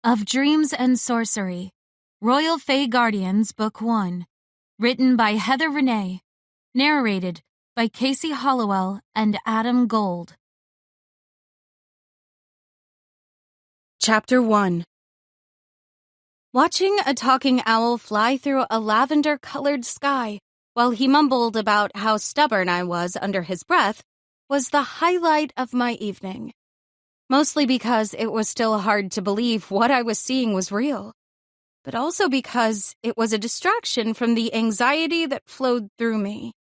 Of Dreams and Sorcery, Royal Fae Guardians, Book 1, written by Heather Renee, narrated by Casey Hollowell and Adam Gold. Chapter 1. Watching a talking owl fly through a lavender-colored sky while he mumbled about how stubborn I was under his breath was the highlight of my evening. Mostly because it was still hard to believe what I was seeing was real, but also because it was a distraction from the anxiety that flowed through me.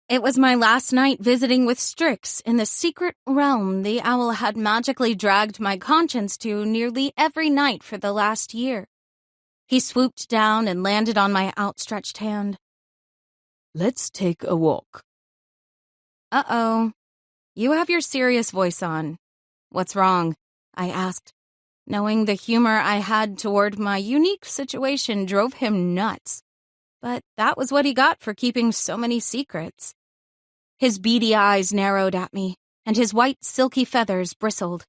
It was my last night visiting with Strix in the secret realm the owl had magically dragged my conscience to nearly every night for the last year. He swooped down and landed on my outstretched hand. Let's take a walk. Uh-oh. You have your serious voice on. What's wrong? I asked, knowing the humor I had toward my unique situation drove him nuts. But that was what he got for keeping so many secrets. His beady eyes narrowed at me, and his white silky feathers bristled.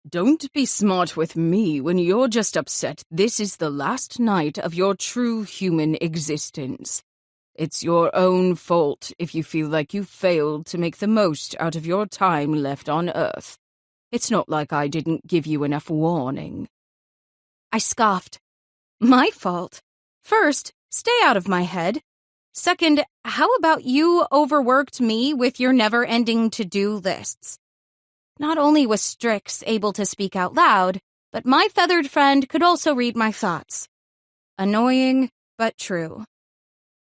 Don't be smart with me when you're just upset this is the last night of your true human existence. It's your own fault if you feel like you failed to make the most out of your time left on Earth. It's not like I didn't give you enough warning. I scoffed. My fault? First, stay out of my head. Second, how about you overworked me with your never-ending to-do lists? Not only was Strix able to speak out loud, but my feathered friend could also read my thoughts. Annoying, but true.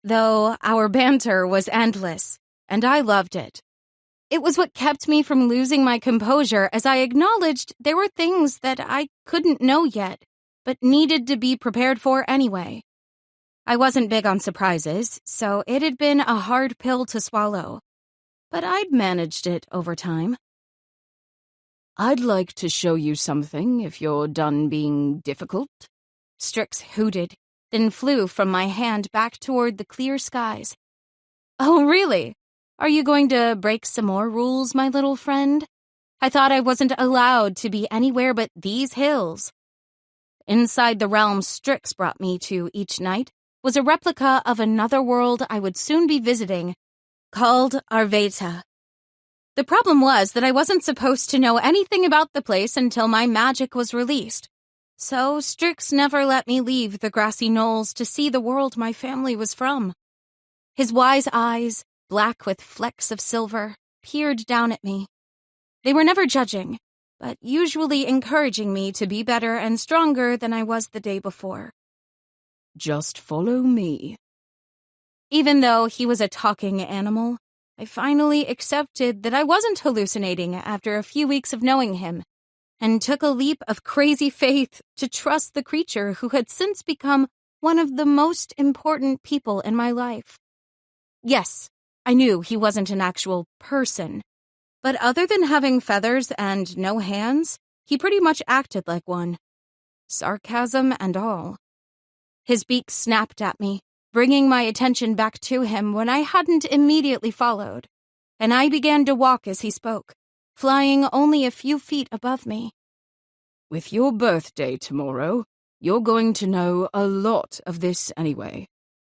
Though our banter was endless, and I loved it. It was what kept me from losing my composure as I acknowledged there were things that I couldn't know yet, but needed to be prepared for anyway. I wasn't big on surprises, so it had been a hard pill to swallow. But I'd managed it over time. I'd like to show you something if you're done being difficult. Strix hooted, then flew from my hand back toward the clear skies. Oh, really? Are you going to break some more rules, my little friend? I thought I wasn't allowed to be anywhere but these hills. Inside the realm Strix brought me to each night was a replica of another world I would soon be visiting, called Arveta. The problem was that I wasn't supposed to know anything about the place until my magic was released. So Strix never let me leave the grassy knolls to see the world my family was from. His wise eyes, black with flecks of silver, peered down at me. They were never judging, but usually encouraging me to be better and stronger than I was the day before. Just follow me. Even though he was a talking animal, I finally accepted that I wasn't hallucinating after a few weeks of knowing him, and took a leap of crazy faith to trust the creature who had since become one of the most important people in my life. Yes, I knew he wasn't an actual person, but other than having feathers and no hands, he pretty much acted like one. Sarcasm and all. His beak snapped at me, bringing my attention back to him when I hadn't immediately followed, and I began to walk as he spoke, flying only a few feet above me. With your birthday tomorrow, you're going to know a lot of this anyway.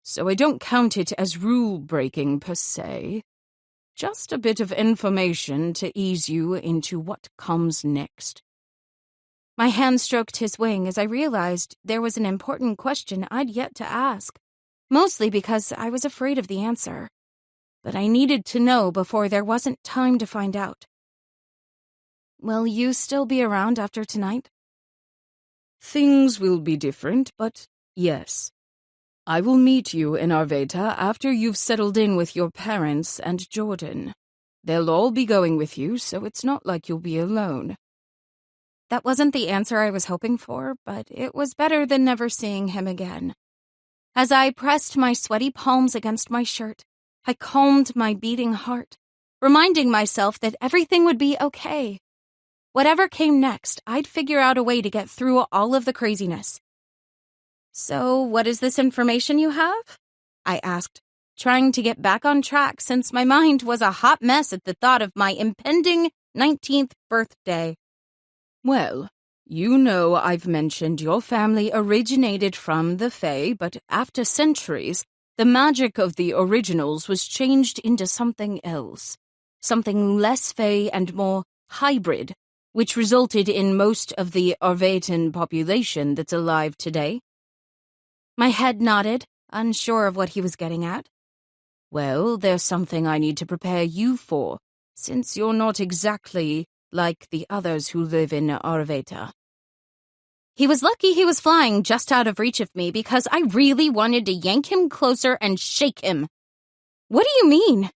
So I don't count it as rule-breaking per se. Just a bit of information to ease you into what comes next. My hand stroked his wing as I realized there was an important question I'd yet to ask, mostly because I was afraid of the answer. But I needed to know before there wasn't time to find out. Will you still be around after tonight? Things will be different, but yes. I will meet you in Arveta after you've settled in with your parents and Jordan. They'll all be going with you, so it's not like you'll be alone. That wasn't the answer I was hoping for, but it was better than never seeing him again. As I pressed my sweaty palms against my shirt, I calmed my beating heart, reminding myself that everything would be okay. Whatever came next, I'd figure out a way to get through all of the craziness. So, what is this information you have? I asked, trying to get back on track since my mind was a hot mess at the thought of my impending 19th birthday. Well, You know I've mentioned your family originated from the Fae, but after centuries, the magic of the originals was changed into something else. Something less Fae and more hybrid, which resulted in most of the Arvatan population that's alive today. My head nodded, unsure of what he was getting at. Well, there's something I need to prepare you for, since you're not exactly like the others who live in Arvata. He was lucky he was flying just out of reach of me because I really wanted to yank him closer and shake him. What do you mean?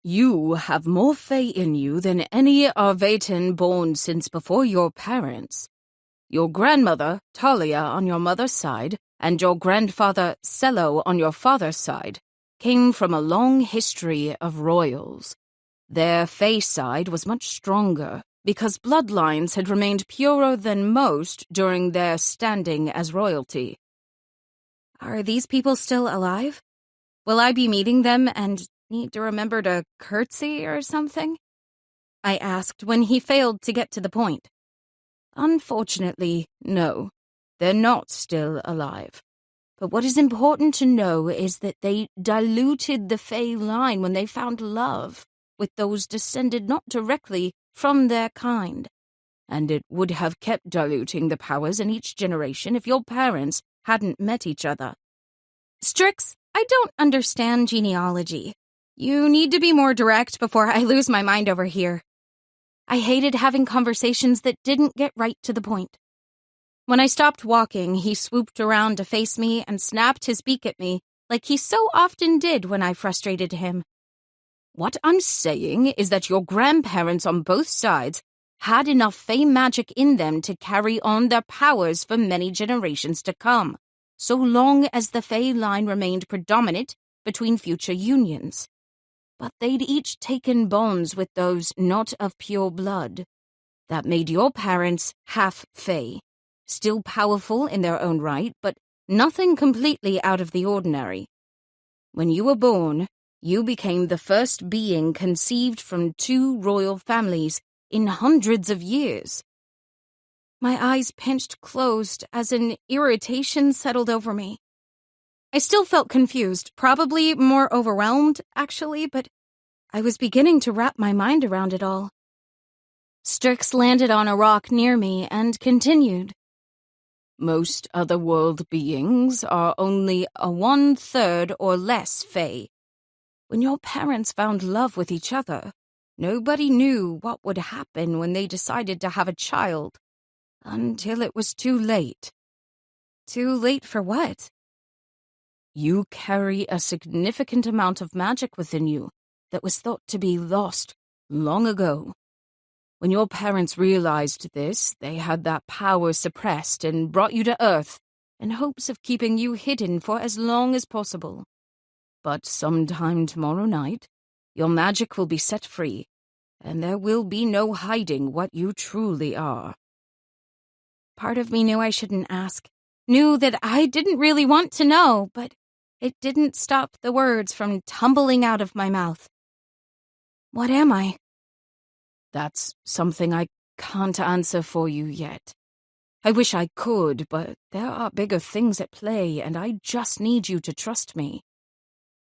You have more Fae in you than any Arvatan born since before your parents. Your grandmother, Talia, on your mother's side, and your grandfather, Cello, on your father's side, came from a long history of royals. Their Fae side was much stronger, because bloodlines had remained purer than most during their standing as royalty. Are these people still alive? Will I be meeting them and need to remember to curtsy or something? I asked when he failed to get to the point. Unfortunately, no. They're not still alive. But what is important to know is that they diluted the Fae line when they found love with those descended not directly from their kind. And it would have kept diluting the powers in each generation if your parents hadn't met each other. Strix, I don't understand genealogy. You need to be more direct before I lose my mind over here. I hated having conversations that didn't get right to the point. When I stopped walking, he swooped around to face me and snapped his beak at me like he so often did when I frustrated him. What I'm saying is that your grandparents on both sides had enough Fae magic in them to carry on their powers for many generations to come, so long as the Fae line remained predominant between future unions. But they'd each taken bonds with those not of pure blood. That made your parents half Fae, still powerful in their own right, but nothing completely out of the ordinary. When you were born, you became the first being conceived from two royal families in hundreds of years. My eyes pinched closed as an irritation settled over me. I still felt confused, probably more overwhelmed, actually, but I was beginning to wrap my mind around it all. Strix landed on a rock near me and continued. Most otherworld beings are only a 1/3 or less Fae. When your parents found love with each other, nobody knew what would happen when they decided to have a child, until it was too late. Too late for what? You carry a significant amount of magic within you that was thought to be lost long ago. When your parents realized this, they had that power suppressed and brought you to Earth in hopes of keeping you hidden for as long as possible. But sometime tomorrow night, your magic will be set free, and there will be no hiding what you truly are. Part of me knew I shouldn't ask, knew that I didn't really want to know, but it didn't stop the words from tumbling out of my mouth. What am I? That's something I can't answer for you yet. I wish I could, but there are bigger things at play, and I just need you to trust me.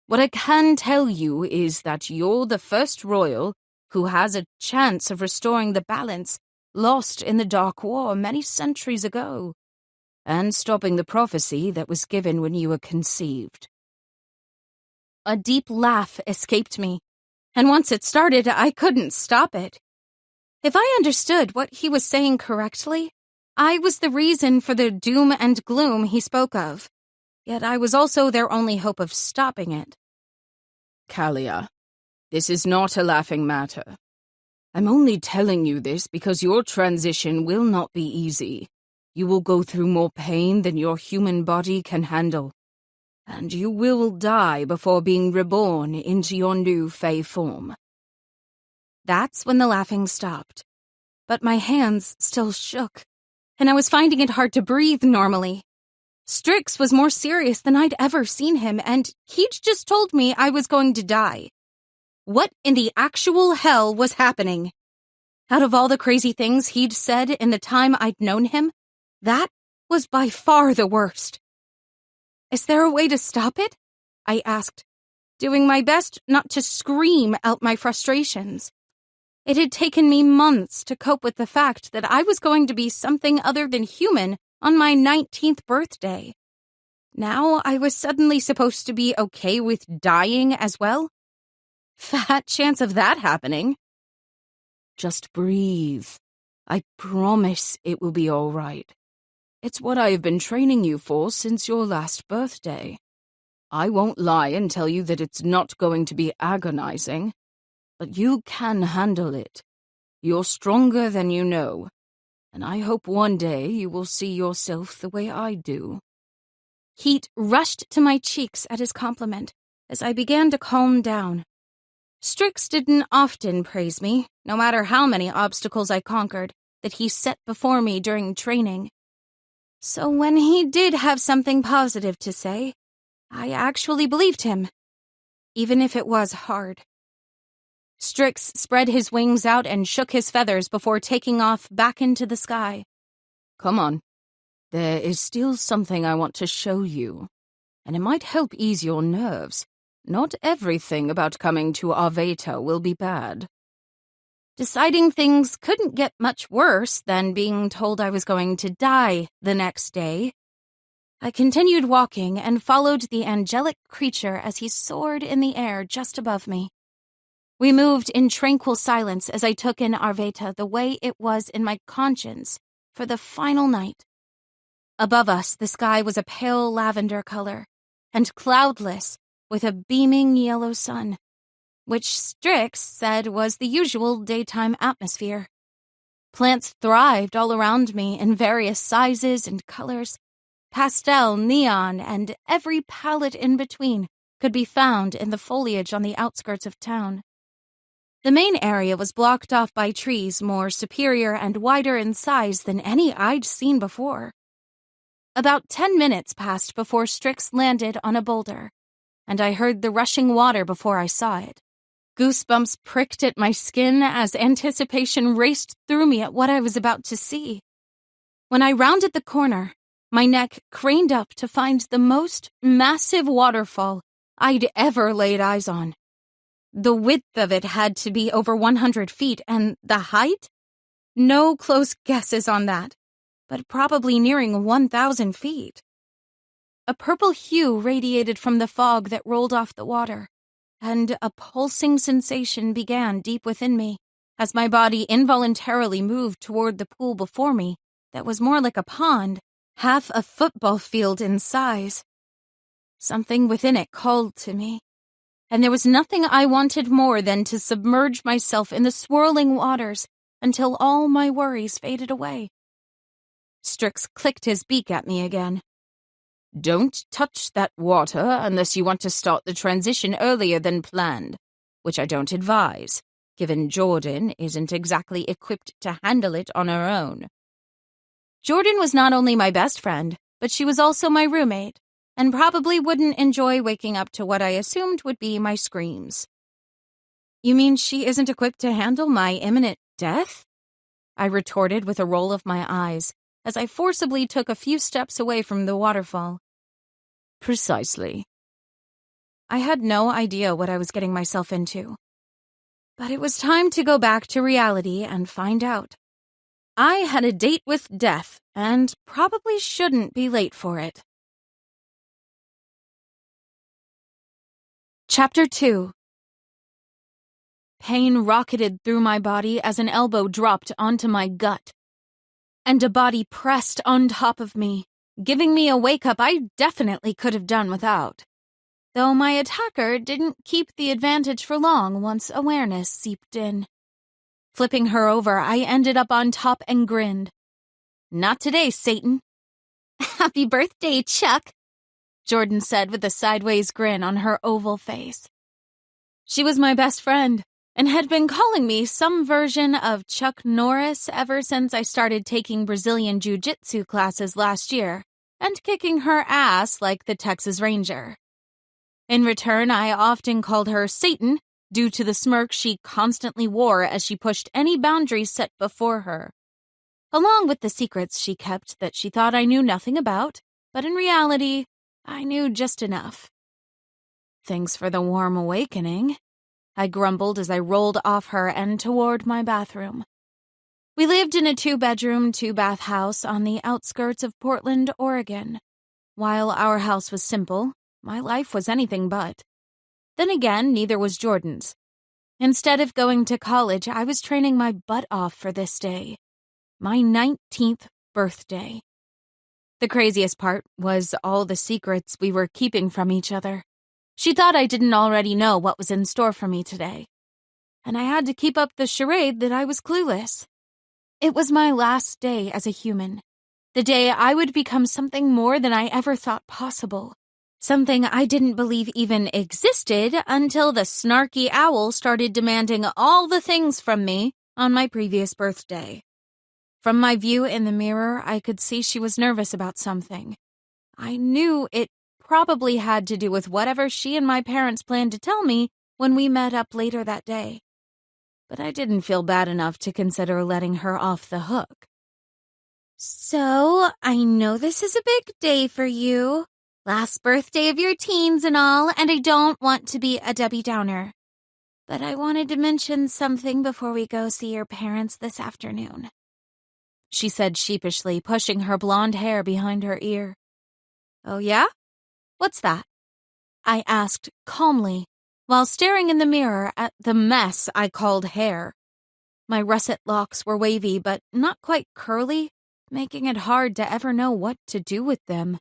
What I can tell you is that you're the first royal who has a chance of restoring the balance lost in the Dark War many centuries ago, and stopping the prophecy that was given when you were conceived. A deep laugh escaped me, and once it started, I couldn't stop it. If I understood what he was saying correctly, I was the reason for the doom and gloom he spoke of. Yet I was also their only hope of stopping it. Kalia, this is not a laughing matter. I'm only telling you this because your transition will not be easy. You will go through more pain than your human body can handle. And you will die before being reborn into your new Fae form. That's when the laughing stopped. But my hands still shook, and I was finding it hard to breathe normally. Strix was more serious than I'd ever seen him, and he'd just told me I was going to die. What in the actual hell was happening? Out of all the crazy things he'd said in the time I'd known him, that was by far the worst. "Is there a way to stop it?" I asked, doing my best not to scream out my frustrations. It had taken me months to cope with the fact that I was going to be something other than human on my 19th birthday. Now I was suddenly supposed to be okay with dying as well? Fat chance of that happening. Just breathe. I promise it will be all right. It's what I have been training you for since your last birthday. I won't lie and tell you that it's not going to be agonizing, but you can handle it. You're stronger than you know, and I hope one day you will see yourself the way I do." Heat rushed to my cheeks at his compliment as I began to calm down. Strix didn't often praise me, no matter how many obstacles I conquered that he set before me during training. So when he did have something positive to say, I actually believed him, even if it was hard. Strix spread his wings out and shook his feathers before taking off back into the sky. "Come on. There is still something I want to show you, and it might help ease your nerves. Not everything about coming to Arveta will be bad." Deciding things couldn't get much worse than being told I was going to die the next day, I continued walking and followed the angelic creature as he soared in the air just above me. We moved in tranquil silence as I took in Arveta the way it was in my conscience for the final night. Above us, the sky was a pale lavender color, and cloudless, with a beaming yellow sun, which Strix said was the usual daytime atmosphere. Plants thrived all around me in various sizes and colors. Pastel, neon, and every palette in between could be found in the foliage on the outskirts of town. The main area was blocked off by trees more superior and wider in size than any I'd seen before. About 10 minutes passed before Strix landed on a boulder, and I heard the rushing water before I saw it. Goosebumps pricked at my skin as anticipation raced through me at what I was about to see. When I rounded the corner, my neck craned up to find the most massive waterfall I'd ever laid eyes on. The width of it had to be over 100 feet, and the height? No close guesses on that, but probably nearing 1,000 feet. A purple hue radiated from the fog that rolled off the water, and a pulsing sensation began deep within me as my body involuntarily moved toward the pool before me that was more like a pond, half a football field in size. Something within it called to me, and there was nothing I wanted more than to submerge myself in the swirling waters until all my worries faded away. Strix clicked his beak at me again. "Don't touch that water unless you want to start the transition earlier than planned, which I don't advise, given Jordan isn't exactly equipped to handle it on her own." Jordan was not only my best friend, but she was also my roommate, and probably wouldn't enjoy waking up to what I assumed would be my screams. "You mean she isn't equipped to handle my imminent death?" I retorted with a roll of my eyes, as I forcibly took a few steps away from the waterfall. "Precisely." I had no idea what I was getting myself into. But it was time to go back to reality and find out. I had a date with death, and probably shouldn't be late for it. Chapter 2. Pain rocketed through my body as an elbow dropped onto my gut, and a body pressed on top of me, giving me a wake-up I definitely could have done without. Though my attacker didn't keep the advantage for long once awareness seeped in. Flipping her over, I ended up on top and grinned. "Not today, Satan." "Happy birthday, Chuck," Jordan said with a sideways grin on her oval face. She was my best friend, and had been calling me some version of Chuck Norris ever since I started taking Brazilian jiu-jitsu classes last year, and kicking her ass like the Texas Ranger. In return, I often called her Satan due to the smirk she constantly wore as she pushed any boundaries set before her. Along with the secrets she kept that she thought I knew nothing about, but in reality, I knew just enough. "Thanks for the warm awakening," I grumbled as I rolled off her and toward my bathroom. We lived in a 2-bedroom, 2-bath house on the outskirts of Portland, Oregon. While our house was simple, my life was anything but. Then again, neither was Jordan's. Instead of going to college, I was training my butt off for this day. My 19th birthday. The craziest part was all the secrets we were keeping from each other. She thought I didn't already know what was in store for me today. And I had to keep up the charade that I was clueless. It was my last day as a human. The day I would become something more than I ever thought possible. Something I didn't believe even existed until the snarky owl started demanding all the things from me on my previous birthday. From my view in the mirror, I could see she was nervous about something. I knew it probably had to do with whatever she and my parents planned to tell me when we met up later that day. But I didn't feel bad enough to consider letting her off the hook. "So, I know this is a big day for you. Last birthday of your teens and all, and I don't want to be a Debbie Downer. But I wanted to mention something before we go see your parents this afternoon," she said sheepishly, pushing her blonde hair behind her ear. "Oh yeah? What's that?" I asked calmly, while staring in the mirror at the mess I called hair. My russet locks were wavy but not quite curly, making it hard to ever know what to do with them.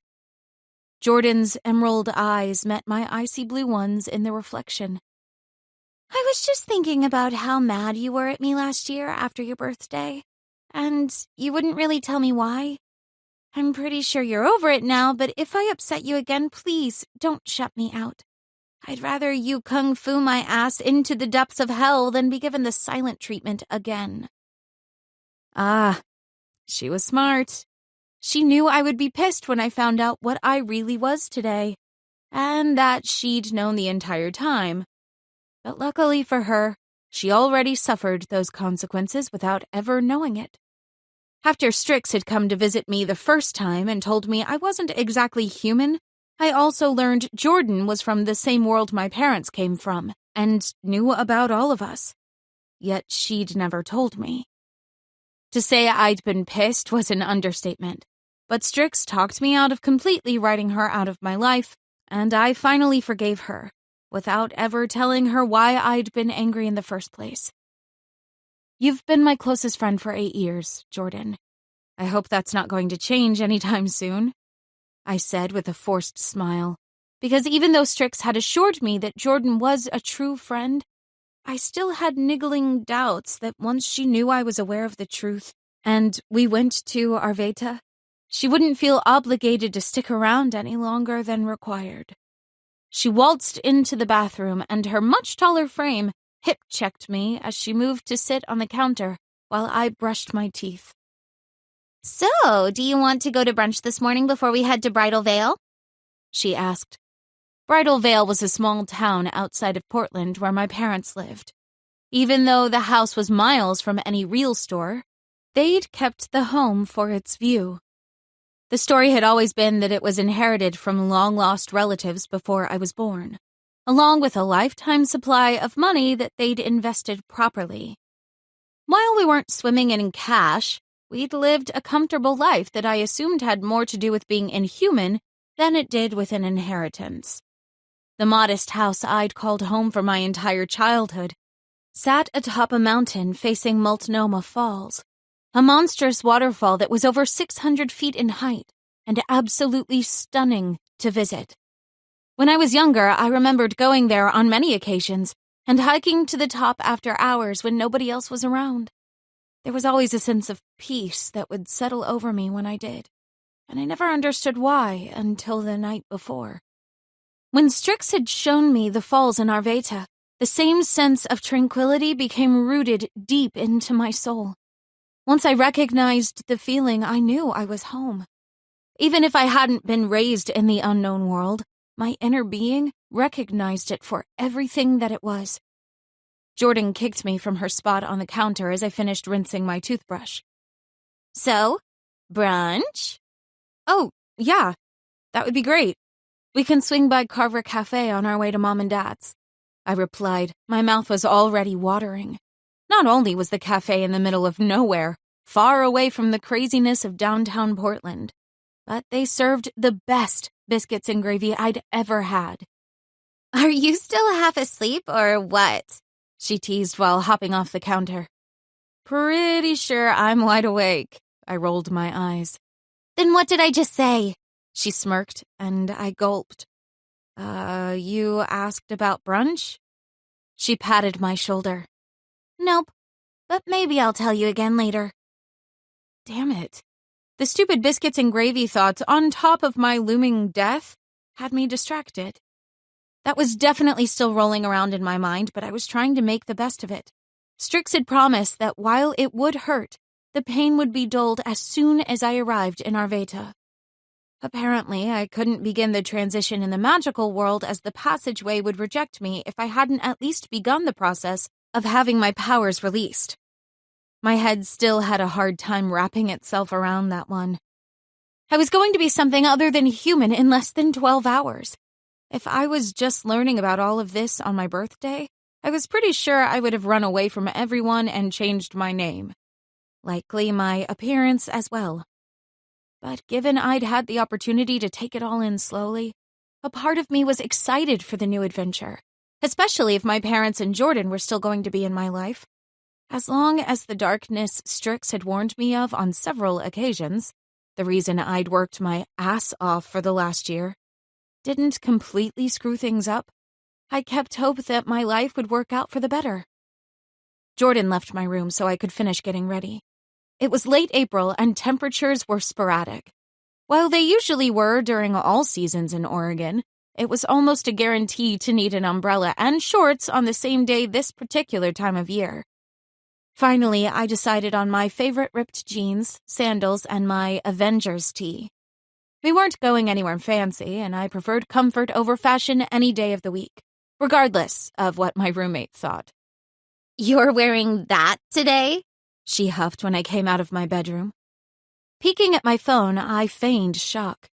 Jordan's emerald eyes met my icy blue ones in the reflection. "I was just thinking about how mad you were at me last year after your birthday, and you wouldn't really tell me why. I'm pretty sure you're over it now, but if I upset you again, please don't shut me out. I'd rather you kung fu my ass into the depths of hell than be given the silent treatment again." Ah, she was smart. She knew I would be pissed when I found out what I really was today, and that she'd known the entire time. But luckily for her, she already suffered those consequences without ever knowing it. After Strix had come to visit me the first time and told me I wasn't exactly human, I also learned Jordan was from the same world my parents came from and knew about all of us. Yet she'd never told me. To say I'd been pissed was an understatement, but Strix talked me out of completely writing her out of my life, and I finally forgave her, without ever telling her why I'd been angry in the first place. "You've been my closest friend for 8 years, Jordan. I hope that's not going to change anytime soon," I said with a forced smile, because even though Strix had assured me that Jordan was a true friend, I still had niggling doubts that once she knew I was aware of the truth and we went to Arveta, she wouldn't feel obligated to stick around any longer than required. She waltzed into the bathroom and her much taller frame hip-checked me as she moved to sit on the counter while I brushed my teeth. "So, do you want to go to brunch this morning before we head to Bridal Veil?" she asked. Bridal Veil was a small town outside of Portland where my parents lived. Even though the house was miles from any real store, they'd kept the home for its view. The story had always been that it was inherited from long-lost relatives before I was born, along with a lifetime supply of money that they'd invested properly. While we weren't swimming in cash, we'd lived a comfortable life that I assumed had more to do with being inhuman than it did with an inheritance. The modest house I'd called home for my entire childhood sat atop a mountain facing Multnomah Falls, a monstrous waterfall that was over 600 feet in height and absolutely stunning to visit. When I was younger, I remembered going there on many occasions and hiking to the top after hours when nobody else was around. There was always a sense of peace that would settle over me when I did, and I never understood why until the night before. When Strix had shown me the falls in Arveta, the same sense of tranquility became rooted deep into my soul. Once I recognized the feeling, I knew I was home. Even if I hadn't been raised in the unknown world, my inner being recognized it for everything that it was. Jordan kicked me from her spot on the counter as I finished rinsing my toothbrush. So, brunch? Oh, yeah, that would be great. We can swing by Carver Cafe on our way to Mom and Dad's. I replied. My mouth was already watering. Not only was the cafe in the middle of nowhere, far away from the craziness of downtown Portland, but they served the best biscuits and gravy I'd ever had. Are you still half asleep or what? She teased while hopping off the counter. Pretty sure I'm wide awake. I rolled my eyes. Then what did I just say? She smirked, and I gulped. You asked about brunch? She patted my shoulder. Nope, but maybe I'll tell you again later. Damn it. The stupid biscuits and gravy thoughts on top of my looming death had me distracted. That was definitely still rolling around in my mind, but I was trying to make the best of it. Strix had promised that while it would hurt, the pain would be dulled as soon as I arrived in Arveta. Apparently, I couldn't begin the transition in the magical world as the passageway would reject me if I hadn't at least begun the process of having my powers released. My head still had a hard time wrapping itself around that one. I was going to be something other than human in less than 12 hours. If I was just learning about all of this on my birthday, I was pretty sure I would have run away from everyone and changed my name. Likely my appearance as well. But given I'd had the opportunity to take it all in slowly, a part of me was excited for the new adventure, especially if my parents and Jordan were still going to be in my life. As long as the darkness Strix had warned me of on several occasions, the reason I'd worked my ass off for the last year, didn't completely screw things up, I kept hope that my life would work out for the better. Jordan left my room so I could finish getting ready. It was late April and temperatures were sporadic. While they usually were during all seasons in Oregon, it was almost a guarantee to need an umbrella and shorts on the same day this particular time of year. Finally, I decided on my favorite ripped jeans, sandals, and my Avengers tee. We weren't going anywhere fancy, and I preferred comfort over fashion any day of the week, regardless of what my roommate thought. You're wearing that today? She huffed when I came out of my bedroom. Peeking at my phone, I feigned shock.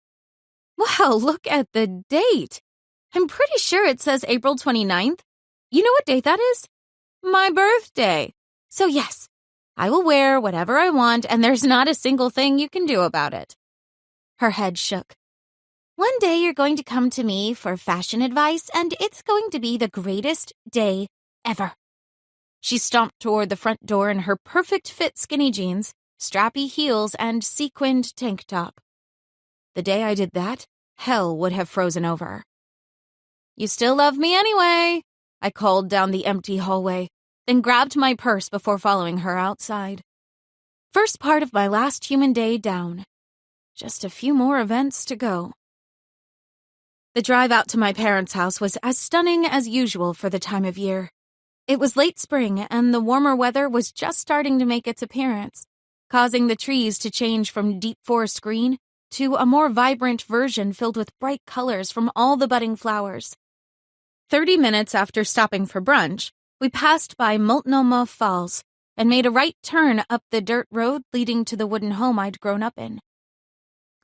Wow, look at the date. I'm pretty sure it says April 29th. You know what date that is? My birthday. So yes, I will wear whatever I want, and there's not a single thing you can do about it. Her head shook. One day you're going to come to me for fashion advice, and it's going to be the greatest day ever. She stomped toward the front door in her perfect-fit skinny jeans, strappy heels, and sequined tank top. The day I did that, hell would have frozen over. You still love me anyway, I called down the empty hallway, then grabbed my purse before following her outside. First part of my last human day down. Just a few more events to go. The drive out to my parents' house was as stunning as usual for the time of year. It was late spring, and the warmer weather was just starting to make its appearance, causing the trees to change from deep forest green to a more vibrant version filled with bright colors from all the budding flowers. 30 minutes after stopping for brunch, we passed by Multnomah Falls and made a right turn up the dirt road leading to the wooden home I'd grown up in.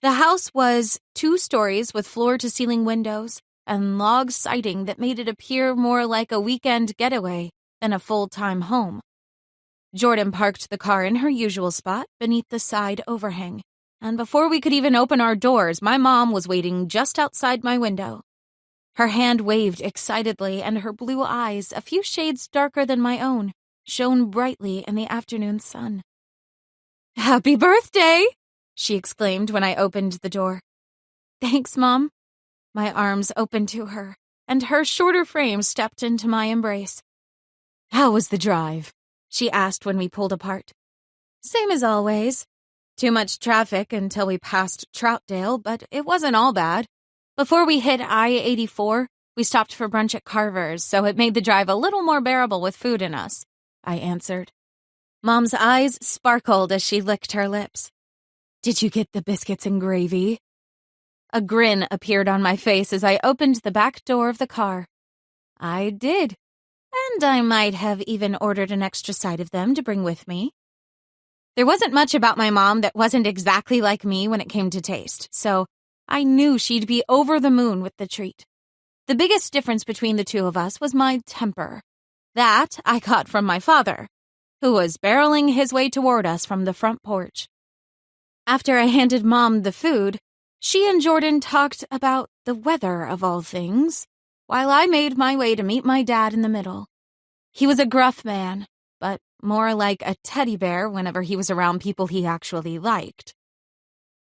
The house was 2 stories with floor-to-ceiling windows and log siding that made it appear more like a weekend getaway than a full-time home. Jordan parked the car in her usual spot beneath the side overhang, and before we could even open our doors, my mom was waiting just outside my window. Her hand waved excitedly, and her blue eyes, a few shades darker than my own, shone brightly in the afternoon sun. "Happy birthday!" she exclaimed when I opened the door. "Thanks, Mom." My arms opened to her, and her shorter frame stepped into my embrace. "How was the drive?" she asked when we pulled apart. "Same as always. Too much traffic until we passed Troutdale, but it wasn't all bad. Before we hit I-84, we stopped for brunch at Carver's, so it made the drive a little more bearable with food in us," I answered. Mom's eyes sparkled as she licked her lips. "Did you get the biscuits and gravy?" A grin appeared on my face as I opened the back door of the car. I did. And I might have even ordered an extra side of them to bring with me. There wasn't much about my mom that wasn't exactly like me when it came to taste, so I knew she'd be over the moon with the treat. The biggest difference between the two of us was my temper. That I got from my father, who was barreling his way toward us from the front porch. After I handed Mom the food, she and Jordan talked about the weather of all things, while I made my way to meet my dad in the middle. He was a gruff man, but more like a teddy bear whenever he was around people he actually liked.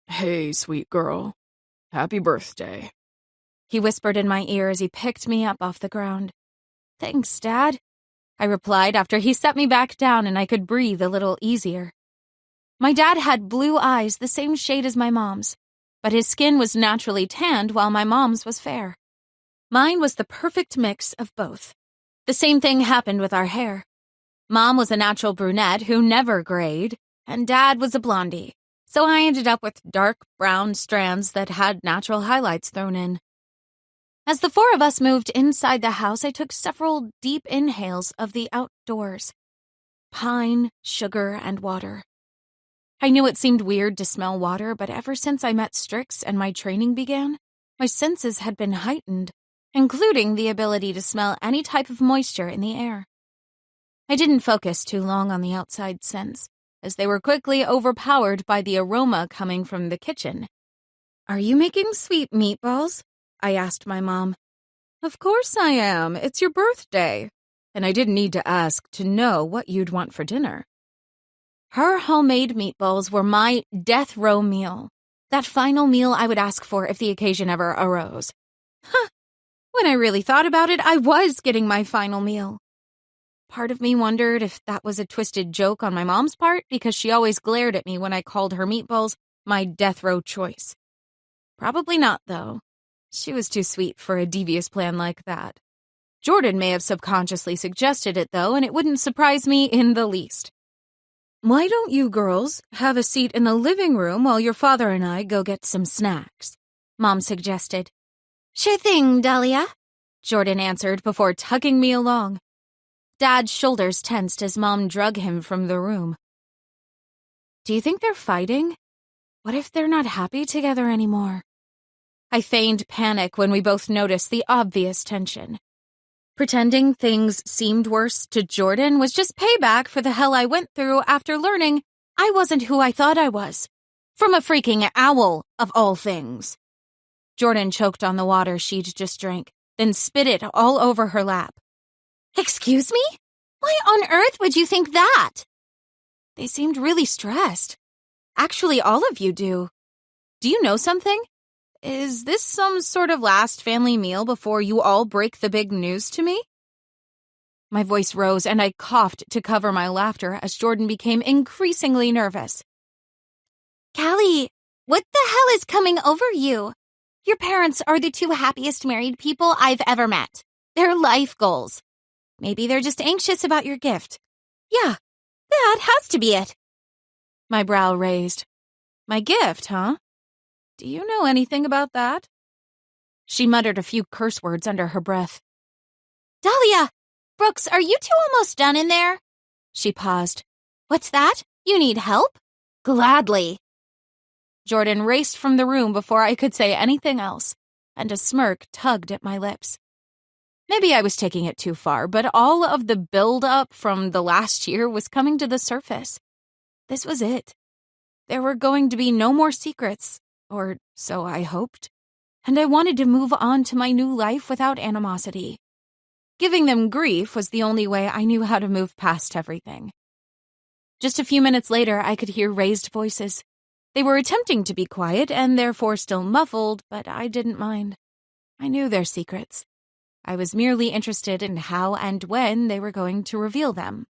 "Hey, sweet girl. Happy birthday," he whispered in my ear as he picked me up off the ground. "Thanks, Dad," I replied after he set me back down and I could breathe a little easier. My dad had blue eyes the same shade as my mom's, but his skin was naturally tanned while my mom's was fair. Mine was the perfect mix of both. The same thing happened with our hair. Mom was a natural brunette who never grayed, and Dad was a blondie, so I ended up with dark brown strands that had natural highlights thrown in. As the four of us moved inside the house, I took several deep inhales of the outdoors. Pine, sugar, and water. I knew it seemed weird to smell water, but ever since I met Strix and my training began, my senses had been heightened, including the ability to smell any type of moisture in the air. I didn't focus too long on the outside scents, as they were quickly overpowered by the aroma coming from the kitchen. "Are you making sweet meatballs?" I asked my mom. "Of course I am. It's your birthday. And I didn't need to ask to know what you'd want for dinner." Her homemade meatballs were my death row meal. That final meal I would ask for if the occasion ever arose. When I really thought about it, I was getting my final meal. Part of me wondered if that was a twisted joke on my mom's part because she always glared at me when I called her meatballs my death row choice. Probably not, though. She was too sweet for a devious plan like that. Jordan may have subconsciously suggested it, though, and it wouldn't surprise me in the least. "Why don't you girls have a seat in the living room while your father and I go get some snacks?" Mom suggested. "Sure thing, Dahlia," Jordan answered before tugging me along. Dad's shoulders tensed as Mom drug him from the room. "Do you think they're fighting? What if they're not happy together anymore?" I feigned panic when we both noticed the obvious tension. Pretending things seemed worse to Jordan was just payback for the hell I went through after learning I wasn't who I thought I was. From a freaking owl, of all things. Jordan choked on the water she'd just drank, then spit it all over her lap. "Excuse me? Why on earth would you think that?" They seemed really stressed. Actually, all of you do. Do you know something? Is this some sort of last family meal before you all break the big news to me? My voice rose and I coughed to cover my laughter as Jordan became increasingly nervous. "Callie, what the hell is coming over you? Your parents are the two happiest married people I've ever met. They're life goals. Maybe they're just anxious about your gift. Yeah, that has to be it." My brow raised. "My gift, huh? Do you know anything about that?" She muttered a few curse words under her breath. "Dahlia! Brooks, are you two almost done in there?" She paused. "What's that? You need help?" "Gladly." Jordan raced from the room before I could say anything else, and a smirk tugged at my lips. Maybe I was taking it too far, but all of the build-up from the last year was coming to the surface. This was it. There were going to be no more secrets, or so I hoped, and I wanted to move on to my new life without animosity. Giving them grief was the only way I knew how to move past everything. Just a few minutes later, I could hear raised voices. They were attempting to be quiet and therefore still muffled, but I didn't mind. I knew their secrets. I was merely interested in how and when they were going to reveal them.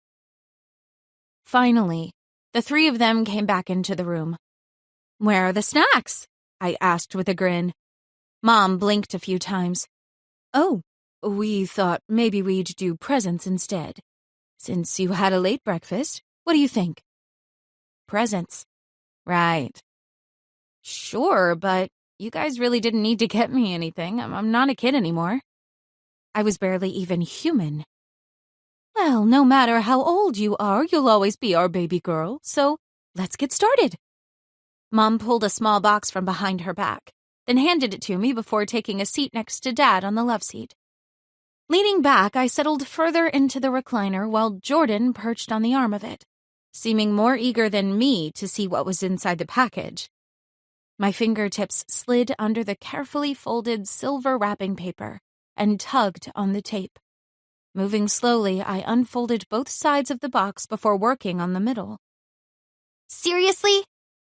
Finally, the three of them came back into the room. "Where are the snacks?" I asked with a grin. Mom blinked a few times. "Oh, we thought maybe we'd do presents instead. Since you had a late breakfast, what do you think?" "Presents. Right. Sure, but you guys really didn't need to get me anything. I'm not a kid anymore. I was barely even human. Well, no matter how old you are, you'll always be our baby girl, so let's get started. Mom pulled a small box from behind her back, then handed it to me before taking a seat next to Dad on the love seat. Leaning back, I settled further into the recliner while Jordan perched on the arm of it, seeming more eager than me to see what was inside the package. My fingertips slid under the carefully folded silver wrapping paper and tugged on the tape. Moving slowly, I unfolded both sides of the box before working on the middle. Seriously?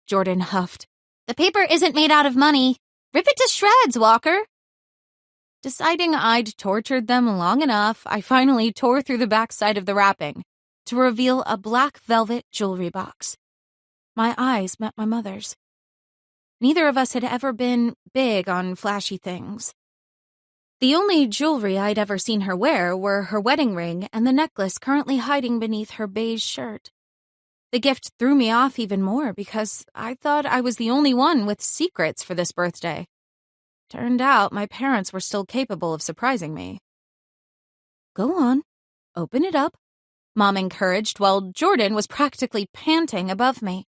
Jordan huffed. The paper isn't made out of money. Rip it to shreds, Walker. Deciding I'd tortured them long enough, I finally tore through the backside of the wrapping to reveal a black velvet jewelry box. My eyes met my mother's. Neither of us had ever been big on flashy things. The only jewelry I'd ever seen her wear were her wedding ring and the necklace currently hiding beneath her beige shirt. The gift threw me off even more because I thought I was the only one with secrets for this birthday. Turned out my parents were still capable of surprising me. Go on, open it up, Mom encouraged while Jordan was practically panting above me.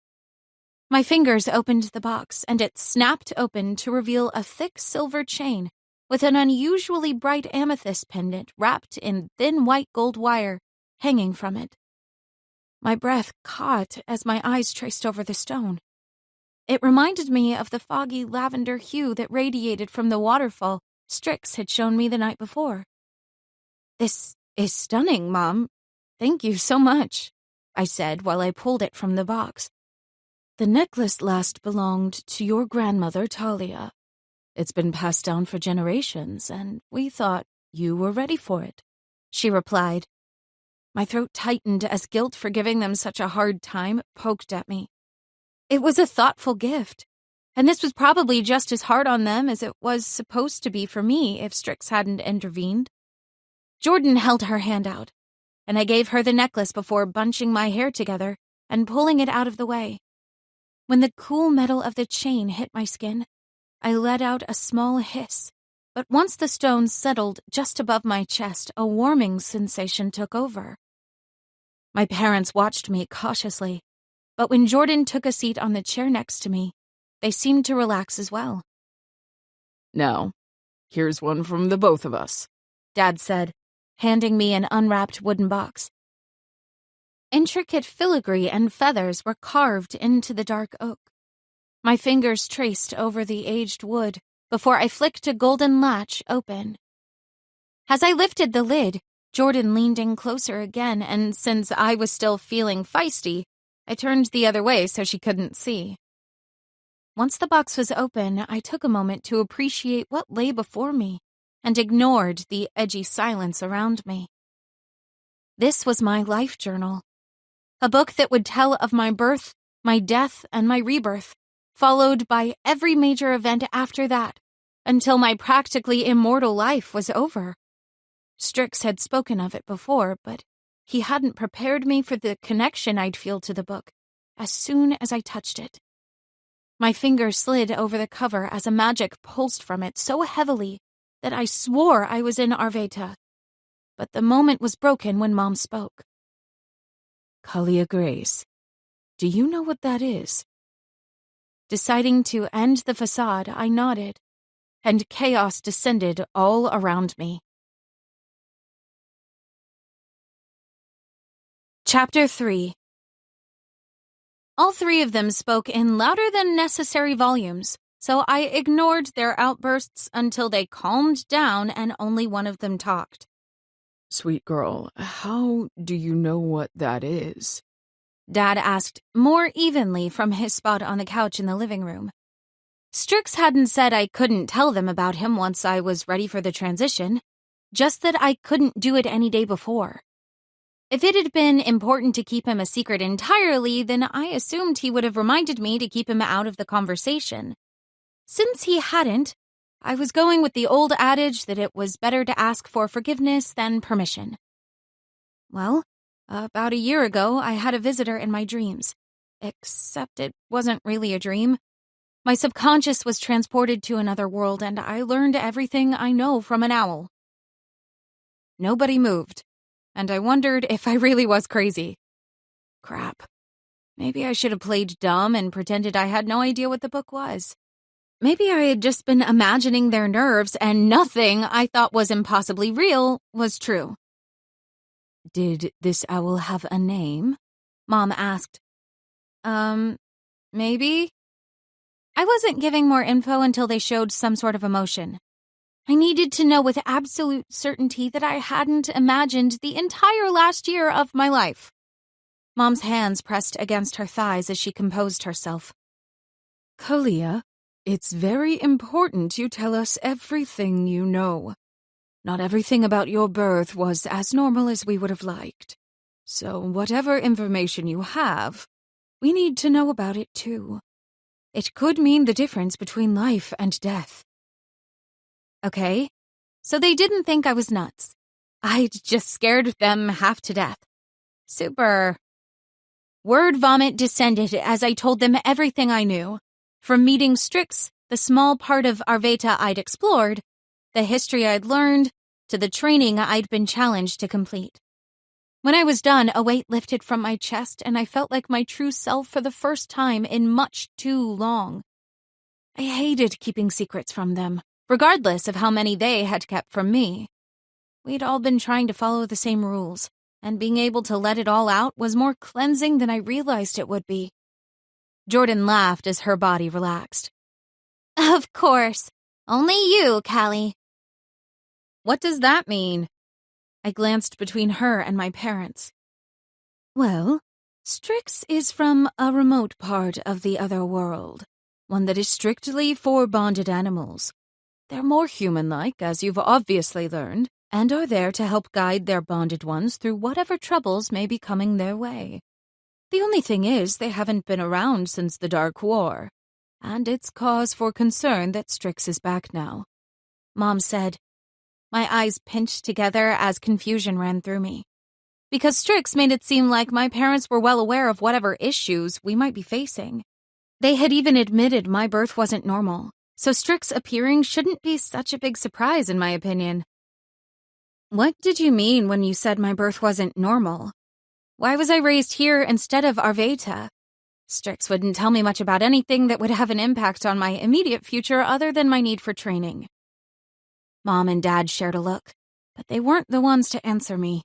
My fingers opened the box and it snapped open to reveal a thick silver chain with an unusually bright amethyst pendant wrapped in thin white gold wire hanging from it. My breath caught as my eyes traced over the stone. It reminded me of the foggy lavender hue that radiated from the waterfall Strix had shown me the night before. This is stunning, Mom. Thank you so much, I said while I pulled it from the box. The necklace last belonged to your grandmother, Talia. It's been passed down for generations, and we thought you were ready for it, she replied. My throat tightened as guilt for giving them such a hard time poked at me. It was a thoughtful gift, and this was probably just as hard on them as it was supposed to be for me if Strix hadn't intervened. Jordan held her hand out, and I gave her the necklace before bunching my hair together and pulling it out of the way. When the cool metal of the chain hit my skin, I let out a small hiss, but once the stone settled just above my chest, a warming sensation took over. My parents watched me cautiously, but when Jordan took a seat on the chair next to me, they seemed to relax as well. Now, here's one from the both of us, Dad said, handing me an unwrapped wooden box. Intricate filigree and feathers were carved into the dark oak. My fingers traced over the aged wood before I flicked a golden latch open. As I lifted the lid, Jordan leaned in closer again, and since I was still feeling feisty, I turned the other way so she couldn't see. Once the box was open, I took a moment to appreciate what lay before me and ignored the edgy silence around me. This was my life journal, a book that would tell of my birth, my death, and my rebirth, followed by every major event after that, until my practically immortal life was over. Strix had spoken of it before, but he hadn't prepared me for the connection I'd feel to the book as soon as I touched it. My finger slid over the cover as a magic pulsed from it so heavily that I swore I was in Arveda. But the moment was broken when Mom spoke. Kalia Grace, do you know what that is? Deciding to end the facade, I nodded, and chaos descended all around me. Chapter 3. All three of them spoke in louder than necessary volumes, so I ignored their outbursts until they calmed down and only one of them talked. Sweet girl, how do you know what that is? Dad asked more evenly from his spot on the couch in the living room. Strix hadn't said I couldn't tell them about him once I was ready for the transition, just that I couldn't do it any day before. If it had been important to keep him a secret entirely, then I assumed he would have reminded me to keep him out of the conversation. Since he hadn't, I was going with the old adage that it was better to ask for forgiveness than permission. Well, about a year ago, I had a visitor in my dreams. Except it wasn't really a dream. My subconscious was transported to another world, and I learned everything I know from an owl. Nobody moved, and I wondered if I really was crazy. Crap. Maybe I should have played dumb and pretended I had no idea what the book was. Maybe I had just been imagining their nerves and nothing I thought was impossibly real was true. Did this owl have a name? Mom asked. Maybe? I wasn't giving more info until they showed some sort of emotion. I needed to know with absolute certainty that I hadn't imagined the entire last year of my life. Mom's hands pressed against her thighs as she composed herself. Kalia, it's very important you tell us everything you know. Not everything about your birth was as normal as we would have liked. So whatever information you have, we need to know about it too. It could mean the difference between life and death. Okay, so they didn't think I was nuts. I'd just scared them half to death. Super. Word vomit descended as I told them everything I knew. From meeting Strix, the small part of Arveta I'd explored, the history I'd learned, to the training I'd been challenged to complete. When I was done, a weight lifted from my chest and I felt like my true self for the first time in much too long. I hated keeping secrets from them, regardless of how many they had kept from me. We'd all been trying to follow the same rules, and being able to let it all out was more cleansing than I realized it would be. Jordan laughed as her body relaxed. Of course. Only you, Callie. What does that mean? I glanced between her and my parents. Well, Strix is from a remote part of the other world, one that is strictly for bonded animals. They're more human-like, as you've obviously learned, and are there to help guide their bonded ones through whatever troubles may be coming their way. The only thing is they haven't been around since the Dark War, and it's cause for concern that Strix is back now. Mom said. My eyes pinched together as confusion ran through me. Because Strix made it seem like my parents were well aware of whatever issues we might be facing. They had even admitted my birth wasn't normal, so Strix appearing shouldn't be such a big surprise in my opinion. What did you mean when you said my birth wasn't normal? Why was I raised here instead of Arveta? Strix wouldn't tell me much about anything that would have an impact on my immediate future other than my need for training. Mom and Dad shared a look, but they weren't the ones to answer me.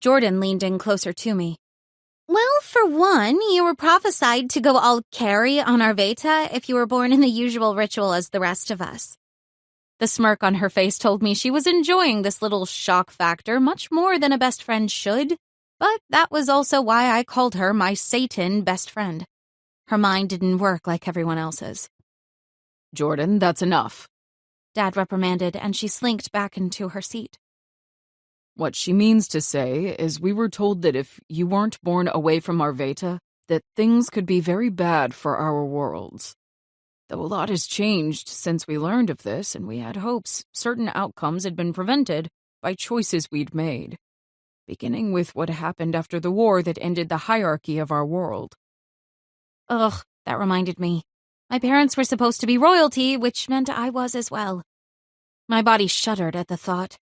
Jordan leaned in closer to me. Well, for one, you were prophesied to go all carry on Arveta if you were born in the usual ritual as the rest of us. The smirk on her face told me she was enjoying this little shock factor much more than a best friend should, but that was also why I called her my Satan best friend. Her mind didn't work like everyone else's. Jordan, that's enough. Dad reprimanded, and she slinked back into her seat. What she means to say is we were told that if you weren't born away from Arveta, that things could be very bad for our worlds. Though a lot has changed since we learned of this, and we had hopes certain outcomes had been prevented by choices we'd made, beginning with what happened after the war that ended the hierarchy of our world. Ugh, that reminded me. My parents were supposed to be royalty, which meant I was as well. My body shuddered at the thought.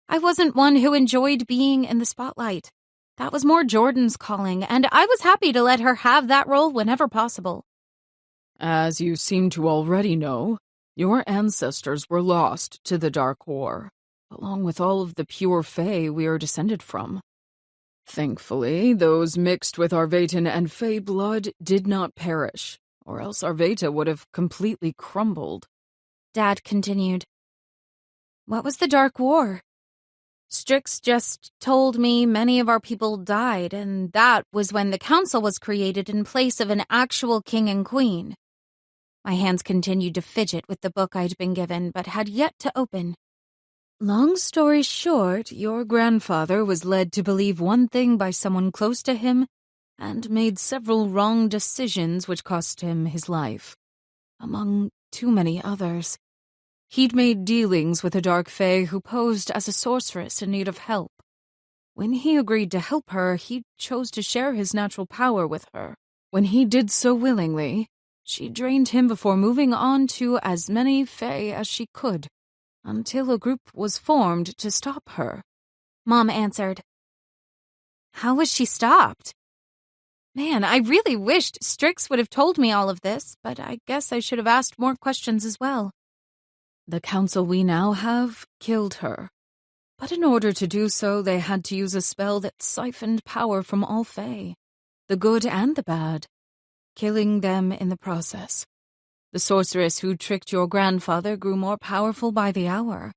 I wasn't one who enjoyed being in the spotlight. That was more Jordan's calling, and I was happy to let her have that role whenever possible. As you seem to already know, your ancestors were lost to the Dark War, along with all of the pure Fae we are descended from. Thankfully, those mixed with Arvetan and Fae blood did not perish, or else Arveta would have completely crumbled. Dad continued. What was the Dark War? Strix just told me many of our people died, and that was when the council was created in place of an actual king and queen. My hands continued to fidget with the book I'd been given, but had yet to open. Long story short, your grandfather was led to believe one thing by someone close to him and made several wrong decisions which cost him his life, among too many others. He'd made dealings with a dark fae who posed as a sorceress in need of help. When he agreed to help her, he chose to share his natural power with her. When he did so willingly, she drained him before moving on to as many fae as she could, until a group was formed to stop her. Mom answered. How was she stopped? Man, I really wished Strix would have told me all of this, but I guess I should have asked more questions as well. The council we now have killed her. But in order to do so, they had to use a spell that siphoned power from all Fae, the good and the bad, killing them in the process. The sorceress who tricked your grandfather grew more powerful by the hour,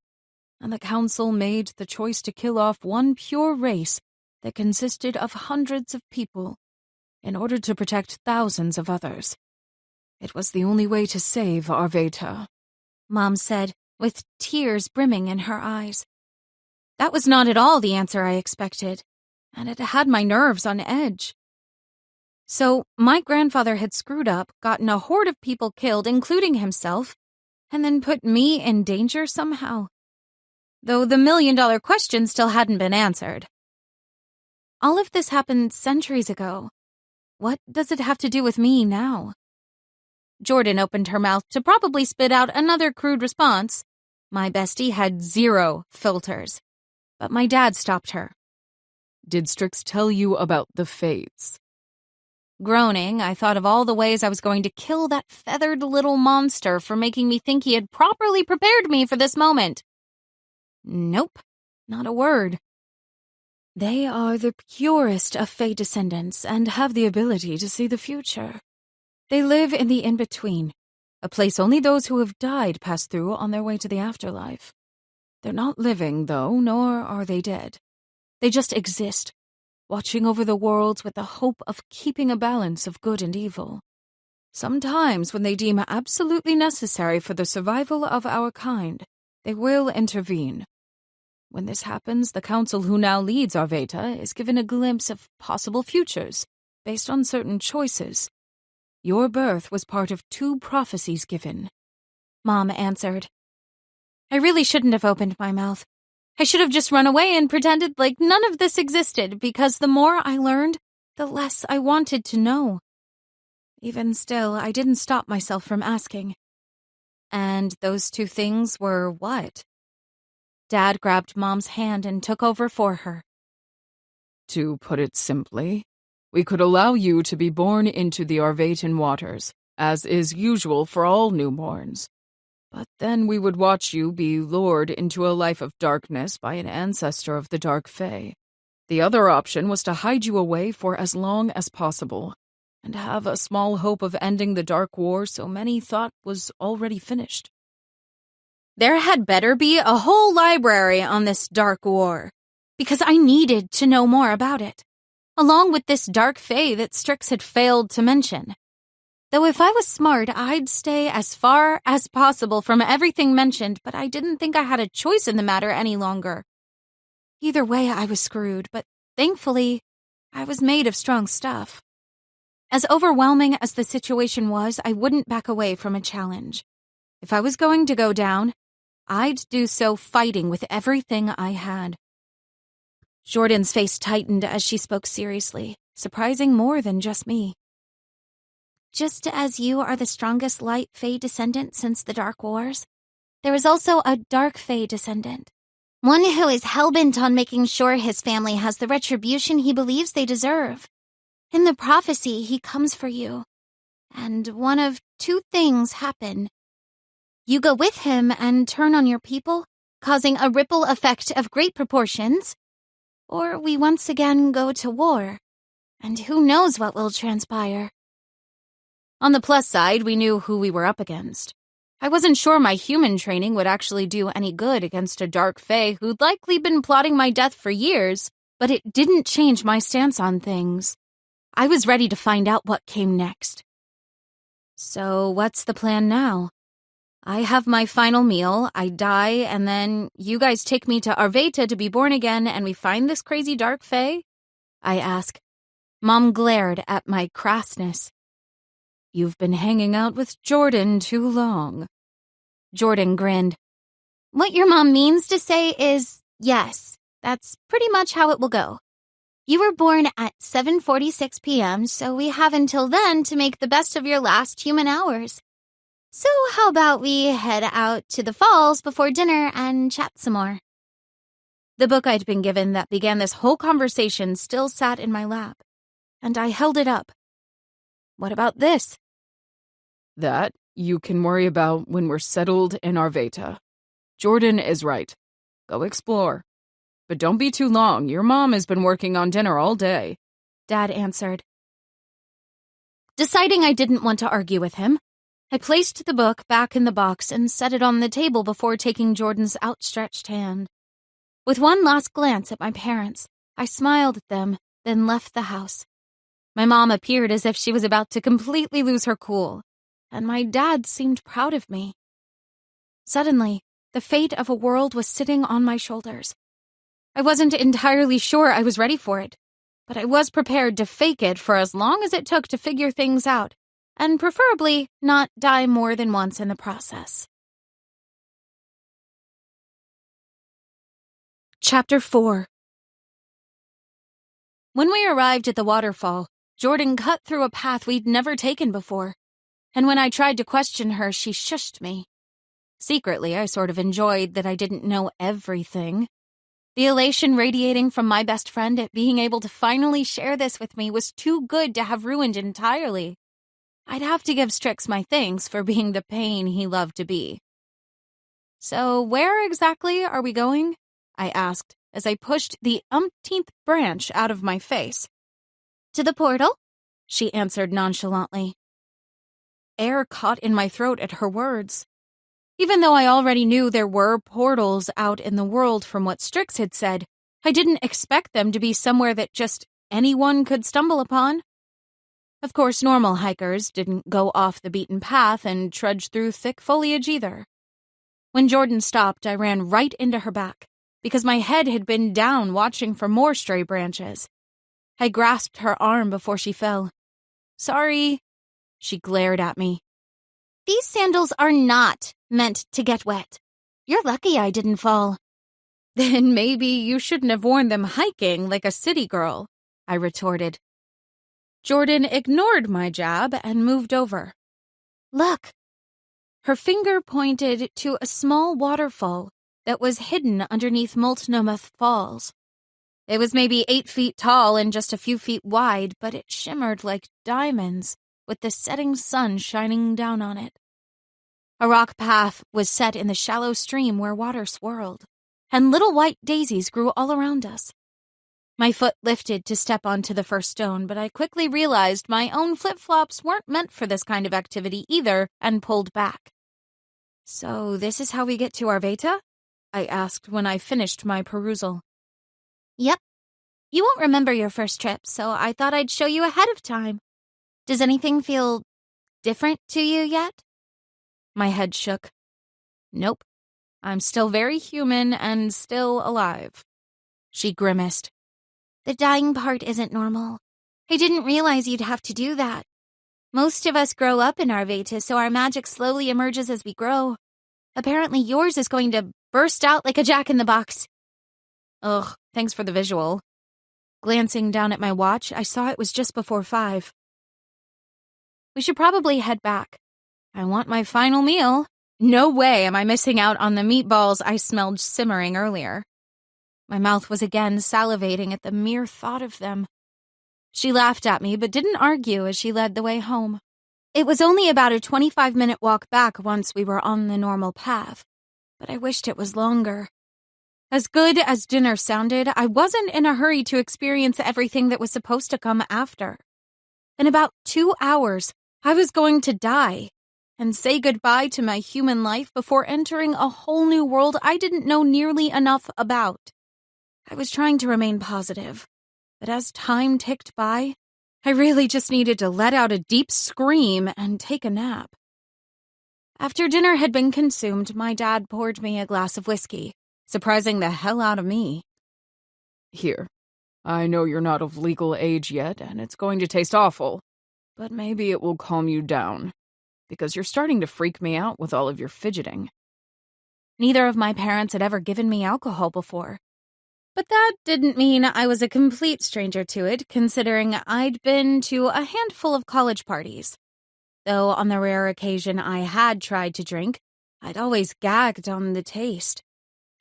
and the council made the choice to kill off one pure race that consisted of hundreds of people in order to protect thousands of others. It was the only way to save Arveta, Mom said, with tears brimming in her eyes. That was not at all the answer I expected, and it had my nerves on edge. So, my grandfather had screwed up, gotten a horde of people killed, including himself, and then put me in danger somehow. Though the million-dollar question still hadn't been answered. All of this happened centuries ago. What does it have to do with me now? Jordan opened her mouth to probably spit out another crude response. My bestie had 0 filters. But my dad stopped her. Did Strix tell you about the fates? Groaning, I thought of all the ways I was going to kill that feathered little monster for making me think he had properly prepared me for this moment. Nope, not a word. They are the purest of Fae descendants and have the ability to see the future. They live in the in-between, a place only those who have died pass through on their way to the afterlife. They're not living, though, nor are they dead. They just exist, watching over the worlds with the hope of keeping a balance of good and evil. Sometimes, when they deem absolutely necessary for the survival of our kind, they will intervene. When this happens, the council who now leads Arveta is given a glimpse of possible futures based on certain choices. Your birth was part of 2 prophecies given, Mom answered. I really shouldn't have opened my mouth. I should have just run away and pretended like none of this existed, because the more I learned, the less I wanted to know. Even still, I didn't stop myself from asking. And those 2 things were what? Dad grabbed Mom's hand and took over for her. To put it simply, we could allow you to be born into the Arvatan waters, as is usual for all newborns. But then we would watch you be lured into a life of darkness by an ancestor of the Dark Fae. The other option was to hide you away for as long as possible, and have a small hope of ending the Dark War so many thought was already finished. There had better be a whole library on this Dark War, because I needed to know more about it, along with this Dark Fae that Strix had failed to mention. Though if I was smart, I'd stay as far as possible from everything mentioned, but I didn't think I had a choice in the matter any longer. Either way, I was screwed, but thankfully, I was made of strong stuff. As overwhelming as the situation was, I wouldn't back away from a challenge. If I was going to go down, I'd do so fighting with everything I had. Jordan's face tightened as she spoke seriously, surprising more than just me. Just as you are the strongest light Fae descendant since the Dark Wars, there is also a Dark Fae descendant. One who is hell-bent on making sure his family has the retribution he believes they deserve. In the prophecy, he comes for you. And one of 2 things happen. You go with him and turn on your people, causing a ripple effect of great proportions. Or we once again go to war. And who knows what will transpire. On the plus side, we knew who we were up against. I wasn't sure my human training would actually do any good against a Dark Fae who'd likely been plotting my death for years, but it didn't change my stance on things. I was ready to find out what came next. So what's the plan now? I have my final meal, I die, and then you guys take me to Arveta to be born again and we find this crazy Dark Fae? I ask. Mom glared at my crassness. You've been hanging out with Jordan too long. Jordan grinned. What your mom means to say is, yes, that's pretty much how it will go. You were born at 7:46 p.m., so we have until then to make the best of your last human hours. So how about we head out to the falls before dinner and chat some more? The book I'd been given that began this whole conversation still sat in my lap, and I held it up. What about this? That you can worry about when we're settled in Arveta. Jordan is right. Go explore. But don't be too long. Your mom has been working on dinner all day, Dad answered. Deciding I didn't want to argue with him, I placed the book back in the box and set it on the table before taking Jordan's outstretched hand. With one last glance at my parents, I smiled at them, then left the house. My mom appeared as if she was about to completely lose her cool, and my dad seemed proud of me. Suddenly, the fate of a world was sitting on my shoulders. I wasn't entirely sure I was ready for it, but I was prepared to fake it for as long as it took to figure things out, and preferably not die more than once in the process. Chapter 4. When we arrived at the waterfall, Jordan cut through a path we'd never taken before, and when I tried to question her, she shushed me. Secretly, I sort of enjoyed that I didn't know everything. The elation radiating from my best friend at being able to finally share this with me was too good to have ruined entirely. I'd have to give Strix my thanks for being the pain he loved to be. So where exactly are we going? I asked as I pushed the umpteenth branch out of my face. To the portal, she answered nonchalantly. Air caught in my throat at her words. Even though I already knew there were portals out in the world from what Strix had said, I didn't expect them to be somewhere that just anyone could stumble upon. Of course, normal hikers didn't go off the beaten path and trudge through thick foliage either. When Jordan stopped, I ran right into her back, because my head had been down watching for more stray branches. I grasped her arm before she fell. Sorry, she glared at me. These sandals are not meant to get wet. You're lucky I didn't fall. Then maybe you shouldn't have worn them hiking like a city girl, I retorted. Jordan ignored my jab and moved over. Look. Her finger pointed to a small waterfall that was hidden underneath Multnomah Falls. It was maybe 8 feet tall and just a few feet wide, but it shimmered like diamonds with the setting sun shining down on it. A rock path was set in the shallow stream where water swirled, and little white daisies grew all around us. My foot lifted to step onto the first stone, but I quickly realized my own flip-flops weren't meant for this kind of activity either and pulled back. So this is how we get to Arveta? I asked when I finished my perusal. Yep. You won't remember your first trip, so I thought I'd show you ahead of time. Does anything feel different to you yet? My head shook. Nope. I'm still very human and still alive. She grimaced. The dying part isn't normal. I didn't realize you'd have to do that. Most of us grow up in Arveta, so our magic slowly emerges as we grow. Apparently yours is going to burst out like a jack-in-the-box. Ugh, thanks for the visual. Glancing down at my watch, I saw it was just before 5. We should probably head back. I want my final meal. No way am I missing out on the meatballs I smelled simmering earlier. My mouth was again salivating at the mere thought of them. She laughed at me but didn't argue as she led the way home. It was only about a 25-minute walk back once we were on the normal path, but I wished it was longer. As good as dinner sounded, I wasn't in a hurry to experience everything that was supposed to come after. In about 2 hours, I was going to die and say goodbye to my human life before entering a whole new world I didn't know nearly enough about. I was trying to remain positive, but as time ticked by, I really just needed to let out a deep scream and take a nap. After dinner had been consumed, my dad poured me a glass of whiskey, surprising the hell out of me. Here, I know you're not of legal age yet, and it's going to taste awful, but maybe it will calm you down, because you're starting to freak me out with all of your fidgeting. Neither of my parents had ever given me alcohol before. But that didn't mean I was a complete stranger to it, considering I'd been to a handful of college parties. Though on the rare occasion I had tried to drink, I'd always gagged on the taste.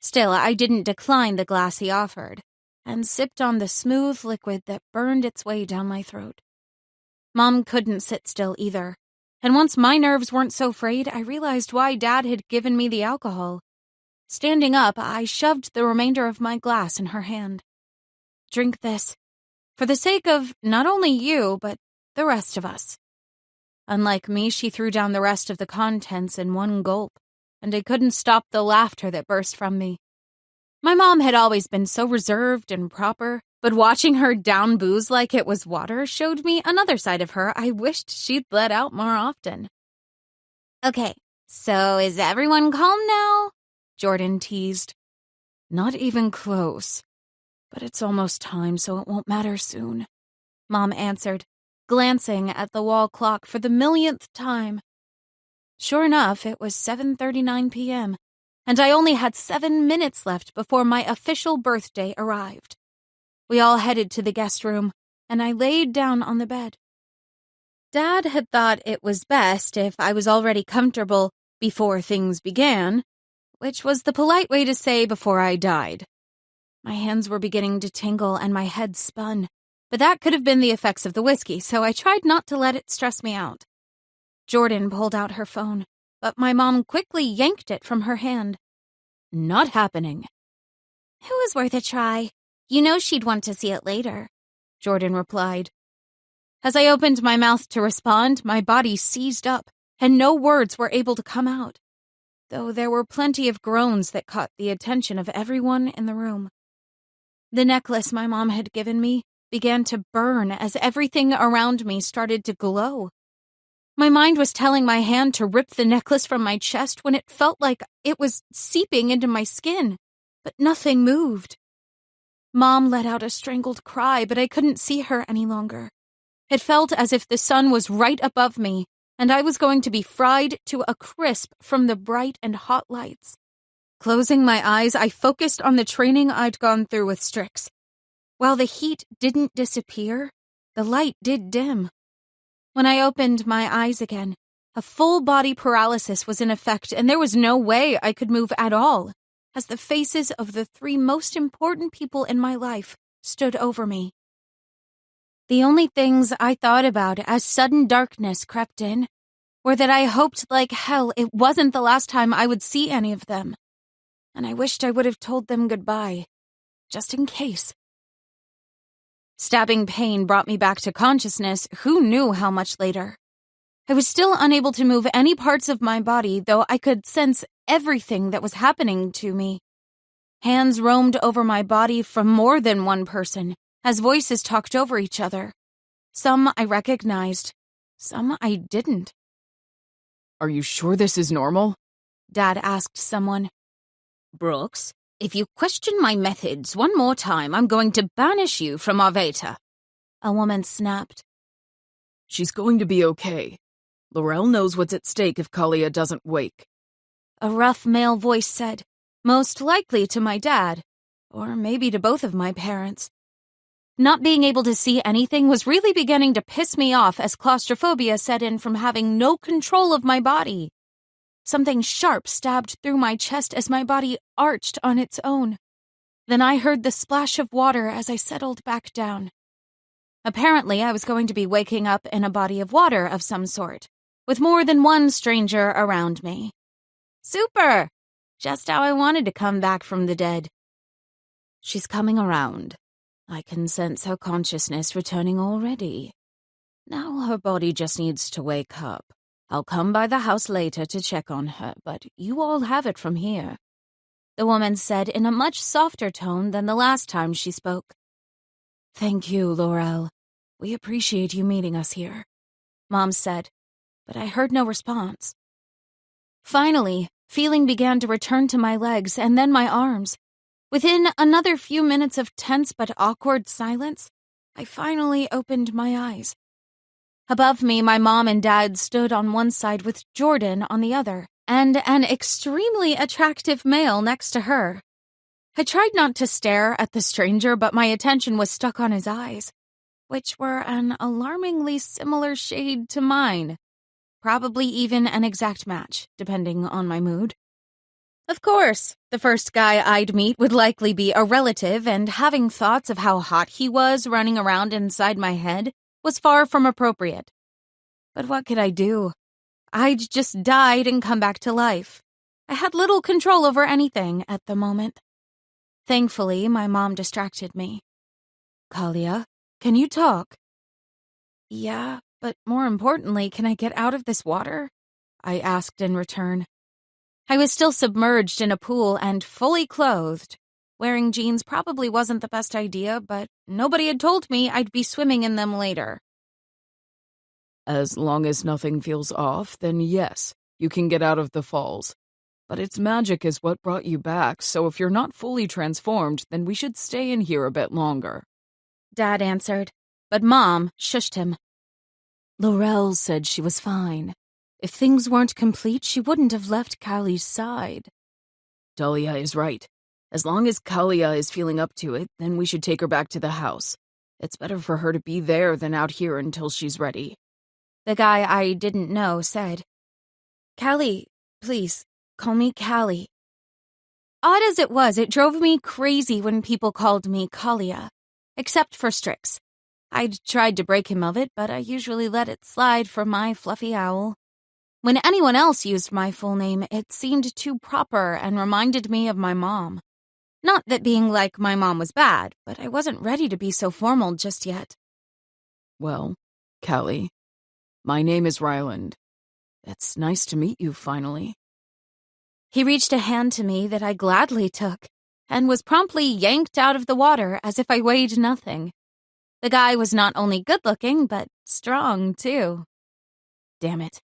Still, I didn't decline the glass he offered, and sipped on the smooth liquid that burned its way down my throat. Mom couldn't sit still either, and once my nerves weren't so frayed, I realized why Dad had given me the alcohol. Standing up, I shoved the remainder of my glass in her hand. "Drink this, for the sake of not only you, but the rest of us." Unlike me, she threw down the rest of the contents in one gulp, and I couldn't stop the laughter that burst from me. My mom had always been so reserved and proper, but watching her down booze like it was water showed me another side of her I wished she'd let out more often. "Okay, so is everyone calm now?" Jordan teased. "Not even close. But it's almost time, so it won't matter soon," Mom answered, glancing at the wall clock for the millionth time. Sure enough, it was 7:39 p.m., and I only had 7 minutes left before my official birthday arrived. We all headed to the guest room, and I laid down on the bed. Dad had thought it was best if I was already comfortable before things began, which was the polite way to say before I died. My hands were beginning to tingle and my head spun, but that could have been the effects of the whiskey, so I tried not to let it stress me out. Jordan pulled out her phone, but my mom quickly yanked it from her hand. "Not happening." "It was worth a try. You know she'd want to see it later," Jordan replied. As I opened my mouth to respond, my body seized up, and no words were able to come out, though there were plenty of groans that caught the attention of everyone in the room. The necklace my mom had given me began to burn as everything around me started to glow. My mind was telling my hand to rip the necklace from my chest when it felt like it was seeping into my skin, but nothing moved. Mom let out a strangled cry, but I couldn't see her any longer. It felt as if the sun was right above me, and I was going to be fried to a crisp from the bright and hot lights. Closing my eyes, I focused on the training I'd gone through with Strix. While the heat didn't disappear, the light did dim. When I opened my eyes again, a full-body paralysis was in effect, and there was no way I could move at all, as the faces of the 3 most important people in my life stood over me. The only things I thought about as sudden darkness crept in were that I hoped like hell it wasn't the last time I would see any of them, and I wished I would have told them goodbye, just in case. Stabbing pain brought me back to consciousness, who knew how much later. I was still unable to move any parts of my body, though I could sense everything that was happening to me. Hands roamed over my body from more than one person, as voices talked over each other. Some I recognized, some I didn't. "Are you sure this is normal?" Dad asked someone. "Brooks, if you question my methods one more time, I'm going to banish you from Arveta," a woman snapped. "She's going to be okay. Laurel knows what's at stake if Kalia doesn't wake," a rough male voice said, most likely to my dad, or maybe to both of my parents. Not being able to see anything was really beginning to piss me off as claustrophobia set in from having no control of my body. Something sharp stabbed through my chest as my body arched on its own. Then I heard the splash of water as I settled back down. Apparently, I was going to be waking up in a body of water of some sort, with more than one stranger around me. Super! Just how I wanted to come back from the dead. She's coming around. I can sense her consciousness returning already. Now her body just needs to wake up. I'll come by the house later to check on her, but you all have it from here," the woman said in a much softer tone than the last time she spoke. "Thank you, Laurel. We appreciate you meeting us here," Mom said, but I heard no response. Finally, feeling began to return to my legs and then my arms. Within another few minutes of tense but awkward silence, I finally opened my eyes. Above me, my mom and dad stood on one side with Jordan on the other, and an extremely attractive male next to her. I tried not to stare at the stranger, but my attention was stuck on his eyes, which were an alarmingly similar shade to mine. Probably even an exact match, depending on my mood. Of course, the first guy I'd meet would likely be a relative, and having thoughts of how hot he was running around inside my head was far from appropriate. But what could I do? I'd just died and come back to life. I had little control over anything at the moment. Thankfully, my mom distracted me. "Kalia, can you talk?" "Yeah, but more importantly, can I get out of this water?" I asked in return. I was still submerged in a pool and fully clothed. Wearing jeans probably wasn't the best idea, but nobody had told me I'd be swimming in them later. As long as nothing feels off, then yes, you can get out of the falls. But its magic is what brought you back, so if you're not fully transformed, then we should stay in here a bit longer. Dad answered, but Mom shushed him. Laurel said she was fine. If things weren't complete, she wouldn't have left Callie's side. Dahlia is right. As long as Kalia is feeling up to it, then we should take her back to the house. It's better for her to be there than out here until she's ready. The guy I didn't know said, "Callie, please, call me Callie." Odd as it was, it drove me crazy when people called me Kalia, except for Strix. I'd tried to break him of it, but I usually let it slide for my fluffy owl. When anyone else used my full name, it seemed too proper and reminded me of my mom. Not that being like my mom was bad, but I wasn't ready to be so formal just yet. Well, Callie, my name is Ryland. It's nice to meet you finally. He reached a hand to me that I gladly took, and was promptly yanked out of the water as if I weighed nothing. The guy was not only good-looking, but strong, too. Damn it.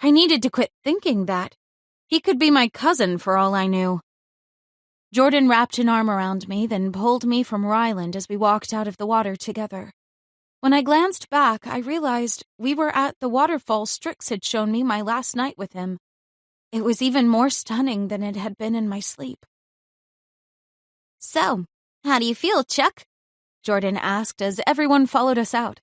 I needed to quit thinking that. He could be my cousin for all I knew. Jordan wrapped an arm around me, then pulled me from Ryland as we walked out of the water together. When I glanced back, I realized we were at the waterfall Strix had shown me my last night with him. It was even more stunning than it had been in my sleep. "So, how do you feel, Chuck?" Jordan asked as everyone followed us out.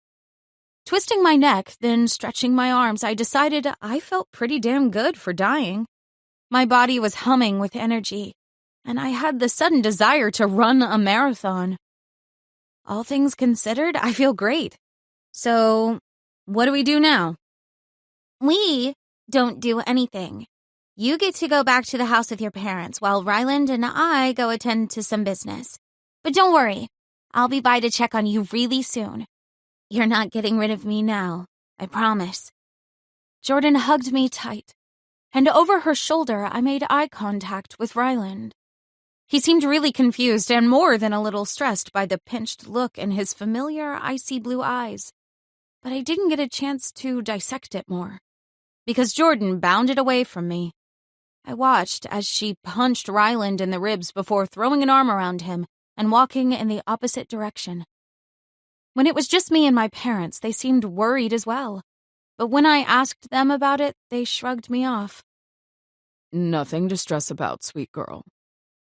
Twisting my neck, then stretching my arms, I decided I felt pretty damn good for dying. My body was humming with energy, and I had the sudden desire to run a marathon. All things considered, I feel great. So, what do we do now? We don't do anything. You get to go back to the house with your parents while Ryland and I go attend to some business. But don't worry, I'll be by to check on you really soon. You're not getting rid of me now, I promise. Jordan hugged me tight, and over her shoulder I made eye contact with Ryland. He seemed really confused and more than a little stressed by the pinched look in his familiar icy blue eyes. But I didn't get a chance to dissect it more, because Jordan bounded away from me. I watched as she punched Ryland in the ribs before throwing an arm around him and walking in the opposite direction. When it was just me and my parents, they seemed worried as well. But when I asked them about it, they shrugged me off. Nothing to stress about, sweet girl.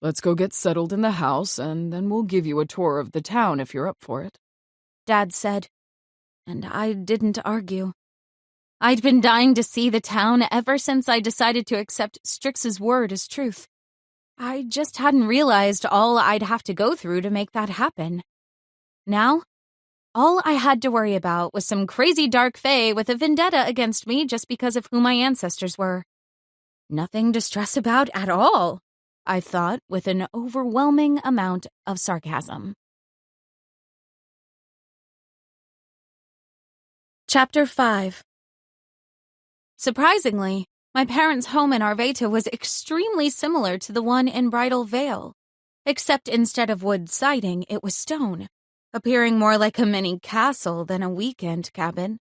Let's go get settled in the house, and then we'll give you a tour of the town if you're up for it, Dad said. And I didn't argue. I'd been dying to see the town ever since I decided to accept Strix's word as truth. I just hadn't realized all I'd have to go through to make that happen. Now, all I had to worry about was some crazy dark fae with a vendetta against me just because of who my ancestors were. Nothing to stress about at all, I thought with an overwhelming amount of sarcasm. Chapter 5. Surprisingly, my parents' home in Arveta was extremely similar to the one in Bridal Veil, except instead of wood siding, it was stone, appearing more like a mini castle than a weekend cabin.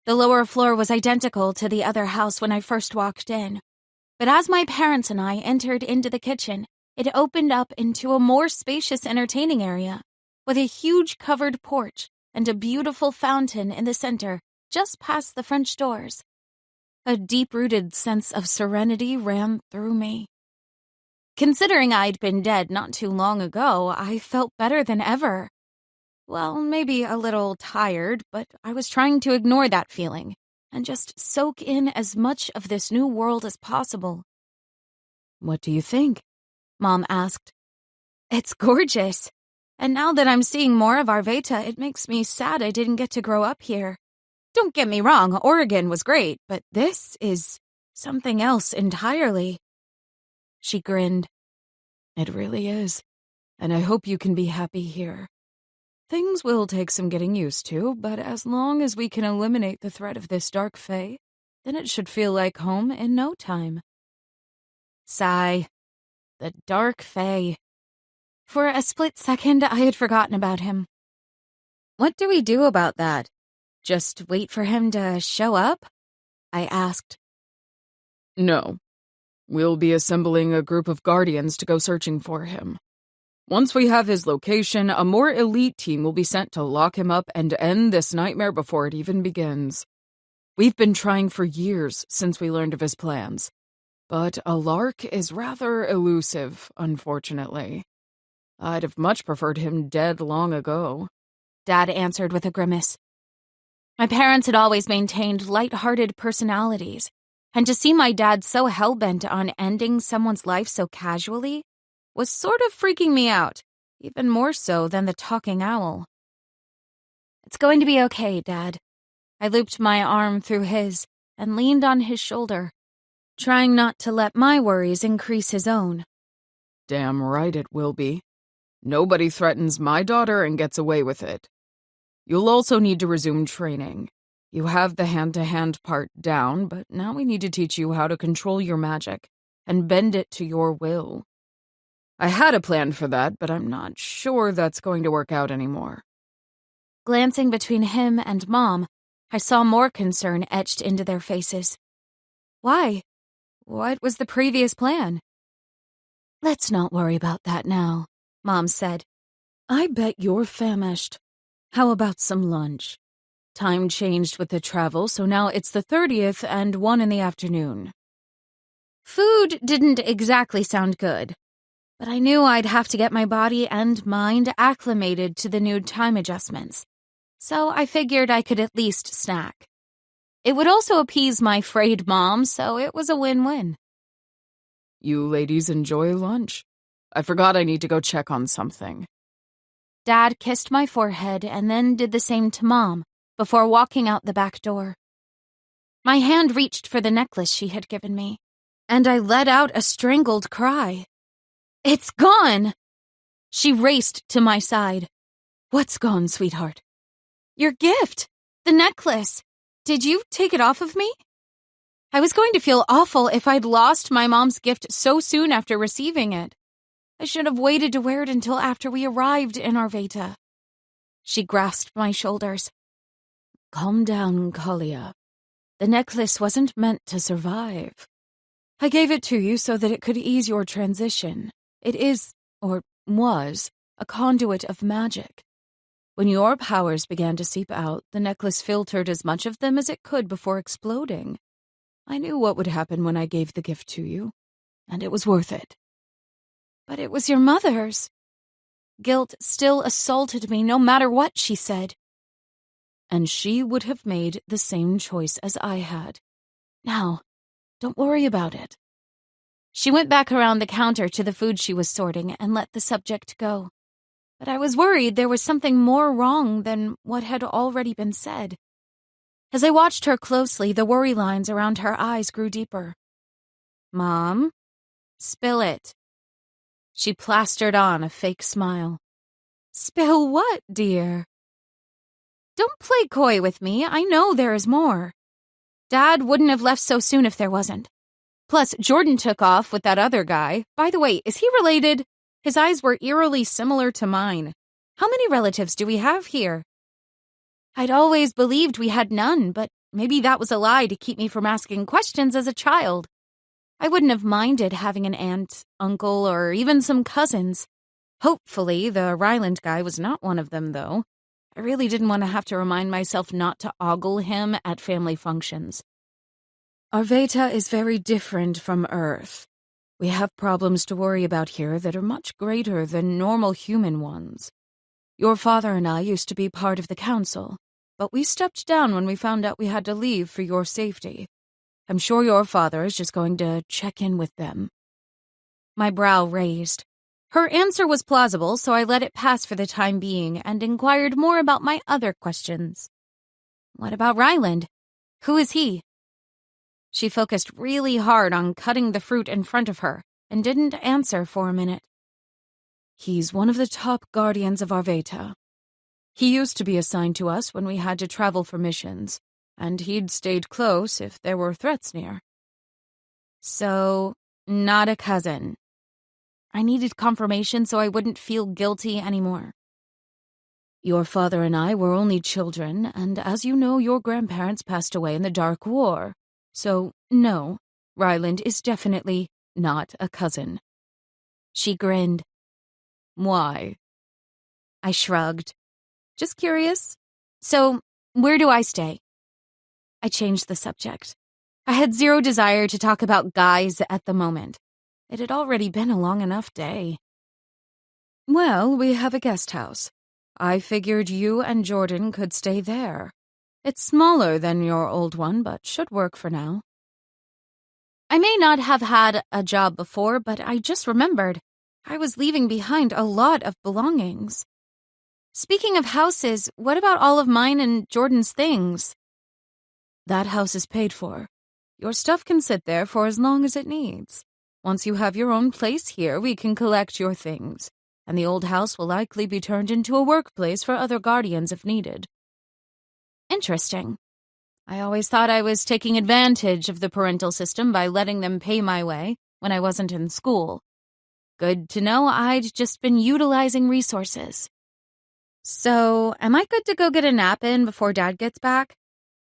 The lower floor was identical to the other house when I first walked in, but as my parents and I entered into the kitchen, it opened up into a more spacious entertaining area, with a huge covered porch and a beautiful fountain in the center, just past the French doors. A deep-rooted sense of serenity ran through me. Considering I'd been dead not too long ago, I felt better than ever. Well, maybe a little tired, but I was trying to ignore that feeling and just soak in as much of this new world as possible. What do you think? Mom asked. It's gorgeous. And now that I'm seeing more of Arveta, it makes me sad I didn't get to grow up here. Don't get me wrong, Oregon was great, but this is something else entirely. She grinned. It really is, and I hope you can be happy here. Things will take some getting used to, but as long as we can eliminate the threat of this dark fae, then it should feel like home in no time. Sigh. The dark fae. For a split second, I had forgotten about him. What do we do about that? Just wait for him to show up? I asked. No. We'll be assembling a group of guardians to go searching for him. Once we have his location, a more elite team will be sent to lock him up and end this nightmare before it even begins. We've been trying for years since we learned of his plans, but a lark is rather elusive, unfortunately. I'd have much preferred him dead long ago, Dad answered with a grimace. My parents had always maintained light-hearted personalities, and to see my dad so hell-bent on ending someone's life so casually was sort of freaking me out, even more so than the talking owl. It's going to be okay, Dad. I looped my arm through his and leaned on his shoulder, trying not to let my worries increase his own. Damn right it will be. Nobody threatens my daughter and gets away with it. You'll also need to resume training. You have the hand-to-hand part down, but now we need to teach you how to control your magic and bend it to your will. I had a plan for that, but I'm not sure that's going to work out anymore. Glancing between him and Mom, I saw more concern etched into their faces. Why? What was the previous plan? Let's not worry about that now, Mom said. I bet you're famished. How about some lunch? Time changed with the travel, so now it's the 30th and 1 in the afternoon. Food didn't exactly sound good, but I knew I'd have to get my body and mind acclimated to the new time adjustments, so I figured I could at least snack. It would also appease my frayed mom, so it was a win-win. You ladies enjoy lunch. I forgot I need to go check on something. Dad kissed my forehead and then did the same to Mom before walking out the back door. My hand reached for the necklace she had given me, and I let out a strangled cry. It's gone! She raced to my side. What's gone, sweetheart? Your gift! The necklace! Did you take it off of me? I was going to feel awful if I'd lost my mom's gift so soon after receiving it. I should have waited to wear it until after we arrived in Arveta. She grasped my shoulders. Calm down, Kalia. The necklace wasn't meant to survive. I gave it to you so that it could ease your transition. It is, or was, a conduit of magic. When your powers began to seep out, the necklace filtered as much of them as it could before exploding. I knew what would happen when I gave the gift to you, and it was worth it. But it was your mother's. Guilt still assaulted me no matter what she said. And she would have made the same choice as I had. Now, don't worry about it. She went back around the counter to the food she was sorting and let the subject go. But I was worried there was something more wrong than what had already been said. As I watched her closely, the worry lines around her eyes grew deeper. Mom, spill it. She plastered on a fake smile. Spill what, dear? Don't play coy with me. I know there is more. Dad wouldn't have left so soon if there wasn't. Plus, Jordan took off with that other guy. By the way, is he related? His eyes were eerily similar to mine. How many relatives do we have here? I'd always believed we had none, but maybe that was a lie to keep me from asking questions as a child. I wouldn't have minded having an aunt, uncle, or even some cousins. Hopefully, the Ryland guy was not one of them, though. I really didn't want to have to remind myself not to ogle him at family functions. Arveta is very different from Earth. We have problems to worry about here that are much greater than normal human ones. Your father and I used to be part of the council, but we stepped down when we found out we had to leave for your safety. I'm sure your father is just going to check in with them. my brow raised. Her answer was plausible, so I let it pass for the time being and inquired more about my other questions. What about Ryland? Who is he? She focused really hard on cutting the fruit in front of her and didn't answer for a minute. He's one of the top guardians of Arveta. He used to be assigned to us when we had to travel for missions, and he'd stayed close if there were threats near. So, not a cousin. I needed confirmation so I wouldn't feel guilty anymore. Your father and I were only children, and as you know, your grandparents passed away in the Dark War. So, no, Ryland is definitely not a cousin. She grinned. Why? I shrugged. Just curious. So, where do I stay? I changed the subject. I had zero desire to talk about guys at the moment. It had already been a long enough day. Well, we have a guest house. I figured you and Jordan could stay there. It's smaller than your old one, but should work for now. I may not have had a job before, but I just remembered I was leaving behind a lot of belongings. Speaking of houses, what about all of mine and Jordan's things? That house is paid for. Your stuff can sit there for as long as it needs. Once you have your own place here, we can collect your things, and the old house will likely be turned into a workplace for other guardians if needed. Interesting. I always thought I was taking advantage of the parental system by letting them pay my way when I wasn't in school. Good to know I'd just been utilizing resources. So, am I good to go get a nap in before Dad gets back?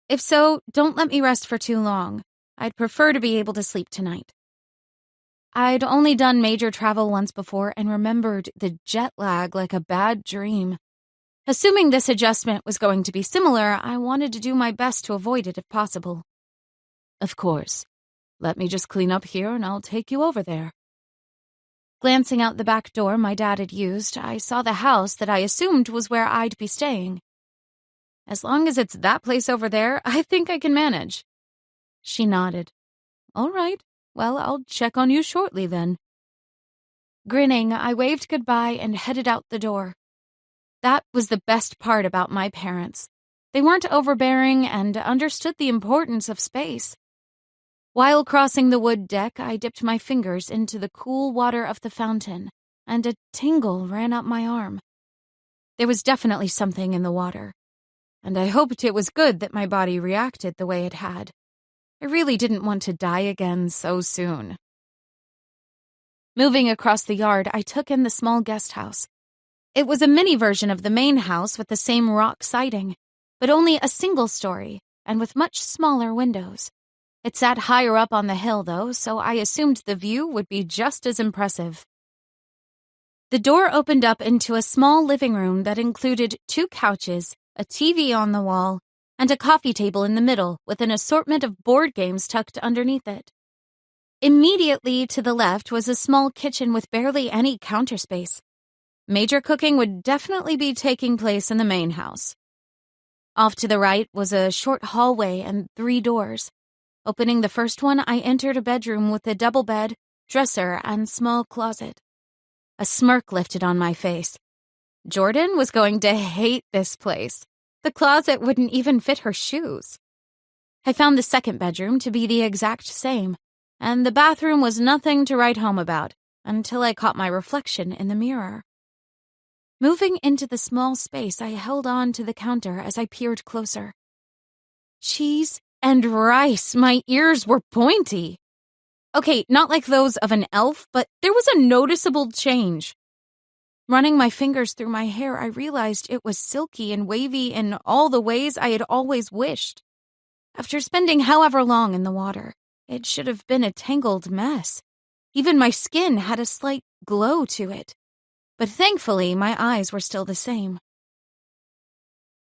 If so, don't let me rest for too long. I'd prefer to be able to sleep tonight. I'd only done major travel once before and remembered the jet lag like a bad dream. Assuming this adjustment was going to be similar, I wanted to do my best to avoid it if possible. Of course. Let me just clean up here and I'll take you over there. Glancing out the back door my dad had used, I saw the house that I assumed was where I'd be staying. As long as it's that place over there, I think I can manage. She nodded. All right. Well, I'll check on you shortly then. Grinning, I waved goodbye and headed out the door. That was the best part about my parents. They weren't overbearing and understood the importance of space. While crossing the wood deck, I dipped my fingers into the cool water of the fountain, and a tingle ran up my arm. There was definitely something in the water, and I hoped it was good that my body reacted the way it had. I really didn't want to die again so soon. Moving across the yard, I took in the small guest house. It was a mini version of the main house with the same rock siding, but only a single story and with much smaller windows. It sat higher up on the hill, though, so I assumed the view would be just as impressive. The door opened up into a small living room that included 2 couches, a TV on the wall, and a coffee table in the middle with an assortment of board games tucked underneath it. Immediately to the left was a small kitchen with barely any counter space. Major cooking would definitely be taking place in the main house. Off to the right was a short hallway and 3 doors. Opening the first one, I entered a bedroom with a double bed, dresser, and small closet. A smirk lifted on my face. Jordan was going to hate this place. The closet wouldn't even fit her shoes. I found the second bedroom to be the exact same, and the bathroom was nothing to write home about until I caught my reflection in the mirror. Moving into the small space, I held on to the counter as I peered closer. Cheese and rice, my ears were pointy. Okay, not like those of an elf, but there was a noticeable change. Running my fingers through my hair, I realized it was silky and wavy in all the ways I had always wished. After spending however long in the water, it should have been a tangled mess. Even my skin had a slight glow to it. But thankfully, my eyes were still the same.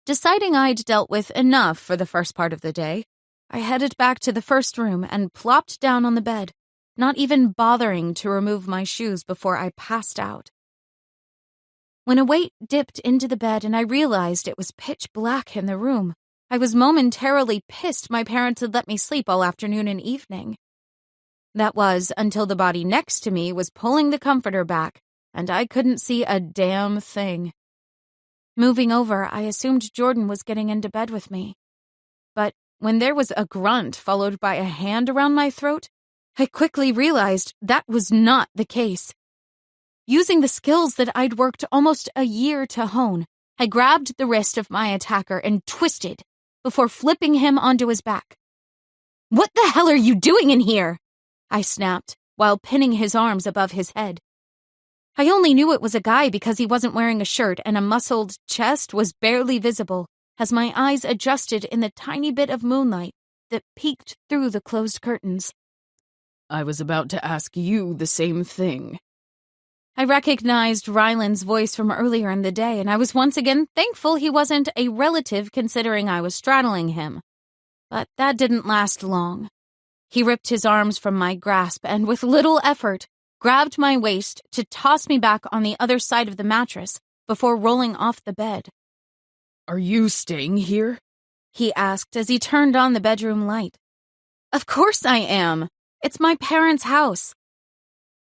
Deciding I'd dealt with enough for the first part of the day, I headed back to the first room and plopped down on the bed, not even bothering to remove my shoes before I passed out. When a weight dipped into the bed and I realized it was pitch black in the room, I was momentarily pissed my parents had let me sleep all afternoon and evening. That was until the body next to me was pulling the comforter back, and I couldn't see a damn thing. Moving over, I assumed Jordan was getting into bed with me. But when there was a grunt followed by a hand around my throat, I quickly realized that was not the case. Using the skills that I'd worked almost a year to hone, I grabbed the wrist of my attacker and twisted before flipping him onto his back. "What the hell are you doing in here?" I snapped while pinning his arms above his head. I only knew it was a guy because he wasn't wearing a shirt and a muscled chest was barely visible as my eyes adjusted in the tiny bit of moonlight that peeked through the closed curtains. I was about to ask you the same thing. I recognized Ryland's voice from earlier in the day, and I was once again thankful he wasn't a relative considering I was straddling him. But that didn't last long. He ripped his arms from my grasp and, with little effort, grabbed my waist to toss me back on the other side of the mattress before rolling off the bed. Are you staying here? He asked as he turned on the bedroom light. Of course I am. It's my parents' house.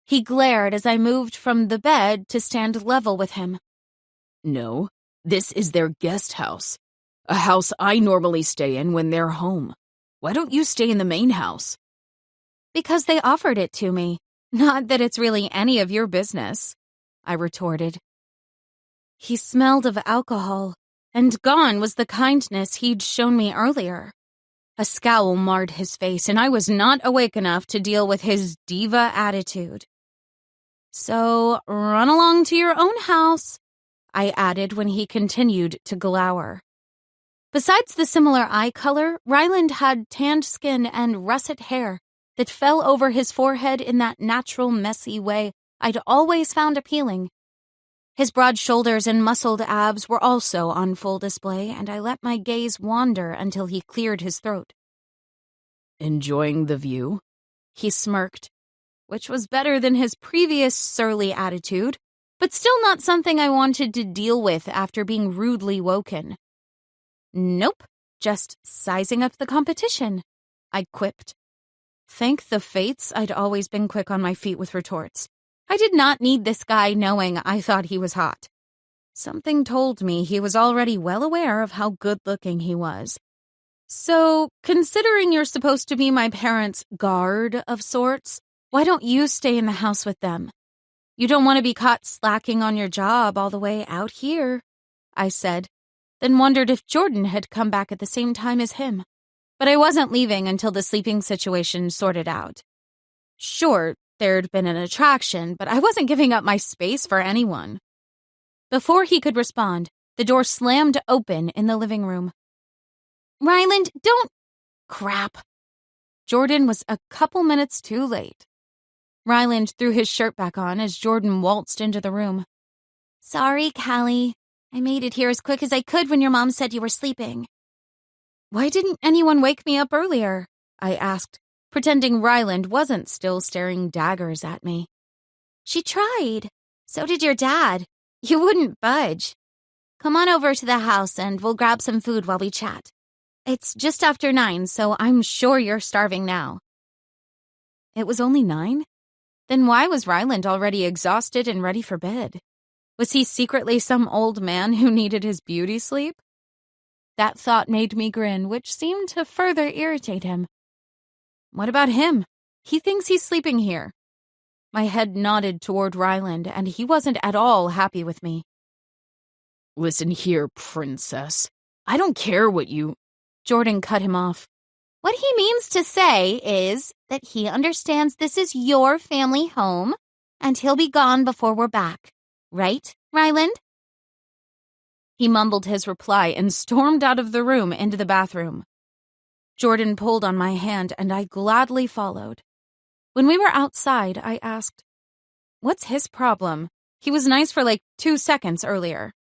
He glared as I moved from the bed to stand level with him. No, this is their guest house. A house I normally stay in when they're home. Why don't you stay in the main house? Because they offered it to me. Not that it's really any of your business, I retorted. He smelled of alcohol, and gone was the kindness he'd shown me earlier. A scowl marred his face, and I was not awake enough to deal with his diva attitude. So, run along to your own house, I added when he continued to glower. Besides the similar eye color, Ryland had tanned skin and russet hair that fell over his forehead in that natural, messy way I'd always found appealing. His broad shoulders and muscled abs were also on full display, and I let my gaze wander until he cleared his throat. Enjoying the view? He smirked, which was better than his previous surly attitude, but still not something I wanted to deal with after being rudely woken. Nope, just sizing up the competition, I quipped. Thank the fates I'd always been quick on my feet with retorts. I did not need this guy knowing I thought he was hot. Something told me he was already well aware of how good-looking he was. So, considering you're supposed to be my parents' guard of sorts, why don't you stay in the house with them? You don't want to be caught slacking on your job all the way out here, I said, then wondered if Jordan had come back at the same time as him. But I wasn't leaving until the sleeping situation sorted out. Sure, there'd been an attraction, but I wasn't giving up my space for anyone. Before he could respond, the door slammed open in the living room. Ryland, don't... Crap. Jordan was a couple minutes too late. Ryland threw his shirt back on as Jordan waltzed into the room. Sorry, Callie. I made it here as quick as I could when your mom said you were sleeping. Why didn't anyone wake me up earlier? I asked, pretending Ryland wasn't still staring daggers at me. She tried. So did your dad. You wouldn't budge. Come on over to the house and we'll grab some food while we chat. It's just after 9, so I'm sure you're starving now. It was only 9? Then why was Ryland already exhausted and ready for bed? Was he secretly some old man who needed his beauty sleep? That thought made me grin, which seemed to further irritate him. What about him? He thinks he's sleeping here. My head nodded toward Ryland, and he wasn't at all happy with me. Listen here, princess. I don't care what you... Jordan cut him off. What he means to say is that he understands this is your family home, and he'll be gone before we're back. Right, Ryland? He mumbled his reply and stormed out of the room into the bathroom. Jordan pulled on my hand, and I gladly followed. When we were outside, I asked, "What's his problem? He was nice for like 2 seconds earlier."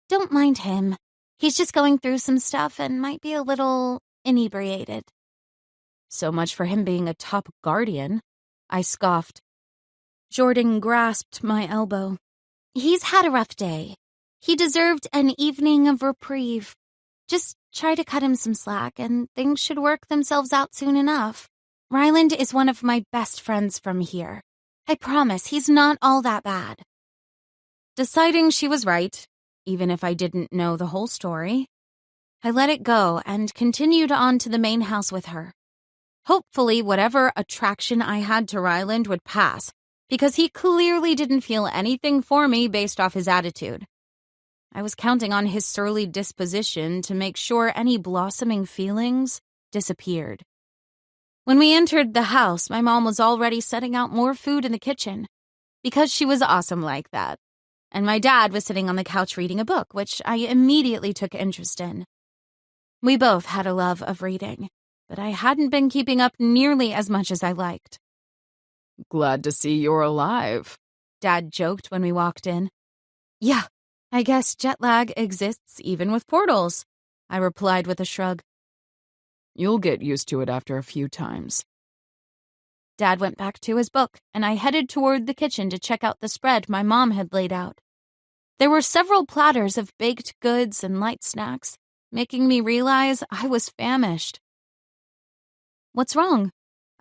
Don't mind him. He's just going through some stuff and might be a little inebriated. So much for him being a top guardian, I scoffed. Jordan grasped my elbow. He's had a rough day. He deserved an evening of reprieve. Just try to cut him some slack and things should work themselves out soon enough. Ryland is one of my best friends from here. I promise he's not all that bad. Deciding she was right, even if I didn't know the whole story, I let it go and continued on to the main house with her. Hopefully, whatever attraction I had to Ryland would pass, because he clearly didn't feel anything for me based off his attitude. I was counting on his surly disposition to make sure any blossoming feelings disappeared. When we entered the house, my mom was already setting out more food in the kitchen, because she was awesome like that. And my dad was sitting on the couch reading a book, which I immediately took interest in. We both had a love of reading, but I hadn't been keeping up nearly as much as I liked. Glad to see you're alive, Dad joked when we walked in. Yeah, I guess jet lag exists even with portals, I replied with a shrug. You'll get used to it after a few times. Dad went back to his book, and I headed toward the kitchen to check out the spread my mom had laid out. There were several platters of baked goods and light snacks, making me realize I was famished. What's wrong?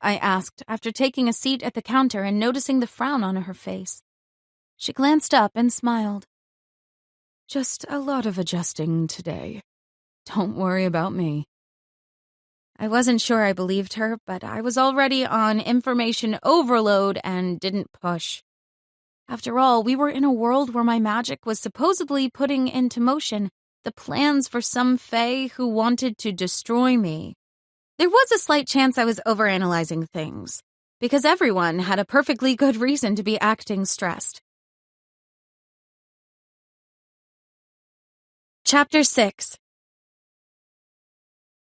I asked after taking a seat at the counter and noticing the frown on her face. She glanced up and smiled. Just a lot of adjusting today. Don't worry about me. I wasn't sure I believed her, but I was already on information overload and didn't push. After all, we were in a world where my magic was supposedly putting into motion the plans for some fae who wanted to destroy me. There was a slight chance I was overanalyzing things, because everyone had a perfectly good reason to be acting stressed. Chapter 6.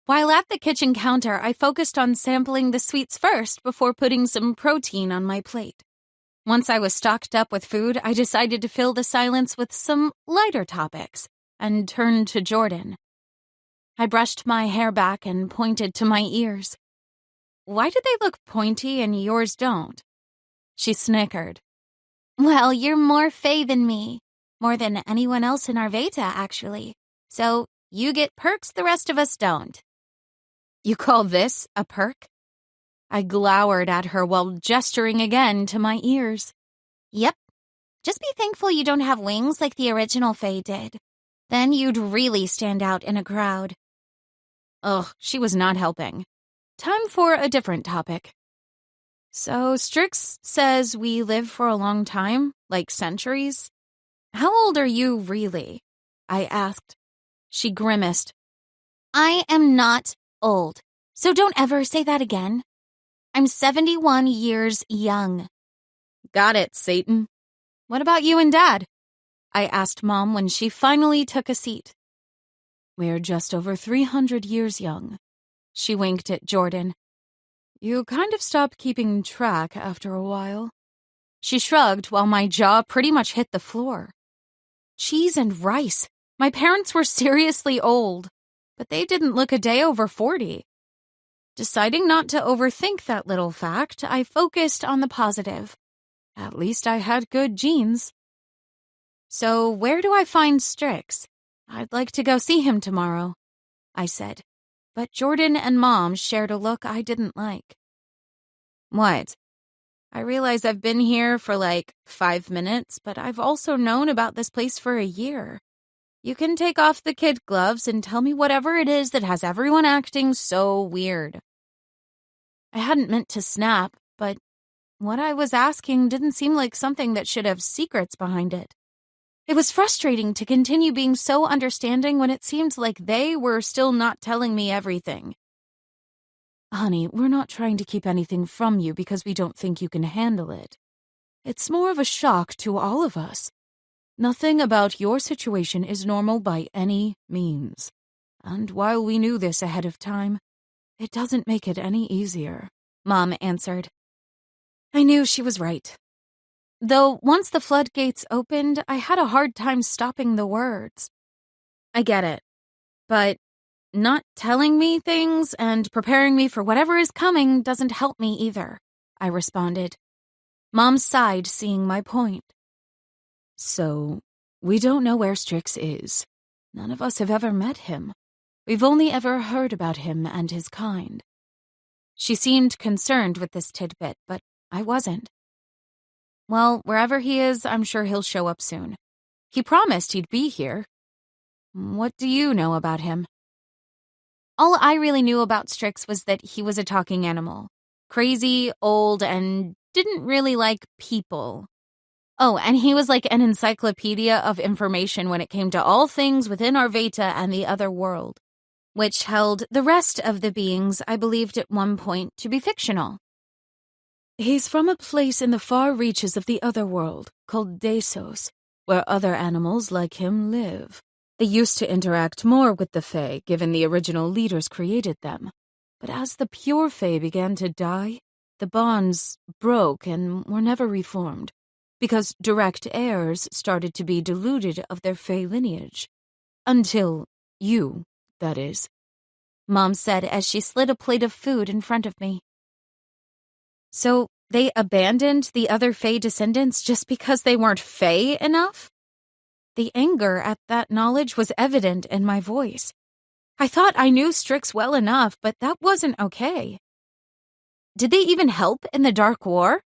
While at the kitchen counter, I focused on sampling the sweets first before putting some protein on my plate. Once I was stocked up with food, I decided to fill the silence with some lighter topics and turned to Jordan. I brushed my hair back and pointed to my ears. Why do they look pointy and yours don't? She snickered. Well, you're more fae than me. More than anyone else in Arveda, actually. So you get perks the rest of us don't. You call this a perk? I glowered at her while gesturing again to my ears. Yep. Just be thankful you don't have wings like the original fae did. Then you'd really stand out in a crowd. Ugh, she was not helping. Time for a different topic. So Strix says we live for a long time, like centuries? How old are you really? I asked. She grimaced. I am not old, so don't ever say that again. I'm 71 years young. Got it, Satan. What about you and Dad? I asked Mom when she finally took a seat. We're just over 300 years young. She winked at Jordan. You kind of stop keeping track after a while. She shrugged while my jaw pretty much hit the floor. Cheese and rice. My parents were seriously old, but they didn't look a day over 40. Deciding not to overthink that little fact, I focused on the positive. At least I had good genes. So where do I find Strix? I'd like to go see him tomorrow, I said, but Jordan and Mom shared a look I didn't like. What? I realize I've been here for like 5 minutes, but I've also known about this place for a year. You can take off the kid gloves and tell me whatever it is that has everyone acting so weird. I hadn't meant to snap, but what I was asking didn't seem like something that should have secrets behind it. It was frustrating to continue being so understanding when it seemed like they were still not telling me everything. Honey, we're not trying to keep anything from you because we don't think you can handle it. It's more of a shock to all of us. Nothing about your situation is normal by any means. And while we knew this ahead of time, it doesn't make it any easier, Mom answered. I knew she was right. Though once the floodgates opened, I had a hard time stopping the words. I get it, but not telling me things and preparing me for whatever is coming doesn't help me either, I responded. Mom sighed, seeing my point. So, we don't know where Strix is. None of us have ever met him. We've only ever heard about him and his kind. She seemed concerned with this tidbit, but I wasn't. Well, wherever he is, I'm sure he'll show up soon. He promised he'd be here. What do you know about him? All I really knew about Strix was that he was a talking animal. Crazy, old, and didn't really like people. Oh, and he was like an encyclopedia of information when it came to all things within Arveta and the other world, which held the rest of the beings I believed at one point to be fictional. He's from a place in the far reaches of the other world called Desos, where other animals like him live. They used to interact more with the Fae, given the original leaders created them. But as the pure Fae began to die, the bonds broke and were never reformed, because direct heirs started to be deluded of their Fae lineage. Until you, that is. Mom said as she slid a plate of food in front of me. So they abandoned the other Fae descendants just because they weren't Fae enough? The anger at that knowledge was evident in my voice. I thought I knew Strix well enough, but that wasn't okay. Did they even help in the Dark War?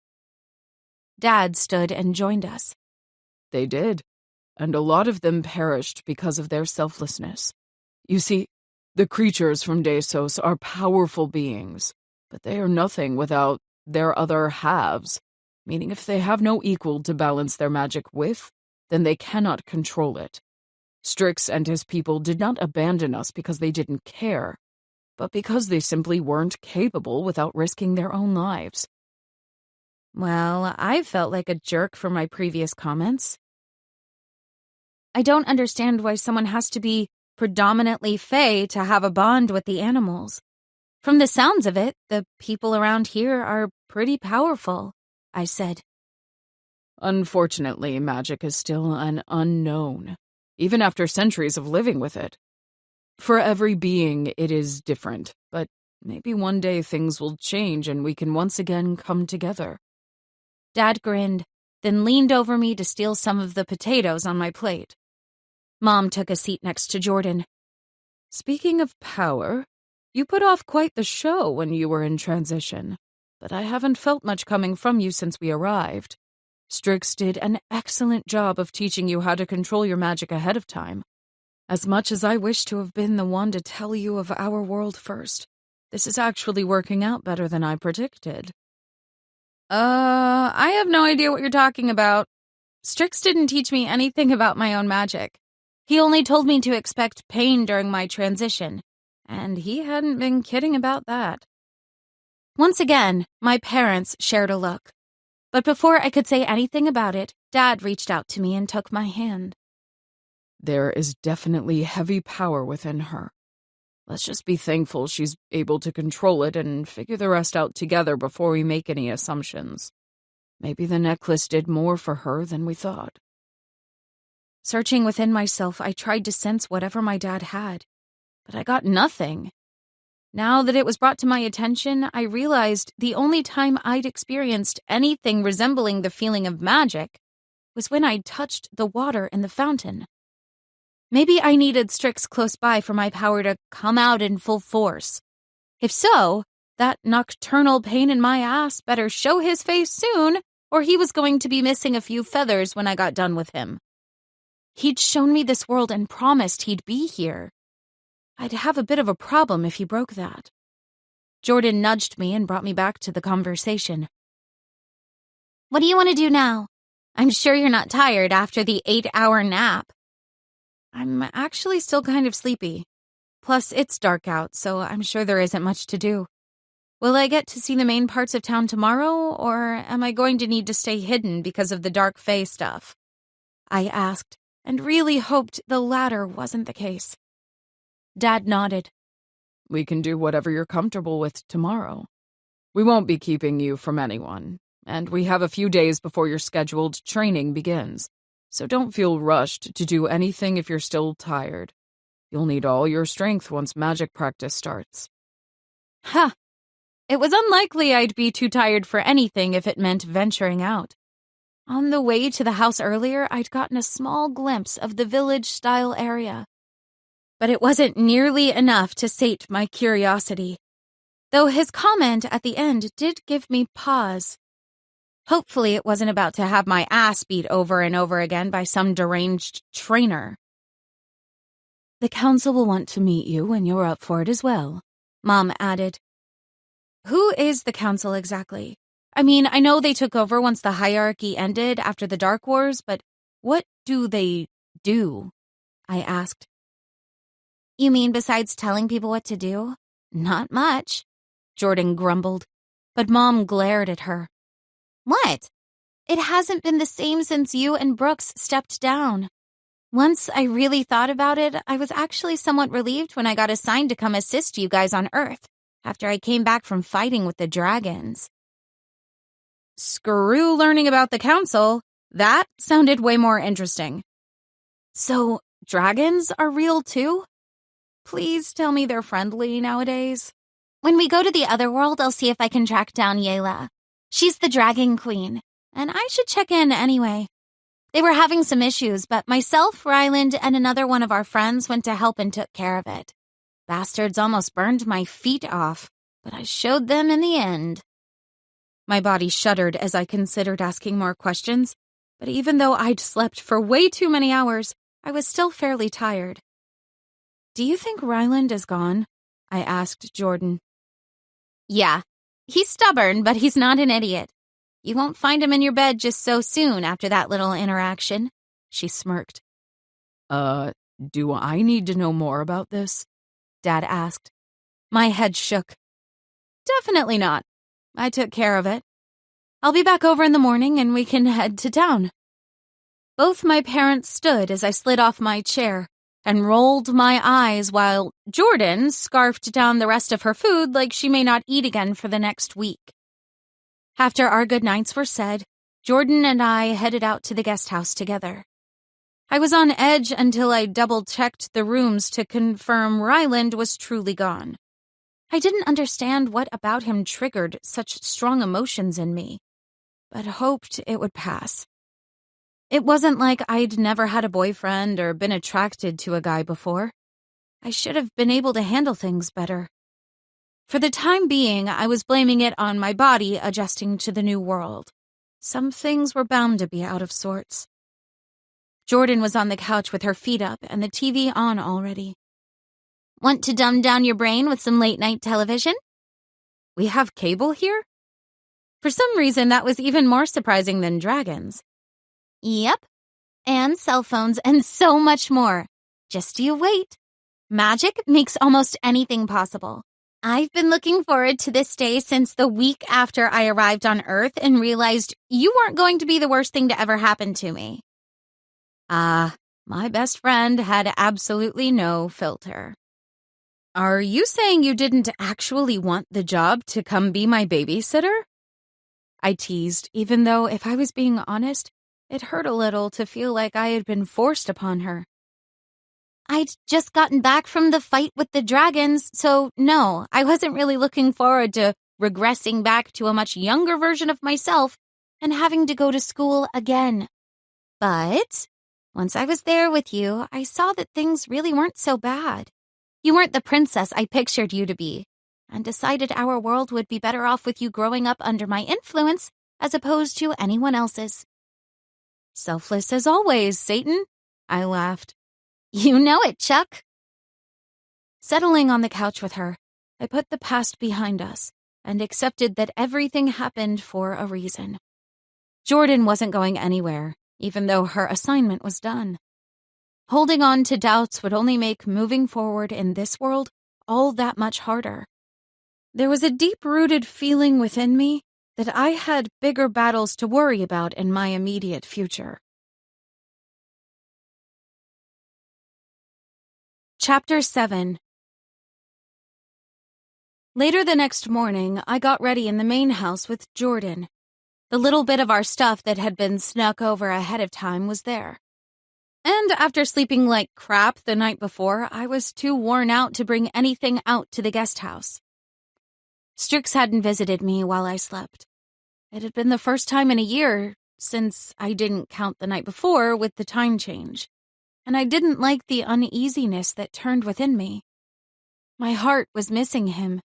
Dad stood and joined us. They did, and a lot of them perished because of their selflessness. You see, the creatures from Desos are powerful beings, but they are nothing without their other halves, meaning if they have no equal to balance their magic with, then they cannot control it. Strix and his people did not abandon us because they didn't care, but because they simply weren't capable without risking their own lives. Well, I felt like a jerk for my previous comments. I don't understand why someone has to be predominantly Fae to have a bond with the animals. From the sounds of it, the people around here are pretty powerful, I said. Unfortunately, magic is still an unknown, even after centuries of living with it. For every being, it is different, but maybe one day things will change and we can once again come together. Dad grinned, then leaned over me to steal some of the potatoes on my plate. Mom took a seat next to Jordan. Speaking of power, you put off quite the show when you were in transition, but I haven't felt much coming from you since we arrived. Strix did an excellent job of teaching you how to control your magic ahead of time. As much as I wish to have been the one to tell you of our world first, this is actually working out better than I predicted. I have no idea what you're talking about. Strix didn't teach me anything about my own magic. He only told me to expect pain during my transition, and he hadn't been kidding about that. Once again, my parents shared a look. But before I could say anything about it, Dad reached out to me and took my hand. There is definitely heavy power within her. Let's just be thankful she's able to control it and figure the rest out together before we make any assumptions. Maybe the necklace did more for her than we thought. Searching within myself, I tried to sense whatever my dad had, but I got nothing. Now that it was brought to my attention, I realized the only time I'd experienced anything resembling the feeling of magic was when I'd touched the water in the fountain. Maybe I needed Strix close by for my power to come out in full force. If so, that nocturnal pain in my ass better show his face soon, or he was going to be missing a few feathers when I got done with him. He'd shown me this world and promised he'd be here. I'd have a bit of a problem if he broke that. Jordan nudged me and brought me back to the conversation. What do you want to do now? I'm sure you're not tired after the 8-hour nap. I'm actually still kind of sleepy. Plus, it's dark out, so I'm sure there isn't much to do. Will I get to see the main parts of town tomorrow, or am I going to need to stay hidden because of the dark fae stuff? I asked, and really hoped the latter wasn't the case. Dad nodded. We can do whatever you're comfortable with tomorrow. We won't be keeping you from anyone, and we have a few days before your scheduled training begins, so don't feel rushed to do anything if you're still tired. You'll need all your strength once magic practice starts. Ha! It was unlikely I'd be too tired for anything if it meant venturing out. On the way to the house earlier, I'd gotten a small glimpse of the village-style area. But it wasn't nearly enough to sate my curiosity. though his comment at the end did give me pause. Hopefully it wasn't about to have my ass beat over and over again by some deranged trainer. "The council will want to meet you when you're up for it as well," Mom added. Who is the council exactly? I mean, I know they took over once the hierarchy ended after the Dark Wars, but what do they do? I asked. You mean besides telling people what to do? Not much, Jordan grumbled, but Mom glared at her. What? It hasn't been the same since you and Brooks stepped down. Once I really thought about it, I was actually somewhat relieved when I got assigned to come assist you guys on Earth after I came back from fighting with the dragons. Screw learning about the council. That sounded way more interesting. So, dragons are real too? Please tell me they're friendly nowadays. When we go to the other world, I'll see if I can track down Yela. She's the Dragon Queen, and I should check in anyway. They were having some issues, but myself, Ryland, and another one of our friends went to help and took care of it. Bastards almost burned my feet off, but I showed them in the end. My body shuddered as I considered asking more questions, but even though I'd slept for way too many hours, I was still fairly tired. "Do you think Ryland is gone?" I asked Jordan. "Yeah, he's stubborn, but he's not an idiot. You won't find him in your bed just so soon after that little interaction," she smirked. Do I need to know more about this?" Dad asked. My head shook. "Definitely not. I took care of it. I'll be back over in the morning and we can head to town." Both my parents stood as I slid off my chair and rolled my eyes while Jordan scarfed down the rest of her food like she may not eat again for the next week. After our goodnights were said, Jordan and I headed out to the guest house together. I was on edge until I double-checked the rooms to confirm Ryland was truly gone. I didn't understand what about him triggered such strong emotions in me, but hoped it would pass. It wasn't like I'd never had a boyfriend or been attracted to a guy before. I should have been able to handle things better. For the time being, I was blaming it on my body adjusting to the new world. Some things were bound to be out of sorts. Jordan was on the couch with her feet up and the TV on already. "Want to dumb down your brain with some late-night television?" "We have cable here?" For some reason, that was even more surprising than dragons. "Yep. And cell phones and so much more. Just you wait. Magic makes almost anything possible. I've been looking forward to this day since the week after I arrived on Earth and realized you weren't going to be the worst thing to ever happen to me." My best friend had absolutely no filter. "Are you saying you didn't actually want the job to come be my babysitter?" I teased, even though, if I was being honest, it hurt a little to feel like I had been forced upon her. "I'd just gotten back from the fight with the dragons, so no, I wasn't really looking forward to regressing back to a much younger version of myself and having to go to school again. But once I was there with you, I saw that things really weren't so bad. You weren't the princess I pictured you to be, and decided our world would be better off with you growing up under my influence as opposed to anyone else's." "Selfless as always, Satan," I laughed. "You know it, Chuck." Settling on the couch with her, I put the past behind us and accepted that everything happened for a reason. Jordan wasn't going anywhere, even though her assignment was done. Holding on to doubts would only make moving forward in this world all that much harder. There was a deep-rooted feeling within me that I had bigger battles to worry about in my immediate future. Chapter 7. Later the next morning, I got ready in the main house with Jordan. The little bit of our stuff that had been snuck over ahead of time was there. And after sleeping like crap the night before, I was too worn out to bring anything out to the guest house. Strix hadn't visited me while I slept. It had been the first time in a year, since I didn't count the night before with the time change, and I didn't like the uneasiness that turned within me. My heart was missing him,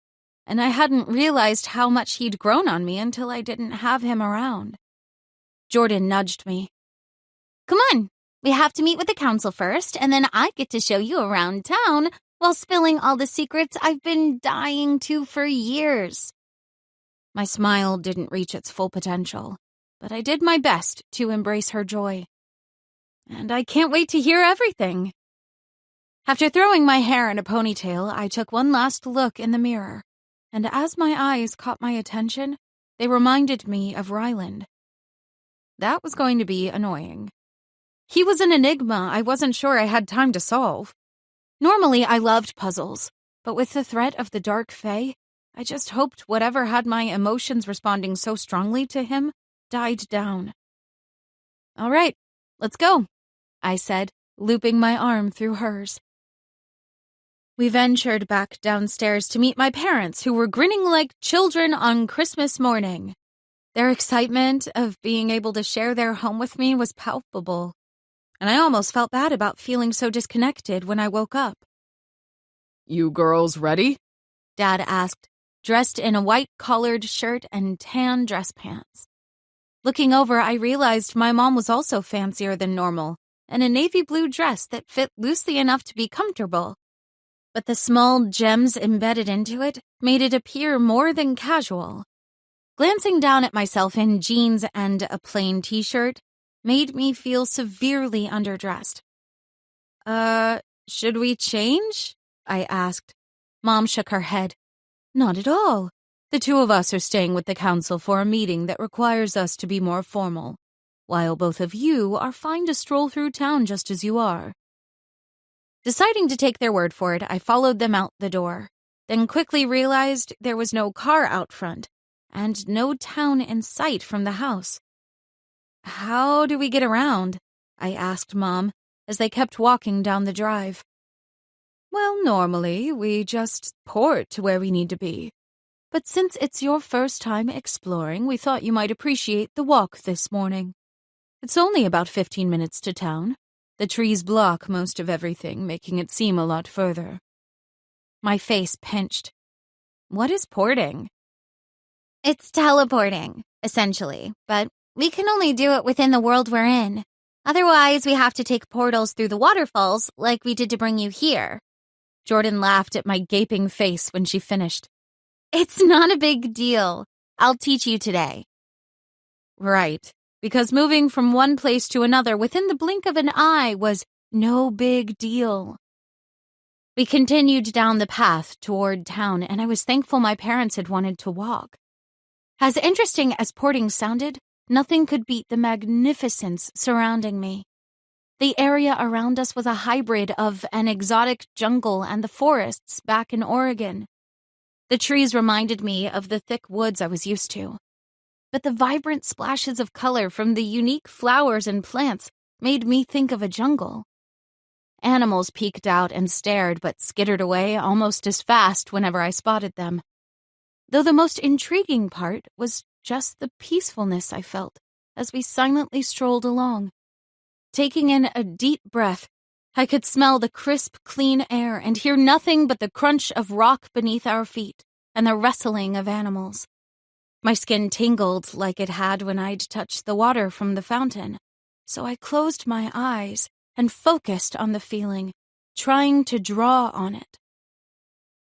and I hadn't realized how much he'd grown on me until I didn't have him around. Jordan nudged me. Come on, we have to meet with the council first, and then I get to show you around town while spilling all the secrets I've been dying to for years. My smile didn't reach its full potential, but I did my best to embrace her joy. And I can't wait to hear everything. After throwing my hair in a ponytail, I took one last look in the mirror, and as my eyes caught my attention, they reminded me of Ryland. That was going to be annoying. He was an enigma I wasn't sure I had time to solve. Normally, I loved puzzles, but with the threat of the Dark Fae, I just hoped whatever had my emotions responding so strongly to him died down. All right, let's go, I said, looping my arm through hers. We ventured back downstairs to meet my parents, who were grinning like children on Christmas morning. Their excitement of being able to share their home with me was palpable, and I almost felt bad about feeling so disconnected when I woke up. You girls ready? Dad asked, dressed in a white collared shirt and tan dress pants. Looking over, I realized my mom was also fancier than normal, and a navy blue dress that fit loosely enough to be comfortable. But the small gems embedded into it made it appear more than casual. Glancing down at myself in jeans and a plain t-shirt made me feel severely underdressed. Should we change? I asked. Mom shook her head. Not at all. The two of us are staying with the council for a meeting that requires us to be more formal, while both of you are fine to stroll through town just as you are. Deciding to take their word for it, I followed them out the door, then quickly realized there was no car out front, and no town in sight from the house. How do we get around? I asked Mom, as they kept walking down the drive. Well, normally, we just port to where we need to be. But since it's your first time exploring, we thought you might appreciate the walk this morning. It's only about 15 minutes to town. The trees block most of everything, making it seem a lot further. My face pinched. What is porting? It's teleporting, essentially, but we can only do it within the world we're in. Otherwise, we have to take portals through the waterfalls like we did to bring you here. Jordan laughed at my gaping face when she finished. It's not a big deal. I'll teach you today. Right, because moving from one place to another within the blink of an eye was no big deal. We continued down the path toward town, and I was thankful my parents had wanted to walk. As interesting as porting sounded, nothing could beat the magnificence surrounding me. The area around us was a hybrid of an exotic jungle and the forests back in Oregon. The trees reminded me of the thick woods I was used to. But the vibrant splashes of color from the unique flowers and plants made me think of a jungle. Animals peeked out and stared but skittered away almost as fast whenever I spotted them. Though the most intriguing part was just the peacefulness I felt as we silently strolled along. Taking in a deep breath, I could smell the crisp, clean air and hear nothing but the crunch of rock beneath our feet and the rustling of animals. My skin tingled like it had when I'd touched the water from the fountain, so I closed my eyes and focused on the feeling, trying to draw on it.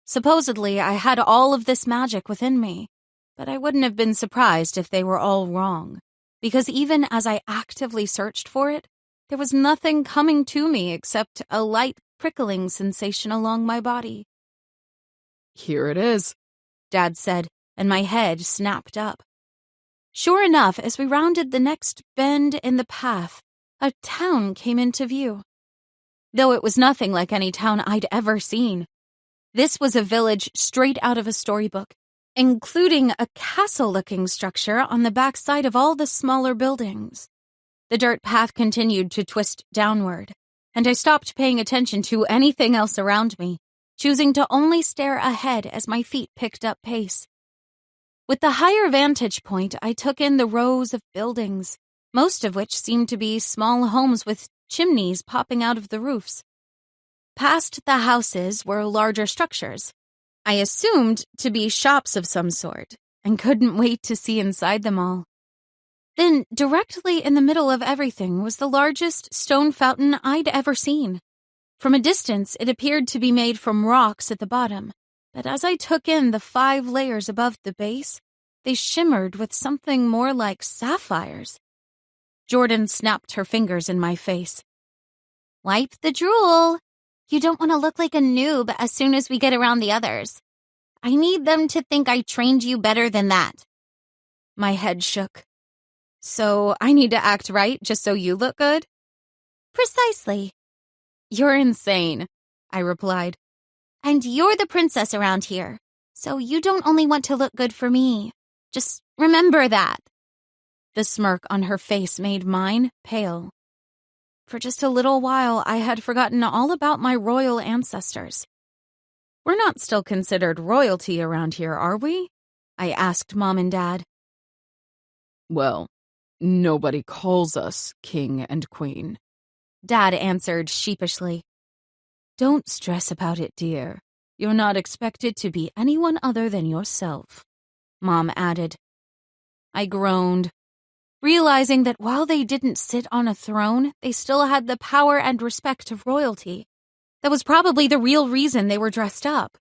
Supposedly, I had all of this magic within me, but I wouldn't have been surprised if they were all wrong, because even as I actively searched for it, there was nothing coming to me except a light prickling sensation along my body. Here it is, Dad said, and my head snapped up. Sure enough, as we rounded the next bend in the path, a town came into view. Though it was nothing like any town I'd ever seen. This was a village straight out of a storybook, including a castle-looking structure on the backside of all the smaller buildings. The dirt path continued to twist downward, and I stopped paying attention to anything else around me, choosing to only stare ahead as my feet picked up pace. With the higher vantage point, I took in the rows of buildings, most of which seemed to be small homes with chimneys popping out of the roofs. Past the houses were larger structures. I assumed to be shops of some sort, and couldn't wait to see inside them all. Then, directly in the middle of everything was the largest stone fountain I'd ever seen. From a distance, it appeared to be made from rocks at the bottom, but as I took in the 5 layers above the base, they shimmered with something more like sapphires. Jordan snapped her fingers in my face. "Wipe the drool. You don't want to look like a noob as soon as we get around the others. I need them to think I trained you better than that." My head shook. "So I need to act right just so you look good?" "Precisely." "You're insane," I replied. "And you're the princess around here, so you don't only want to look good for me. Just remember that." The smirk on her face made mine pale. For just a little while, I had forgotten all about my royal ancestors. "We're not still considered royalty around here, are we?" I asked Mom and Dad. "Well, nobody calls us king and queen," Dad answered sheepishly. "Don't stress about it, dear. You're not expected to be anyone other than yourself," Mom added. I groaned, realizing that while they didn't sit on a throne, they still had the power and respect of royalty. That was probably the real reason they were dressed up.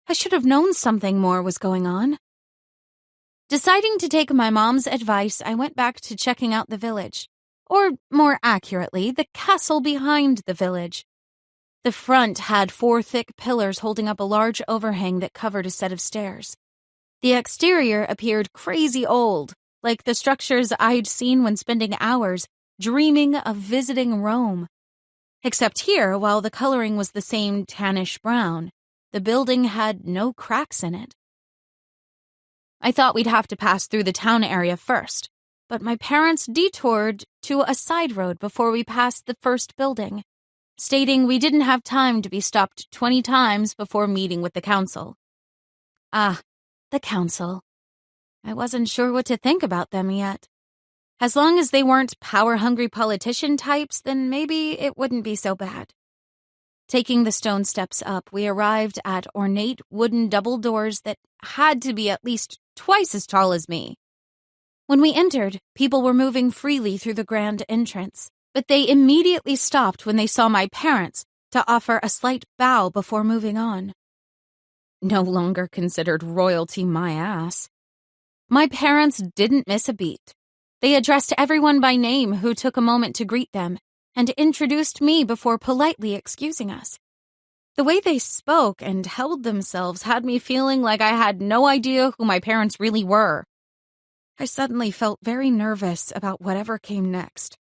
I should have known something more was going on. Deciding to take my mom's advice, I went back to checking out the village. Or, more accurately, the castle behind the village. The front had 4 thick pillars holding up a large overhang that covered a set of stairs. The exterior appeared crazy old, like the structures I'd seen when spending hours dreaming of visiting Rome. Except here, while the coloring was the same tannish brown, the building had no cracks in it. I thought we'd have to pass through the town area first, but my parents detoured to a side road before we passed the first building, stating we didn't have time to be stopped 20 times before meeting with the council. Ah, the council. I wasn't sure what to think about them yet. As long as they weren't power-hungry politician types, then maybe it wouldn't be so bad. Taking the stone steps up, we arrived at ornate wooden double doors that had to be at least twice as tall as me. When we entered, people were moving freely through the grand entrance, but they immediately stopped when they saw my parents to offer a slight bow before moving on. No longer considered royalty my ass. My parents didn't miss a beat. They addressed everyone by name who took a moment to greet them and introduced me before politely excusing us. The way they spoke and held themselves had me feeling like I had no idea who my parents really were. I suddenly felt very nervous about whatever came next.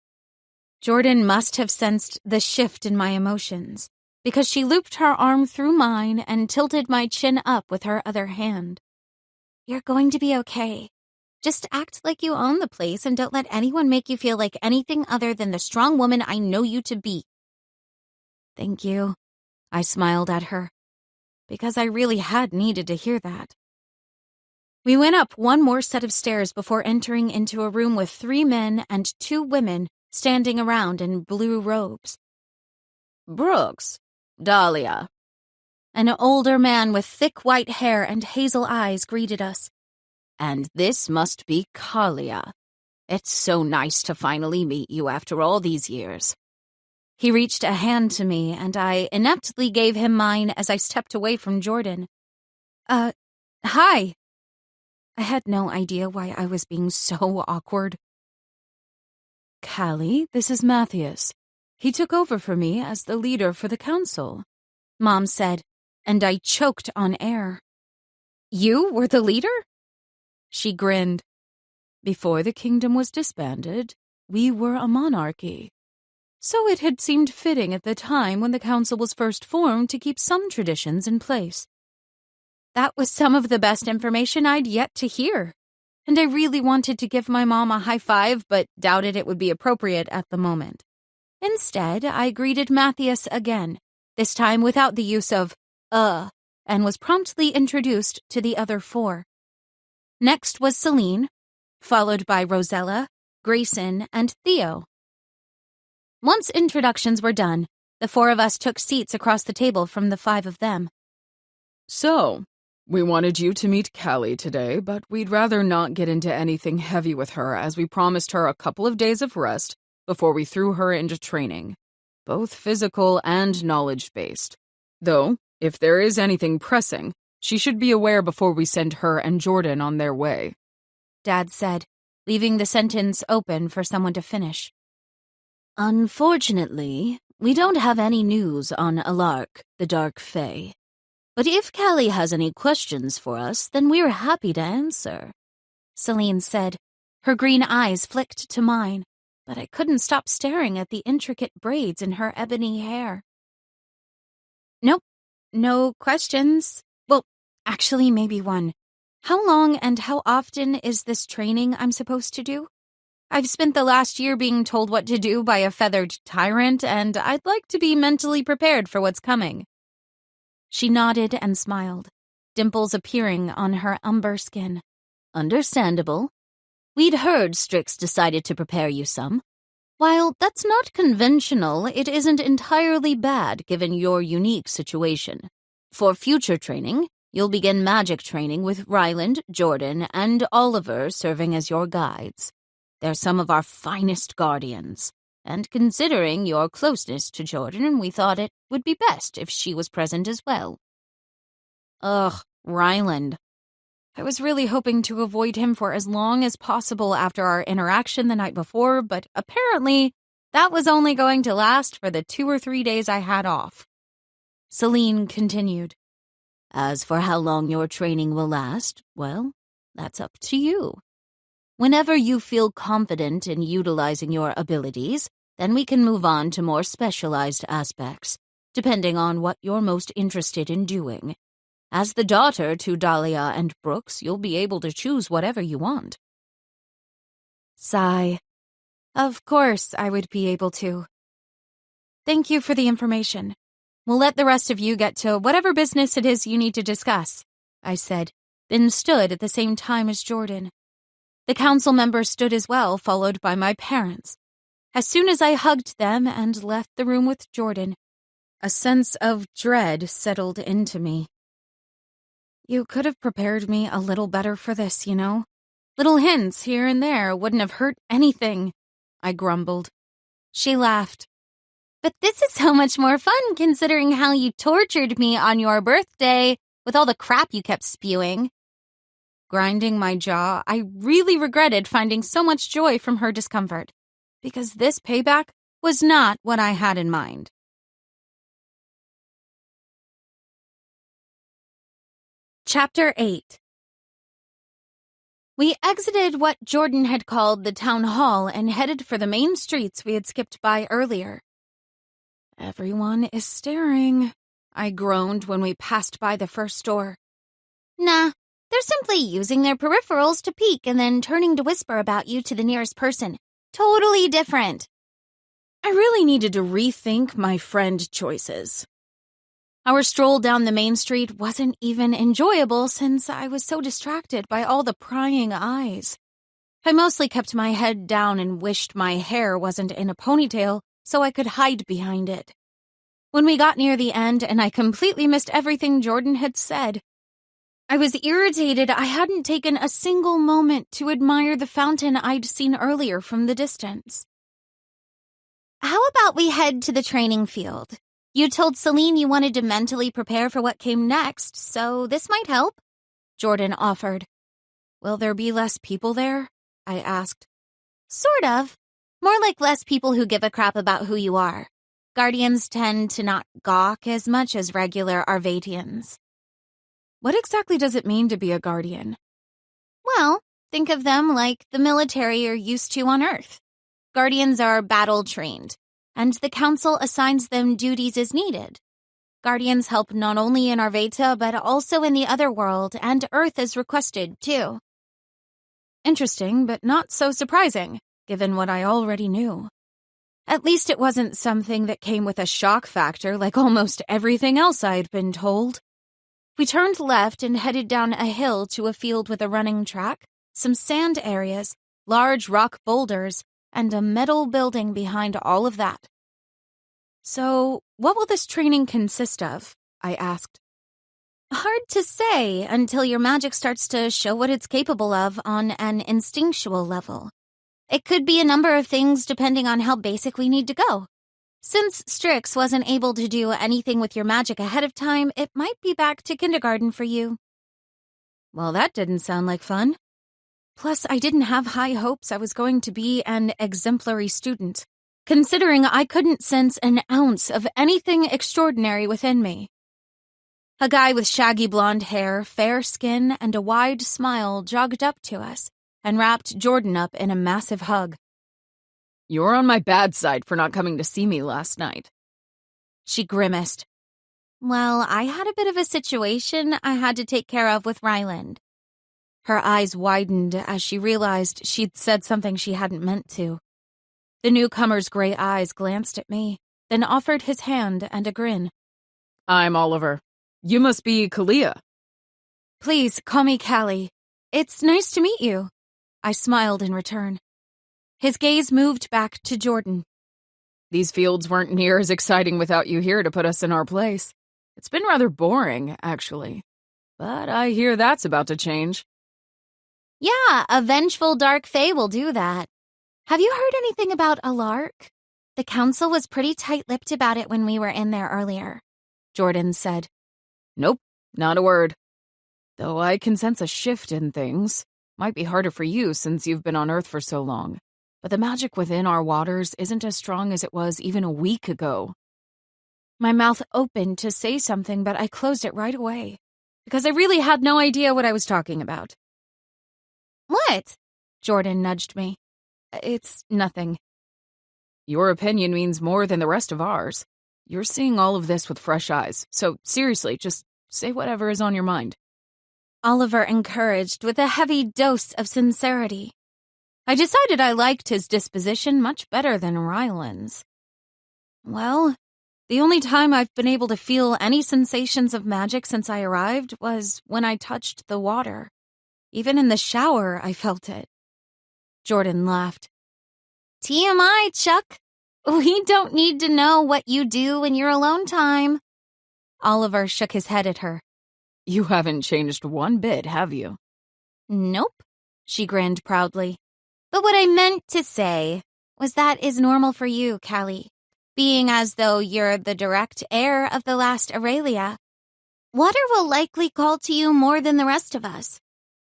Jordan must have sensed the shift in my emotions, because she looped her arm through mine and tilted my chin up with her other hand. "You're going to be okay. Just act like you own the place and don't let anyone make you feel like anything other than the strong woman I know you to be." "Thank you," I smiled at her, because I really had needed to hear that. We went up one more set of stairs before entering into a room with 3 men and 2 women standing around in blue robes. "Brooks, Dahlia." An older man with thick white hair and hazel eyes greeted us. "And this must be Kalia. It's so nice to finally meet you after all these years." He reached a hand to me, and I ineptly gave him mine as I stepped away from Jordan. Hi." I had no idea why I was being so awkward. "Callie, this is Matthias. He took over for me as the leader for the council," Mom said, and I choked on air. "You were the leader?" She grinned. "Before the kingdom was disbanded, we were a monarchy. So it had seemed fitting at the time when the council was first formed to keep some traditions in place." That was some of the best information I'd yet to hear, and I really wanted to give my mom a high five but doubted it would be appropriate at the moment. Instead, I greeted Matthias again, this time without the use of and was promptly introduced to the other 4. Next was Celine, followed by Rosella, Grayson, and Theo. Once introductions were done, the 4 of us took seats across the table from the 5 of them. "So, We wanted you to meet Callie today, but we'd rather not get into anything heavy with her as we promised her a couple of days of rest before we threw her into training, both physical and knowledge-based. Though, if there is anything pressing, she should be aware before we send her and Jordan on their way," Dad said, leaving the sentence open for someone to finish. "Unfortunately, we don't have any news on Alark, the Dark Fae. But if Callie has any questions for us, then we're happy to answer," Celine said. Her green eyes flicked to mine, but I couldn't stop staring at the intricate braids in her ebony hair. "Nope, no questions. Well, actually, maybe one. How long and how often is this training I'm supposed to do? I've spent the last year being told what to do by a feathered tyrant, and I'd like to be mentally prepared for what's coming." She nodded and smiled, dimples appearing on her umber skin. "Understandable. We'd heard Strix decided to prepare you some. While that's not conventional, it isn't entirely bad given your unique situation. For future training, you'll begin magic training with Ryland, Jordan, and Oliver serving as your guides. They're some of our finest guardians, and considering your closeness to Jordan, we thought it would be best if she was present as well." Ugh, Ryland. I was really hoping to avoid him for as long as possible after our interaction the night before, but apparently that was only going to last for the 2 or 3 days I had off. Celine continued. "As for how long your training will last, well, that's up to you. Whenever you feel confident in utilizing your abilities, then we can move on to more specialized aspects, depending on what you're most interested in doing. As the daughter to Dahlia and Brooks, you'll be able to choose whatever you want." Sigh. Of course I would be able to. "Thank you for the information. We'll let the rest of you get to whatever business it is you need to discuss," I said, then stood at the same time as Jordan. The council members stood as well, followed by my parents. As soon as I hugged them and left the room with Jordan, a sense of dread settled into me. "You could have prepared me a little better for this, you know? Little hints here and there wouldn't have hurt anything," I grumbled. She laughed. "But this is so much more fun considering how you tortured me on your birthday with all the crap you kept spewing." Grinding my jaw, I really regretted finding so much joy from her discomfort, because this payback was not what I had in mind. Chapter 8. We exited what Jordan had called the town hall and headed for the main streets we had skipped by earlier. "Everyone is staring," I groaned when we passed by the first store. "Nah, they're simply using their peripherals to peek and then turning to whisper about you to the nearest person. Totally different." I really needed to rethink my friend choices. Our stroll down the main street wasn't even enjoyable since I was so distracted by all the prying eyes. I mostly kept my head down and wished my hair wasn't in a ponytail so I could hide behind it. When we got near the end and I completely missed everything Jordan had said, I was irritated I hadn't taken a single moment to admire the fountain I'd seen earlier from the distance. "How about we head to the training field? You told Celine you wanted to mentally prepare for what came next, so this might help," Jordan offered. "Will there be less people there?" I asked. "Sort of. More like less people who give a crap about who you are. Guardians tend to not gawk as much as regular Arvatians." "What exactly does it mean to be a guardian?" "Well, think of them like the military you're used to on Earth. Guardians are battle-trained, and the Council assigns them duties as needed. Guardians help not only in Arvata, but also in the other world, and Earth as requested, too." Interesting, but not so surprising, given what I already knew. At least it wasn't something that came with a shock factor like almost everything else I'd been told. We turned left and headed down a hill to a field with a running track, some sand areas, large rock boulders, and a metal building behind all of that. "So, what will this training consist of?" I asked. Hard to say until your magic starts to show what it's capable of on an instinctual level. It could be a number of things depending on how basic we need to go. Since Strix wasn't able to do anything with your magic ahead of time, it might be back to kindergarten for you. Well, that didn't sound like fun. Plus, I didn't have high hopes I was going to be an exemplary student, considering I couldn't sense an ounce of anything extraordinary within me. A guy with shaggy blonde hair, fair skin, and a wide smile jogged up to us and wrapped Jordan up in a massive hug. You're on my bad side for not coming to see me last night. She grimaced. Well, I had a bit of a situation I had to take care of with Ryland. Her eyes widened as she realized she'd said something she hadn't meant to. The newcomer's gray eyes glanced at me, then offered his hand and a grin. I'm Oliver. You must be Kalia. Please, call me Callie. It's nice to meet you. I smiled in return. His gaze moved back to Jordan. These fields weren't near as exciting without you here to put us in our place. It's been rather boring, actually. But I hear that's about to change. Yeah, a vengeful dark fae will do that. Have you heard anything about a lark? The council was pretty tight-lipped about it when we were in there earlier, Jordan said. Nope, not a word. Though I can sense a shift in things. Might be harder for you since you've been on Earth for so long. But the magic within our waters isn't as strong as it was even a week ago. My mouth opened to say something, but I closed it right away, because I really had no idea what I was talking about. What? Jordan nudged me. It's nothing. Your opinion means more than the rest of ours. You're seeing all of this with fresh eyes, so seriously, just say whatever is on your mind. Oliver encouraged with a heavy dose of sincerity. I decided I liked his disposition much better than Ryland's. Well, the only time I've been able to feel any sensations of magic since I arrived was when I touched the water. Even in the shower, I felt it. Jordan laughed. TMI, Chuck. We don't need to know what you do in your alone time. Oliver shook his head at her. You haven't changed one bit, have you? Nope, she grinned proudly. But what I meant to say was that is normal for you, Callie, being as though you're the direct heir of the last Aurelia. Water will likely call to you more than the rest of us.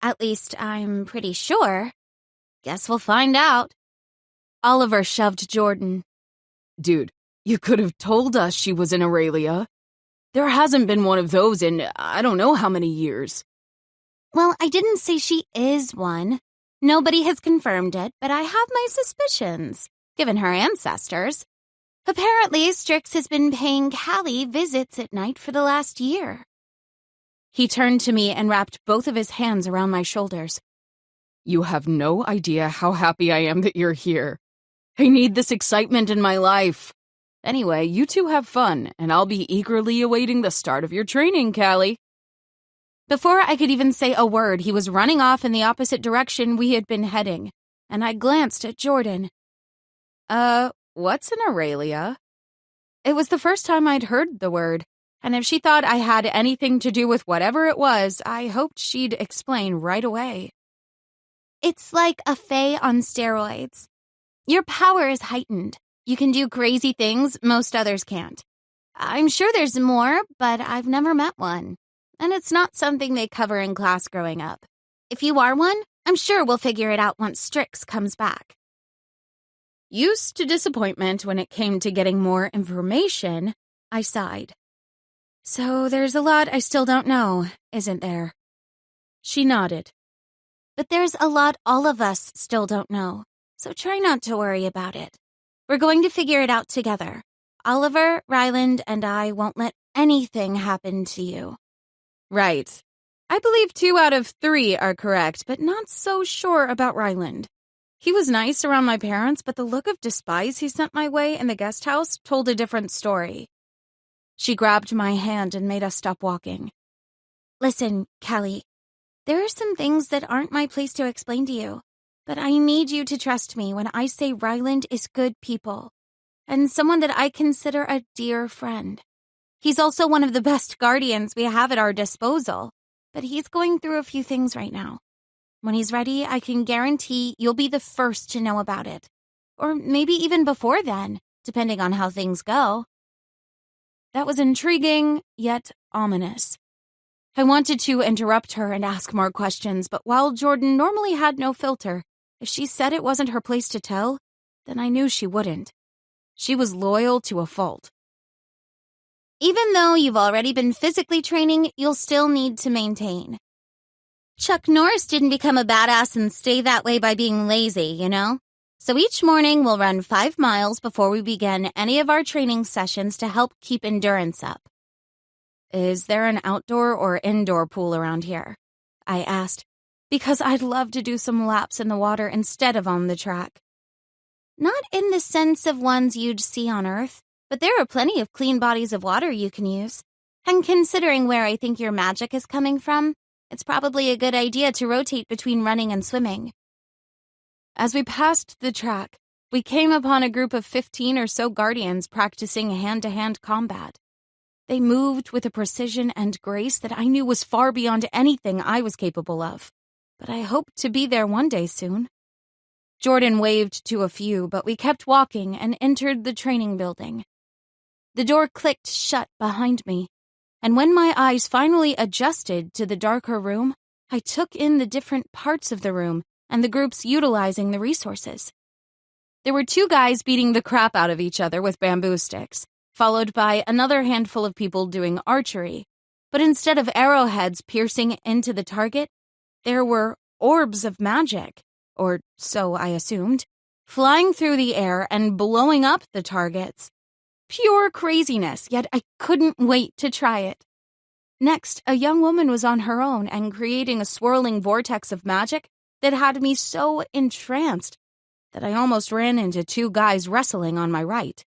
At least, I'm pretty sure. Guess we'll find out. Oliver shoved Jordan. Dude, you could have told us she was an Aurelia. There hasn't been one of those in I don't know how many years. Well, I didn't say she is one. Nobody has confirmed it, but I have my suspicions, given her ancestors. Apparently, Strix has been paying Callie visits at night for the last year. He turned to me and wrapped both of his hands around my shoulders. You have no idea how happy I am that you're here. I need this excitement in my life. Anyway, you two have fun, and I'll be eagerly awaiting the start of your training, Callie. Before I could even say a word, he was running off in the opposite direction we had been heading, and I glanced at Jordan. What's an Aurelia? It was the first time I'd heard the word, and if she thought I had anything to do with whatever it was, I hoped she'd explain right away. It's like a fae on steroids. Your power is heightened. You can do crazy things most others can't. I'm sure there's more, but I've never met one. And it's not something they cover in class growing up. If you are one, I'm sure we'll figure it out once Strix comes back. Used to disappointment when it came to getting more information, I sighed. So there's a lot I still don't know, isn't there? She nodded. But there's a lot all of us still don't know, so try not to worry about it. We're going to figure it out together. Oliver, Ryland, and I won't let anything happen to you. Right. I believe 2 out of 3 are correct, but not so sure about Ryland. He was nice around my parents, but the look of despise he sent my way in the guest house told a different story. She grabbed my hand and made us stop walking. Listen, Callie, there are some things that aren't my place to explain to you, but I need you to trust me when I say Ryland is good people, and someone that I consider a dear friend. He's also one of the best guardians we have at our disposal, but he's going through a few things right now. When he's ready, I can guarantee you'll be the first to know about it. Or maybe even before then, depending on how things go. That was intriguing, yet ominous. I wanted to interrupt her and ask more questions, but while Jordan normally had no filter, if she said it wasn't her place to tell, then I knew she wouldn't. She was loyal to a fault. Even though you've already been physically training, you'll still need to maintain. Chuck Norris didn't become a badass and stay that way by being lazy, you know? So each morning we'll run 5 miles before we begin any of our training sessions to help keep endurance up. Is there an outdoor or indoor pool around here? I asked, because I'd love to do some laps in the water instead of on the track. Not in the sense of ones you'd see on Earth, but there are plenty of clean bodies of water you can use. And considering where I think your magic is coming from, it's probably a good idea to rotate between running and swimming. As we passed the track, we came upon a group of 15 or so guardians practicing hand-to-hand combat. They moved with a precision and grace that I knew was far beyond anything I was capable of, but I hoped to be there one day soon. Jordan waved to a few, but we kept walking and entered the training building. The door clicked shut behind me, and when my eyes finally adjusted to the darker room, I took in the different parts of the room and the groups utilizing the resources. There were 2 guys beating the crap out of each other with bamboo sticks, followed by another handful of people doing archery. But instead of arrowheads piercing into the target, there were orbs of magic, or so I assumed, flying through the air and blowing up the targets. Pure craziness, yet I couldn't wait to try it. Next, a young woman was on her own and creating a swirling vortex of magic that had me so entranced that I almost ran into 2 guys wrestling on my right.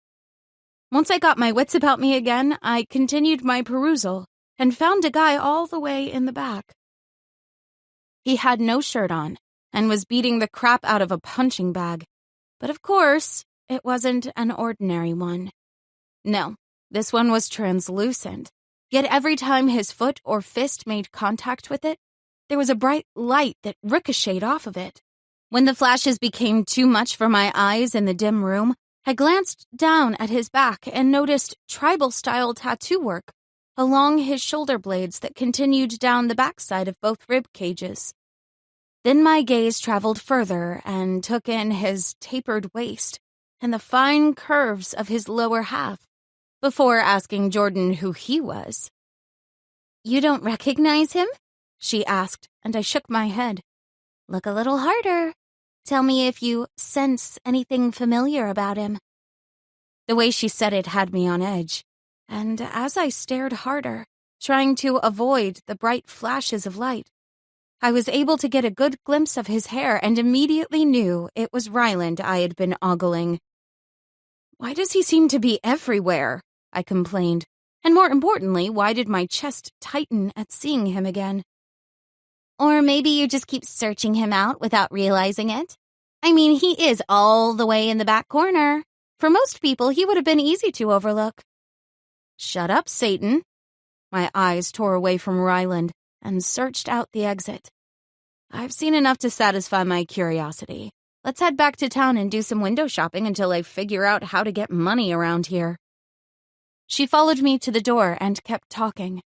Once I got my wits about me again, I continued my perusal and found a guy all the way in the back. He had no shirt on and was beating the crap out of a punching bag, but of course, it wasn't an ordinary one. No, this one was translucent, yet every time his foot or fist made contact with it, there was a bright light that ricocheted off of it. When the flashes became too much for my eyes in the dim room, I glanced down at his back and noticed tribal-style tattoo work along his shoulder blades that continued down the backside of both rib cages. Then my gaze traveled further and took in his tapered waist and the fine curves of his lower half, before asking Jordan who he was. "You don't recognize him?" she asked, and I shook my head. "Look a little harder. Tell me if you sense anything familiar about him." The way she said it had me on edge, and as I stared harder, trying to avoid the bright flashes of light, I was able to get a good glimpse of his hair and immediately knew it was Ryland I had been ogling. "Why does he seem to be everywhere?" I complained, and more importantly, why did my chest tighten at seeing him again? Or maybe you just keep searching him out without realizing it. I mean, he is all the way in the back corner. For most people, he would have been easy to overlook. "Shut up, Satan." My eyes tore away from Ryland and searched out the exit. "I've seen enough to satisfy my curiosity. Let's head back to town and do some window shopping until I figure out how to get money around here." She followed me to the door and kept talking.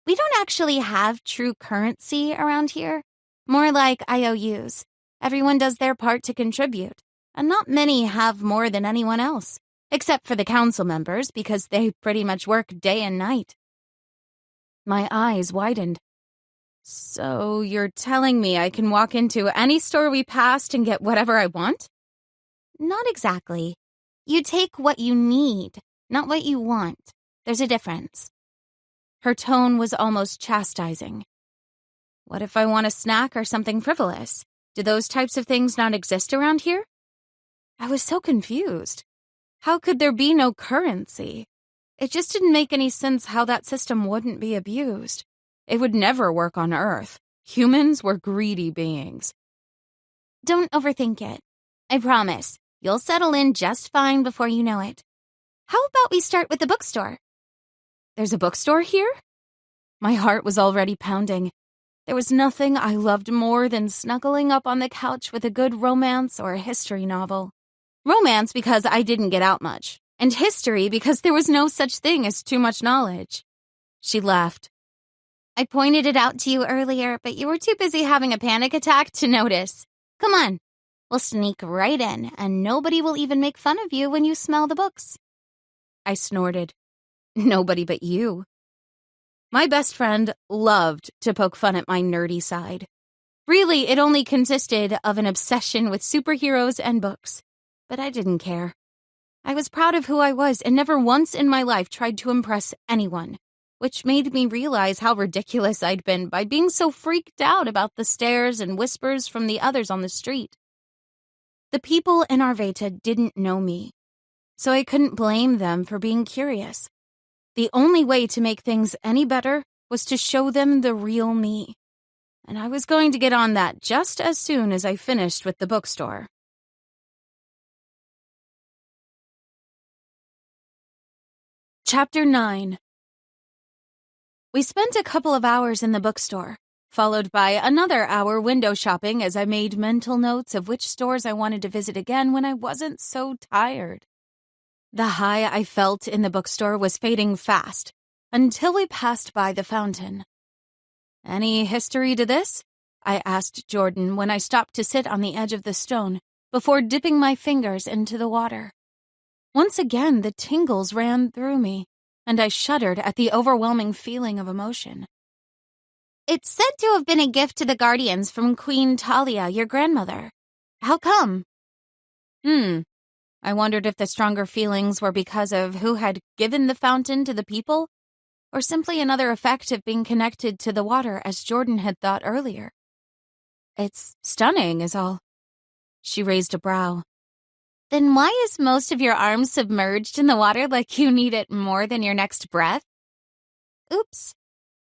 "We don't actually have true currency around here. More like IOUs. Everyone does their part to contribute, and not many have more than anyone else, except for the council members because they pretty much work day and night." My eyes widened. "So you're telling me I can walk into any store we passed and get whatever I want?" "Not exactly. You take what you need, not what you want. There's a difference." Her tone was almost chastising. "What if I want a snack or something frivolous? Do those types of things not exist around here?" I was so confused. How could there be no currency? It just didn't make any sense how that system wouldn't be abused. It would never work on Earth. Humans were greedy beings. "Don't overthink it. I promise, you'll settle in just fine before you know it. How about we start with the bookstore?" There's a bookstore here? My heart was already pounding. There was nothing I loved more than snuggling up on the couch with a good romance or a history novel. Romance because I didn't get out much, and history because there was no such thing as too much knowledge. She laughed. I pointed it out to you earlier, but you were too busy having a panic attack to notice. Come on, we'll sneak right in, and nobody will even make fun of you when you smell the books. I snorted. Nobody but you. My best friend loved to poke fun at my nerdy side. Really, it only consisted of an obsession with superheroes and books. But I didn't care. I was proud of who I was and never once in my life tried to impress anyone, which made me realize how ridiculous I'd been by being so freaked out about the stares and whispers from the others on the street. The people in Arveta didn't know me, so I couldn't blame them for being curious. The only way to make things any better was to show them the real me. And I was going to get on that just as soon as I finished with the bookstore. Chapter 9. We spent a couple of hours in the bookstore, followed by another hour window shopping as I made mental notes of which stores I wanted to visit again when I wasn't so tired. The high I felt in the bookstore was fading fast, until we passed by the fountain. Any history to this? I asked Jordan when I stopped to sit on the edge of the stone before dipping my fingers into the water. Once again, the tingles ran through me, and I shuddered at the overwhelming feeling of emotion. It's said to have been a gift to the Guardians from Queen Talia, your grandmother. How come? I wondered if the stronger feelings were because of who had given the fountain to the people, or simply another effect of being connected to the water as Jordan had thought earlier. It's stunning, is all. She raised a brow. Then why is most of your arm submerged in the water like you need it more than your next breath? Oops.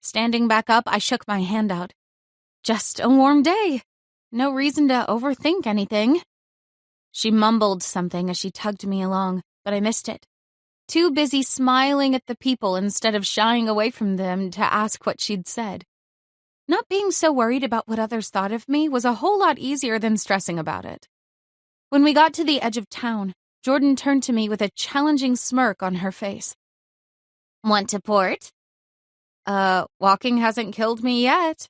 Standing back up, I shook my hand out. Just a warm day. No reason to overthink anything. She mumbled something as she tugged me along, but I missed it. Too busy smiling at the people instead of shying away from them to ask what she'd said. Not being so worried about what others thought of me was a whole lot easier than stressing about it. When we got to the edge of town, Jordan turned to me with a challenging smirk on her face. Want to port? Walking hasn't killed me yet.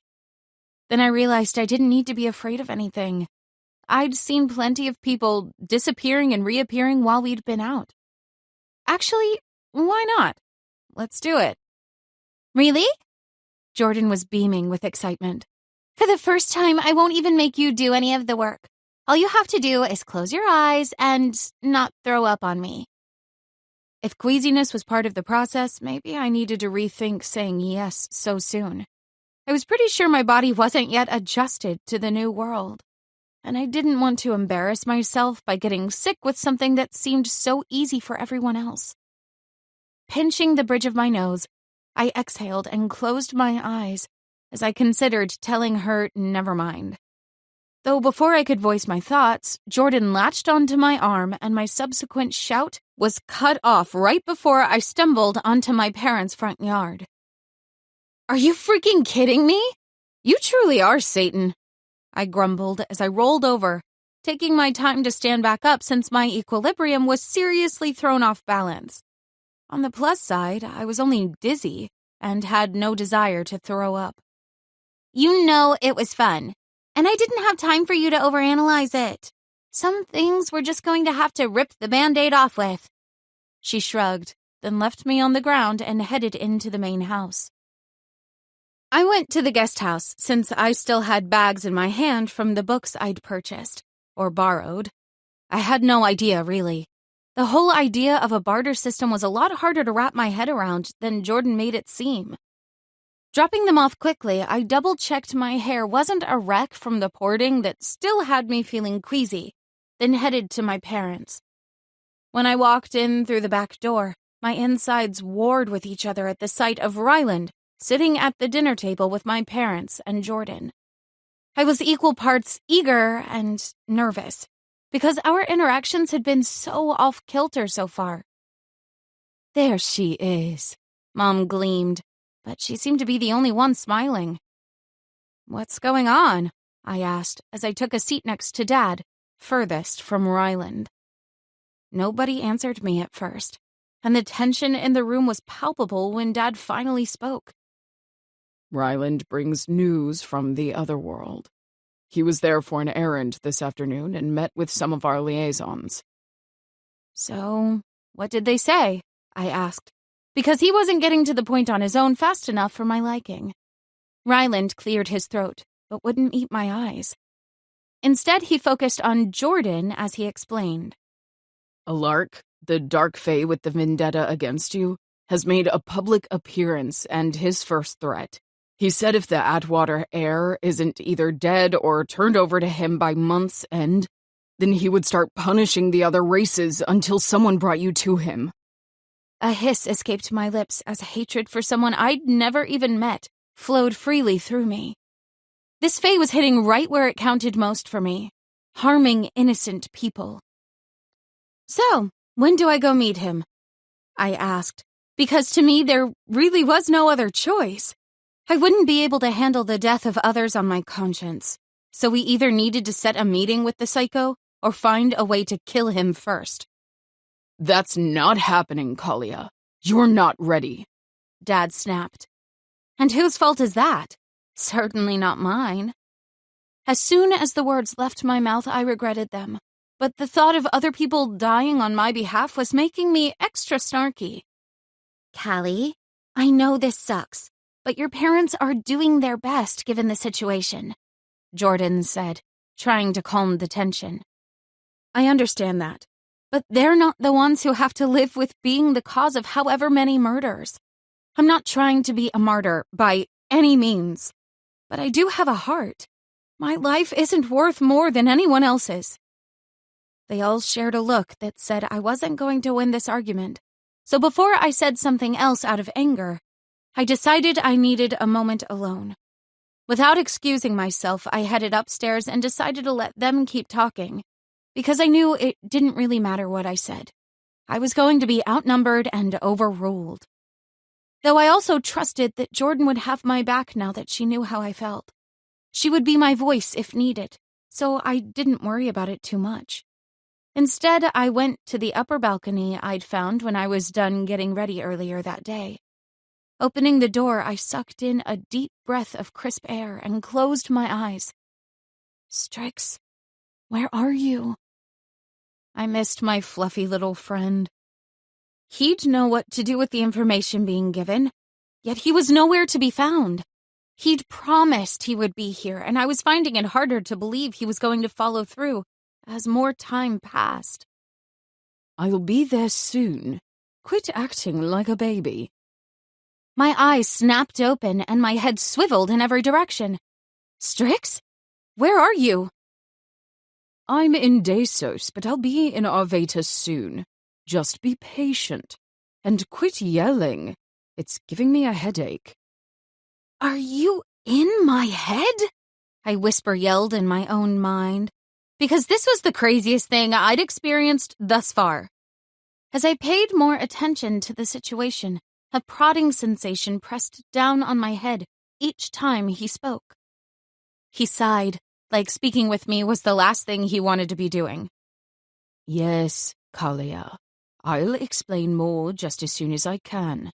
Then I realized I didn't need to be afraid of anything. I'd seen plenty of people disappearing and reappearing while we'd been out. Actually, why not? Let's do it. Really? Jordan was beaming with excitement. For the first time, I won't even make you do any of the work. All you have to do is close your eyes and not throw up on me. If queasiness was part of the process, maybe I needed to rethink saying yes so soon. I was pretty sure my body wasn't yet adjusted to the new world, and I didn't want to embarrass myself by getting sick with something that seemed so easy for everyone else. Pinching the bridge of my nose, I exhaled and closed my eyes as I considered telling her never mind. Though before I could voice my thoughts, Jordan latched onto my arm and my subsequent shout was cut off right before I stumbled onto my parents' front yard. Are you freaking kidding me? You truly are Satan, I grumbled as I rolled over, taking my time to stand back up since my equilibrium was seriously thrown off balance. On the plus side, I was only dizzy and had no desire to throw up. You know it was fun. And I didn't have time for you to overanalyze it. Some things we're just going to have to rip the Band-Aid off with. She shrugged, then left me on the ground and headed into the main house. I went to the guest house since I still had bags in my hand from the books I'd purchased, or borrowed. I had no idea, really. The whole idea of a barter system was a lot harder to wrap my head around than Jordan made it seem. Dropping them off quickly, I double-checked my hair wasn't a wreck from the porting that still had me feeling queasy, then headed to my parents. When I walked in through the back door, my insides warred with each other at the sight of Ryland sitting at the dinner table with my parents and Jordan. I was equal parts eager and nervous, because our interactions had been so off-kilter so far. There she is, Mom gleamed, but she seemed to be the only one smiling. "What's going on?" I asked as I took a seat next to Dad, furthest from Ryland. Nobody answered me at first, and the tension in the room was palpable when Dad finally spoke. Ryland brings news from the other world. He was there for an errand this afternoon and met with some of our liaisons. "So, what did they say?" I asked, because he wasn't getting to the point on his own fast enough for my liking. Ryland cleared his throat, but wouldn't meet my eyes. Instead, he focused on Jordan as he explained. Alark, the dark fae with the vendetta against you, has made a public appearance and his first threat. He said if the Atwater heir isn't either dead or turned over to him by month's end, then he would start punishing the other races until someone brought you to him. A hiss escaped my lips as hatred for someone I'd never even met flowed freely through me. This fae was hitting right where it counted most for me, harming innocent people. "So, when do I go meet him?" I asked, because to me there really was no other choice. I wouldn't be able to handle the death of others on my conscience, so we either needed to set a meeting with the psycho or find a way to kill him first. That's not happening, Kalia. You're not ready, Dad snapped. And whose fault is that? Certainly not mine. As soon as the words left my mouth, I regretted them, but the thought of other people dying on my behalf was making me extra snarky. "Callie, I know this sucks, but your parents are doing their best given the situation," Jordan said, trying to calm the tension. "I understand that, but they're not the ones who have to live with being the cause of however many murders. I'm not trying to be a martyr by any means, but I do have a heart. My life isn't worth more than anyone else's." They all shared a look that said I wasn't going to win this argument, so before I said something else out of anger, I decided I needed a moment alone. Without excusing myself, I headed upstairs and decided to let them keep talking, because I knew it didn't really matter what I said. I was going to be outnumbered and overruled. Though I also trusted that Jordan would have my back now that she knew how I felt. She would be my voice if needed, so I didn't worry about it too much. Instead, I went to the upper balcony I'd found when I was done getting ready earlier that day. Opening the door, I sucked in a deep breath of crisp air and closed my eyes. "Strix, where are you?" I missed my fluffy little friend. He'd know what to do with the information being given, yet he was nowhere to be found. He'd promised he would be here, and I was finding it harder to believe he was going to follow through as more time passed. "I'll be there soon. Quit acting like a baby." My eyes snapped open and my head swiveled in every direction. "Strix? Where are you?" "I'm in Dasos, but I'll be in Arvatus soon. Just be patient. And quit yelling. It's giving me a headache." "Are you in my head?" I whisper-yelled in my own mind, because this was the craziest thing I'd experienced thus far. As I paid more attention to the situation, a prodding sensation pressed down on my head each time he spoke. He sighed, like speaking with me was the last thing he wanted to be doing. "Yes, Kalia. I'll explain more just as soon as I can.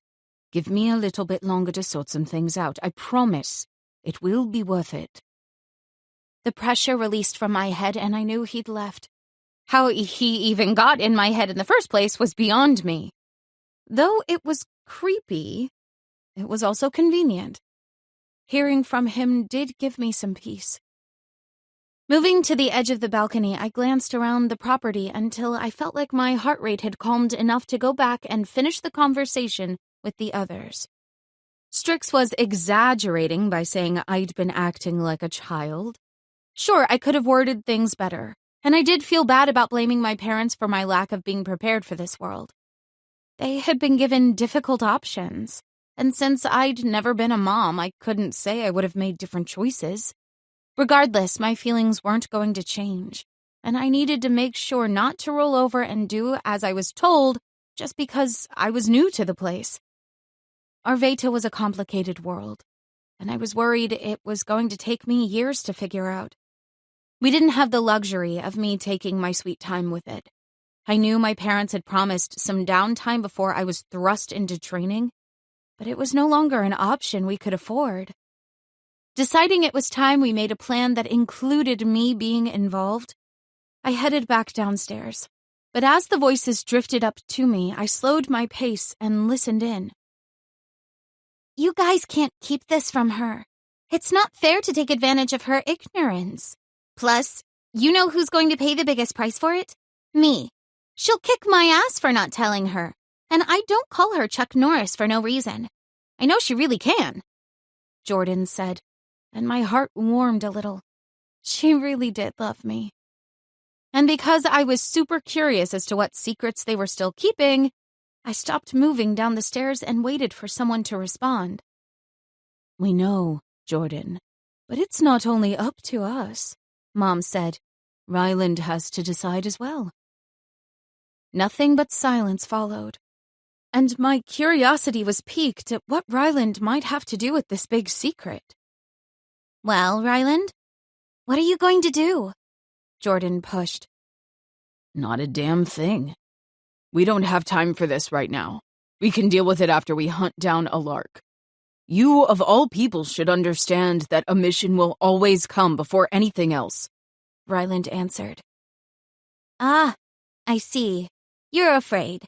Give me a little bit longer to sort some things out. I promise. It will be worth it." The pressure released from my head and I knew he'd left. How he even got in my head in the first place was beyond me. Though it was creepy, it was also convenient. Hearing from him did give me some peace. Moving to the edge of the balcony, I glanced around the property until I felt like my heart rate had calmed enough to go back and finish the conversation with the others. Strix was exaggerating by saying I'd been acting like a child. Sure, I could have worded things better, and I did feel bad about blaming my parents for my lack of being prepared for this world. They had been given difficult options, and since I'd never been a mom, I couldn't say I would have made different choices. Regardless, my feelings weren't going to change, and I needed to make sure not to roll over and do as I was told just because I was new to the place. Arveta was a complicated world, and I was worried it was going to take me years to figure out. We didn't have the luxury of me taking my sweet time with it. I knew my parents had promised some downtime before I was thrust into training, but it was no longer an option we could afford. Deciding it was time we made a plan that included me being involved, I headed back downstairs. But as the voices drifted up to me, I slowed my pace and listened in. You guys can't keep this from her. It's not fair to take advantage of her ignorance. Plus, you know who's going to pay the biggest price for it? Me. She'll kick my ass for not telling her. And I don't call her Chuck Norris for no reason. I know she really can, Jordan said, and my heart warmed a little. She really did love me. And because I was super curious as to what secrets they were still keeping, I stopped moving down the stairs and waited for someone to respond. We know, Jordan, but it's not only up to us, Mom said. Ryland has to decide as well. Nothing but silence followed, and my curiosity was piqued at what Ryland might have to do with this big secret. Well, Ryland, what are you going to do? Jordan pushed. Not a damn thing. We don't have time for this right now. We can deal with it after we hunt down a lark. You, of all people, should understand that a mission will always come before anything else, Ryland answered. Ah, I see. You're afraid.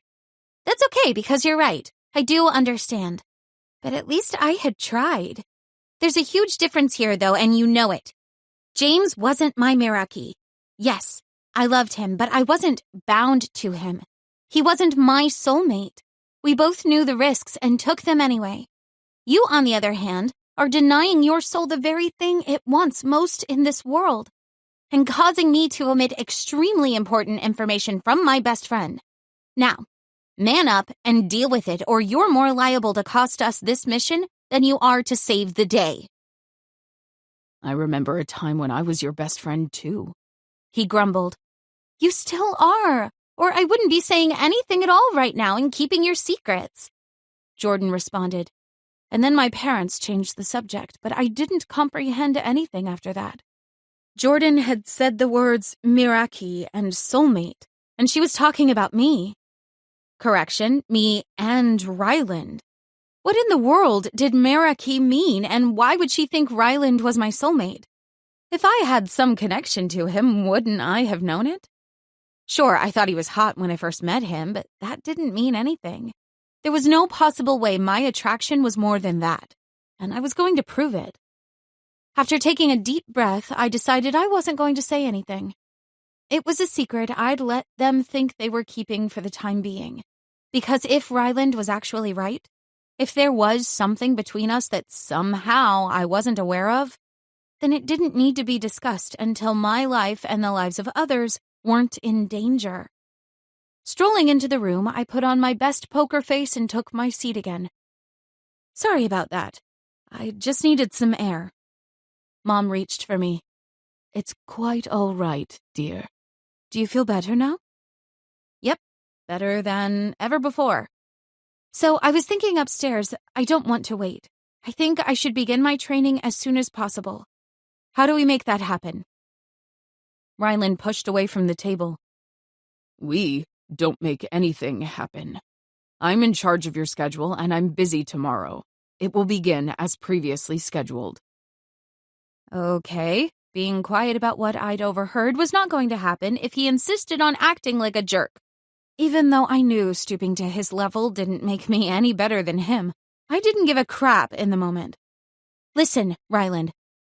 That's okay, because you're right. I do understand. But at least I had tried. There's a huge difference here, though, and you know it. James wasn't my Meraki. Yes, I loved him, but I wasn't bound to him. He wasn't my soulmate. We both knew the risks and took them anyway. You, on the other hand, are denying your soul the very thing it wants most in this world, and causing me to omit extremely important information from my best friend. Now, man up and deal with it, or you're more liable to cost us this mission than you are to save the day. I remember a time when I was your best friend, too, he grumbled. You still are, or I wouldn't be saying anything at all right now and keeping your secrets, Jordan responded. And then my parents changed the subject, but I didn't comprehend anything after that. Jordan had said the words Meraki and soulmate, and she was talking about me. Correction, me and Ryland. What in the world did Meraki mean, and why would she think Ryland was my soulmate? If I had some connection to him, wouldn't I have known it? Sure, I thought he was hot when I first met him, but that didn't mean anything. There was no possible way my attraction was more than that, and I was going to prove it. After taking a deep breath, I decided I wasn't going to say anything. It was a secret I'd let them think they were keeping for the time being. Because if Ryland was actually right, if there was something between us that somehow I wasn't aware of, then it didn't need to be discussed until my life and the lives of others weren't in danger. Strolling into the room, I put on my best poker face and took my seat again. Sorry about that. I just needed some air. Mom reached for me. It's quite all right, dear. Do you feel better now? Yep, better than ever before. So I was thinking upstairs, I don't want to wait. I think I should begin my training as soon as possible. How do we make that happen? Ryland pushed away from the table. We don't make anything happen. I'm in charge of your schedule, and I'm busy tomorrow. It will begin as previously scheduled. Okay. Being quiet about what I'd overheard was not going to happen if he insisted on acting like a jerk. Even though I knew stooping to his level didn't make me any better than him, I didn't give a crap in the moment. Listen, Ryland,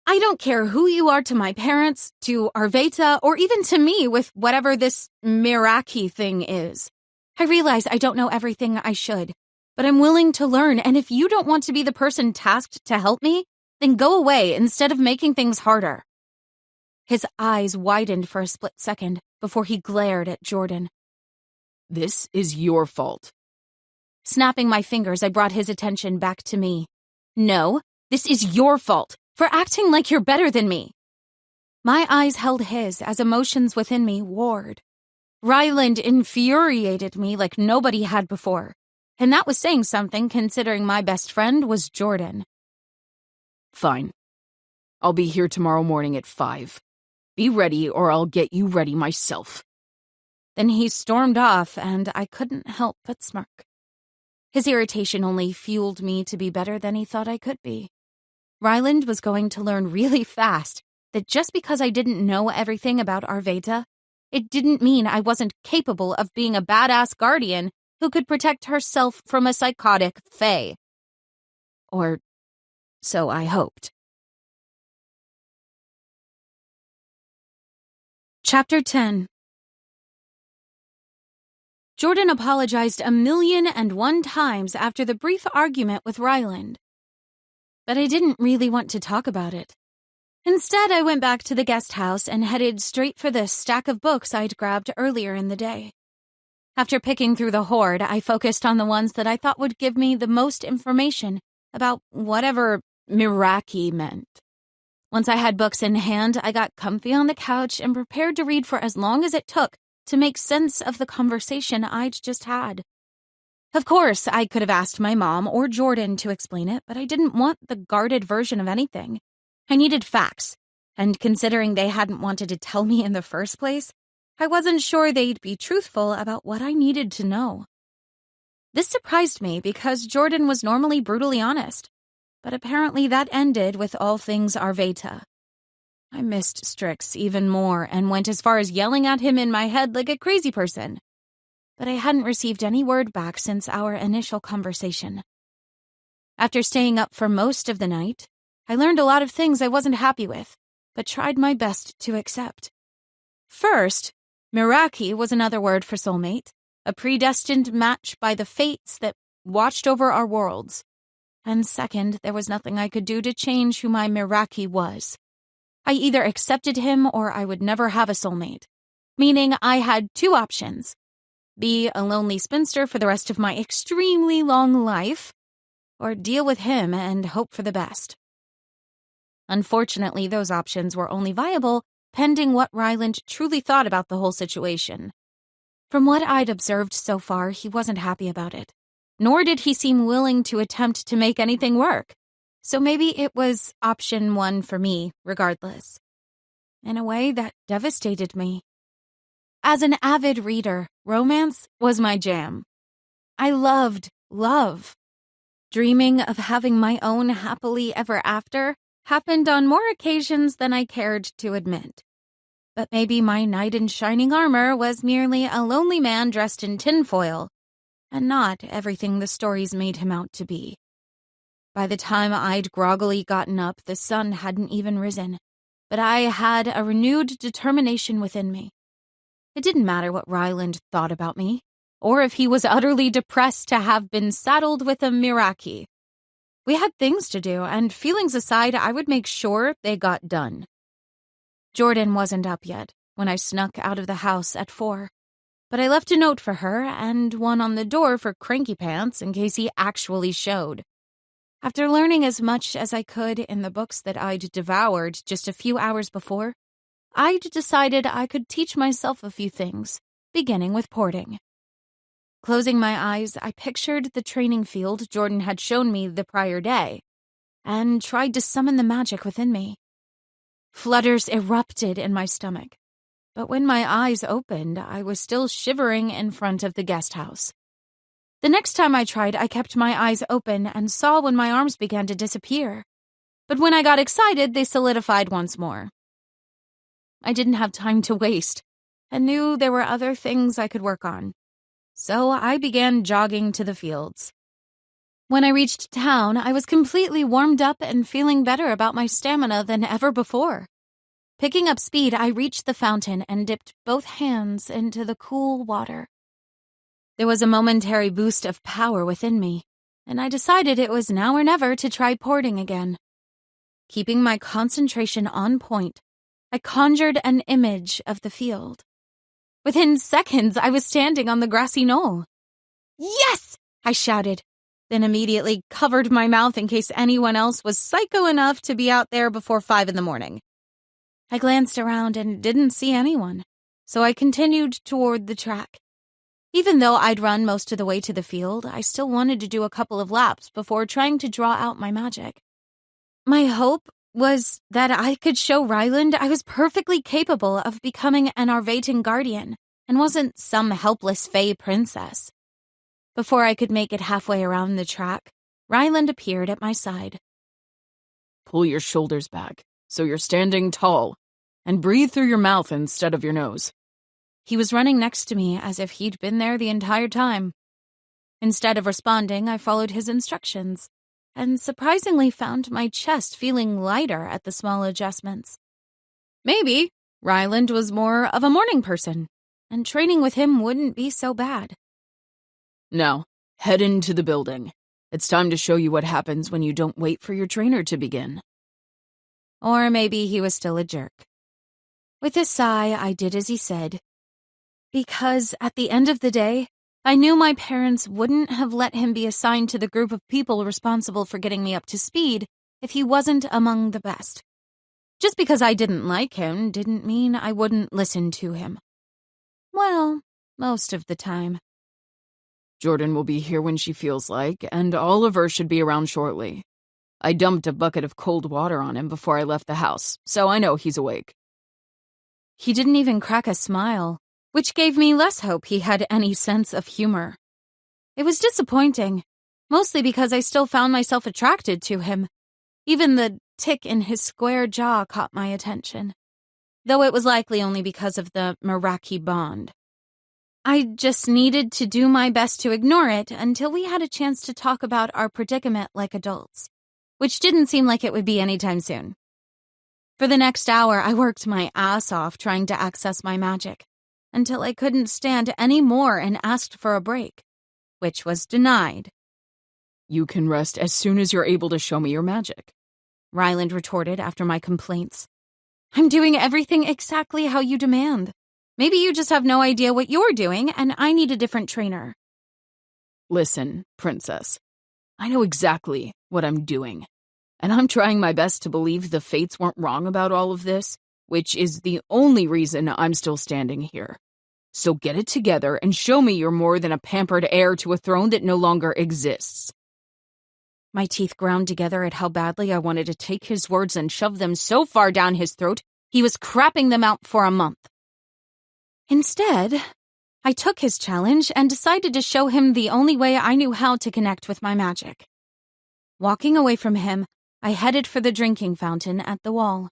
I don't care who you are to my parents, to Arveta, or even to me with whatever this Meraki thing is. I realize I don't know everything I should, but I'm willing to learn, and if you don't want to be the person tasked to help me, then go away instead of making things harder. His eyes widened for a split second before he glared at Jordan. This is your fault. Snapping my fingers, I brought his attention back to me. No, this is your fault for acting like you're better than me. My eyes held his as emotions within me warred. Ryland infuriated me like nobody had before. And that was saying something considering my best friend was Jordan. Fine. I'll be here tomorrow morning at 5. Be ready or I'll get you ready myself. Then he stormed off, and I couldn't help but smirk. His irritation only fueled me to be better than he thought I could be. Ryland was going to learn really fast that just because I didn't know everything about Arveda, it didn't mean I wasn't capable of being a badass guardian who could protect herself from a psychotic fae. Or so I hoped. Chapter 10. Jordan apologized 1,000,001 times after the brief argument with Ryland. But I didn't really want to talk about it. Instead, I went back to the guest house and headed straight for the stack of books I'd grabbed earlier in the day. After picking through the hoard, I focused on the ones that I thought would give me the most information about whatever Miraki meant. Once I had books in hand, I got comfy on the couch and prepared to read for as long as it took to make sense of the conversation I'd just had. Of course, I could have asked my mom or Jordan to explain it, but I didn't want the guarded version of anything. I needed facts, and considering they hadn't wanted to tell me in the first place, I wasn't sure they'd be truthful about what I needed to know. This surprised me because Jordan was normally brutally honest, but apparently that ended with all things Arveda. I missed Strix even more and went as far as yelling at him in my head like a crazy person. But I hadn't received any word back since our initial conversation. After staying up for most of the night, I learned a lot of things I wasn't happy with, but tried my best to accept. First, Miraki was another word for soulmate, a predestined match by the fates that watched over our worlds. And second, there was nothing I could do to change who my Miraki was. I either accepted him or I would never have a soulmate, meaning I had 2 options. Be a lonely spinster for the rest of my extremely long life, or deal with him and hope for the best. Unfortunately, those options were only viable pending what Ryland truly thought about the whole situation. From what I'd observed so far, he wasn't happy about it, nor did he seem willing to attempt to make anything work. So maybe it was option 1 for me, regardless. In a way, that devastated me. As an avid reader, romance was my jam. I loved love. Dreaming of having my own happily ever after happened on more occasions than I cared to admit. But maybe my knight in shining armor was merely a lonely man dressed in tinfoil, and not everything the stories made him out to be. By the time I'd groggily gotten up, the sun hadn't even risen, but I had a renewed determination within me. It didn't matter what Ryland thought about me, or if he was utterly depressed to have been saddled with a Miraki. We had things to do, and feelings aside, I would make sure they got done. Jordan wasn't up yet when I snuck out of the house at 4, but I left a note for her and one on the door for Cranky Pants in case he actually showed. After learning as much as I could in the books that I'd devoured just a few hours before, I'd decided I could teach myself a few things, beginning with porting. Closing my eyes, I pictured the training field Jordan had shown me the prior day, and tried to summon the magic within me. Flutters erupted in my stomach, but when my eyes opened, I was still shivering in front of the guest house. The next time I tried, I kept my eyes open and saw when my arms began to disappear. But when I got excited, they solidified once more. I didn't have time to waste, and knew there were other things I could work on. So I began jogging to the fields. When I reached town, I was completely warmed up and feeling better about my stamina than ever before. Picking up speed, I reached the fountain and dipped both hands into the cool water. There was a momentary boost of power within me, and I decided it was now or never to try porting again. Keeping my concentration on point, I conjured an image of the field. Within seconds, I was standing on the grassy knoll. "Yes!" I shouted, then immediately covered my mouth in case anyone else was psycho enough to be out there before 5 a.m. I glanced around and didn't see anyone, so I continued toward the track. Even though I'd run most of the way to the field, I still wanted to do a couple of laps before trying to draw out my magic. My hope was that I could show Ryland I was perfectly capable of becoming an Arvaten guardian and wasn't some helpless fey princess. Before I could make it halfway around the track, Ryland appeared at my side. Pull your shoulders back so you're standing tall, and breathe through your mouth instead of your nose. He was running next to me as if he'd been there the entire time. Instead of responding, I followed his instructions, and surprisingly found my chest feeling lighter at the small adjustments. Maybe Ryland was more of a morning person, and training with him wouldn't be so bad. Now, head into the building. It's time to show you what happens when you don't wait for your trainer to begin. Or maybe he was still a jerk. With a sigh, I did as he said, because at the end of the day, I knew my parents wouldn't have let him be assigned to the group of people responsible for getting me up to speed if he wasn't among the best. Just because I didn't like him didn't mean I wouldn't listen to him. Well, most of the time. Jordan will be here when she feels like, and Oliver should be around shortly. I dumped a bucket of cold water on him before I left the house, so I know he's awake. He didn't even crack a smile, which gave me less hope he had any sense of humor. It was disappointing, mostly because I still found myself attracted to him. Even the tick in his square jaw caught my attention, though it was likely only because of the Meraki bond. I just needed to do my best to ignore it until we had a chance to talk about our predicament like adults, which didn't seem like it would be anytime soon. For the next hour, I worked my ass off trying to access my magic, until I couldn't stand any more and asked for a break, which was denied. You can rest as soon as you're able to show me your magic, Ryland retorted after my complaints. I'm doing everything exactly how you demand. Maybe you just have no idea what you're doing, and I need a different trainer. Listen, Princess. I know exactly what I'm doing, and I'm trying my best to believe the fates weren't wrong about all of this, which is the only reason I'm still standing here. So get it together and show me you're more than a pampered heir to a throne that no longer exists. My teeth ground together at how badly I wanted to take his words and shove them so far down his throat, he was crapping them out for a month. Instead, I took his challenge and decided to show him the only way I knew how to connect with my magic. Walking away from him, I headed for the drinking fountain at the wall.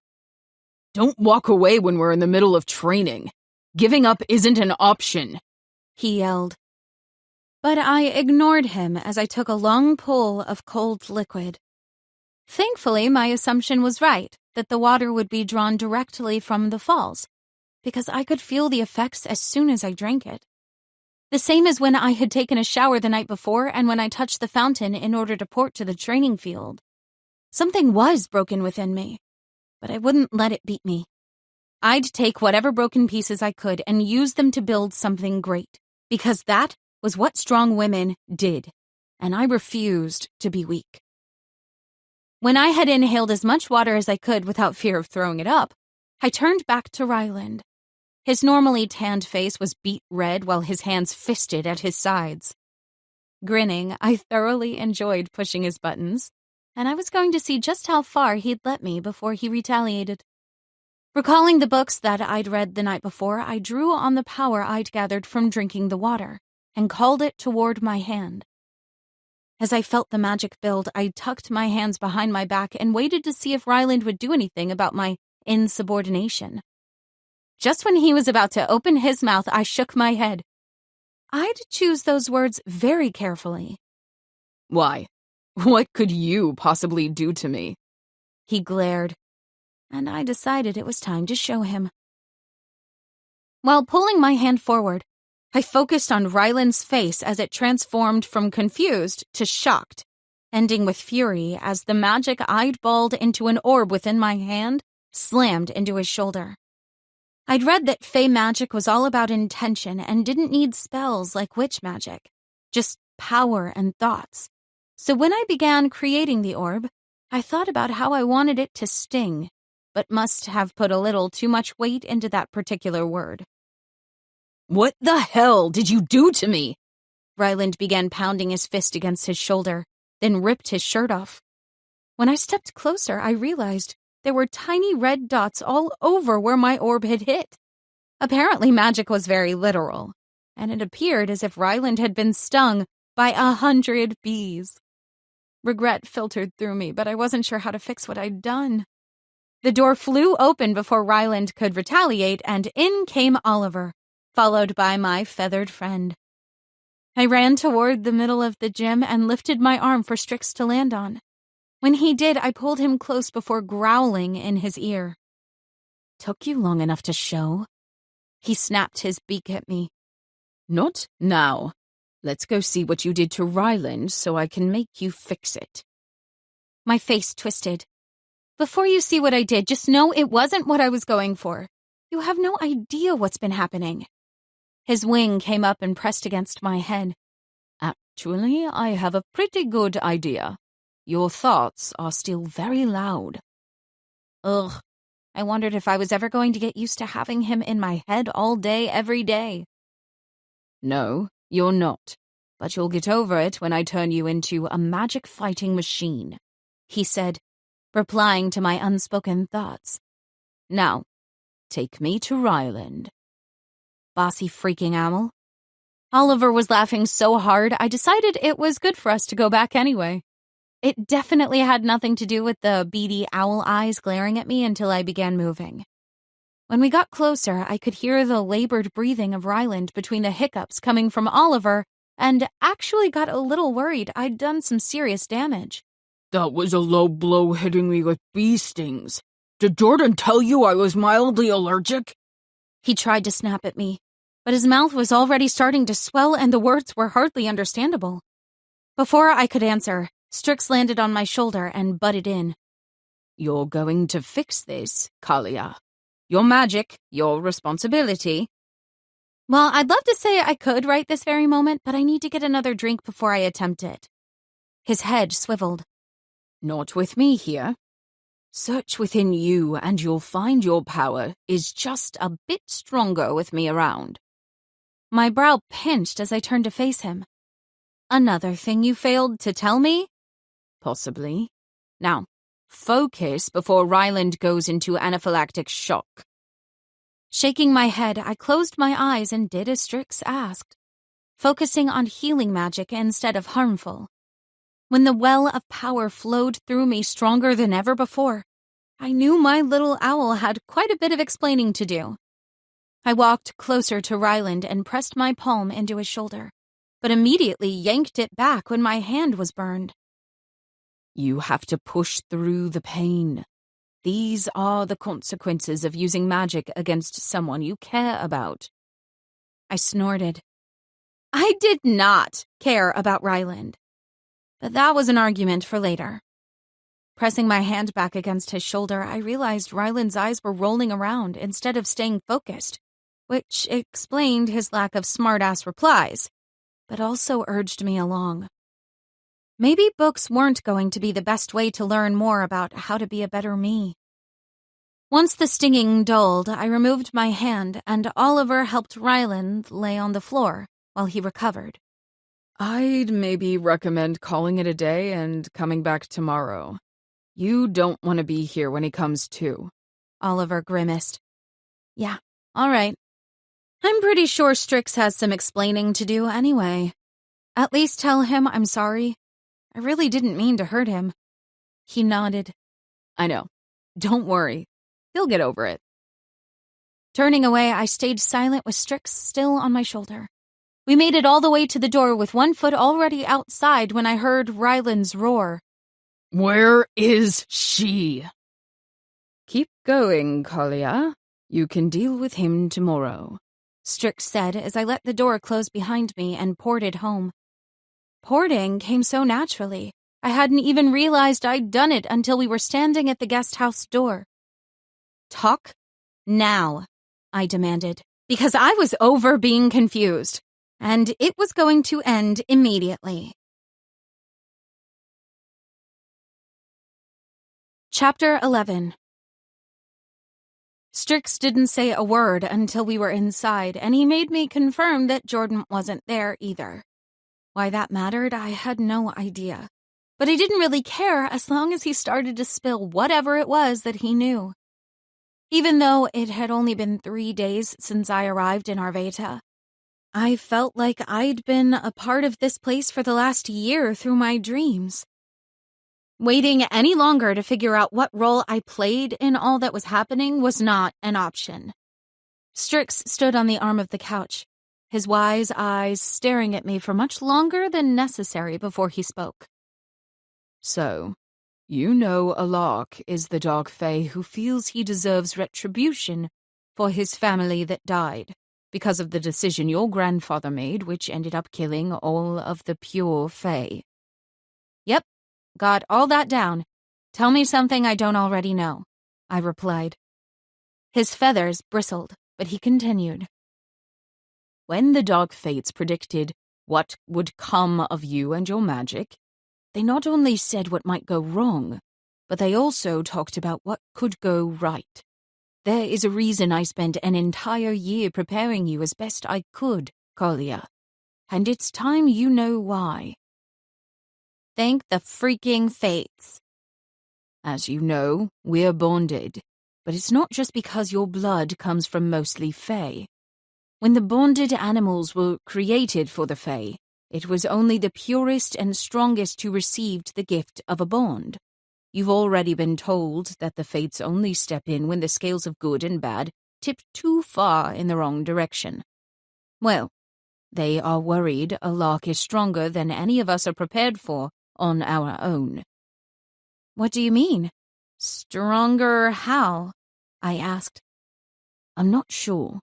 Don't walk away when we're in the middle of training. Giving up isn't an option, he yelled. But I ignored him as I took a long pull of cold liquid. Thankfully, my assumption was right, that the water would be drawn directly from the falls, because I could feel the effects as soon as I drank it. The same as when I had taken a shower the night before and when I touched the fountain in order to port to the training field. Something was broken within me, but I wouldn't let it beat me. I'd take whatever broken pieces I could and use them to build something great, because that was what strong women did, and I refused to be weak. When I had inhaled as much water as I could without fear of throwing it up, I turned back to Ryland. His normally tanned face was beet red while his hands fisted at his sides. Grinning, I thoroughly enjoyed pushing his buttons, and I was going to see just how far he'd let me before he retaliated. Recalling the books that I'd read the night before, I drew on the power I'd gathered from drinking the water and called it toward my hand. As I felt the magic build, I tucked my hands behind my back and waited to see if Ryland would do anything about my insubordination. Just when he was about to open his mouth, I shook my head. I'd choose those words very carefully. Why? What could you possibly do to me? He glared, and I decided it was time to show him. While pulling my hand forward, I focused on Ryland's face as it transformed from confused to shocked, ending with fury as the magic I'd balled into an orb within my hand slammed into his shoulder. I'd read that Fey magic was all about intention and didn't need spells like witch magic, just power and thoughts. So when I began creating the orb, I thought about how I wanted it to sting, but must have put a little too much weight into that particular word. What the hell did you do to me? Ryland began pounding his fist against his shoulder, then ripped his shirt off. When I stepped closer, I realized there were tiny red dots all over where my orb had hit. Apparently, magic was very literal, and it appeared as if Ryland had been stung by 100 bees. Regret filtered through me, but I wasn't sure how to fix what I'd done. The door flew open before Ryland could retaliate, and in came Oliver, followed by my feathered friend. I ran toward the middle of the gym and lifted my arm for Strix to land on. When he did, I pulled him close before growling in his ear. "Took you long enough to show?" He snapped his beak at me. Not now. Let's go see what you did to Ryland so I can make you fix it. My face twisted. "Before you see what I did, just know it wasn't what I was going for. You have no idea what's been happening." His wing came up and pressed against my head. Actually, I have a pretty good idea. Your thoughts are still very loud. Ugh. I wondered if I was ever going to get used to having him in my head all day, every day. No, you're not. But you'll get over it when I turn you into a magic fighting machine, he said, replying to my unspoken thoughts. Now, take me to Ryland. Bossy freaking owl. Oliver was laughing so hard, I decided it was good for us to go back anyway. It definitely had nothing to do with the beady owl eyes glaring at me until I began moving. When we got closer, I could hear the labored breathing of Ryland between the hiccups coming from Oliver, and actually got a little worried I'd done some serious damage. That was a low blow hitting me with bee stings. Did Jordan tell you I was mildly allergic? He tried to snap at me, but his mouth was already starting to swell and the words were hardly understandable. Before I could answer, Strix landed on my shoulder and butted in. You're going to fix this, Kalia. Your magic, your responsibility. Well, I'd love to say I could right this very moment, but I need to get another drink before I attempt it. His head swiveled. Not with me here. Search within you and you'll find your power is just a bit stronger with me around. My brow pinched as I turned to face him. Another thing you failed to tell me? Possibly. Now, focus before Ryland goes into anaphylactic shock. Shaking my head, I closed my eyes and did as Strix asked, focusing on healing magic instead of harmful. When the well of power flowed through me stronger than ever before, I knew my little owl had quite a bit of explaining to do. I walked closer to Ryland and pressed my palm into his shoulder, but immediately yanked it back when my hand was burned. You have to push through the pain. These are the consequences of using magic against someone you care about. I snorted. I did not care about Ryland. But that was an argument for later. Pressing my hand back against his shoulder, I realized Ryland's eyes were rolling around instead of staying focused, which explained his lack of smart-ass replies, but also urged me along. Maybe books weren't going to be the best way to learn more about how to be a better me. Once the stinging dulled, I removed my hand, and Oliver helped Ryland lay on the floor while he recovered. I'd maybe recommend calling it a day and coming back tomorrow. You don't want to be here when he comes to. Oliver grimaced. Yeah, all right. I'm pretty sure Strix has some explaining to do anyway. At least tell him I'm sorry. I really didn't mean to hurt him. He nodded. I know. Don't worry. He'll get over it. Turning away, I stayed silent with Strix still on my shoulder. We made it all the way to the door with one foot already outside when I heard Ryland's roar. Where is she? Keep going, Kalia. You can deal with him tomorrow, Strix said as I let the door close behind me and ported home. Porting came so naturally. I hadn't even realized I'd done it until we were standing at the guest house door. Talk now, I demanded, because I was over being confused, and it was going to end immediately. Chapter 11. Strix didn't say a word until we were inside, and he made me confirm that Jordan wasn't there either. Why that mattered, I had no idea. But I didn't really care as long as he started to spill whatever it was that he knew. Even though it had only been 3 days since I arrived in Arveta, I felt like I'd been a part of this place for the last year through my dreams. Waiting any longer to figure out what role I played in all that was happening was not an option. Strix stood on the arm of the couch, his wise eyes staring at me for much longer than necessary before he spoke. So, you know Alark is the Dark Fae who feels he deserves retribution for his family that died because of the decision your grandfather made, which ended up killing all of the pure Fae. Yep, got all that down. Tell me something I don't already know, I replied. His feathers bristled, but he continued. When the Dark Fates predicted what would come of you and your magic, they not only said what might go wrong, but they also talked about what could go right. There is a reason I spent an entire year preparing you as best I could, Kalia, and it's time you know why. Thank the freaking fates. As you know, we're bonded, but it's not just because your blood comes from mostly Fae. When the bonded animals were created for the Fae, it was only the purest and strongest who received the gift of a bond. You've already been told that the fates only step in when the scales of good and bad tip too far in the wrong direction. Well, they are worried Alark is stronger than any of us are prepared for on our own. What do you mean? Stronger how? I asked. I'm not sure.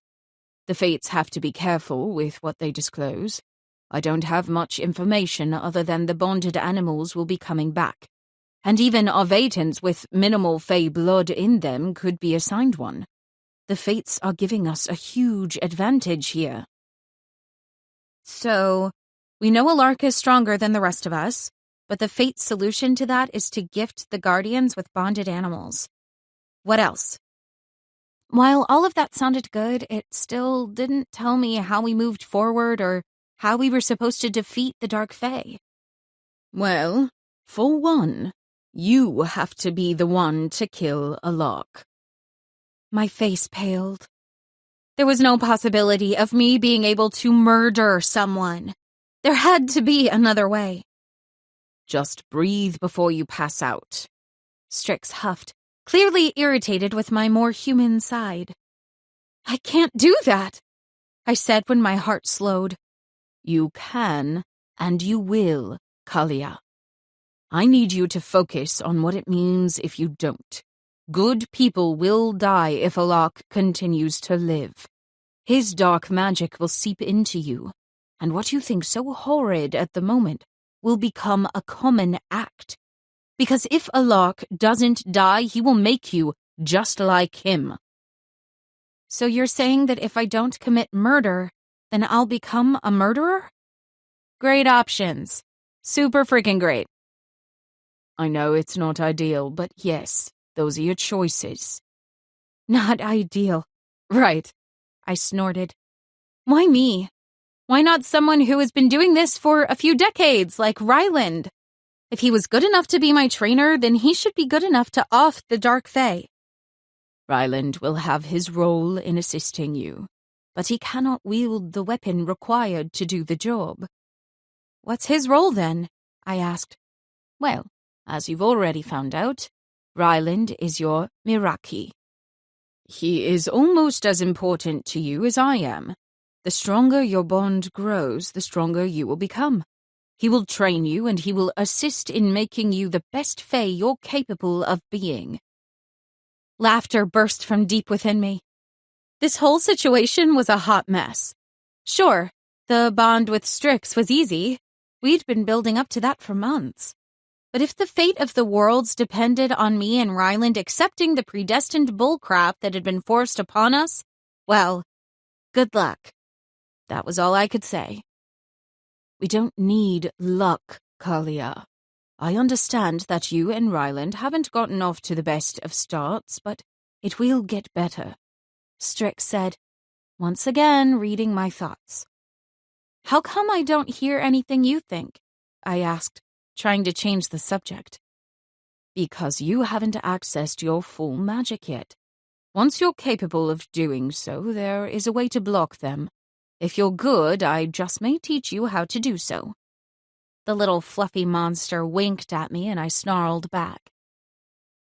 The fates have to be careful with what they disclose. I don't have much information other than the bonded animals will be coming back, and even Arvetans with minimal Fae blood in them could be assigned one. The fates are giving us a huge advantage here. So, we know Alark is stronger than the rest of us, but the fate's solution to that is to gift the guardians with bonded animals. What else? While all of that sounded good, it still didn't tell me how we moved forward or how we were supposed to defeat the Dark Fae. Well, for one, you have to be the one to kill Alark. My face paled. There was no possibility of me being able to murder someone. There had to be another way. Just breathe before you pass out. Strix huffed, clearly irritated with my more human side. I can't do that, I said when my heart slowed. You can, and you will, Kalia. I need you to focus on what it means if you don't. Good people will die if Alark continues to live. His dark magic will seep into you, and what you think so horrid at the moment will become a common act. Because if Alark doesn't die, he will make you just like him. So you're saying that if I don't commit murder, then I'll become a murderer? Great options. Super freaking great. I know it's not ideal, but yes, those are your choices. Not ideal. Right, I snorted. Why me? Why not someone who has been doing this for a few decades, like Ryland? If he was good enough to be my trainer, then he should be good enough to off the Dark Fae. Ryland will have his role in assisting you, but he cannot wield the weapon required to do the job. What's his role, then? I asked. Well, as you've already found out, Ryland is your Miraki. He is almost as important to you as I am. The stronger your bond grows, the stronger you will become. He will train you and he will assist in making you the best Fae you're capable of being. Laughter burst from deep within me. This whole situation was a hot mess. Sure, the bond with Strix was easy. We'd been building up to that for months. But if the fate of the worlds depended on me and Ryland accepting the predestined bullcrap that had been forced upon us, well, good luck. That was all I could say. We don't need luck, Kalia. I understand that you and Ryland haven't gotten off to the best of starts, but It will get better, Strix said, once again reading my thoughts. How come I don't hear anything you think? I asked, trying to change the subject. Because you haven't accessed your full magic yet. Once you're capable of doing so, there is a way to block them. If you're good, I just may teach you how to do so. The little fluffy monster winked at me and I snarled back.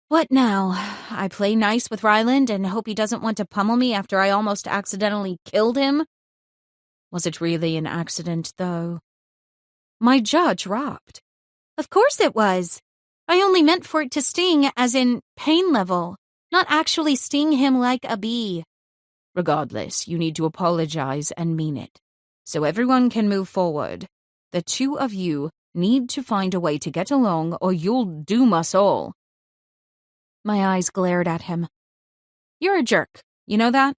What now? I play nice with Ryland and hope he doesn't want to pummel me after I almost accidentally killed him? Was it really an accident, though? My jaw dropped. Of course it was. I only meant for it to sting as in pain level, not actually sting him like a bee. Regardless, you need to apologize and mean it. So everyone can move forward. The two of you need to find a way to get along or you'll doom us all. My eyes glared at him. You're a jerk, you know that?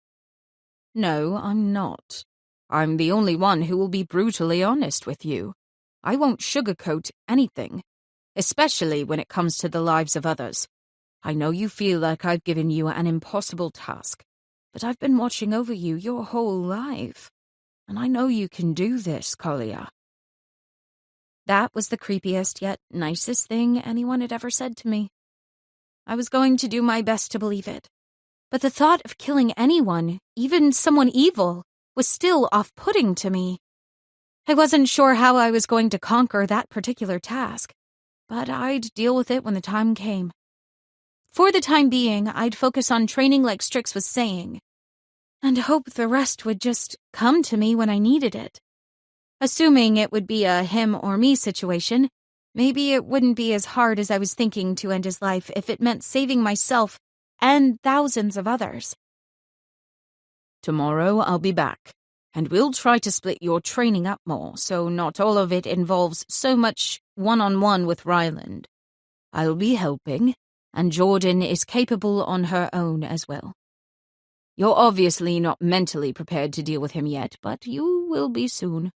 No, I'm not. I'm the only one who will be brutally honest with you. I won't sugarcoat anything, especially when it comes to the lives of others. I know you feel like I've given you an impossible task, but I've been watching over you your whole life, and I know you can do this, Collier. That was the creepiest yet nicest thing anyone had ever said to me. I was going to do my best to believe it, but the thought of killing anyone, even someone evil, was still off-putting to me. I wasn't sure how I was going to conquer that particular task, but I'd deal with it when the time came. For the time being, I'd focus on training like Strix was saying, and hope the rest would just come to me when I needed it. Assuming it would be a him or me situation, maybe it wouldn't be as hard as I was thinking to end his life if it meant saving myself and thousands of others. Tomorrow I'll be back, and we'll try to split your training up more, so not all of it involves so much one-on-one with Ryland. I'll be helping, and Jordan is capable on her own as well. You're obviously not mentally prepared to deal with him yet, but you will be soon.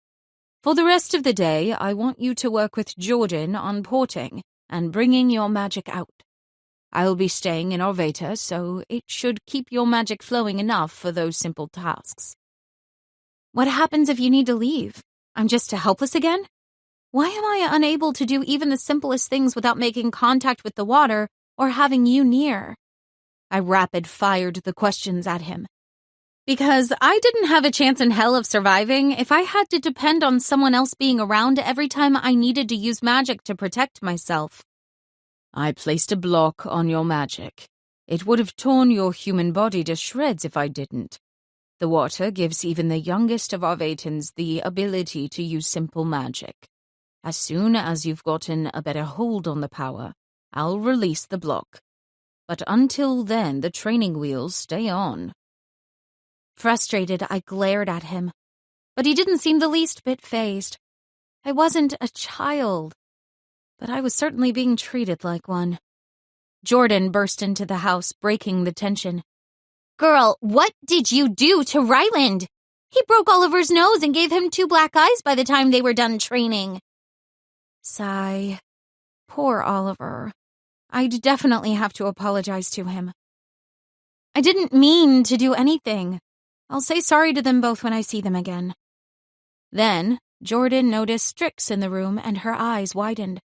For the rest of the day, I want you to work with Jordan on porting and bringing your magic out. I'll be staying in Arvata, so it should keep your magic flowing enough for those simple tasks. What happens if you need to leave? I'm just helpless again? Why am I unable to do even the simplest things without making contact with the water or having you near? I rapid-fired the questions at him. Because I didn't have a chance in hell of surviving if I had to depend on someone else being around every time I needed to use magic to protect myself. I placed a block on your magic. It would have torn your human body to shreds if I didn't. The water gives even the youngest of Arvatans the ability to use simple magic. As soon as you've gotten a better hold on the power, I'll release the block. But until then, the training wheels stay on. Frustrated, I glared at him, but he didn't seem the least bit fazed. I wasn't a child, but I was certainly being treated like one. Jordan burst into the house, breaking the tension. Girl, what did you do to Ryland? He broke Oliver's nose and gave him 2 black eyes by the time they were done training. Sigh. Poor Oliver. I'd definitely have to apologize to him. I didn't mean to do anything. I'll say sorry to them both when I see them again. Then, Jordan noticed Strix in the room and her eyes widened.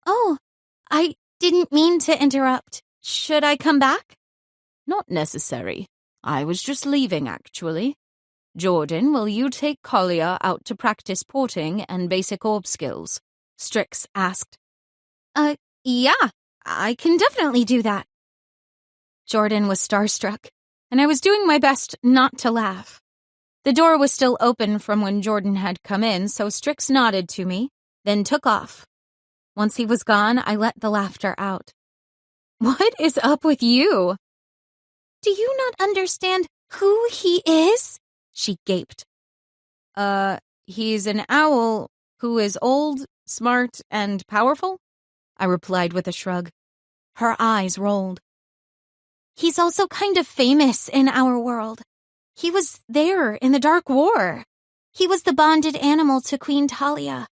Oh, I didn't mean to interrupt. Should I come back? Not necessary. I was just leaving, actually. Jordan, will you take Collier out to practice porting and basic orb skills? Strix asked. Yeah, I can definitely do that. Jordan was starstruck, and I was doing my best not to laugh. The door was still open from when Jordan had come in, so Strix nodded to me, then took off. Once he was gone, I let the laughter out. What is up with you? Do you not understand who he is? She gaped. He's an owl who is old, smart, and powerful? I replied with a shrug. Her eyes rolled. He's also kind of famous in our world. He was there in the Dark War. He was the bonded animal to Queen Talia.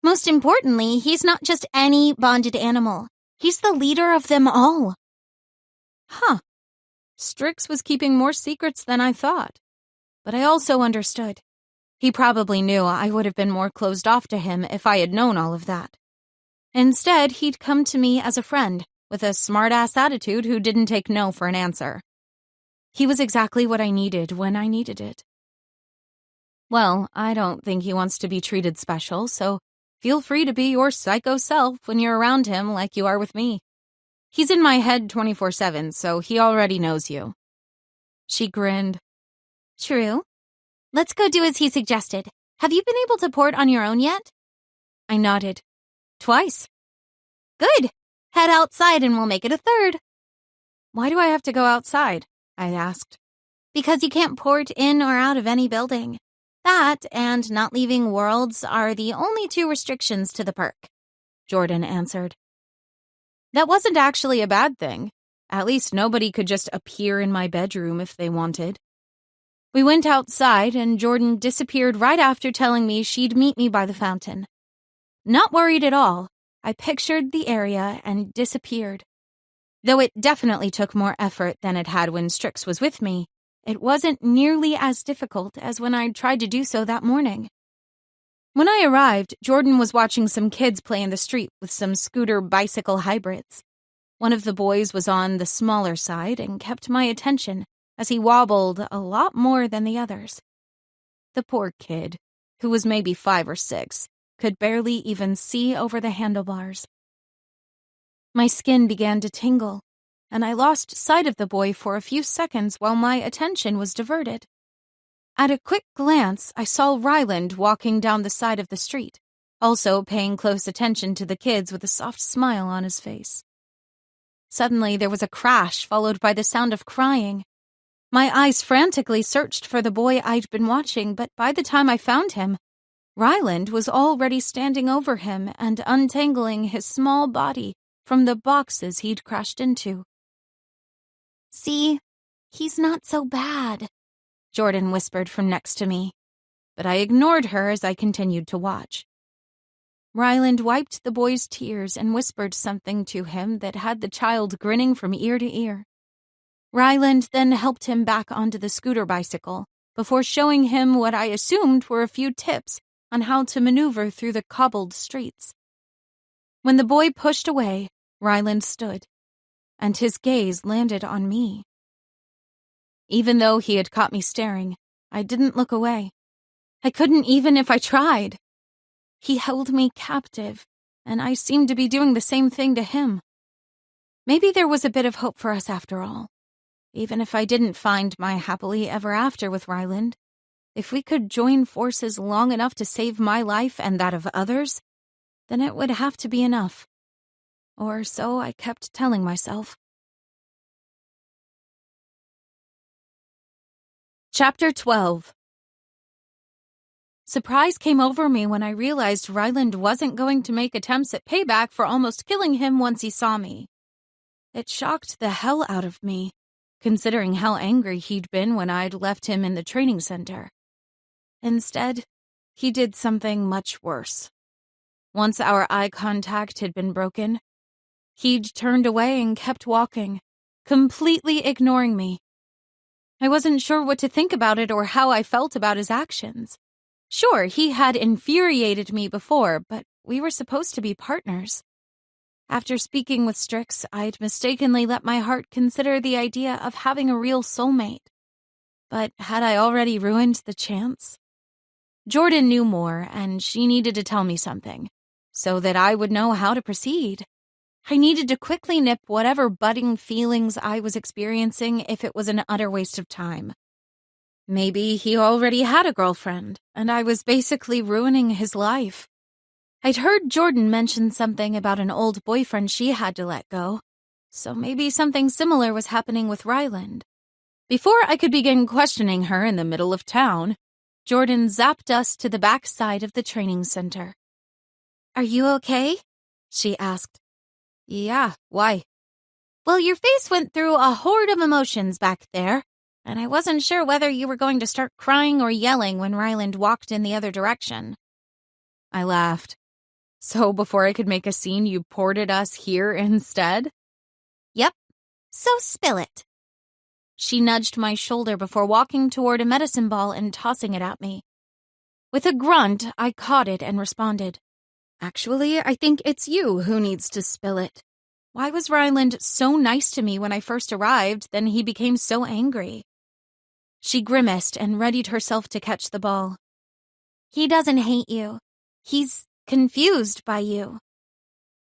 Most importantly, he's not just any bonded animal. He's the leader of them all. Huh. Strix was keeping more secrets than I thought. But I also understood. He probably knew I would have been more closed off to him if I had known all of that. Instead, he'd come to me as a friend, with a smart-ass attitude who didn't take no for an answer. He was exactly what I needed when I needed it. Well, I don't think he wants to be treated special, so feel free to be your psycho self when you're around him like you are with me. He's in my head 24/7, so he already knows you. She grinned. True. Let's go do as he suggested. Have you been able to port on your own yet? I nodded. Twice. Good. Head outside and we'll make it a third. Why do I have to go outside? I asked. Because you can't port in or out of any building. That and not leaving worlds are the only two restrictions to the perk, Jordan answered. That wasn't actually a bad thing. At least nobody could just appear in my bedroom if they wanted. We went outside, and Jordan disappeared right after telling me she'd meet me by the fountain. Not worried at all, I pictured the area and disappeared. Though it definitely took more effort than it had when Strix was with me, it wasn't nearly as difficult as when I'd tried to do so that morning. When I arrived, Jordan was watching some kids play in the street with some scooter-bicycle hybrids. One of the boys was on the smaller side and kept my attention, as he wobbled a lot more than the others. The poor kid, who was maybe 5 or 6, could barely even see over the handlebars. My skin began to tingle, and I lost sight of the boy for a few seconds while my attention was diverted. At a quick glance, I saw Ryland walking down the side of the street, also paying close attention to the kids with a soft smile on his face. Suddenly, there was a crash followed by the sound of crying. My eyes frantically searched for the boy I'd been watching, but by the time I found him, Ryland was already standing over him and untangling his small body from the boxes he'd crashed into. See, he's not so bad, Jordan whispered from next to me, but I ignored her as I continued to watch. Ryland wiped the boy's tears and whispered something to him that had the child grinning from ear to ear. Ryland then helped him back onto the scooter bicycle before showing him what I assumed were a few tips on how to maneuver through the cobbled streets. When the boy pushed away, Ryland stood, and his gaze landed on me. Even though he had caught me staring, I didn't look away. I couldn't even if I tried. He held me captive, and I seemed to be doing the same thing to him. Maybe there was a bit of hope for us after all. Even if I didn't find my happily ever after with Ryland, if we could join forces long enough to save my life and that of others, then it would have to be enough. Or so I kept telling myself. Chapter 12. Surprise came over me when I realized Ryland wasn't going to make attempts at payback for almost killing him once he saw me. It shocked the hell out of me, considering how angry he'd been when I'd left him in the training center. Instead, he did something much worse. Once our eye contact had been broken, he'd turned away and kept walking, completely ignoring me. I wasn't sure what to think about it or how I felt about his actions. Sure, he had infuriated me before, but we were supposed to be partners. After speaking with Strix, I'd mistakenly let my heart consider the idea of having a real soulmate. But had I already ruined the chance? Jordan knew more, and she needed to tell me something, so that I would know how to proceed. I needed to quickly nip whatever budding feelings I was experiencing if it was an utter waste of time. Maybe he already had a girlfriend, and I was basically ruining his life. I'd heard Jordan mention something about an old boyfriend she had to let go, so maybe something similar was happening with Ryland. Before I could begin questioning her in the middle of town, Jordan zapped us to the back side of the training center. "Are you okay?" she asked. "Yeah, why?" "Well, your face went through a horde of emotions back there, and I wasn't sure whether you were going to start crying or yelling when Ryland walked in the other direction." I laughed. "So before I could make a scene, you ported us here instead?" "Yep. So spill it." She nudged my shoulder before walking toward a medicine ball and tossing it at me. With a grunt, I caught it and responded, Actually, I think it's you who needs to spill it. Why was Ryland so nice to me when I first arrived, then he became so angry? She grimaced and readied herself to catch the ball. He doesn't hate you. He's confused by you.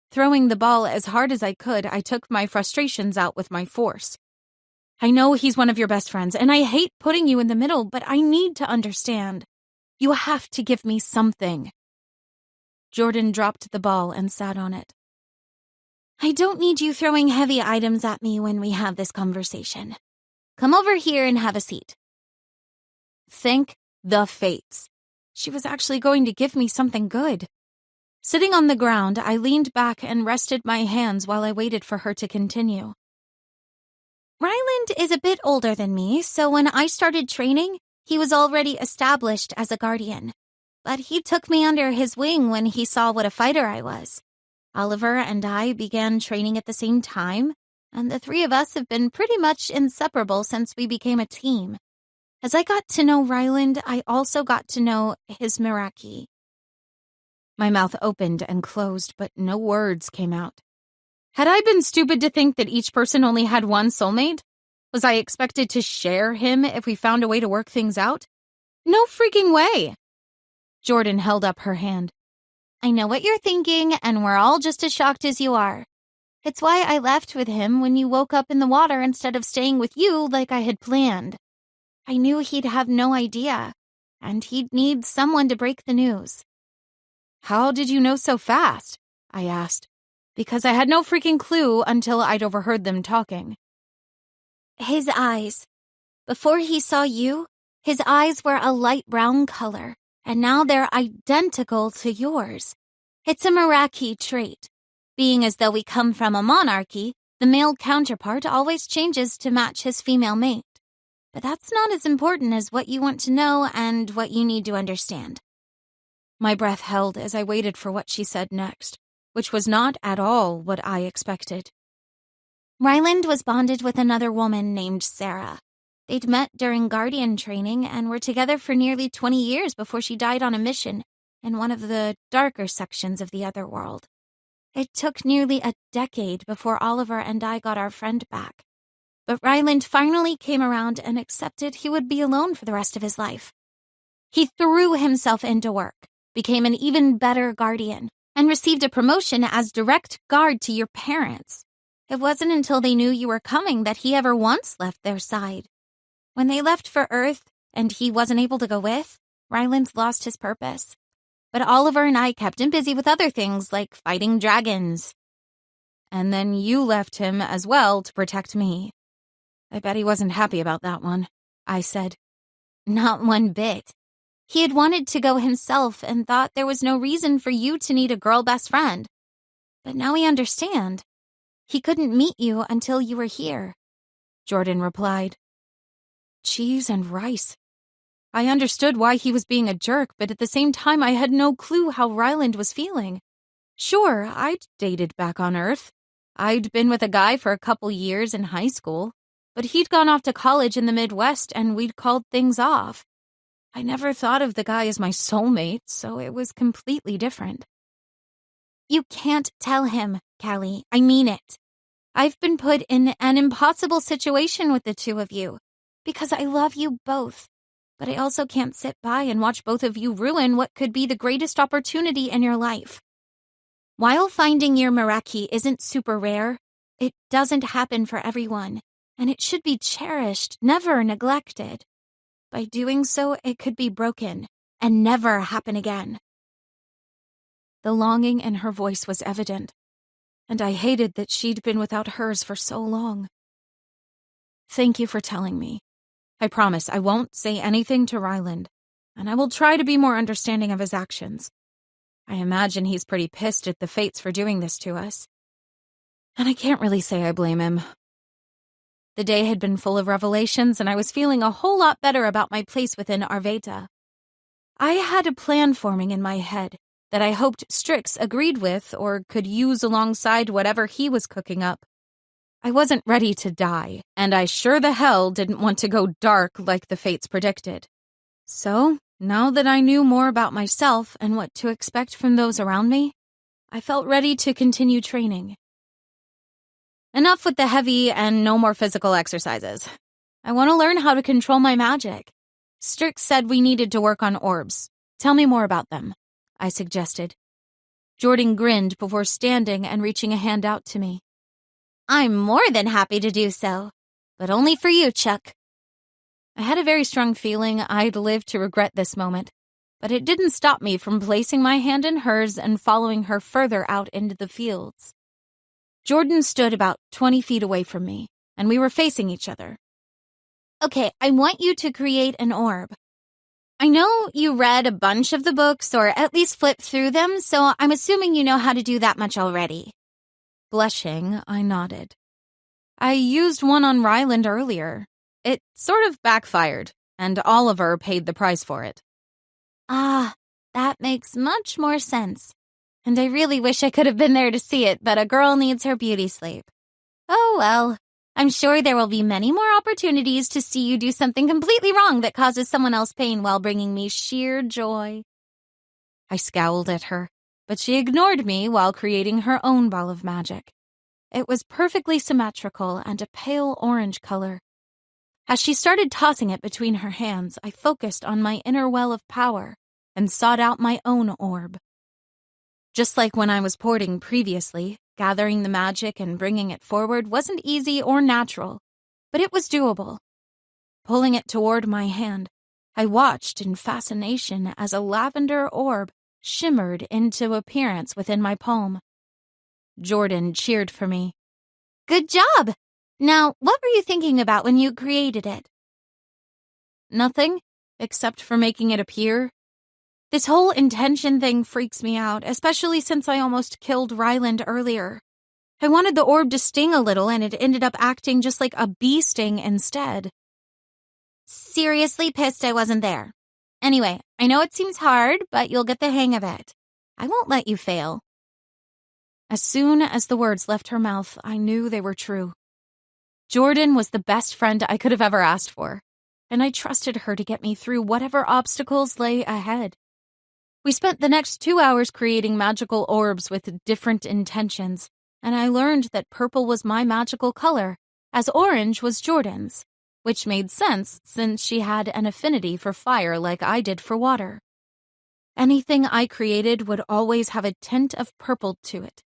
Throwing the ball as hard as I could, I took my frustrations out with my force. I know he's one of your best friends, and I hate putting you in the middle, but I need to understand. You have to give me something. Jordan dropped the ball and sat on it. I don't need you throwing heavy items at me when we have this conversation. Come over here and have a seat. Thank the fates. She was actually going to give me something good. Sitting on the ground, I leaned back and rested my hands while I waited for her to continue. Ryland is a bit older than me, so when I started training, he was already established as a guardian. But he took me under his wing when he saw what a fighter I was. Oliver and I began training at the same time, and the three of us have been pretty much inseparable since we became a team. As I got to know Ryland, I also got to know his Meraki. My mouth opened and closed, but no words came out. Had I been stupid to think that each person only had one soulmate? Was I expected to share him if we found a way to work things out? No freaking way! Jordan held up her hand. I know what you're thinking, and we're all just as shocked as you are. It's why I left with him when you woke up in the water instead of staying with you like I had planned. I knew he'd have no idea, and he'd need someone to break the news. How did you know so fast? I asked, because I had no freaking clue until I'd overheard them talking. His eyes. Before he saw you, his eyes were a light brown color, and now they're identical to yours. It's a Meraki trait. Being as though we come from a monarchy, the male counterpart always changes to match his female mate. But that's not as important as what you want to know and what you need to understand. My breath held as I waited for what she said next, which was not at all what I expected. Ryland was bonded with another woman named Sarah. They'd met during Guardian training and were together for nearly 20 years before she died on a mission in one of the darker sections of the otherworld. It took nearly a decade before Oliver and I got our friend back. But Ryland finally came around and accepted he would be alone for the rest of his life. He threw himself into work, became an even better guardian, and received a promotion as direct guard to your parents. It wasn't until they knew you were coming that he ever once left their side. When they left for Earth and he wasn't able to go with, Ryland lost his purpose. But Oliver and I kept him busy with other things like fighting dragons. And then you left him as well to protect me. I bet he wasn't happy about that one, I said. Not one bit. He had wanted to go himself and thought there was no reason for you to need a girl best friend. But now we understand. He couldn't meet you until you were here, Jordan replied. Cheese and rice. I understood why he was being a jerk, but at the same time I had no clue how Ryland was feeling. Sure, I'd dated back on Earth. I'd been with a guy for a couple years in high school, but he'd gone off to college in the Midwest and we'd called things off. I never thought of the guy as my soulmate, so it was completely different. You can't tell him, Callie. I mean it. I've been put in an impossible situation with the two of you, because I love you both. But I also can't sit by and watch both of you ruin what could be the greatest opportunity in your life. While finding your Meraki isn't super rare, it doesn't happen for everyone, and it should be cherished, never neglected. By doing so, it could be broken and never happen again. The longing in her voice was evident, and I hated that she'd been without hers for so long. Thank you for telling me. I promise I won't say anything to Ryland, and I will try to be more understanding of his actions. I imagine he's pretty pissed at the fates for doing this to us. And I can't really say I blame him. The day had been full of revelations, and I was feeling a whole lot better about my place within Arveda. I had a plan forming in my head that I hoped Strix agreed with or could use alongside whatever he was cooking up. I wasn't ready to die, and I sure the hell didn't want to go dark like the fates predicted. So, now that I knew more about myself and what to expect from those around me, I felt ready to continue training. Enough with the heavy and no more physical exercises. I want to learn how to control my magic. Strix said we needed to work on orbs. Tell me more about them, I suggested. Jordan grinned before standing and reaching a hand out to me. I'm more than happy to do so, but only for you, Chuck. I had a very strong feeling I'd live to regret this moment, but it didn't stop me from placing my hand in hers and following her further out into the fields. Jordan stood about 20 feet away from me, and we were facing each other. Okay, I want you to create an orb. I know you read a bunch of the books, or at least flipped through them, so I'm assuming you know how to do that much already. Blushing, I nodded. I used one on Ryland earlier. It sort of backfired, and Oliver paid the price for it. Ah, that makes much more sense. And I really wish I could have been there to see it, but a girl needs her beauty sleep. Oh well, I'm sure there will be many more opportunities to see you do something completely wrong that causes someone else pain while bringing me sheer joy. I scowled at her, but she ignored me while creating her own ball of magic. It was perfectly symmetrical and a pale orange color. As she started tossing it between her hands, I focused on my inner well of power and sought out my own orb. Just like when I was porting previously, gathering the magic and bringing it forward wasn't easy or natural, but it was doable. Pulling it toward my hand, I watched in fascination as a lavender orb shimmered into appearance within my palm. Jordan cheered for me. Good job! Now, what were you thinking about when you created it? Nothing, except for making it appear. This whole intention thing freaks me out, especially since I almost killed Ryland earlier. I wanted the orb to sting a little, and it ended up acting just like a bee sting instead. Seriously pissed I wasn't there. Anyway, I know it seems hard, but you'll get the hang of it. I won't let you fail. As soon as the words left her mouth, I knew they were true. Jordan was the best friend I could have ever asked for, and I trusted her to get me through whatever obstacles lay ahead. We spent the next 2 hours creating magical orbs with different intentions, and I learned that purple was my magical color, as orange was Jordan's, which made sense since she had an affinity for fire like I did for water. Anything I created would always have a tint of purple to it,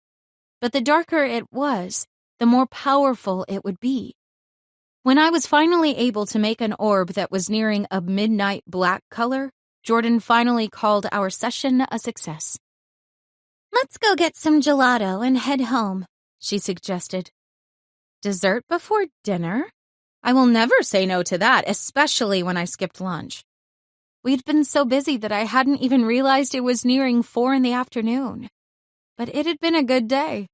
but the darker it was, the more powerful it would be. When I was finally able to make an orb that was nearing a midnight black color, Jordan finally called our session a success. Let's go get some gelato and head home, she suggested. Dessert before dinner? I will never say no to that, especially when I skipped lunch. We'd been so busy that I hadn't even realized it was nearing 4 in the afternoon. But it had been a good day.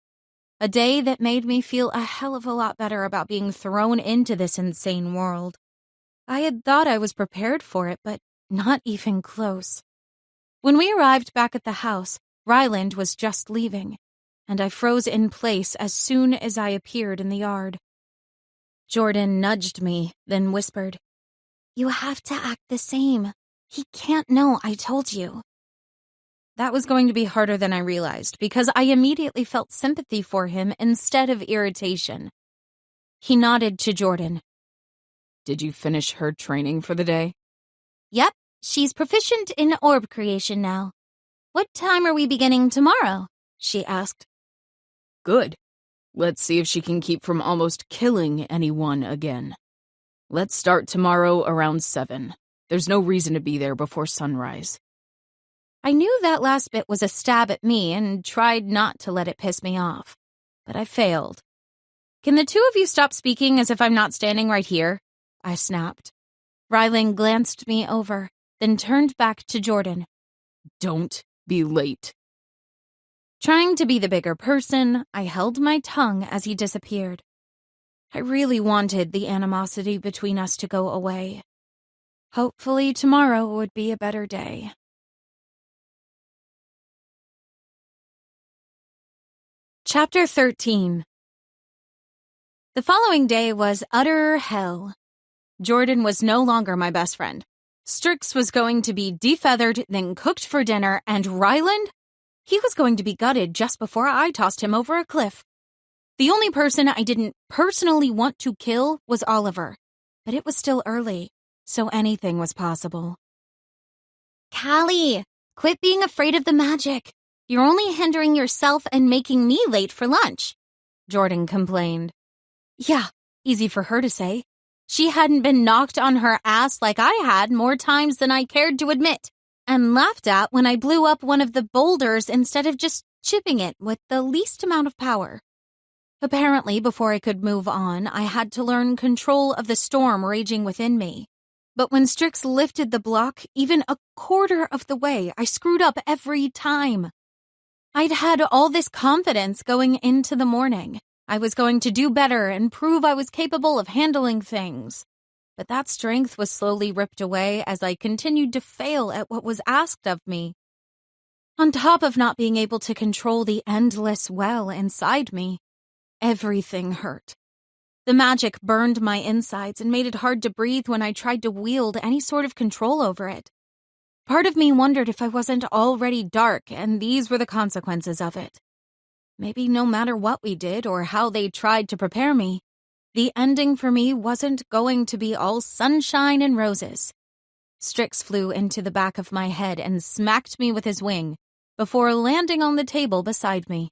A day that made me feel a hell of a lot better about being thrown into this insane world. I had thought I was prepared for it, but not even close. When we arrived back at the house, Ryland was just leaving, and I froze in place as soon as I appeared in the yard. Jordan nudged me, then whispered, You have to act the same. He can't know I told you. That was going to be harder than I realized, because I immediately felt sympathy for him instead of irritation. He nodded to Jordan. Did you finish her training for the day? Yep, she's proficient in orb creation now. What time are we beginning tomorrow? She asked. Good. Let's see if she can keep from almost killing anyone again. Let's start tomorrow around 7. There's no reason to be there before sunrise. I knew that last bit was a stab at me and tried not to let it piss me off, but I failed. Can the two of you stop speaking as if I'm not standing right here? I snapped. Ryland glanced me over, then turned back to Jordan. Don't be late. Trying to be the bigger person, I held my tongue as he disappeared. I really wanted the animosity between us to go away. Hopefully tomorrow would be a better day. Chapter 13. The following day was utter hell. Jordan was no longer my best friend. Strix was going to be defeathered, then cooked for dinner, and Ryland? He was going to be gutted just before I tossed him over a cliff. The only person I didn't personally want to kill was Oliver, but it was still early, so anything was possible. Callie, quit being afraid of the magic. You're only hindering yourself and making me late for lunch, Jordan complained. Yeah, easy for her to say. She hadn't been knocked on her ass like I had more times than I cared to admit, and laughed at when I blew up one of the boulders instead of just chipping it with the least amount of power. Apparently, before I could move on, I had to learn control of the storm raging within me. But when Strix lifted the block, even a quarter of the way, I screwed up every time. I'd had all this confidence going into the morning. I was going to do better and prove I was capable of handling things. But that strength was slowly ripped away as I continued to fail at what was asked of me. On top of not being able to control the endless well inside me, everything hurt. The magic burned my insides and made it hard to breathe when I tried to wield any sort of control over it. Part of me wondered if I wasn't already dark and these were the consequences of it. Maybe no matter what we did or how they tried to prepare me, the ending for me wasn't going to be all sunshine and roses. Strix flew into the back of my head and smacked me with his wing before landing on the table beside me.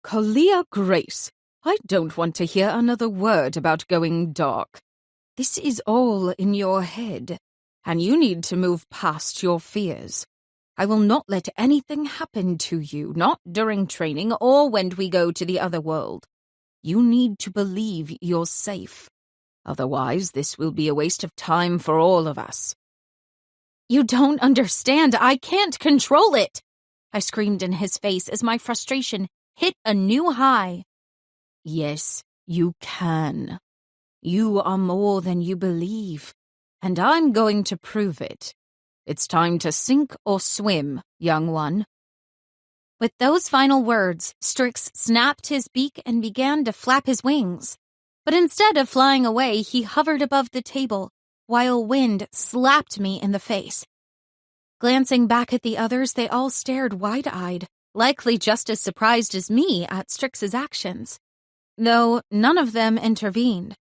Kalia Grace, I don't want to hear another word about going dark. This is all in your head, and you need to move past your fears. I will not let anything happen to you, not during training or when we go to the other world. You need to believe you're safe. Otherwise, this will be a waste of time for all of us. You don't understand. I can't control it, I screamed in his face as my frustration hit a new high. Yes, you can. You are more than you believe, and I'm going to prove it. It's time to sink or swim, young one. With those final words, Strix snapped his beak and began to flap his wings. But instead of flying away, he hovered above the table, while wind slapped me in the face. Glancing back at the others, they all stared wide-eyed, likely just as surprised as me at Strix's actions, though none of them intervened.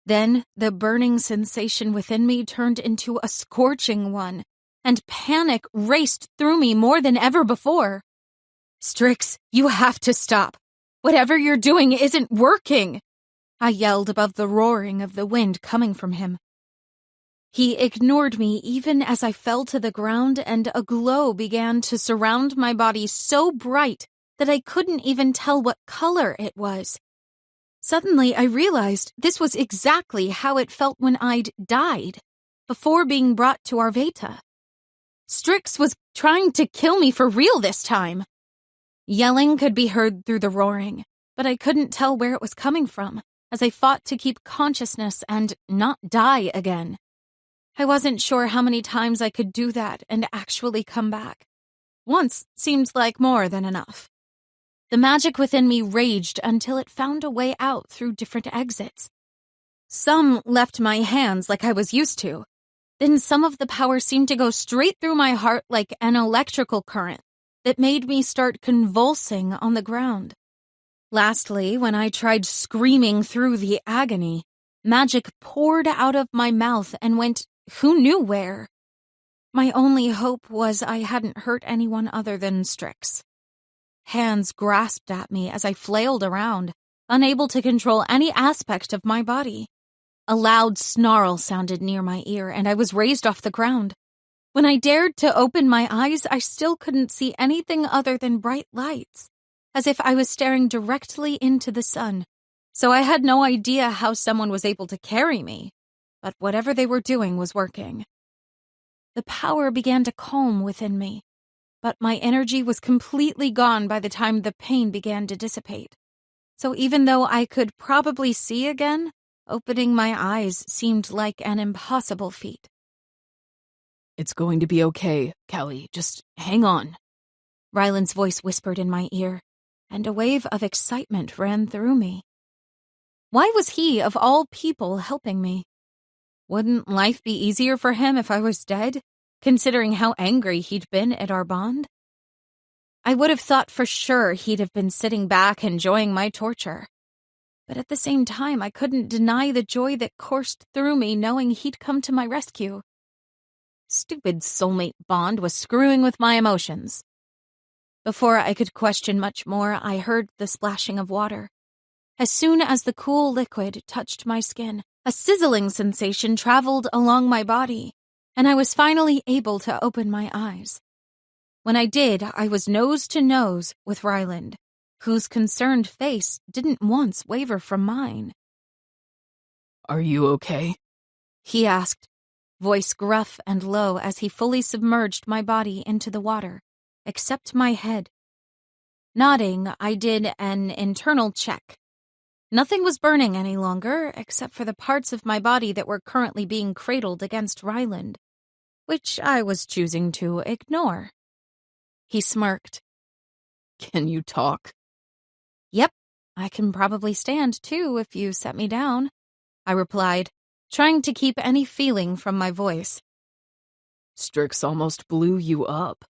Then the burning sensation within me turned into a scorching one, and panic raced through me more than ever before. Strix, you have to stop. Whatever you're doing isn't working, I yelled above the roaring of the wind coming from him. He ignored me even as I fell to the ground, and a glow began to surround my body so bright that I couldn't even tell what color it was. Suddenly, I realized this was exactly how it felt when I'd died, before being brought to Arveta. Strix was trying to kill me for real this time. Yelling could be heard through the roaring, but I couldn't tell where it was coming from, as I fought to keep consciousness and not die again. I wasn't sure how many times I could do that and actually come back. Once seemed like more than enough. The magic within me raged until it found a way out through different exits. Some left my hands like I was used to. Then some of the power seemed to go straight through my heart like an electrical current that made me start convulsing on the ground. Lastly, when I tried screaming through the agony, magic poured out of my mouth and went who knew where. My only hope was I hadn't hurt anyone other than Strix. Hands grasped at me as I flailed around, unable to control any aspect of my body. A loud snarl sounded near my ear, and I was raised off the ground. When I dared to open my eyes, I still couldn't see anything other than bright lights, as if I was staring directly into the sun. So I had no idea how someone was able to carry me, but whatever they were doing was working. The power began to calm within me, but my energy was completely gone by the time the pain began to dissipate. So even though I could probably see again, opening my eyes seemed like an impossible feat. It's going to be okay, Callie. Just hang on. Ryland's voice whispered in my ear, and a wave of excitement ran through me. Why was he, of all people, helping me? Wouldn't life be easier for him if I was dead, considering how angry he'd been at our bond? I would have thought for sure he'd have been sitting back enjoying my torture. But at the same time, I couldn't deny the joy that coursed through me knowing he'd come to my rescue. Stupid soulmate bond was screwing with my emotions. Before I could question much more, I heard the splashing of water. As soon as the cool liquid touched my skin, a sizzling sensation traveled along my body, and I was finally able to open my eyes. When I did, I was nose to nose with Ryland, whose concerned face didn't once waver from mine. "Are you okay?" he asked, voice gruff and low as he fully submerged my body into the water, except my head. Nodding, I did an internal check. Nothing was burning any longer, except for the parts of my body that were currently being cradled against Ryland, which I was choosing to ignore. He smirked. "Can you talk?" "Yep, I can probably stand too if you set me down," I replied, trying to keep any feeling from my voice. "Strix almost blew you up.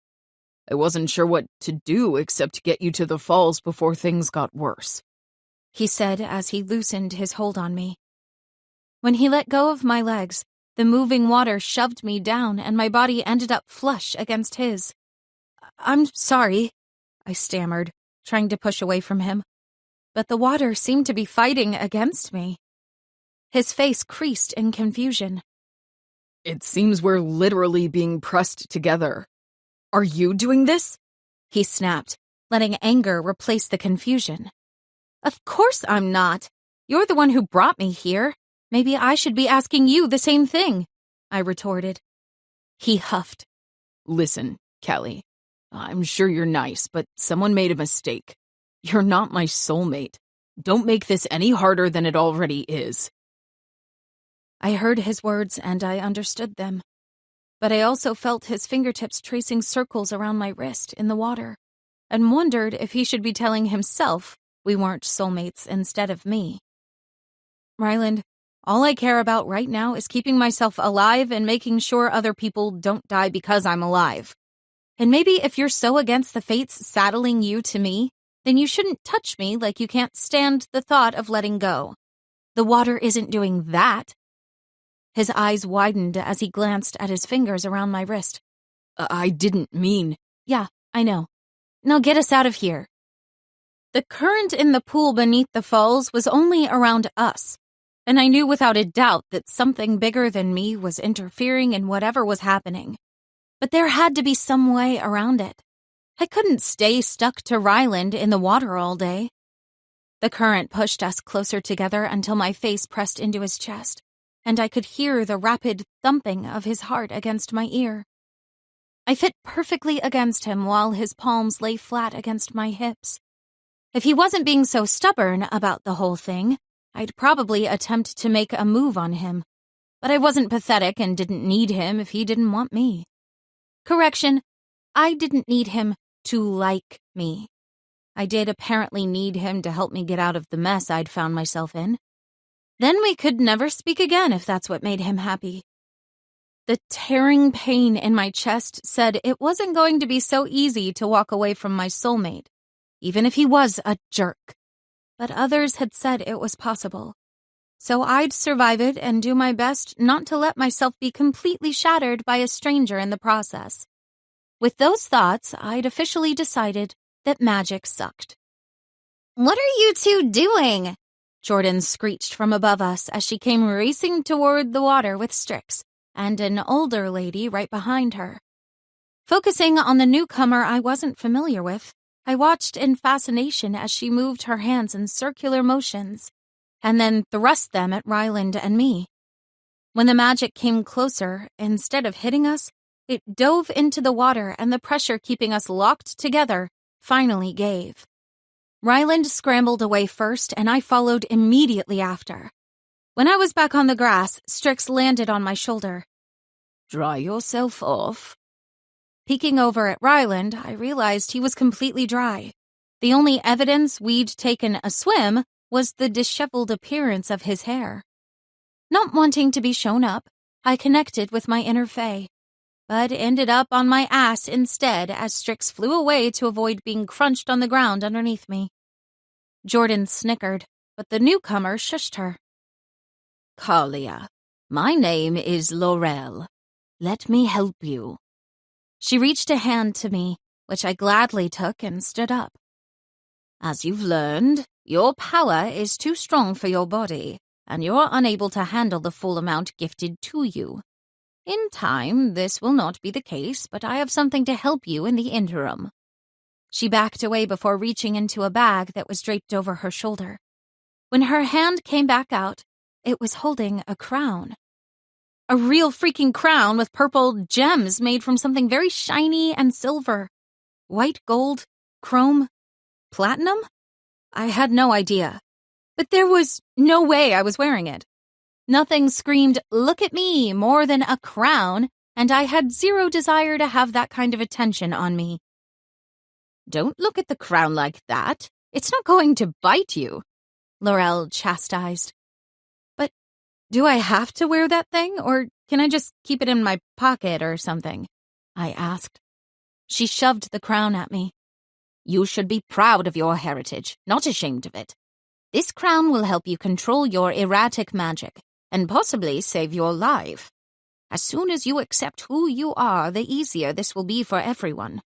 I wasn't sure what to do except get you to the falls before things got worse," he said as he loosened his hold on me. When he let go of my legs, the moving water shoved me down and my body ended up flush against his. "I'm sorry," I stammered, trying to push away from him. But the water seemed to be fighting against me. His face creased in confusion. "It seems we're literally being pressed together. Are you doing this?" he snapped, letting anger replace the confusion. "Of course I'm not. You're the one who brought me here. Maybe I should be asking you the same thing," I retorted. He huffed. "Listen, Kelly, I'm sure you're nice, but someone made a mistake. You're not my soulmate. Don't make this any harder than it already is." I heard his words and I understood them. But I also felt his fingertips tracing circles around my wrist in the water, and wondered if he should be telling himself we weren't soulmates instead of me. "Ryland, all I care about right now is keeping myself alive and making sure other people don't die because I'm alive. And maybe if you're so against the fates saddling you to me, then you shouldn't touch me like you can't stand the thought of letting go. The water isn't doing that." His eyes widened as he glanced at his fingers around my wrist. "I didn't mean—" "Yeah, I know. Now get us out of here." The current in the pool beneath the falls was only around us, and I knew without a doubt that something bigger than me was interfering in whatever was happening. But there had to be some way around it. I couldn't stay stuck to Ryland in the water all day. The current pushed us closer together until my face pressed into his chest, and I could hear the rapid thumping of his heart against my ear. I fit perfectly against him while his palms lay flat against my hips. If he wasn't being so stubborn about the whole thing, I'd probably attempt to make a move on him. But I wasn't pathetic and didn't need him if he didn't want me. Correction, I didn't need him to like me. I did apparently need him to help me get out of the mess I'd found myself in. Then we could never speak again if that's what made him happy. The tearing pain in my chest said it wasn't going to be so easy to walk away from my soulmate, even if he was a jerk. But others had said it was possible. So I'd survive it and do my best not to let myself be completely shattered by a stranger in the process. With those thoughts, I'd officially decided that magic sucked. "What are you two doing?" Jordan screeched from above us as she came racing toward the water with Strix and an older lady right behind her. Focusing on the newcomer I wasn't familiar with, I watched in fascination as she moved her hands in circular motions and then thrust them at Ryland and me. When the magic came closer, instead of hitting us, it dove into the water and the pressure keeping us locked together finally gave. Ryland scrambled away first, and I followed immediately after. When I was back on the grass, Strix landed on my shoulder. "Dry yourself off." Peeking over at Ryland, I realized he was completely dry. The only evidence we'd taken a swim was the disheveled appearance of his hair. Not wanting to be shown up, I connected with my inner fae, but ended up on my ass instead as Strix flew away to avoid being crunched on the ground underneath me. Jordan snickered, but the newcomer shushed her. Kalia, my name is Laurel. Let me help you. She reached a hand to me, which I gladly took and stood up. As you've learned, your power is too strong for your body, and you're unable to handle the full amount gifted to you. In time, this will not be the case, but I have something to help you in the interim. She backed away before reaching into a bag that was draped over her shoulder. When her hand came back out, it was holding a crown. A real freaking crown with purple gems made from something very shiny and silver. White gold, chrome, platinum? I had no idea. But there was no way I was wearing it. Nothing screamed, "Look at me," more than a crown, and I had zero desire to have that kind of attention on me. Don't look at the crown like that. It's not going to bite you, Laurel chastised. But do I have to wear that thing, or can I just keep it in my pocket or something? I asked. She shoved the crown at me. You should be proud of your heritage, not ashamed of it. This crown will help you control your erratic magic, and possibly save your life. As soon as you accept who you are, the easier this will be for everyone.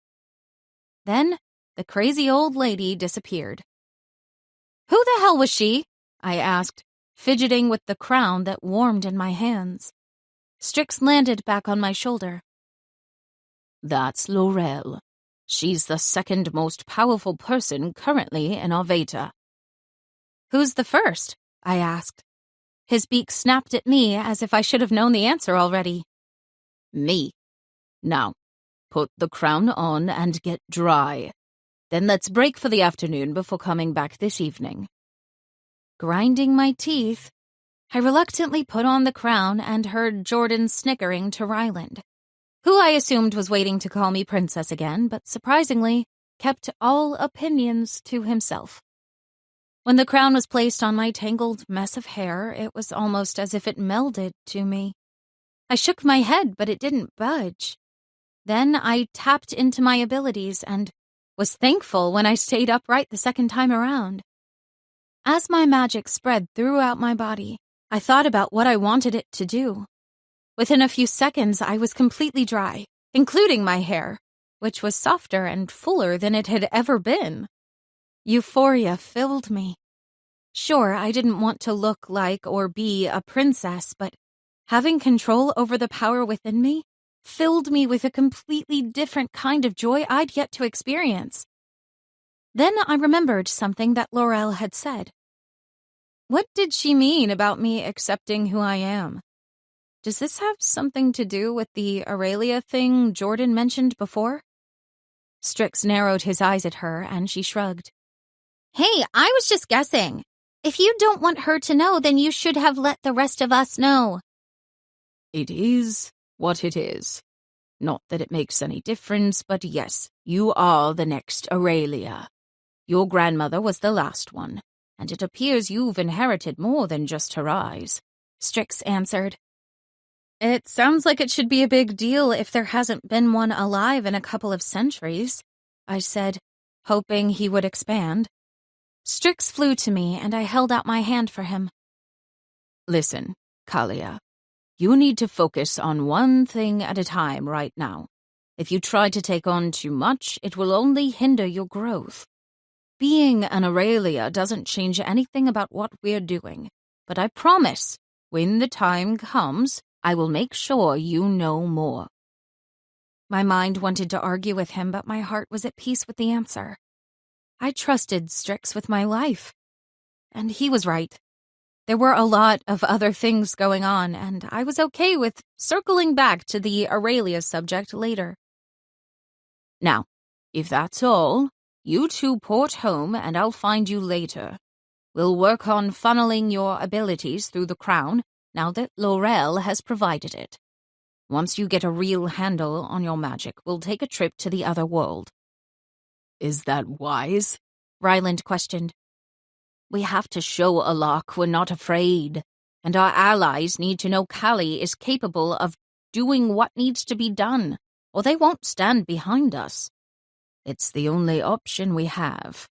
Then the crazy old lady disappeared. Who the hell was she? I asked, fidgeting with the crown that warmed in my hands. Strix landed back on my shoulder. That's Laurel. She's the second most powerful person currently in Arvata. Who's the first? I asked. His beak snapped at me as if I should have known the answer already. Me. Now, put the crown on and get dry. Then let's break for the afternoon before coming back this evening. Grinding my teeth, I reluctantly put on the crown and heard Jordan snickering to Ryland, who I assumed was waiting to call me princess again, but surprisingly kept all opinions to himself. When the crown was placed on my tangled mess of hair, it was almost as if it melded to me. I shook my head, but it didn't budge. Then I tapped into my abilities and was thankful when I stayed upright the second time around. As my magic spread throughout my body, I thought about what I wanted it to do. Within a few seconds, I was completely dry, including my hair, which was softer and fuller than it had ever been. Euphoria filled me. Sure, I didn't want to look like or be a princess, but having control over the power within me filled me with a completely different kind of joy I'd yet to experience. Then I remembered something that Laurel had said. What did she mean about me accepting who I am? Does this have something to do with the Aurelia thing Jordan mentioned before? Strix narrowed his eyes at her, and she shrugged. Hey, I was just guessing. If you don't want her to know, then you should have let the rest of us know. It is what it is. Not that it makes any difference, but yes, you are the next Aurelia. Your grandmother was the last one, and it appears you've inherited more than just her eyes, Strix answered. It sounds like it should be a big deal if there hasn't been one alive in a couple of centuries, I said, hoping he would expand. Strix flew to me, and I held out my hand for him. Listen, Kalia, you need to focus on one thing at a time right now. If you try to take on too much, it will only hinder your growth. Being an Aurelia doesn't change anything about what we're doing, but I promise, when the time comes, I will make sure you know more. My mind wanted to argue with him, but my heart was at peace with the answer. I trusted Strix with my life. And he was right. There were a lot of other things going on, and I was okay with circling back to the Aurelia subject later. Now, if that's all, you two port home and I'll find you later. We'll work on funneling your abilities through the crown now that Laurel has provided it. Once you get a real handle on your magic, we'll take a trip to the other world. Is that wise? Ryland questioned. We have to show Alok we're not afraid, and our allies need to know Callie is capable of doing what needs to be done, or they won't stand behind us. It's the only option we have,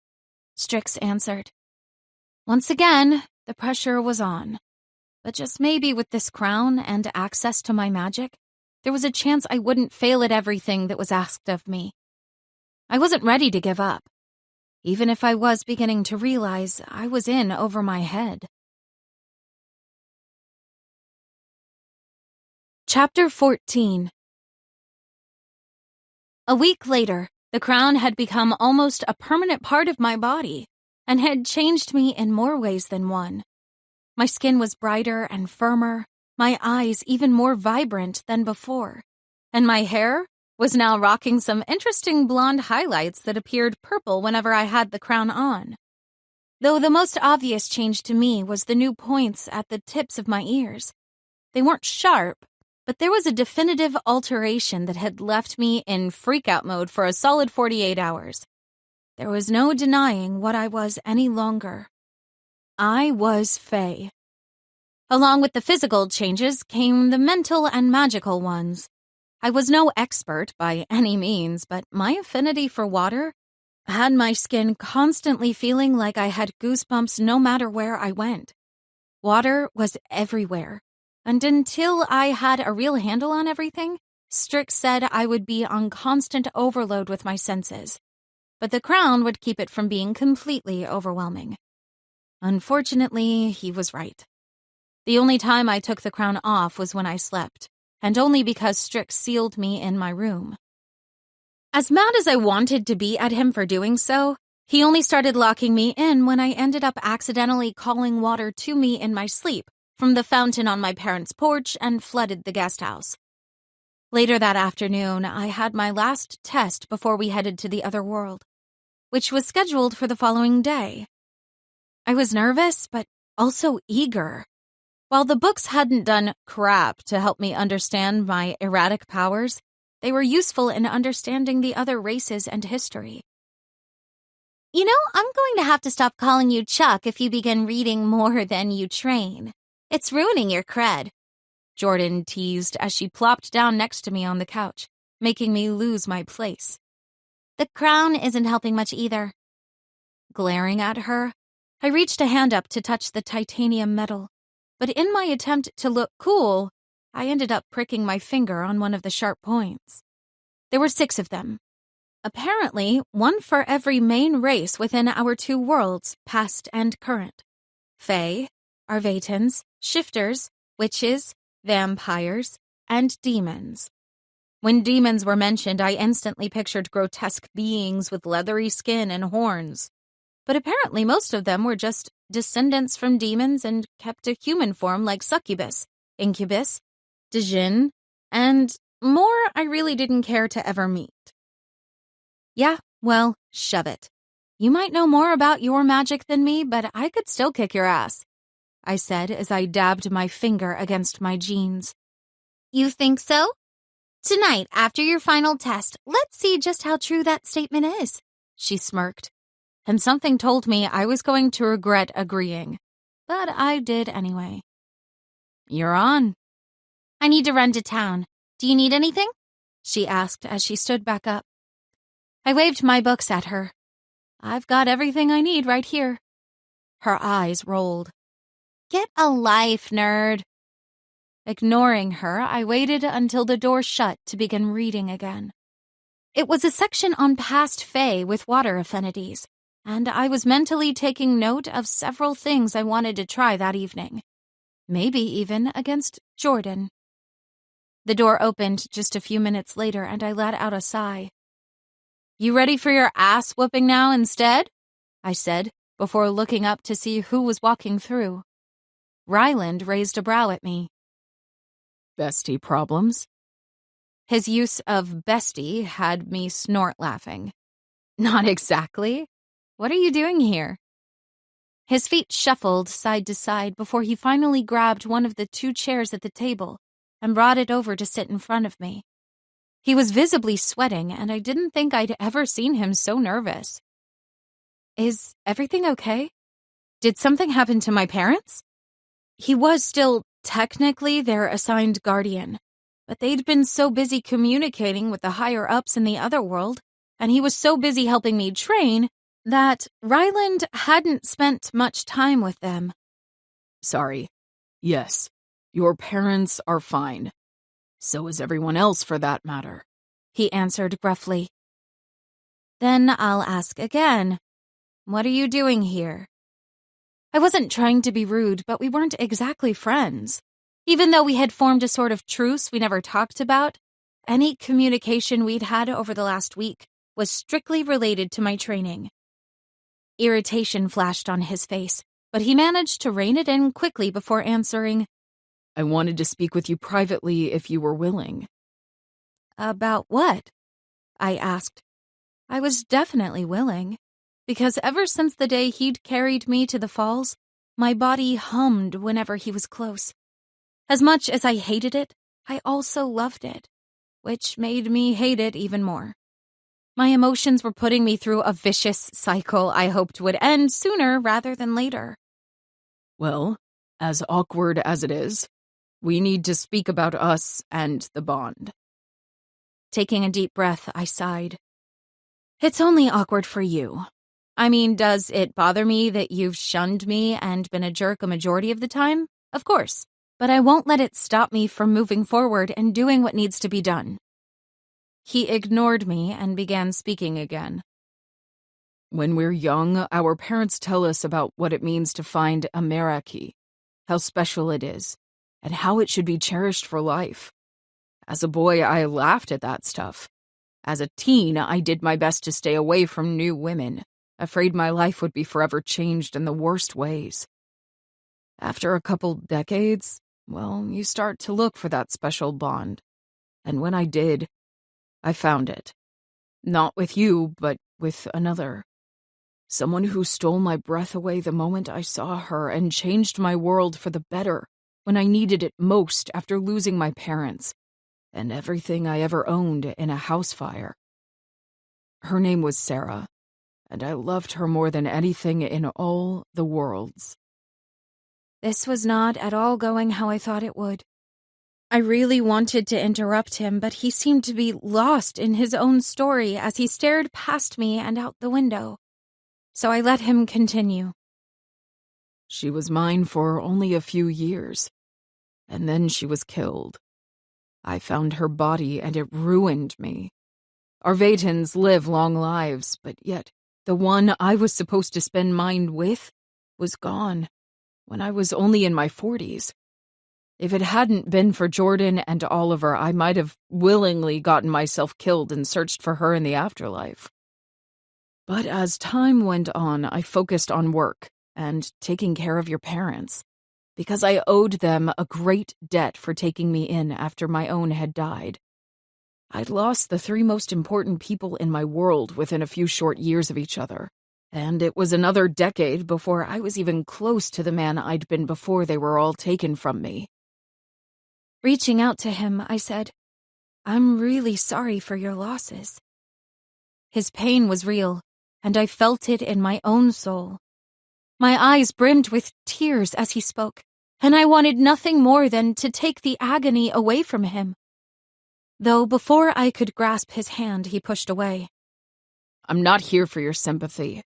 Strix answered. Once again, the pressure was on. But just maybe with this crown and access to my magic, there was a chance I wouldn't fail at everything that was asked of me. I wasn't ready to give up, even if I was beginning to realize I was in over my head. Chapter 14. A week later, the crown had become almost a permanent part of my body and had changed me in more ways than one. My skin was brighter and firmer, my eyes even more vibrant than before, and my hair was now rocking some interesting blonde highlights that appeared purple whenever I had the crown on. Though the most obvious change to me was the new points at the tips of my ears. They weren't sharp, but there was a definitive alteration that had left me in freak-out mode for a solid 48 hours. There was no denying what I was any longer. I was Fae. Along with the physical changes came the mental and magical ones. I was no expert by any means, but my affinity for water had my skin constantly feeling like I had goosebumps no matter where I went. Water was everywhere, and until I had a real handle on everything, Strix said I would be on constant overload with my senses, but the crown would keep it from being completely overwhelming. Unfortunately, he was right. The only time I took the crown off was when I slept, and only because Strix sealed me in my room. As mad as I wanted to be at him for doing so, he only started locking me in when I ended up accidentally calling water to me in my sleep from the fountain on my parents' porch and flooded the guest house. Later that afternoon, I had my last test before we headed to the other world, which was scheduled for the following day. I was nervous, but also eager. While the books hadn't done crap to help me understand my erratic powers, they were useful in understanding the other races and history. You know, I'm going to have to stop calling you Chuck if you begin reading more than you train. It's ruining your cred, Jordan teased as she plopped down next to me on the couch, making me lose my place. The crown isn't helping much either. Glaring at her, I reached a hand up to touch the titanium metal, but in my attempt to look cool, I ended up pricking my finger on one of the sharp points. There were 6 of them. Apparently, one for every main race within our 2 worlds, past and current. Fae, Arvatans, Shifters, Witches, Vampires, and Demons. When demons were mentioned, I instantly pictured grotesque beings with leathery skin and horns. But apparently most of them were just descendants from demons and kept a human form like succubus, incubus, djinn, and more I really didn't care to ever meet. Yeah, well, shove it. You might know more about your magic than me, but I could still kick your ass, I said as I dabbed my finger against my jeans. You think so? Tonight, after your final test, let's see just how true that statement is, she smirked. And something told me I was going to regret agreeing, but I did anyway. You're on. I need to run to town. Do you need anything? She asked as she stood back up. I waved my books at her. I've got everything I need right here. Her eyes rolled. Get a life, nerd. Ignoring her, I waited until the door shut to begin reading again. It was a section on past Fae with water affinities, and I was mentally taking note of several things I wanted to try that evening. Maybe even against Jordan. The door opened just a few minutes later, and I let out a sigh. You ready for your ass whooping now instead? I said, before looking up to see who was walking through. Ryland raised a brow at me. Bestie problems? His use of bestie had me snort laughing. Not exactly. What are you doing here? His feet shuffled side to side before he finally grabbed one of the 2 chairs at the table and brought it over to sit in front of me. He was visibly sweating, and I didn't think I'd ever seen him so nervous. Is everything okay? Did something happen to my parents? He was still technically their assigned guardian, but they'd been so busy communicating with the higher-ups in the other world, and he was so busy helping me train, that Ryland hadn't spent much time with them. Sorry. Yes, your parents are fine. So is everyone else, for that matter, he answered gruffly. Then I'll ask again. What are you doing here? I wasn't trying to be rude, but we weren't exactly friends. Even though we had formed a sort of truce we never talked about, any communication we'd had over the last week was strictly related to my training. Irritation flashed on his face, but he managed to rein it in quickly before answering, I wanted to speak with you privately if you were willing. About what? I asked. I was definitely willing, because ever since the day he'd carried me to the falls, my body hummed whenever he was close. As much as I hated it, I also loved it, which made me hate it even more. My emotions were putting me through a vicious cycle I hoped would end sooner rather than later. Well, as awkward as it is, we need to speak about us and the bond. Taking a deep breath, I sighed. It's only awkward for you. I mean, does it bother me that you've shunned me and been a jerk a majority of the time? Of course. But I won't let it stop me from moving forward and doing what needs to be done. He ignored me and began speaking again. When we're young, our parents tell us about what it means to find a Meraki, how special it is, and how it should be cherished for life. As a boy, I laughed at that stuff. As a teen, I did my best to stay away from new women, afraid my life would be forever changed in the worst ways. After a couple decades, well, you start to look for that special bond. And when I did, I found it. Not with you, but with another. Someone who stole my breath away the moment I saw her and changed my world for the better when I needed it most after losing my parents and everything I ever owned in a house fire. Her name was Sarah, and I loved her more than anything in all the worlds. This was not at all going how I thought it would. I really wanted to interrupt him, but he seemed to be lost in his own story as he stared past me and out the window. So I let him continue. She was mine for only a few years, and then she was killed. I found her body, and it ruined me. Our Vaetans live long lives, but yet the one I was supposed to spend mine with was gone when I was only in my 40s. If it hadn't been for Jordan and Oliver, I might have willingly gotten myself killed and searched for her in the afterlife. But as time went on, I focused on work and taking care of your parents, because I owed them a great debt for taking me in after my own had died. I'd lost the 3 most important people in my world within a few short years of each other, and it was another decade before I was even close to the man I'd been before they were all taken from me. Reaching out to him, I said, I'm really sorry for your losses. His pain was real, and I felt it in my own soul. My eyes brimmed with tears as he spoke, and I wanted nothing more than to take the agony away from him. Though before I could grasp his hand, he pushed away. I'm not here for your sympathy.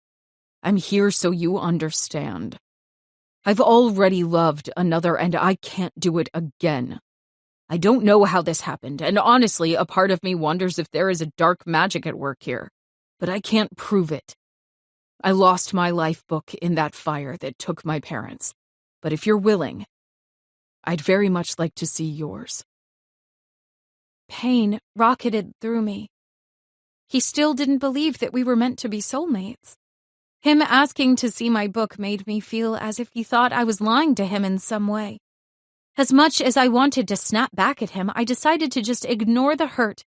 I'm here so you understand. I've already loved another, and I can't do it again. I don't know how this happened, and honestly, a part of me wonders if there is a dark magic at work here, but I can't prove it. I lost my life book in that fire that took my parents, but if you're willing, I'd very much like to see yours. Pain rocketed through me. He still didn't believe that we were meant to be soulmates. Him asking to see my book made me feel as if he thought I was lying to him in some way. As much as I wanted to snap back at him, I decided to just ignore the hurt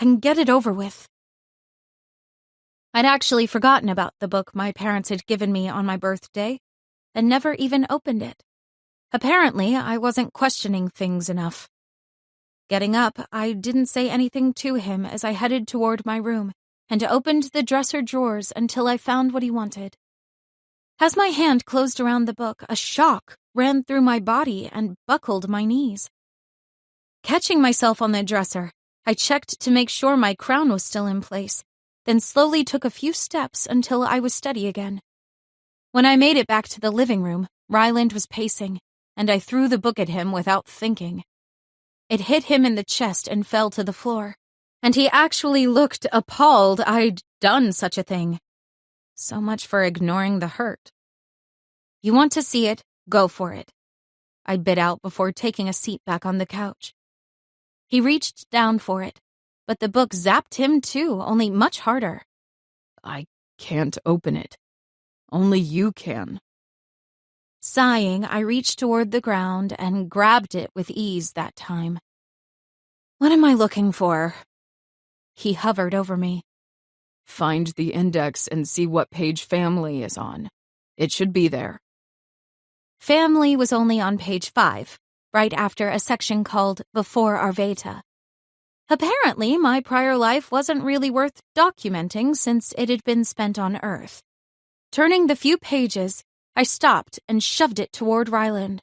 and get it over with. I'd actually forgotten about the book my parents had given me on my birthday and never even opened it. Apparently, I wasn't questioning things enough. Getting up, I didn't say anything to him as I headed toward my room and opened the dresser drawers until I found what he wanted. As my hand closed around the book, a shock ran through my body and buckled my knees. Catching myself on the dresser, I checked to make sure my crown was still in place, then slowly took a few steps until I was steady again. When I made it back to the living room, Ryland was pacing, and I threw the book at him without thinking. It hit him in the chest and fell to the floor, and he actually looked appalled I'd done such a thing. So much for ignoring the hurt. You want to see it? Go for it, I bit out before taking a seat back on the couch. He reached down for it, but the book zapped him too, only much harder. I can't open it. Only you can. Sighing, I reached toward the ground and grabbed it with ease that time. What am I looking for? He hovered over me. Find the index and see what page family is on. It should be there. Family was only on page 5, right after a section called Before Arveda. Apparently, my prior life wasn't really worth documenting since it had been spent on Earth. Turning the few pages, I stopped and shoved it toward Ryland.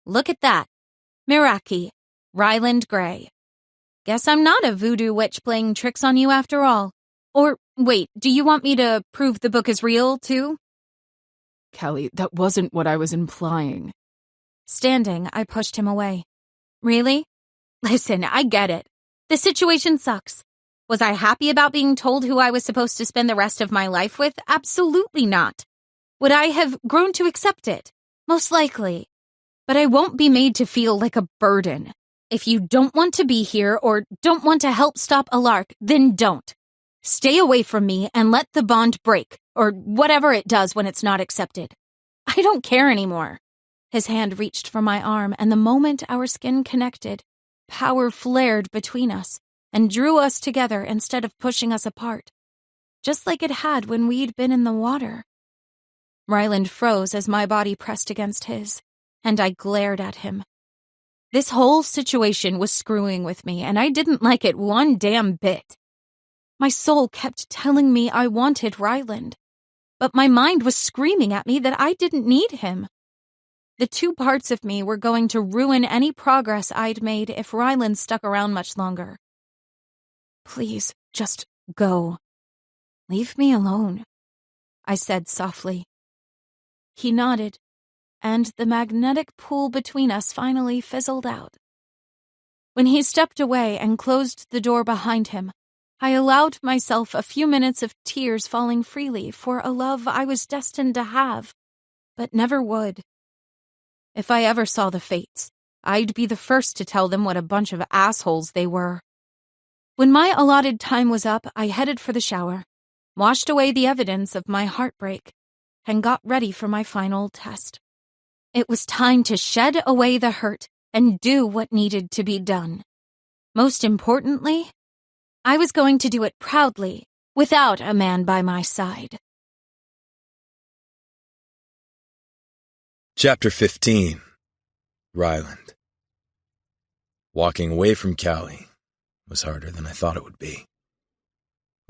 Look at that. Meraki, Ryland Gray. Guess I'm not a voodoo witch playing tricks on you after all. Or, wait, do you want me to prove the book is real, too? Kelly, that wasn't what I was implying. Standing, I pushed him away. Really? Listen, I get it. The situation sucks. Was I happy about being told who I was supposed to spend the rest of my life with? Absolutely not. Would I have grown to accept it? Most likely. But I won't be made to feel like a burden. If you don't want to be here or don't want to help stop a lark, then don't. Stay away from me and let the bond break, or whatever it does when it's not accepted. I don't care anymore. His hand reached for my arm, and the moment our skin connected, power flared between us and drew us together instead of pushing us apart, just like it had when we'd been in the water. Ryland froze as my body pressed against his, and I glared at him. This whole situation was screwing with me, and I didn't like it one damn bit. My soul kept telling me I wanted Ryland, but my mind was screaming at me that I didn't need him. The two parts of me were going to ruin any progress I'd made if Ryland stuck around much longer. Please, just go. Leave me alone, I said softly. He nodded, and the magnetic pull between us finally fizzled out. When he stepped away and closed the door behind him, I allowed myself a few minutes of tears falling freely for a love I was destined to have, but never would. If I ever saw the Fates, I'd be the first to tell them what a bunch of assholes they were. When my allotted time was up, I headed for the shower, washed away the evidence of my heartbreak, and got ready for my final test. It was time to shed away the hurt and do what needed to be done. Most importantly, I was going to do it proudly, without a man by my side. Chapter 15. Ryland. Walking away from Callie was harder than I thought it would be.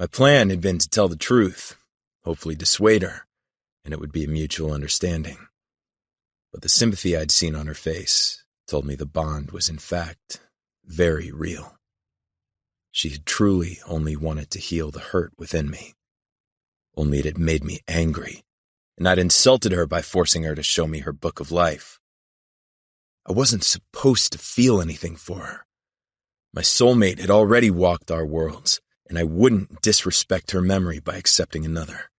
My plan had been to tell the truth, hopefully dissuade her, and it would be a mutual understanding. But the sympathy I'd seen on her face told me the bond was in fact very real. She had truly only wanted to heal the hurt within me. Only it had made me angry, and I'd insulted her by forcing her to show me her book of life. I wasn't supposed to feel anything for her. My soulmate had already walked our worlds, and I wouldn't disrespect her memory by accepting another.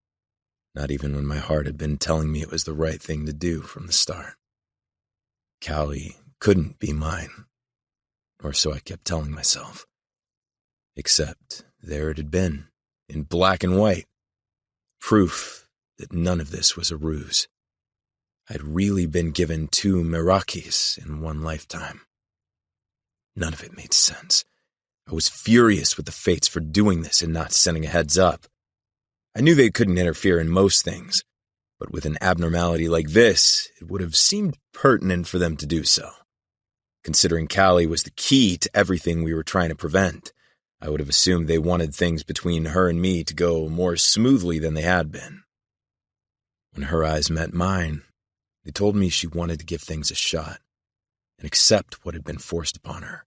Not even when my heart had been telling me it was the right thing to do from the start. Callie couldn't be mine, or so I kept telling myself. Except there it had been, in black and white. Proof that none of this was a ruse. I'd really been given 2 Merakis in one lifetime. None of it made sense. I was furious with the Fates for doing this and not sending a heads up. I knew they couldn't interfere in most things, but with an abnormality like this, it would have seemed pertinent for them to do so. Considering Callie was the key to everything we were trying to prevent, I would have assumed they wanted things between her and me to go more smoothly than they had been. When her eyes met mine, they told me she wanted to give things a shot and accept what had been forced upon her.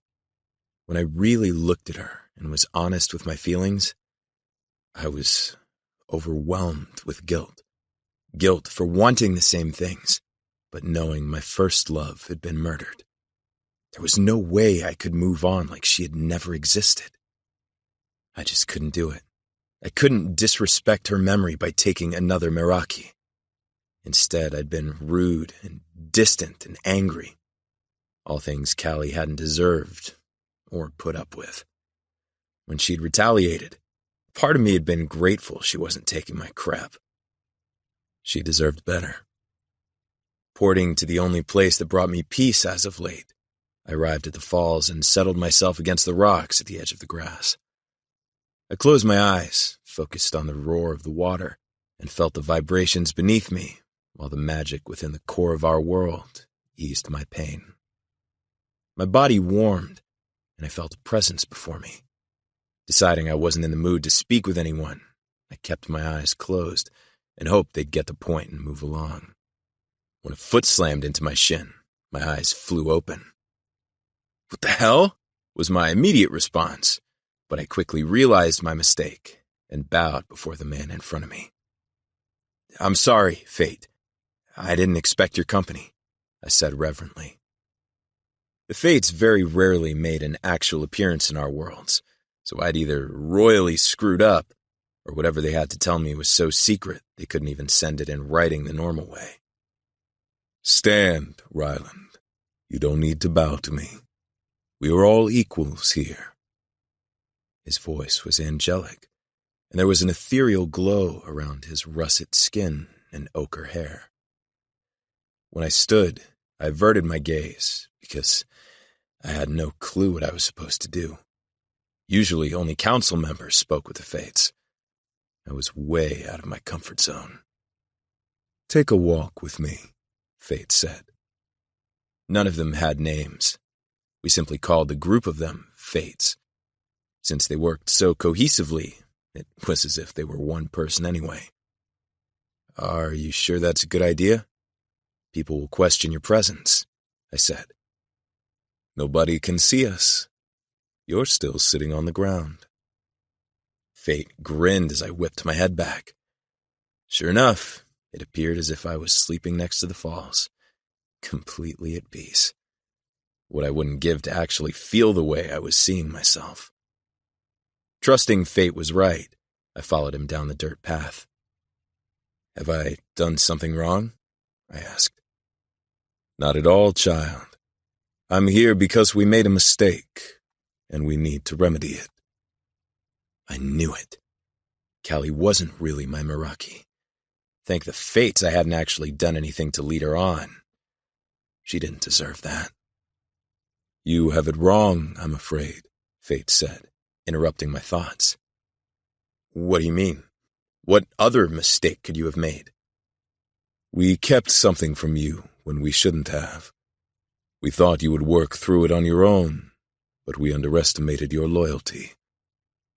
When I really looked at her and was honest with my feelings, I was overwhelmed with guilt. Guilt for wanting the same things, but knowing my first love had been murdered. There was no way I could move on like she had never existed. I just couldn't do it. I couldn't disrespect her memory by taking another Meraki. Instead, I'd been rude and distant and angry. All things Callie hadn't deserved or put up with. When she'd retaliated, part of me had been grateful she wasn't taking my crap. She deserved better. Porting to the only place that brought me peace as of late, I arrived at the falls and settled myself against the rocks at the edge of the grass. I closed my eyes, focused on the roar of the water, and felt the vibrations beneath me, while the magic within the core of our world eased my pain. My body warmed, and I felt a presence before me. Deciding I wasn't in the mood to speak with anyone, I kept my eyes closed and hoped they'd get the point and move along. When a foot slammed into my shin, my eyes flew open. "What the hell?" was my immediate response, but I quickly realized my mistake and bowed before the man in front of me. "I'm sorry, Fate. I didn't expect your company," I said reverently. The Fates very rarely made an actual appearance in our worlds, so I'd either royally screwed up, or whatever they had to tell me was so secret they couldn't even send it in writing the normal way. "Stand, Ryland. You don't need to bow to me. We are all equals here." His voice was angelic, and there was an ethereal glow around his russet skin and ochre hair. When I stood, I averted my gaze because I had no clue what I was supposed to do. Usually only council members spoke with the Fates. I was way out of my comfort zone. "Take a walk with me," Fate said. None of them had names. We simply called the group of them Fates. Since they worked so cohesively, it was as if they were one person anyway. "Are you sure that's a good idea? People will question your presence," I said. "Nobody can see us. You're still sitting on the ground." Fate grinned as I whipped my head back. Sure enough, it appeared as if I was sleeping next to the falls, completely at peace. What I wouldn't give to actually feel the way I was seeing myself. Trusting Fate was right, I followed him down the dirt path. "Have I done something wrong?" I asked. "Not at all, child. I'm here because we made a mistake, and we need to remedy it." I knew it. Callie wasn't really my Meraki. Thank the Fates I hadn't actually done anything to lead her on. She didn't deserve that. "You have it wrong, I'm afraid," Fate said, interrupting my thoughts. "What do you mean? What other mistake could you have made?" "We kept something from you when we shouldn't have. We thought you would work through it on your own, but we underestimated your loyalty.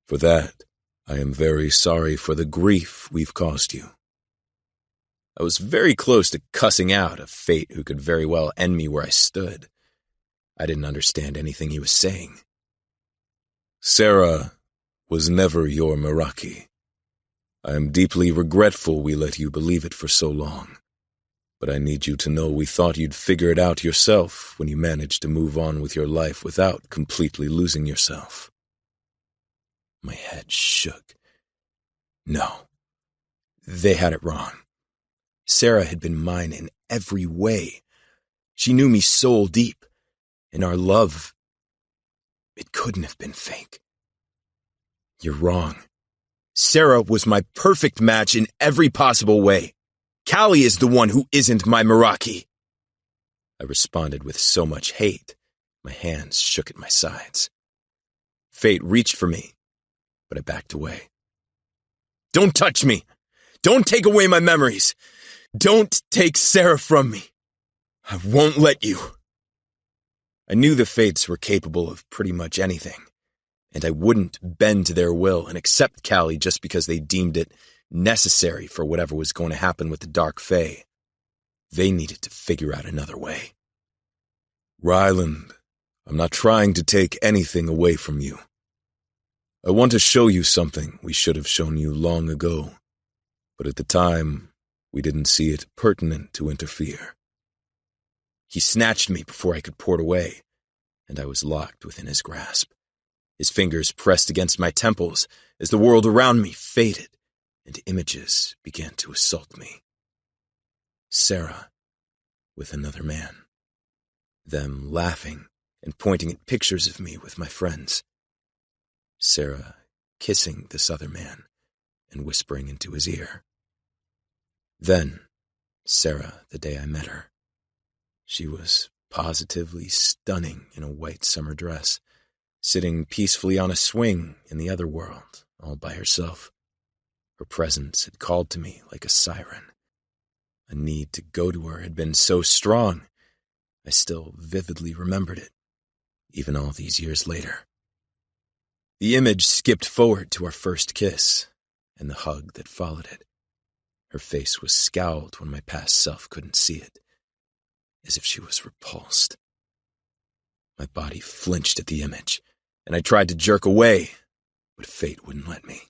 For that, I am very sorry for the grief we've caused you." I was very close to cussing out a Fate who could very well end me where I stood. I didn't understand anything he was saying. "Sarah was never your Meraki. I am deeply regretful we let you believe it for so long. But I need you to know we thought you'd figure it out yourself when you managed to move on with your life without completely losing yourself." My head shook. No, they had it wrong. Sarah had been mine in every way. She knew me soul deep, and our love, it couldn't have been fake. "You're wrong. Sarah was my perfect match in every possible way. Callie is the one who isn't my Meraki." I responded with so much hate, my hands shook at my sides. Fate reached for me, but I backed away. "Don't touch me! Don't take away my memories! Don't take Sarah from me! I won't let you!" I knew the Fates were capable of pretty much anything, and I wouldn't bend to their will and accept Callie just because they deemed it necessary for whatever was going to happen with the Dark Fae. They needed to figure out another way. Ryland, I'm not trying to take anything away from you. I want to show you something we should have shown you long ago, but at the time, we didn't see it pertinent to interfere. He snatched me before I could port away, and I was locked within his grasp. His fingers pressed against my temples as the world around me faded, and images began to assault me. Sarah with another man. Them laughing and pointing at pictures of me with my friends. Sarah kissing this other man and whispering into his ear. Then, Sarah, the day I met her. She was positively stunning in a white summer dress, sitting peacefully on a swing in the other world, all by herself. Her presence had called to me like a siren. A need to go to her had been so strong, I still vividly remembered it, even all these years later. The image skipped forward to our first kiss, and the hug that followed it. Her face was scowled when my past self couldn't see it, as if she was repulsed. My body flinched at the image, and I tried to jerk away, but fate wouldn't let me.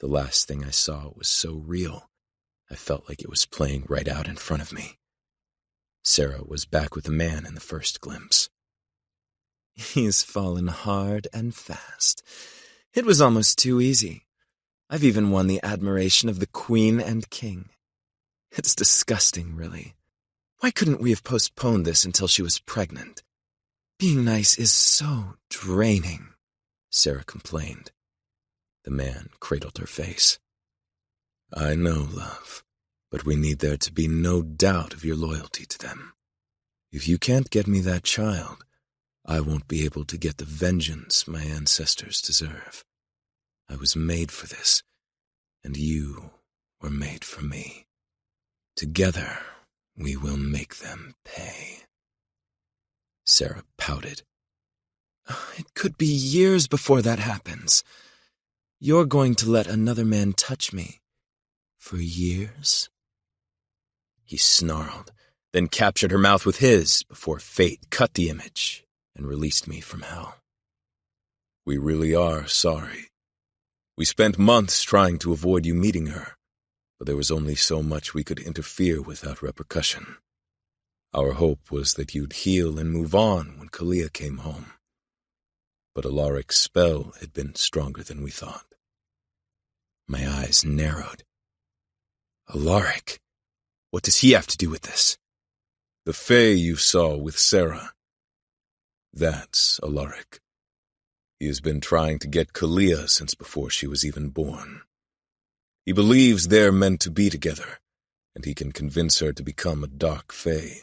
The last thing I saw was so real, I felt like it was playing right out in front of me. Sarah was back with the man in the first glimpse. He's fallen hard and fast. It was almost too easy. I've even won the admiration of the Queen and King. It's disgusting, really. Why couldn't we have postponed this until she was pregnant? Being nice is so draining, Sarah complained. The man cradled her face. I know, love, but we need there to be no doubt of your loyalty to them. If you can't get me that child, I won't be able to get the vengeance my ancestors deserve. I was made for this, and you were made for me. Together, we will make them pay. Sarah pouted. It could be years before that happens. You're going to let another man touch me. For years? He snarled, then captured her mouth with his before fate cut the image and released me from hell. We really are sorry. We spent months trying to avoid you meeting her, but there was only so much we could interfere without repercussion. Our hope was that you'd heal and move on when Kalia came home. But Alaric's spell had been stronger than we thought. My eyes narrowed. Alaric? What does he have to do with this? The Fae you saw with Sarah. That's Alaric. He has been trying to get Kalia since before she was even born. He believes they're meant to be together, and he can convince her to become a Dark Fae.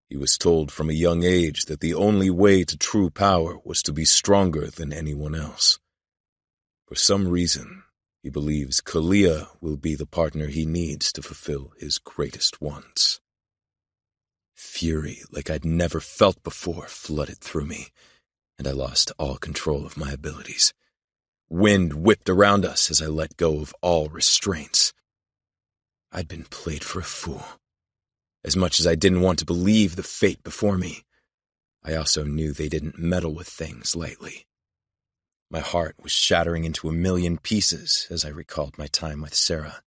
He was told from a young age that the only way to true power was to be stronger than anyone else. For some reason, he believes Kalia will be the partner he needs to fulfill his greatest wants. Fury like I'd never felt before flooded through me, and I lost all control of my abilities. Wind whipped around us as I let go of all restraints. I'd been played for a fool. As much as I didn't want to believe the fate before me, I also knew they didn't meddle with things lightly. My heart was shattering into a million pieces as I recalled my time with Sarah.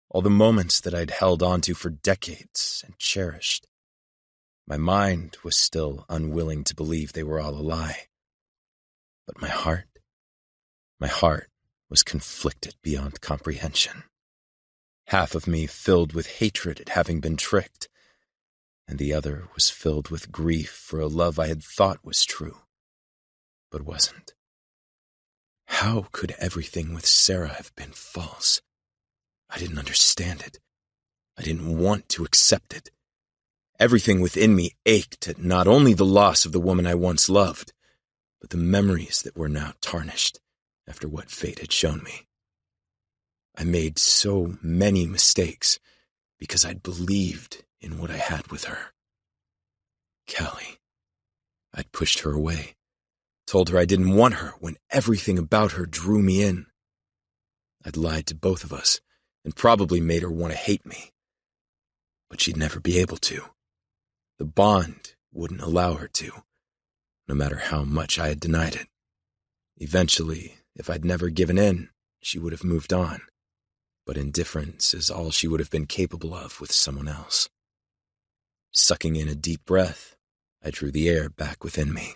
All the moments that I'd held onto for decades and cherished. My mind was still unwilling to believe they were all a lie. But my heart was conflicted beyond comprehension. Half of me filled with hatred at having been tricked, and the other was filled with grief for a love I had thought was true, but wasn't. How could everything with Sarah have been false? I didn't understand it. I didn't want to accept it. Everything within me ached at not only the loss of the woman I once loved, but the memories that were now tarnished after what fate had shown me. I made so many mistakes because I'd believed in what I had with her. Callie. I'd pushed her away, told her I didn't want her when everything about her drew me in. I'd lied to both of us and probably made her want to hate me. But she'd never be able to. The bond wouldn't allow her to, no matter how much I had denied it. Eventually, if I'd never given in, she would have moved on. But indifference is all she would have been capable of with someone else. Sucking in a deep breath, I drew the air back within me.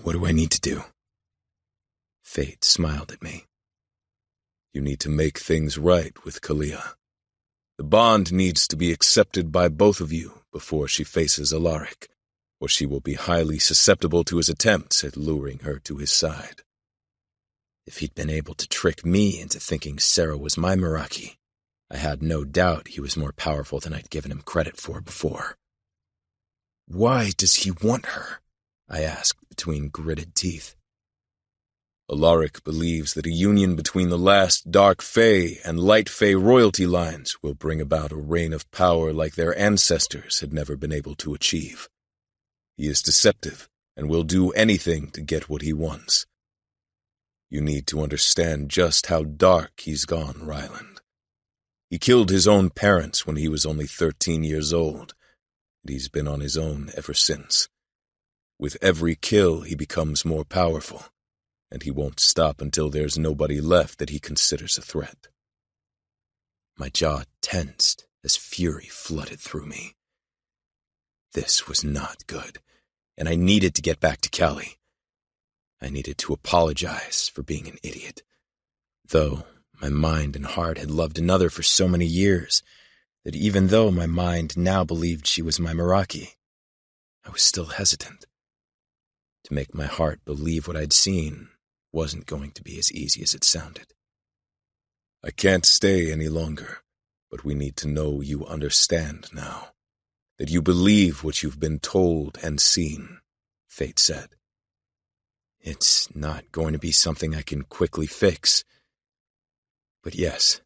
What do I need to do? Fate smiled at me. You need to make things right with Kalia. The bond needs to be accepted by both of you before she faces Alaric, or she will be highly susceptible to his attempts at luring her to his side. If he'd been able to trick me into thinking Sarah was my Meraki, I had no doubt he was more powerful than I'd given him credit for before. Why does he want her? I asked between gritted teeth. Alaric believes that a union between the last Dark Fae and Light Fae royalty lines will bring about a reign of power like their ancestors had never been able to achieve. He is deceptive and will do anything to get what he wants. You need to understand just how dark he's gone, Ryland. He killed his own parents when he was only 13 years old, and he's been on his own ever since. With every kill, he becomes more powerful, and he won't stop until there's nobody left that he considers a threat. My jaw tensed as fury flooded through me. This was not good, and I needed to get back to Callie. I needed to apologize for being an idiot, though my mind and heart had loved another for so many years that even though my mind now believed she was my Meraki, I was still hesitant. To make my heart believe what I'd seen wasn't going to be as easy as it sounded. I can't stay any longer, but we need to know you understand now, that you believe what you've been told and seen, Fate said. It's not going to be something I can quickly fix. But yes,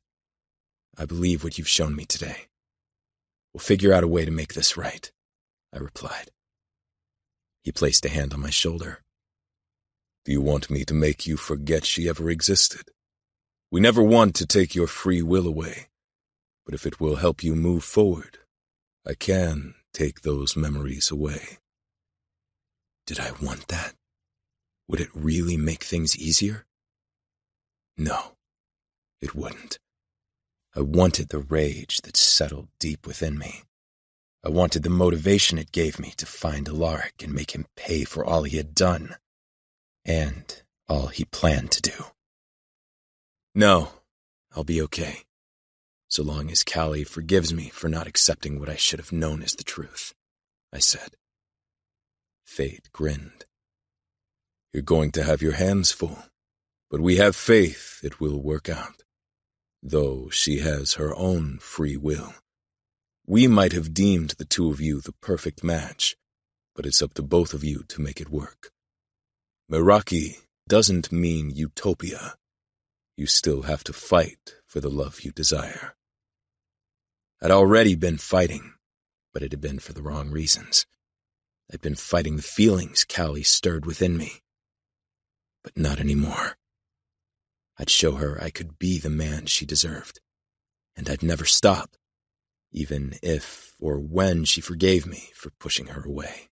I believe what you've shown me today. We'll figure out a way to make this right, I replied. He placed a hand on my shoulder. Do you want me to make you forget she ever existed? We never want to take your free will away, but if it will help you move forward, I can take those memories away. Did I want that? Would it really make things easier? No, it wouldn't. I wanted the rage that settled deep within me. I wanted the motivation it gave me to find Alaric and make him pay for all he had done, and all he planned to do. No, I'll be okay, so long as Callie forgives me for not accepting what I should have known as the truth, I said. Fate grinned. You're going to have your hands full, but we have faith it will work out, though she has her own free will. We might have deemed the two of you the perfect match, but it's up to both of you to make it work. Meraki doesn't mean utopia. You still have to fight for the love you desire. I'd already been fighting, but it had been for the wrong reasons. I'd been fighting the feelings Callie stirred within me. But not anymore. I'd show her I could be the man she deserved, and I'd never stop, even if or when she forgave me for pushing her away.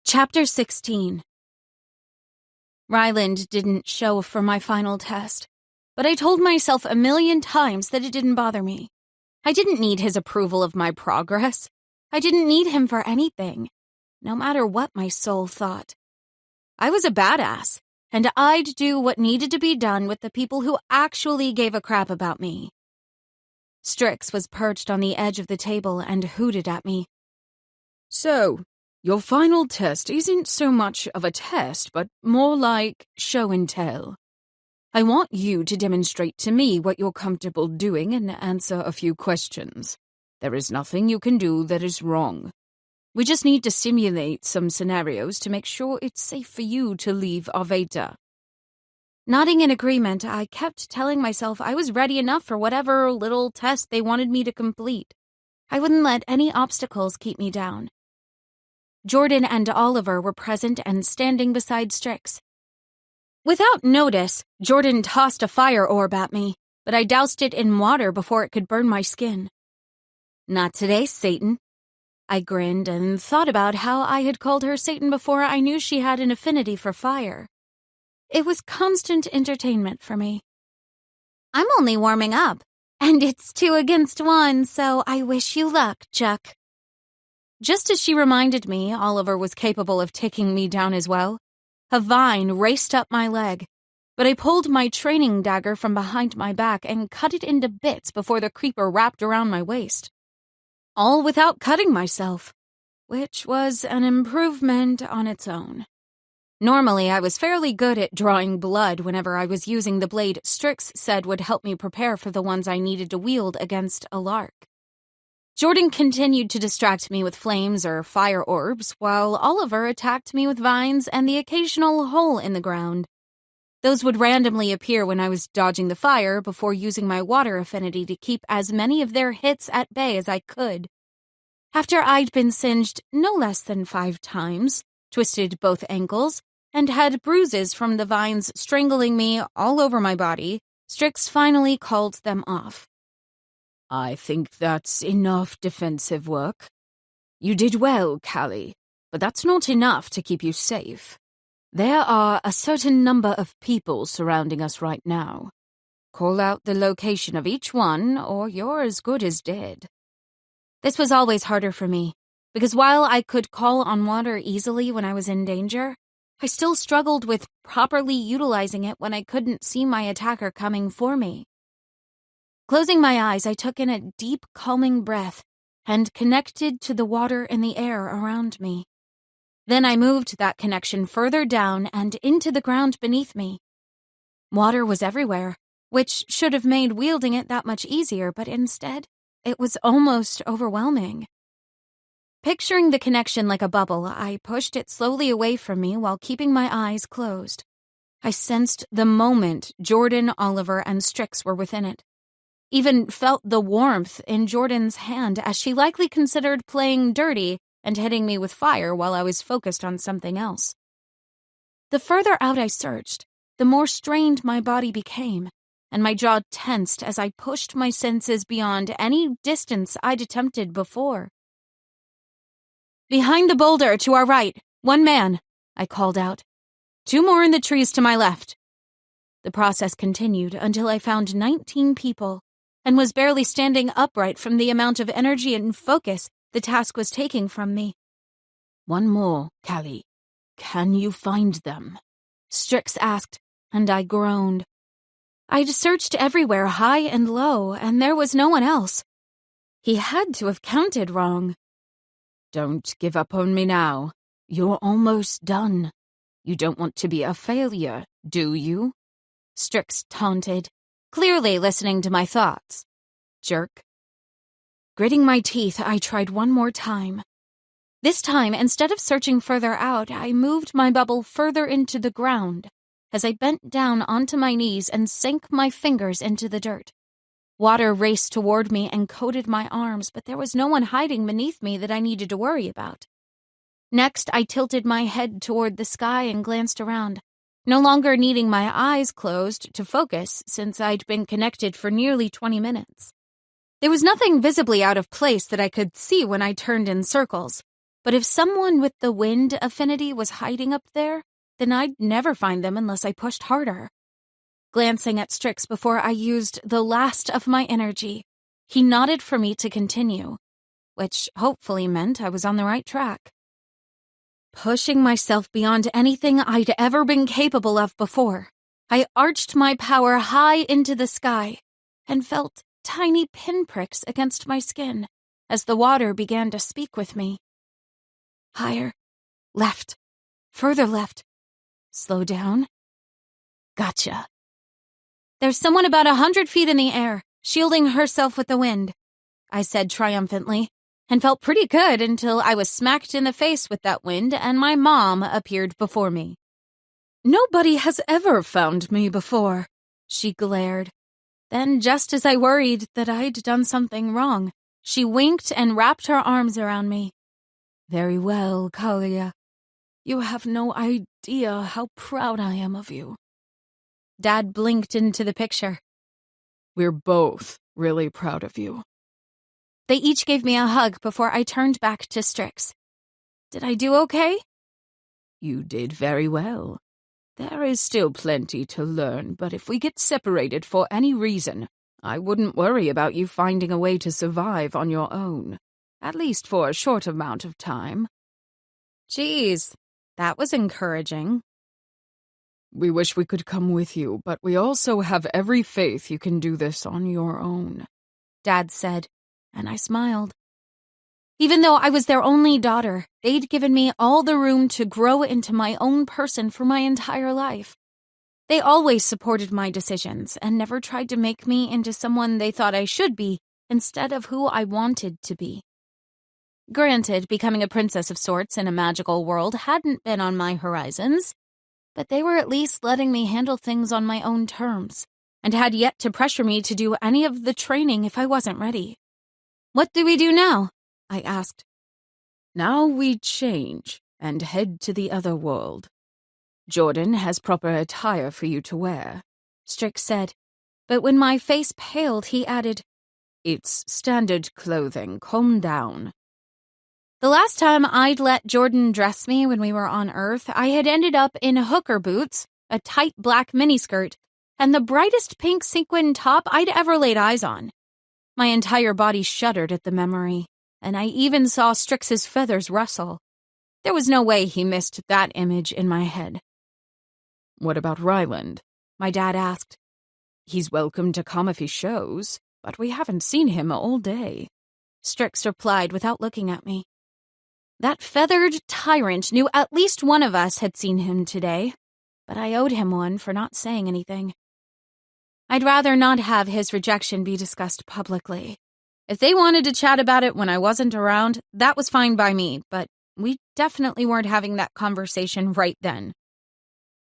Chapter 16. Ryland didn't show for my final test, but I told myself 1,000,000 times that it didn't bother me. I didn't need his approval of my progress. I didn't need him for anything, no matter what my soul thought. I was a badass, and I'd do what needed to be done with the people who actually gave a crap about me. Strix was perched on the edge of the table and hooted at me. So, your final test isn't so much of a test, but more like show and tell. I want you to demonstrate to me what you're comfortable doing and answer a few questions. There is nothing you can do that is wrong. We just need to simulate some scenarios to make sure it's safe for you to leave Arveda. Nodding in agreement, I kept telling myself I was ready enough for whatever little test they wanted me to complete. I wouldn't let any obstacles keep me down. Jordan and Oliver were present and standing beside Strix. Without notice, Jordan tossed a fire orb at me, but I doused it in water before it could burn my skin. "Not today, Satan." I grinned and thought about how I had called her Satan before I knew she had an affinity for fire. It was constant entertainment for me. "I'm only warming up, and it's 2 against 1, so I wish you luck, Chuck." Just as she reminded me Oliver was capable of taking me down as well, a vine raced up my leg, but I pulled my training dagger from behind my back and cut it into bits before the creeper wrapped around my waist. All without cutting myself, which was an improvement on its own. Normally, I was fairly good at drawing blood whenever I was using the blade Strix said would help me prepare for the ones I needed to wield against a lark. Jordan continued to distract me with flames or fire orbs, while Oliver attacked me with vines and the occasional hole in the ground. Those would randomly appear when I was dodging the fire before using my water affinity to keep as many of their hits at bay as I could. After I'd been singed no less than 5 times, twisted both ankles, and had bruises from the vines strangling me all over my body, Strix finally called them off. "I think that's enough defensive work. You did well, Callie, but that's not enough to keep you safe. There are a certain number of people surrounding us right now. Call out the location of each one, or you're as good as dead." This was always harder for me, because while I could call on water easily when I was in danger, I still struggled with properly utilizing it when I couldn't see my attacker coming for me. Closing my eyes, I took in a deep, calming breath and connected to the water in the air around me. Then I moved that connection further down and into the ground beneath me. Water was everywhere, which should have made wielding it that much easier, but instead, it was almost overwhelming. Picturing the connection like a bubble, I pushed it slowly away from me while keeping my eyes closed. I sensed the moment Jordan, Oliver, and Strix were within it. Even felt the warmth in Jordan's hand as she likely considered playing dirty and hitting me with fire while I was focused on something else. The further out I searched, the more strained my body became, and my jaw tensed as I pushed my senses beyond any distance I'd attempted before. "Behind the boulder to our right, 1 man," I called out. 2 more in the trees to my left." The process continued until I found 19 people, and was barely standing upright from the amount of energy and focus the task was taking from me. "One more, Callie. Can you find them?" Strix asked, and I groaned. I'd searched everywhere, high and low, and there was no one else. He had to have counted wrong. "Don't give up on me now. You're almost done. You don't want to be a failure, do you?" Strix taunted, clearly listening to my thoughts. Jerk. Gritting my teeth, I tried one more time. This time, instead of searching further out, I moved my bubble further into the ground as I bent down onto my knees and sank my fingers into the dirt. Water raced toward me and coated my arms, but there was no one hiding beneath me that I needed to worry about. Next, I tilted my head toward the sky and glanced around, no longer needing my eyes closed to focus since I'd been connected for nearly 20 minutes. There was nothing visibly out of place that I could see when I turned in circles, but if someone with the wind affinity was hiding up there, then I'd never find them unless I pushed harder. Glancing at Strix before I used the last of my energy, he nodded for me to continue, which hopefully meant I was on the right track. Pushing myself beyond anything I'd ever been capable of before, I arched my power high into the sky and felt tiny pinpricks against my skin as the water began to speak with me. Higher, left, further left, slow down. Gotcha. There's someone about 100 feet in the air, shielding herself with the wind, I said triumphantly, and felt pretty good until I was smacked in the face with that wind and my mom appeared before me. "Nobody has ever found me before," she glared. Then, just as I worried that I'd done something wrong, she winked and wrapped her arms around me. Very well, Kalia. You have no idea how proud I am of you. Dad blinked into the picture. We're both really proud of you. They each gave me a hug before I turned back to Strix. Did I do okay? You did very well. There is still plenty to learn, but if we get separated for any reason, I wouldn't worry about you finding a way to survive on your own, at least for a short amount of time. Geez, that was encouraging. We wish we could come with you, but we also have every faith you can do this on your own, Dad said, and I smiled. Even though I was their only daughter, they'd given me all the room to grow into my own person for my entire life. They always supported my decisions and never tried to make me into someone they thought I should be instead of who I wanted to be. Granted, becoming a princess of sorts in a magical world hadn't been on my horizons, but they were at least letting me handle things on my own terms and had yet to pressure me to do any of the training if I wasn't ready. What do we do now? I asked. Now we change and head to the other world. Jordan has proper attire for you to wear, Strix said, but when my face paled, he added, It's standard clothing, calm down. The last time I'd let Jordan dress me when we were on Earth, I had ended up in hooker boots, a tight black miniskirt, and the brightest pink sequin top I'd ever laid eyes on. My entire body shuddered at the memory, and I even saw Strix's feathers rustle. There was no way he missed that image in my head. What about Ryland? My dad asked. He's welcome to come if he shows, but we haven't seen him all day, Strix replied without looking at me. That feathered tyrant knew at least one of us had seen him today, but I owed him one for not saying anything. I'd rather not have his rejection be discussed publicly. If they wanted to chat about it when I wasn't around, that was fine by me, but we definitely weren't having that conversation right then.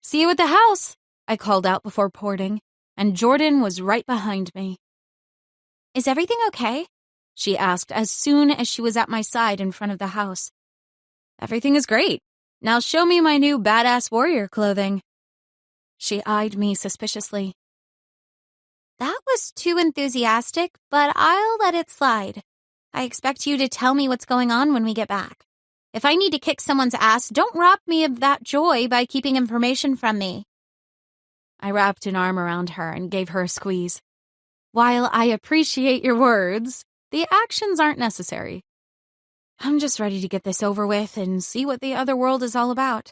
See you at the house, I called out before porting, and Jordan was right behind me. Is everything okay? She asked as soon as she was at my side in front of the house. Everything is great. Now show me my new badass warrior clothing. She eyed me suspiciously. That was too enthusiastic, but I'll let it slide. I expect you to tell me what's going on when we get back. If I need to kick someone's ass, don't rob me of that joy by keeping information from me. I wrapped an arm around her and gave her a squeeze. While I appreciate your words, the actions aren't necessary. I'm just ready to get this over with and see what the other world is all about.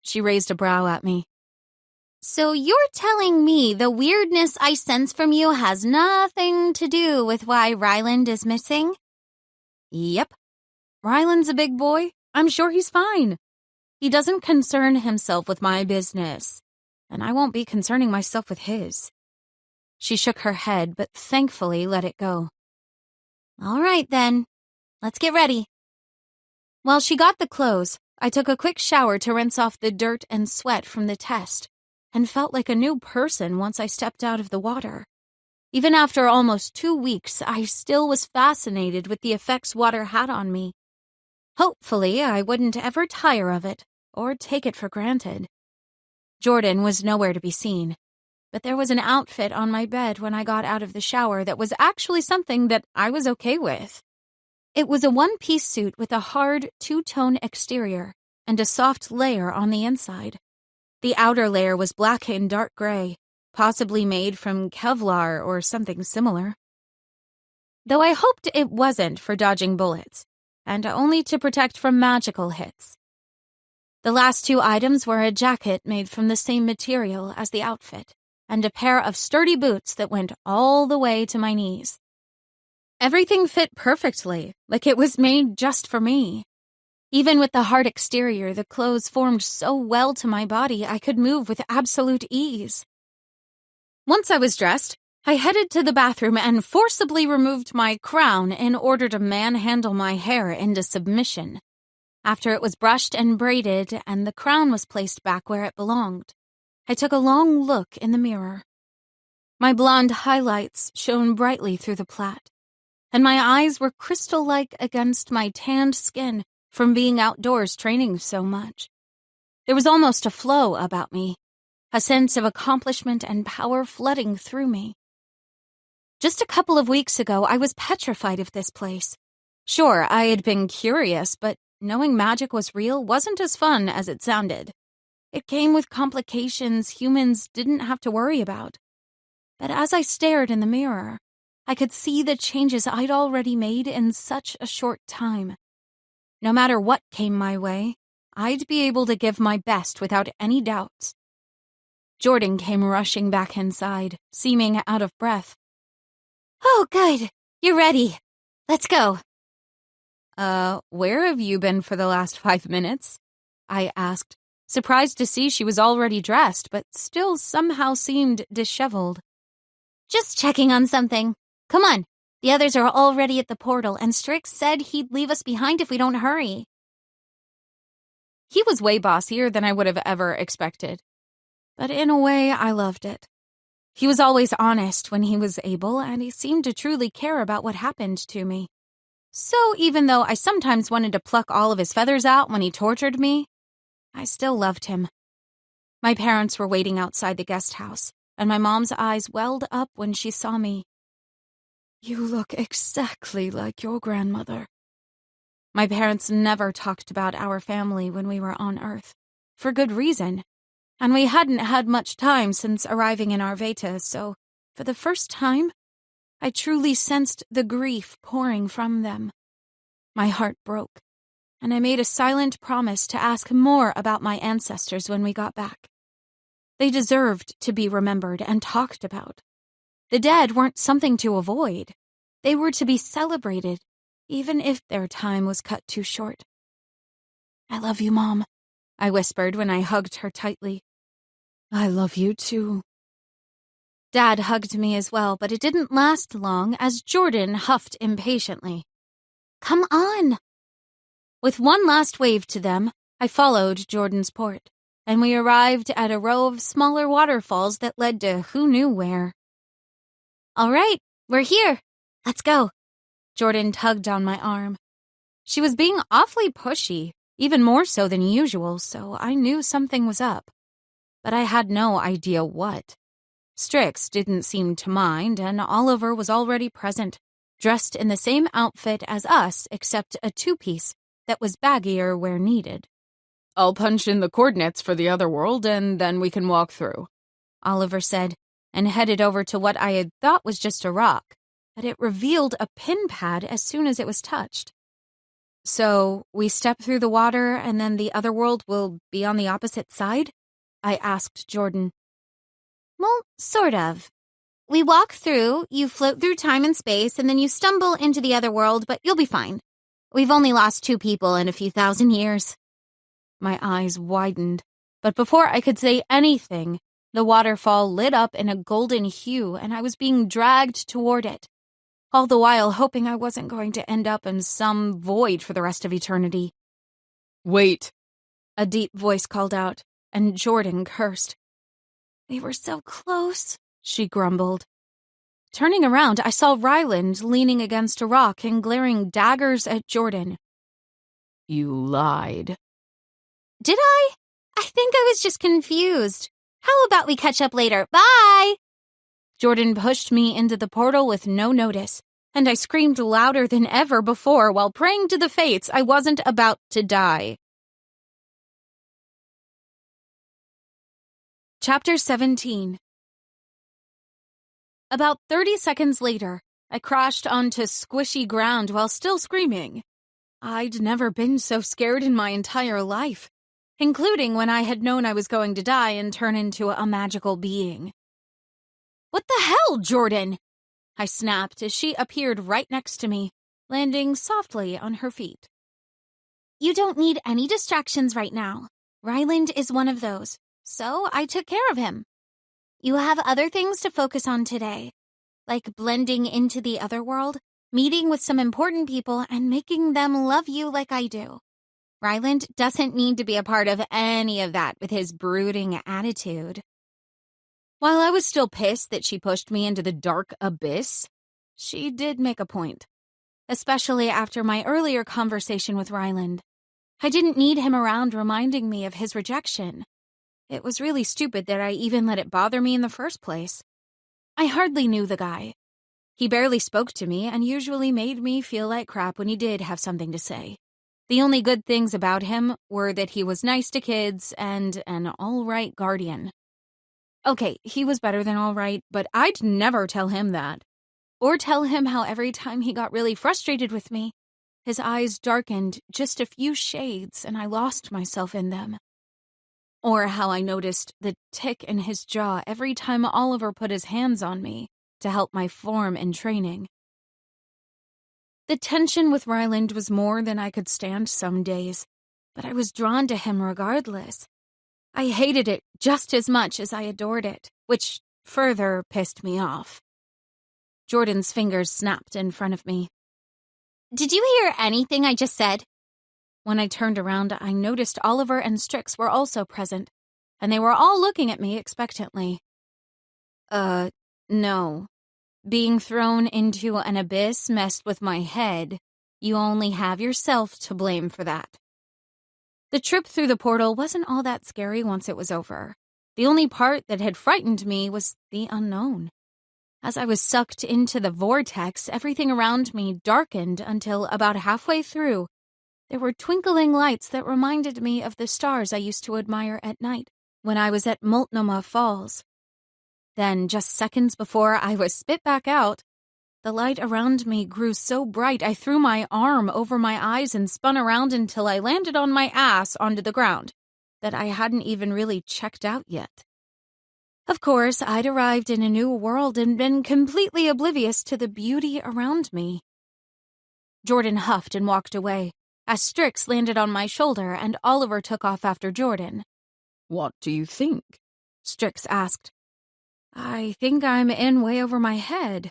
She raised a brow at me. So you're telling me the weirdness I sense from you has nothing to do with why Ryland is missing? Yep. Ryland's a big boy. I'm sure he's fine. He doesn't concern himself with my business, and I won't be concerning myself with his. She shook her head, but thankfully let it go. All right, then. Let's get ready. While she got the clothes, I took a quick shower to rinse off the dirt and sweat from the test, and felt like a new person once I stepped out of the water. Even after almost 2 weeks, I still was fascinated with the effects water had on me. Hopefully, I wouldn't ever tire of it, or take it for granted. Jordan was nowhere to be seen, but there was an outfit on my bed when I got out of the shower that was actually something that I was okay with. It was a one-piece suit with a hard, two-tone exterior and a soft layer on the inside. The outer layer was black and dark gray, possibly made from Kevlar or something similar. Though I hoped it wasn't for dodging bullets, and only to protect from magical hits. The last 2 items were a jacket made from the same material as the outfit, and a pair of sturdy boots that went all the way to my knees. Everything fit perfectly, like it was made just for me. Even with the hard exterior, the clothes formed so well to my body I could move with absolute ease. Once I was dressed, I headed to the bathroom and forcibly removed my crown in order to manhandle my hair into submission. After it was brushed and braided and the crown was placed back where it belonged, I took a long look in the mirror. My blonde highlights shone brightly through the plait, and my eyes were crystal-like against my tanned skin from being outdoors training so much. There was almost a flow about me, a sense of accomplishment and power flooding through me. Just a couple of weeks ago, I was petrified of this place. Sure, I had been curious, but knowing magic was real wasn't as fun as it sounded. It came with complications humans didn't have to worry about. But as I stared in the mirror, I could see the changes I'd already made in such a short time. No matter what came my way, I'd be able to give my best without any doubts. Jordan came rushing back inside, seeming out of breath. Oh, good. You're ready. Let's go. Where have you been for the last 5 minutes? I asked, surprised to see she was already dressed, but still somehow seemed disheveled. Just checking on something. Come on. The others are already at the portal, and Strix said he'd leave us behind if we don't hurry. He was way bossier than I would have ever expected. But in a way, I loved it. He was always honest when he was able, and he seemed to truly care about what happened to me. So even though I sometimes wanted to pluck all of his feathers out when he tortured me, I still loved him. My parents were waiting outside the guest house, and my mom's eyes welled up when she saw me. You look exactly like your grandmother. My parents never talked about our family when we were on Earth, for good reason. And we hadn't had much time since arriving in Arveta, so for the first time, I truly sensed the grief pouring from them. My heart broke, and I made a silent promise to ask more about my ancestors when we got back. They deserved to be remembered and talked about. The dead weren't something to avoid. They were to be celebrated, even if their time was cut too short. I love you, Mom, I whispered when I hugged her tightly. I love you too. Dad hugged me as well, but it didn't last long as Jordan huffed impatiently. Come on. With one last wave to them, I followed Jordan's port, and we arrived at a row of smaller waterfalls that led to who knew where. All right, we're here. Let's go. Jordan tugged on my arm. She was being awfully pushy, even more so than usual, so I knew something was up. But I had no idea what. Strix didn't seem to mind, and Oliver was already present, dressed in the same outfit as us except a two-piece that was baggier where needed. I'll punch in the coordinates for the other world, and then we can walk through, Oliver said, and headed over to what I had thought was just a rock, but it revealed a pin pad as soon as it was touched. So, we step through the water, and then the other world will be on the opposite side? I asked Jordan. Well, sort of. We walk through, you float through time and space, and then you stumble into the other world, but you'll be fine. We've only lost 2 people in a few thousand years. My eyes widened, but before I could say anything, the waterfall lit up in a golden hue, and I was being dragged toward it, all the while hoping I wasn't going to end up in some void for the rest of eternity. Wait, a deep voice called out, and Jordan cursed. We were so close, she grumbled. Turning around, I saw Ryland leaning against a rock and glaring daggers at Jordan. You lied. Did I? I think I was just confused. How about we catch up later? Bye! Jordan pushed me into the portal with no notice, and I screamed louder than ever before while praying to the fates I wasn't about to die. Chapter 17. About 30 seconds later, I crashed onto squishy ground while still screaming. I'd never been so scared in my entire life, including when I had known I was going to die and turn into a magical being. What the hell, Jordan? I snapped as she appeared right next to me, landing softly on her feet. You don't need any distractions right now. Ryland is one of those. So I took care of him. You have other things to focus on today, like blending into the other world, meeting with some important people, and making them love you like I do. Ryland doesn't need to be a part of any of that with his brooding attitude. While I was still pissed that she pushed me into the dark abyss, she did make a point, especially after my earlier conversation with Ryland. I didn't need him around reminding me of his rejection. It was really stupid that I even let it bother me in the first place. I hardly knew the guy. He barely spoke to me and usually made me feel like crap when he did have something to say. The only good things about him were that he was nice to kids and an all-right guardian. Okay, he was better than all right, but I'd never tell him that. Or tell him how every time he got really frustrated with me, his eyes darkened just a few shades and I lost myself in them. Or how I noticed the tick in his jaw every time Oliver put his hands on me to help my form and training. The tension with Ryland was more than I could stand some days, but I was drawn to him regardless. I hated it just as much as I adored it, which further pissed me off. Jordan's fingers snapped in front of me. Did you hear anything I just said? When I turned around, I noticed Oliver and Strix were also present, and they were all looking at me expectantly. No. Being thrown into an abyss messed with my head. You only have yourself to blame for that. The trip through the portal wasn't all that scary once it was over. The only part that had frightened me was the unknown. As I was sucked into the vortex, everything around me darkened until about halfway through, there were twinkling lights that reminded me of the stars I used to admire at night when I was at Multnomah Falls. Then, just seconds before I was spit back out, the light around me grew so bright I threw my arm over my eyes and spun around until I landed on my ass onto the ground that I hadn't even really checked out yet. Of course, I'd arrived in a new world and been completely oblivious to the beauty around me. Jordan huffed and walked away, as Strix landed on my shoulder and Oliver took off after Jordan. What do you think? Strix asked. I think I'm in way over my head.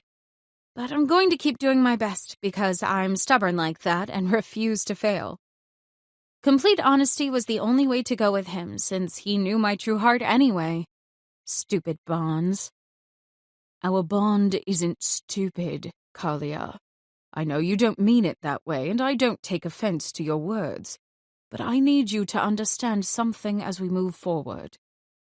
But I'm going to keep doing my best because I'm stubborn like that and refuse to fail. Complete honesty was the only way to go with him since he knew my true heart anyway. Stupid bonds. Our bond isn't stupid, Kalia. I know you don't mean it that way, and I don't take offense to your words, but I need you to understand something as we move forward.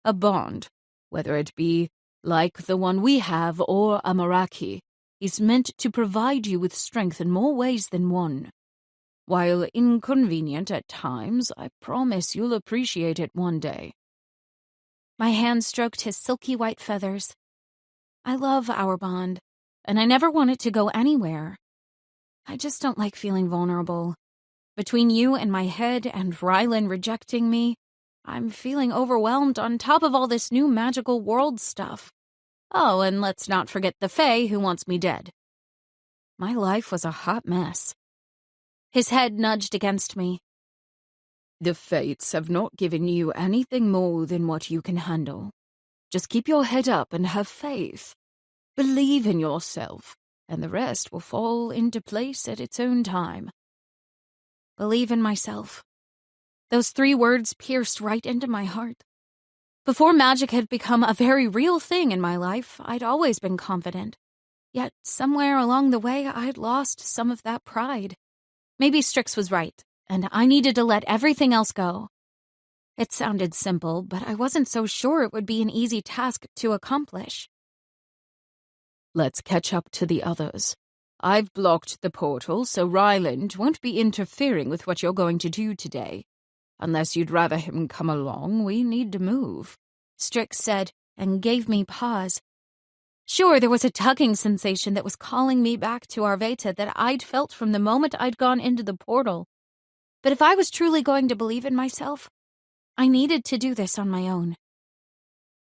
A bond, whether it be like the one we have or a Meraki, is meant to provide you with strength in more ways than one. While inconvenient at times, I promise you'll appreciate it one day. My hand stroked his silky white feathers. I love our bond, and I never want it to go anywhere. I just don't like feeling vulnerable. Between you and my head and Rylan rejecting me, I'm feeling overwhelmed on top of all this new magical world stuff. Oh, and let's not forget the Fae who wants me dead. My life was a hot mess. His head nudged against me. The fates have not given you anything more than what you can handle. Just keep your head up and have faith. Believe in yourself, and the rest will fall into place at its own time. Believe in myself. Those 3 words pierced right into my heart. Before magic had become a very real thing in my life, I'd always been confident. Yet somewhere along the way, I'd lost some of that pride. Maybe Strix was right, and I needed to let everything else go. It sounded simple, but I wasn't so sure it would be an easy task to accomplish. Let's catch up to the others. I've blocked the portal, so Ryland won't be interfering with what you're going to do today. Unless you'd rather him come along, we need to move, Strix said, and gave me pause. Sure, there was a tugging sensation that was calling me back to Arveta that I'd felt from the moment I'd gone into the portal. But if I was truly going to believe in myself, I needed to do this on my own.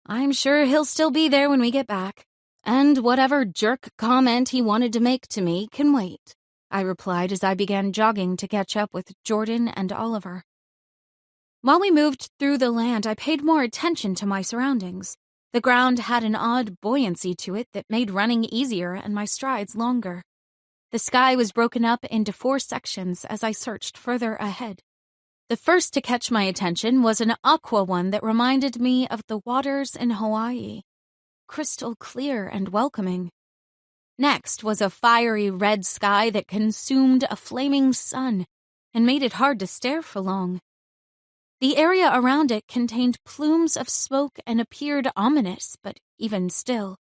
I'm sure he'll still be there when we get back, and whatever jerk comment he wanted to make to me can wait, I replied as I began jogging to catch up with Jordan and Oliver. While we moved through the land, I paid more attention to my surroundings. The ground had an odd buoyancy to it that made running easier and my strides longer. The sky was broken up into 4 sections as I searched further ahead. The first to catch my attention was an aqua one that reminded me of the waters in Hawaii. Crystal clear and welcoming. Next was a fiery red sky that consumed a flaming sun, and made it hard to stare for long. The area around it contained plumes of smoke and appeared ominous, but even still,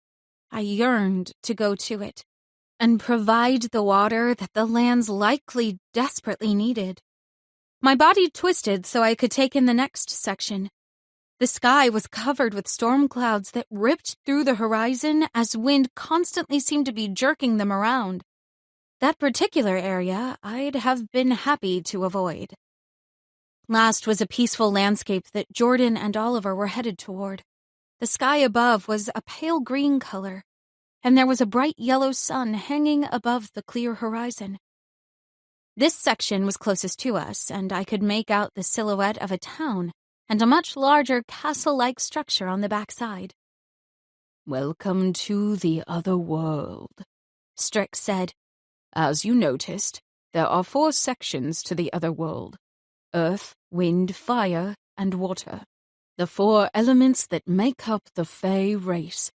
I yearned to go to it and provide the water that the lands likely desperately needed. My body twisted so I could take in the next section. The sky was covered with storm clouds that ripped through the horizon as wind constantly seemed to be jerking them around. That particular area I'd have been happy to avoid. Last was a peaceful landscape that Jordan and Oliver were headed toward. The sky above was a pale green color, and there was a bright yellow sun hanging above the clear horizon. This section was closest to us, and I could make out the silhouette of a town and a much larger castle-like structure on the backside. "Welcome to the other world," Strix said. "As you noticed, there are 4 sections to the other world: earth, wind, fire, and water. The 4 elements that make up the Fae race.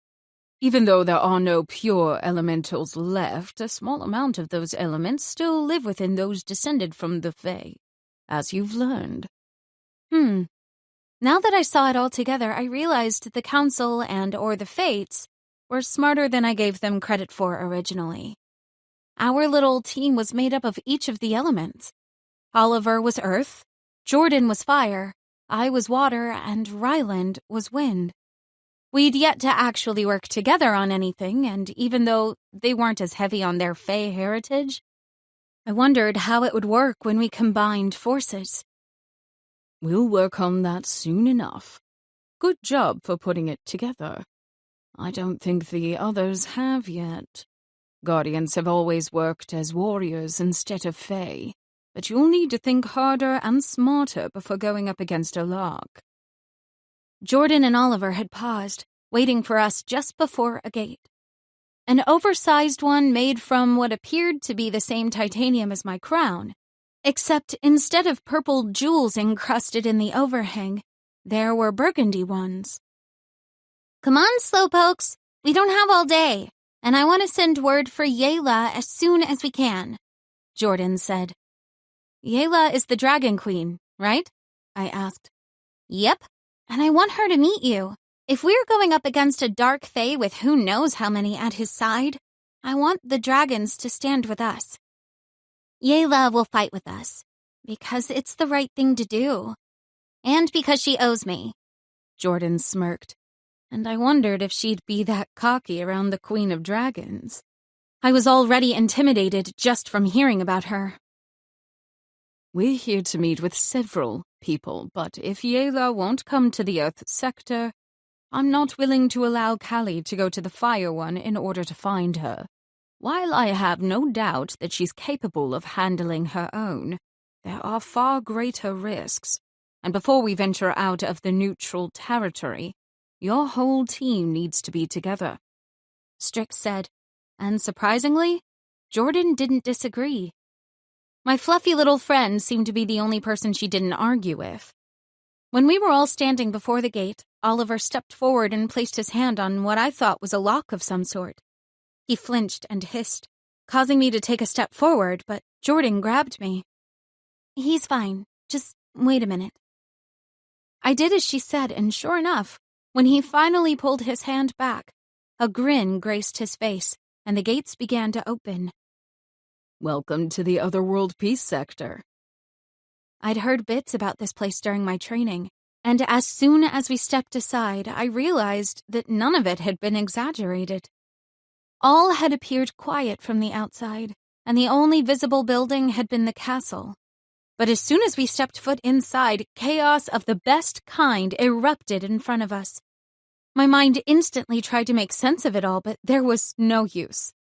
Even though there are no pure elementals left, a small amount of those elements still live within those descended from the Fae, as you've learned." Now that I saw it all together, I realized the Council or the Fates were smarter than I gave them credit for originally. Our little team was made up of each of the elements. Oliver was earth, Jordan was fire, I was water, and Ryland was wind. We'd yet to actually work together on anything, and even though they weren't as heavy on their Fae heritage, I wondered how it would work when we combined forces. "We'll work on that soon enough. Good job for putting it together. I don't think the others have yet. Guardians have always worked as warriors instead of Fae, but you'll need to think harder and smarter before going up against a Lark." Jordan and Oliver had paused, waiting for us just before a gate. An oversized one made from what appeared to be the same titanium as my crown, except instead of purple jewels encrusted in the overhang, there were burgundy ones. Come on, slowpokes. We don't have all day, and I want to send word for Yayla as soon as we can, Jordan said. Yayla is the Dragon Queen, right? I asked. Yep, and I want her to meet you. If we're going up against a dark fae with who knows how many at his side, I want the dragons to stand with us. Yayla will fight with us, because it's the right thing to do. And because she owes me. Jordan smirked, and I wondered if she'd be that cocky around the Queen of Dragons. I was already intimidated just from hearing about her. "We're here to meet with several people, but if Yayla won't come to the Earth sector, I'm not willing to allow Callie to go to the Fire one in order to find her. While I have no doubt that she's capable of handling her own, there are far greater risks, and before we venture out of the neutral territory, your whole team needs to be together," Strix said, and surprisingly, Jordan didn't disagree. My fluffy little friend seemed to be the only person she didn't argue with. When we were all standing before the gate, Oliver stepped forward and placed his hand on what I thought was a lock of some sort. He flinched and hissed, causing me to take a step forward, but Jordan grabbed me. He's fine. Just wait a minute. I did as she said, and sure enough, when he finally pulled his hand back, a grin graced his face, and the gates began to open. "Welcome to the Otherworld Peace Sector." I'd heard bits about this place during my training, and as soon as we stepped aside, I realized that none of it had been exaggerated. All had appeared quiet from the outside, and the only visible building had been the castle. But as soon as we stepped foot inside, chaos of the best kind erupted in front of us. My mind instantly tried to make sense of it all, but there was no use.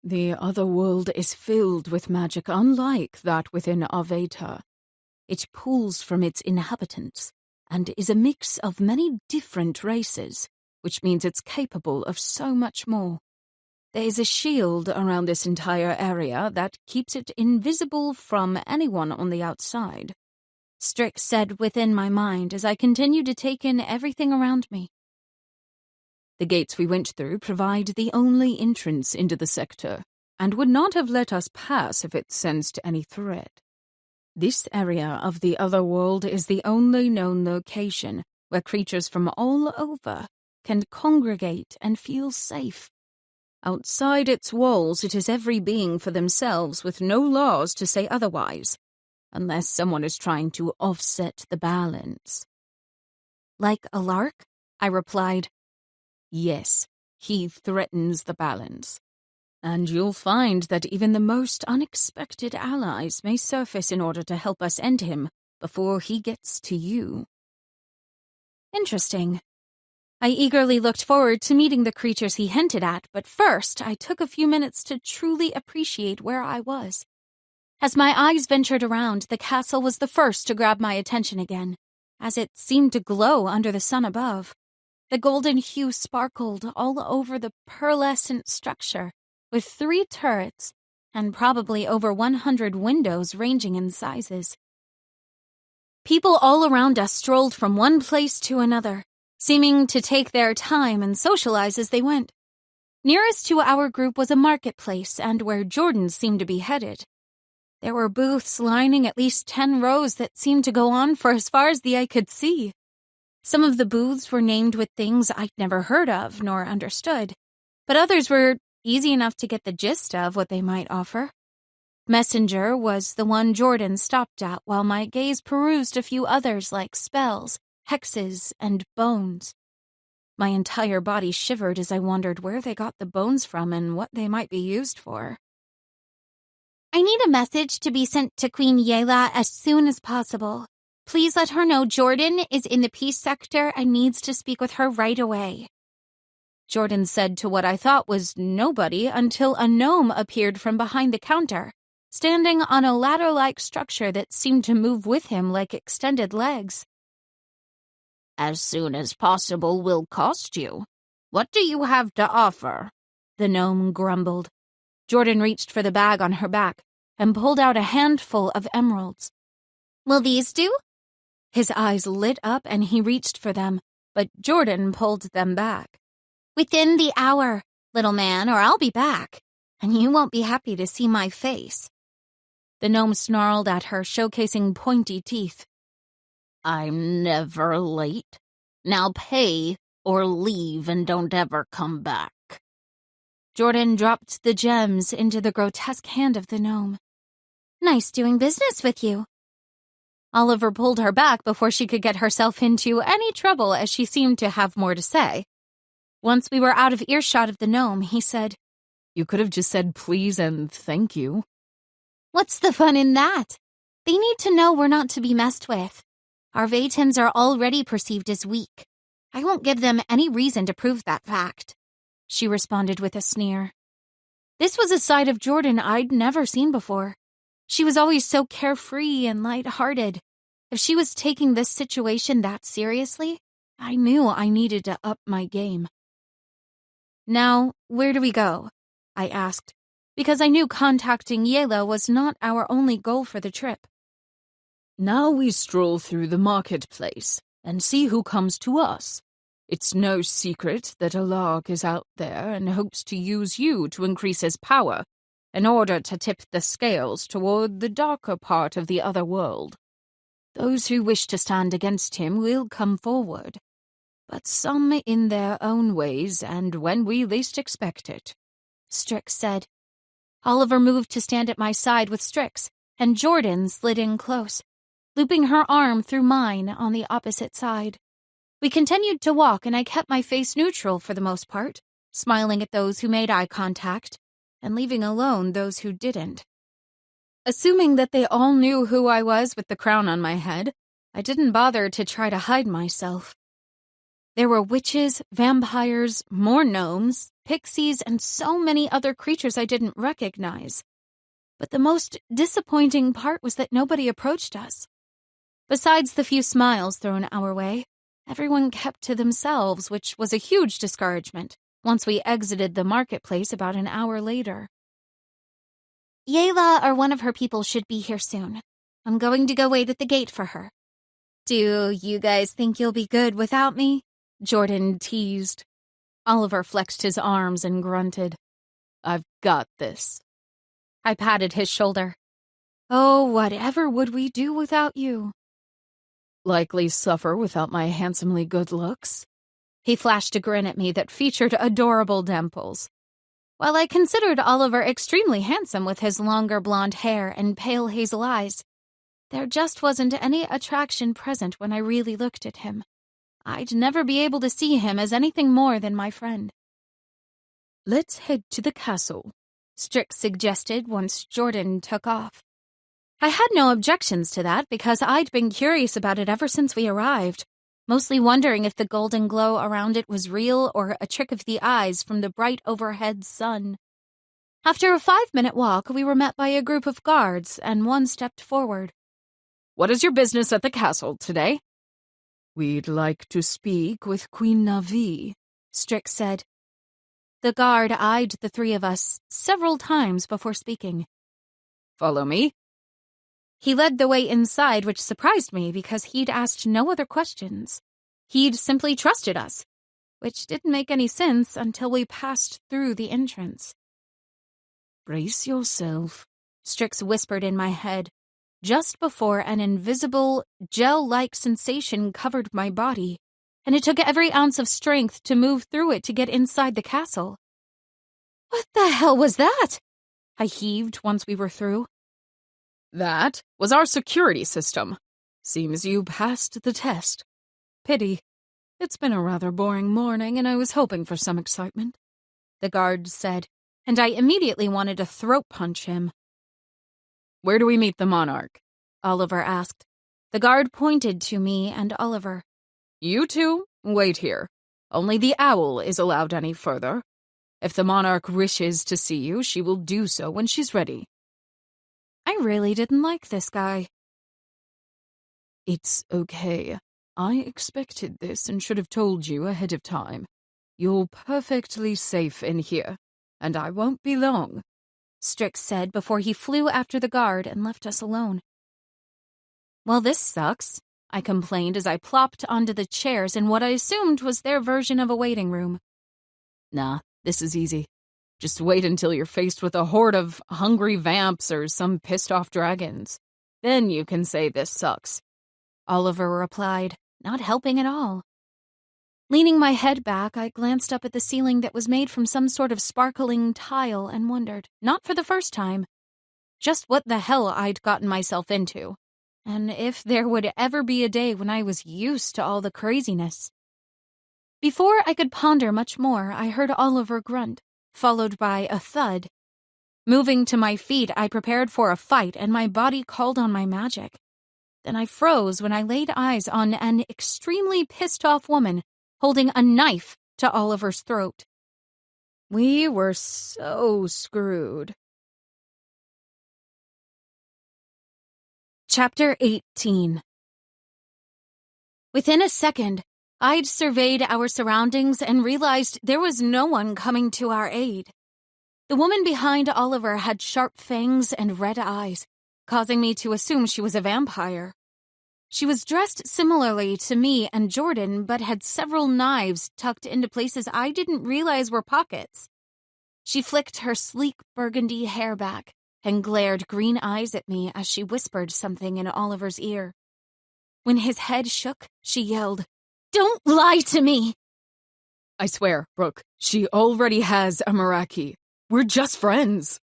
"The Otherworld is filled with magic unlike that within Aveta. It pulls from its inhabitants and is a mix of many different races, which means it's capable of so much more. There is a shield around this entire area that keeps it invisible from anyone on the outside," Strix said within my mind as I continued to take in everything around me. "The gates we went through provide the only entrance into the sector, and would not have let us pass if it sensed any threat. This area of the other world is the only known location where creatures from all over can congregate and feel safe. Outside its walls, it is every being for themselves with no laws to say otherwise, unless someone is trying to offset the balance. Like a lark? I replied. Yes, he threatens the balance. And you'll find that even the most unexpected allies may surface in order to help us end him before he gets to you. Interesting. I eagerly looked forward to meeting the creatures he hinted at, but first I took a few minutes to truly appreciate where I was. As my eyes ventured around, the castle was the first to grab my attention again, as it seemed to glow under the sun above. The golden hue sparkled all over the pearlescent structure, with 3 turrets and probably over 100 windows ranging in sizes. People all around us strolled from one place to another, seeming to take their time and socialize as they went. Nearest to our group was a marketplace and where Jordan seemed to be headed. There were booths lining at least 10 rows that seemed to go on for as far as the eye could see. Some of the booths were named with things I'd never heard of nor understood, but others were easy enough to get the gist of what they might offer. Messenger was the one Jordan stopped at while my gaze perused a few others like spells, hexes, and bones. My entire body shivered as I wondered where they got the bones from and what they might be used for. I need a message to be sent to Queen Yela as soon as possible. Please let her know Jordan is in the peace sector and needs to speak with her right away. Jordan said to what I thought was nobody until a gnome appeared from behind the counter, standing on a ladder-like structure that seemed to move with him like extended legs. As soon as possible will cost you. What do you have to offer? The gnome grumbled. Jordan reached for the bag on her back and pulled out a handful of emeralds. Will these do? His eyes lit up and he reached for them, but Jordan pulled them back. Within the hour, little man, or I'll be back, and you won't be happy to see my face. The gnome snarled at her, showcasing pointy teeth. I'm never late. Now pay or leave and don't ever come back. Jordan dropped the gems into the grotesque hand of the gnome. Nice doing business with you. Oliver pulled her back before she could get herself into any trouble as she seemed to have more to say. Once we were out of earshot of the gnome, he said, You could have just said please and thank you. What's the fun in that? They need to know we're not to be messed with. Our Vaitans are already perceived as weak. I won't give them any reason to prove that fact. She responded with a sneer. This was a side of Jordan I'd never seen before. She was always so carefree and light-hearted. If she was taking this situation that seriously, I knew I needed to up my game. Now, where do we go? I asked, because I knew contacting Yela was not our only goal for the trip. Now we stroll through the marketplace and see who comes to us. It's no secret that a lark is out there and hopes to use you to increase his power in order to tip the scales toward the darker part of the other world. Those who wish to stand against him will come forward, but some in their own ways and when we least expect it, Strix said. Oliver moved to stand at my side with Strix, and Jordan slid in close, looping her arm through mine on the opposite side. We continued to walk, and I kept my face neutral for the most part, smiling at those who made eye contact, and leaving alone those who didn't. Assuming that they all knew who I was with the crown on my head, I didn't bother to try to hide myself. There were witches, vampires, more gnomes, pixies, and so many other creatures I didn't recognize. But the most disappointing part was that nobody approached us. Besides the few smiles thrown our way, everyone kept to themselves, which was a huge discouragement once we exited the marketplace about an hour later. Yela or one of her people should be here soon. I'm going to go wait at the gate for her. Do you guys think you'll be good without me? Jordan teased. Oliver flexed his arms and grunted. I've got this. I patted his shoulder. Oh, whatever would we do without you? Likely suffer without my handsomely good looks. He flashed a grin at me that featured adorable dimples. While I considered Oliver extremely handsome with his longer blonde hair and pale hazel eyes, there just wasn't any attraction present when I really looked at him. I'd never be able to see him as anything more than my friend. Let's head to the castle, Strix suggested once Jordan took off. I had no objections to that because I'd been curious about it ever since we arrived, mostly wondering if the golden glow around it was real or a trick of the eyes from the bright overhead sun. After a 5-minute walk, we were met by a group of guards, and one stepped forward. What is your business at the castle today? We'd like to speak with Queen Navi, Strix said. The guard eyed the three of us several times before speaking. Follow me. He led the way inside, which surprised me because he'd asked no other questions. He'd simply trusted us, which didn't make any sense until we passed through the entrance. Brace yourself, Strix whispered in my head, just before an invisible, gel-like sensation covered my body, and it took every ounce of strength to move through it to get inside the castle. What the hell was that? I heaved once we were through. That was our security system. Seems you passed the test. Pity. It's been a rather boring morning, and I was hoping for some excitement, the guard said, and I immediately wanted to throat punch him. Where do we meet the monarch? Oliver asked. The guard pointed to me and Oliver. You two, wait here. Only the owl is allowed any further. If the monarch wishes to see you, she will do so when she's ready. I really didn't like this guy. It's okay. I expected this and should have told you ahead of time. You're perfectly safe in here, and I won't be long, Strix said before he flew after the guard and left us alone. Well, this sucks, I complained as I plopped onto the chairs in what I assumed was their version of a waiting room. Nah, this is easy. Just wait until you're faced with a horde of hungry vamps or some pissed-off dragons. Then you can say this sucks. Oliver replied, not helping at all. Leaning my head back, I glanced up at the ceiling that was made from some sort of sparkling tile and wondered, not for the first time, just what the hell I'd gotten myself into, and if there would ever be a day when I was used to all the craziness. Before I could ponder much more, I heard Oliver grunt, followed by a thud. Moving to my feet, I prepared for a fight, and my body called on my magic. Then I froze when I laid eyes on an extremely pissed-off woman holding a knife to Oliver's throat. We were so screwed. Chapter 18. Within a second, I'd surveyed our surroundings and realized there was no one coming to our aid. The woman behind Oliver had sharp fangs and red eyes, causing me to assume she was a vampire. She was dressed similarly to me and Jordan, but had several knives tucked into places I didn't realize were pockets. She flicked her sleek burgundy hair back and glared green eyes at me as she whispered something in Oliver's ear. When his head shook, she yelled, "Don't lie to me!" I swear, Brooke, she already has a Meraki. We're just friends.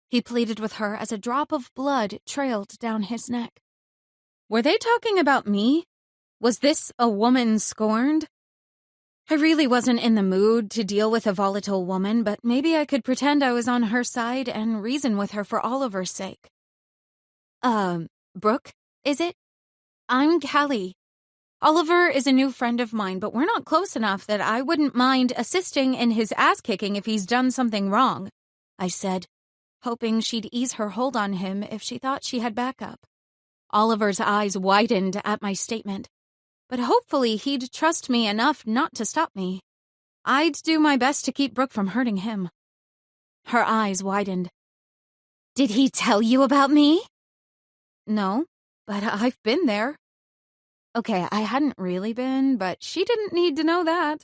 He pleaded with her as a drop of blood trailed down his neck. Were they talking about me? Was this a woman scorned? I really wasn't in the mood to deal with a volatile woman, but maybe I could pretend I was on her side and reason with her for Oliver's sake. Brooke, is it? I'm Callie. Oliver is a new friend of mine, but we're not close enough that I wouldn't mind assisting in his ass-kicking if he's done something wrong, I said, hoping she'd ease her hold on him if she thought she had backup. Oliver's eyes widened at my statement, but hopefully he'd trust me enough not to stop me. I'd do my best to keep Brooke from hurting him. Her eyes widened. Did he tell you about me? No, but I've been there. Okay, I hadn't really been, but she didn't need to know that.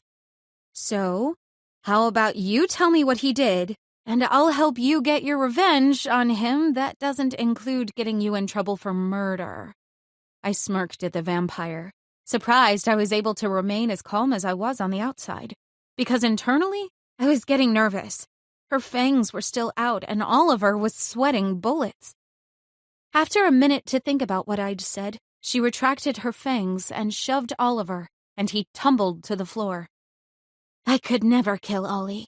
So, how about you tell me what he did, And I'll help you get your revenge on him. That doesn't include getting you in trouble for murder. I smirked at the vampire, surprised I was able to remain as calm as I was on the outside, because internally, I was getting nervous. Her fangs were still out, and Oliver was sweating bullets. After a minute to think about what I'd said, she retracted her fangs and shoved Oliver, and he tumbled to the floor. I could never kill Ollie,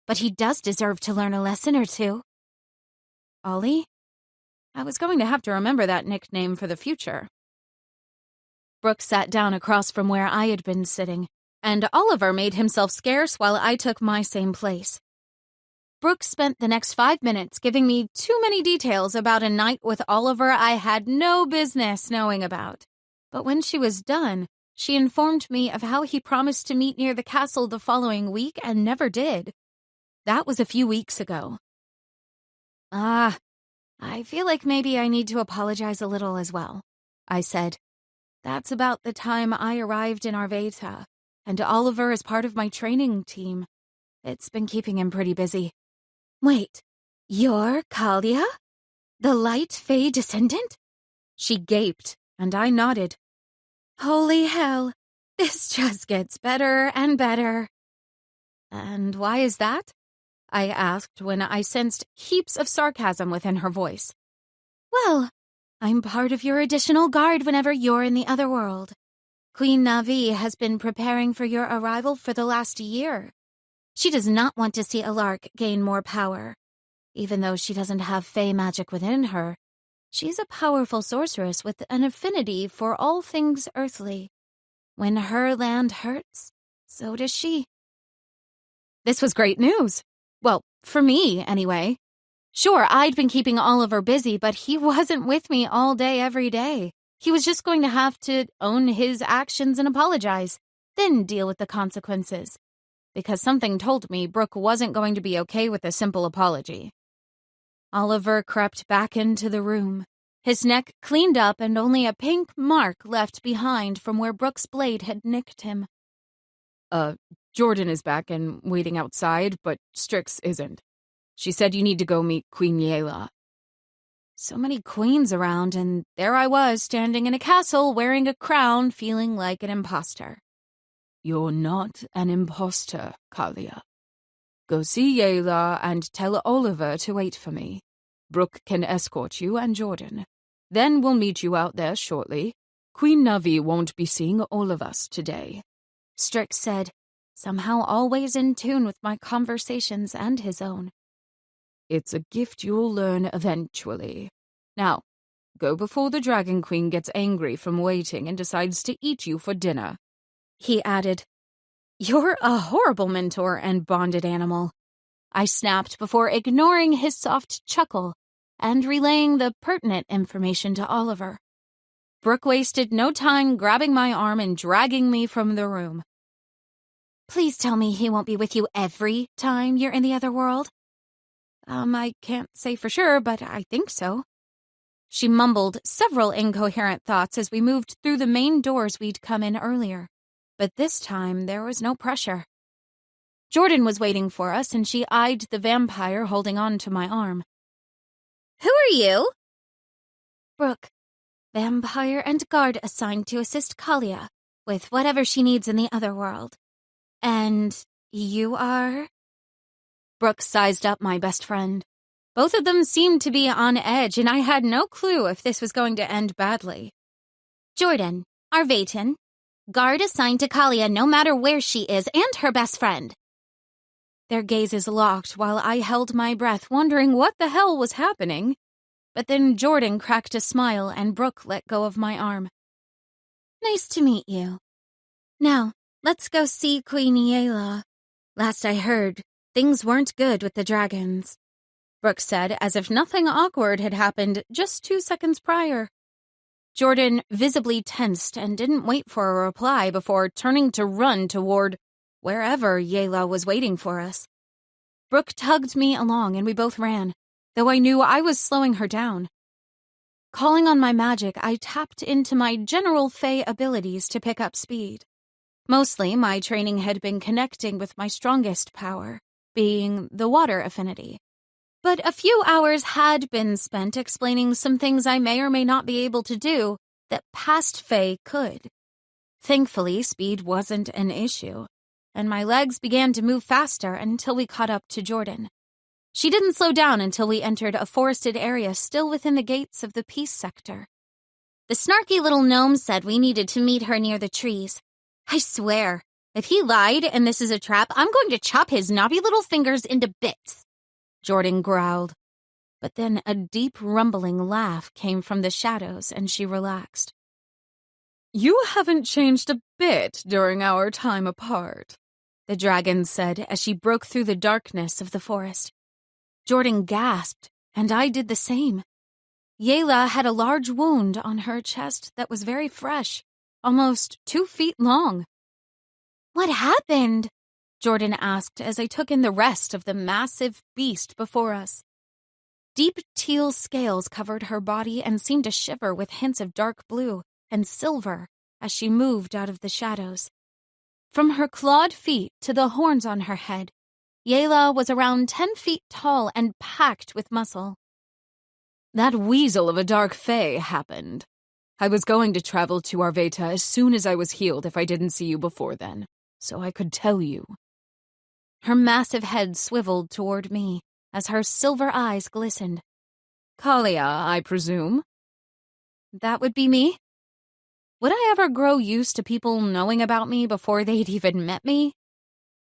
but he does deserve to learn a lesson or two. Ollie? I was going to have to remember that nickname for the future. Brooke sat down across from where I had been sitting, and Oliver made himself scarce while I took my same place. Brooke spent the next 5 minutes giving me too many details about a night with Oliver I had no business knowing about. But when she was done, she informed me of how he promised to meet near the castle the following week and never did. That was a few weeks ago. I feel like maybe I need to apologize a little as well, I said. That's about the time I arrived in Arveta, and Oliver is part of my training team. It's been keeping him pretty busy. Wait, you're Kalia? The Light Fae descendant? She gaped, and I nodded. Holy hell, this just gets better and better. And why is that? I asked when I sensed heaps of sarcasm within her voice. Well, I'm part of your additional guard whenever you're in the other world. Queen Navi has been preparing for your arrival for the last year. She does not want to see Alark gain more power. Even though she doesn't have Fae magic within her, she's a powerful sorceress with an affinity for all things earthly. When her land hurts, so does she. This was great news. Well, for me, anyway. Sure, I'd been keeping Oliver busy, but he wasn't with me all day every day. He was just going to have to own his actions and apologize, then deal with the consequences. Because something told me Brooke wasn't going to be okay with a simple apology. Oliver crept back into the room, his neck cleaned up and only a pink mark left behind from where Brooke's blade had nicked him. Jordan is back and waiting outside, but Strix isn't. She said you need to go meet Queen Yela. So many queens around, and there I was, standing in a castle, wearing a crown, feeling like an imposter. You're not an imposter, Kalia. Go see Yela and tell Oliver to wait for me. Brooke can escort you and Jordan. Then we'll meet you out there shortly. Queen Navi won't be seeing all of us today. Strix said, somehow always in tune with my conversations and his own. It's a gift you'll learn eventually. Now, go before the Dragon Queen gets angry from waiting and decides to eat you for dinner. He added, You're a horrible mentor and bonded animal. I snapped before ignoring his soft chuckle and relaying the pertinent information to Oliver. Brooke wasted no time grabbing my arm and dragging me from the room. Please tell me he won't be with you every time you're in the other world. I can't say for sure, but I think so. She mumbled several incoherent thoughts as we moved through the main doors we'd come in earlier. But this time, there was no pressure. Jordan was waiting for us, and she eyed the vampire holding on to my arm. Who are you? Brooke, vampire and guard assigned to assist Kalia with whatever she needs in the other world. And you are? Brooke sized up my best friend. Both of them seemed to be on edge, and I had no clue if this was going to end badly. Jordan, Arvatan, guard assigned to Kalia no matter where she is, and her best friend. Their gazes locked while I held my breath, wondering what the hell was happening. But then Jordan cracked a smile, and Brooke let go of my arm. Nice to meet you. Now, let's go see Queen Yela. Last I heard, things weren't good with the dragons, Brooke said, as if nothing awkward had happened just 2 seconds prior. Jordan visibly tensed and didn't wait for a reply before turning to run toward wherever Yela was waiting for us. Brooke tugged me along and we both ran, though I knew I was slowing her down. Calling on my magic, I tapped into my general Fae abilities to pick up speed. Mostly, my training had been connecting with my strongest power, being the water affinity. But a few hours had been spent explaining some things I may or may not be able to do that past Fae could. Thankfully, speed wasn't an issue, and my legs began to move faster until we caught up to Jordan. She didn't slow down until we entered a forested area still within the gates of the Peace Sector. The snarky little gnome said we needed to meet her near the trees. I swear, if he lied and this is a trap, I'm going to chop his knobby little fingers into bits. Jordan growled. But then a deep rumbling laugh came from the shadows and she relaxed. You haven't changed a bit during our time apart, the dragon said as she broke through the darkness of the forest. Jordan gasped, and I did the same. Yela had a large wound on her chest that was very fresh, almost 2 feet long. What happened? Jordan asked as I took in the rest of the massive beast before us. Deep teal scales covered her body and seemed to shiver with hints of dark blue and silver as she moved out of the shadows. From her clawed feet to the horns on her head, Yela was around 10 feet tall and packed with muscle. That weasel of a dark fae happened. I was going to travel to Arveta as soon as I was healed if I didn't see you before then, so I could tell you. Her massive head swiveled toward me as her silver eyes glistened. Kalia, I presume? That would be me? Would I ever grow used to people knowing about me before they'd even met me?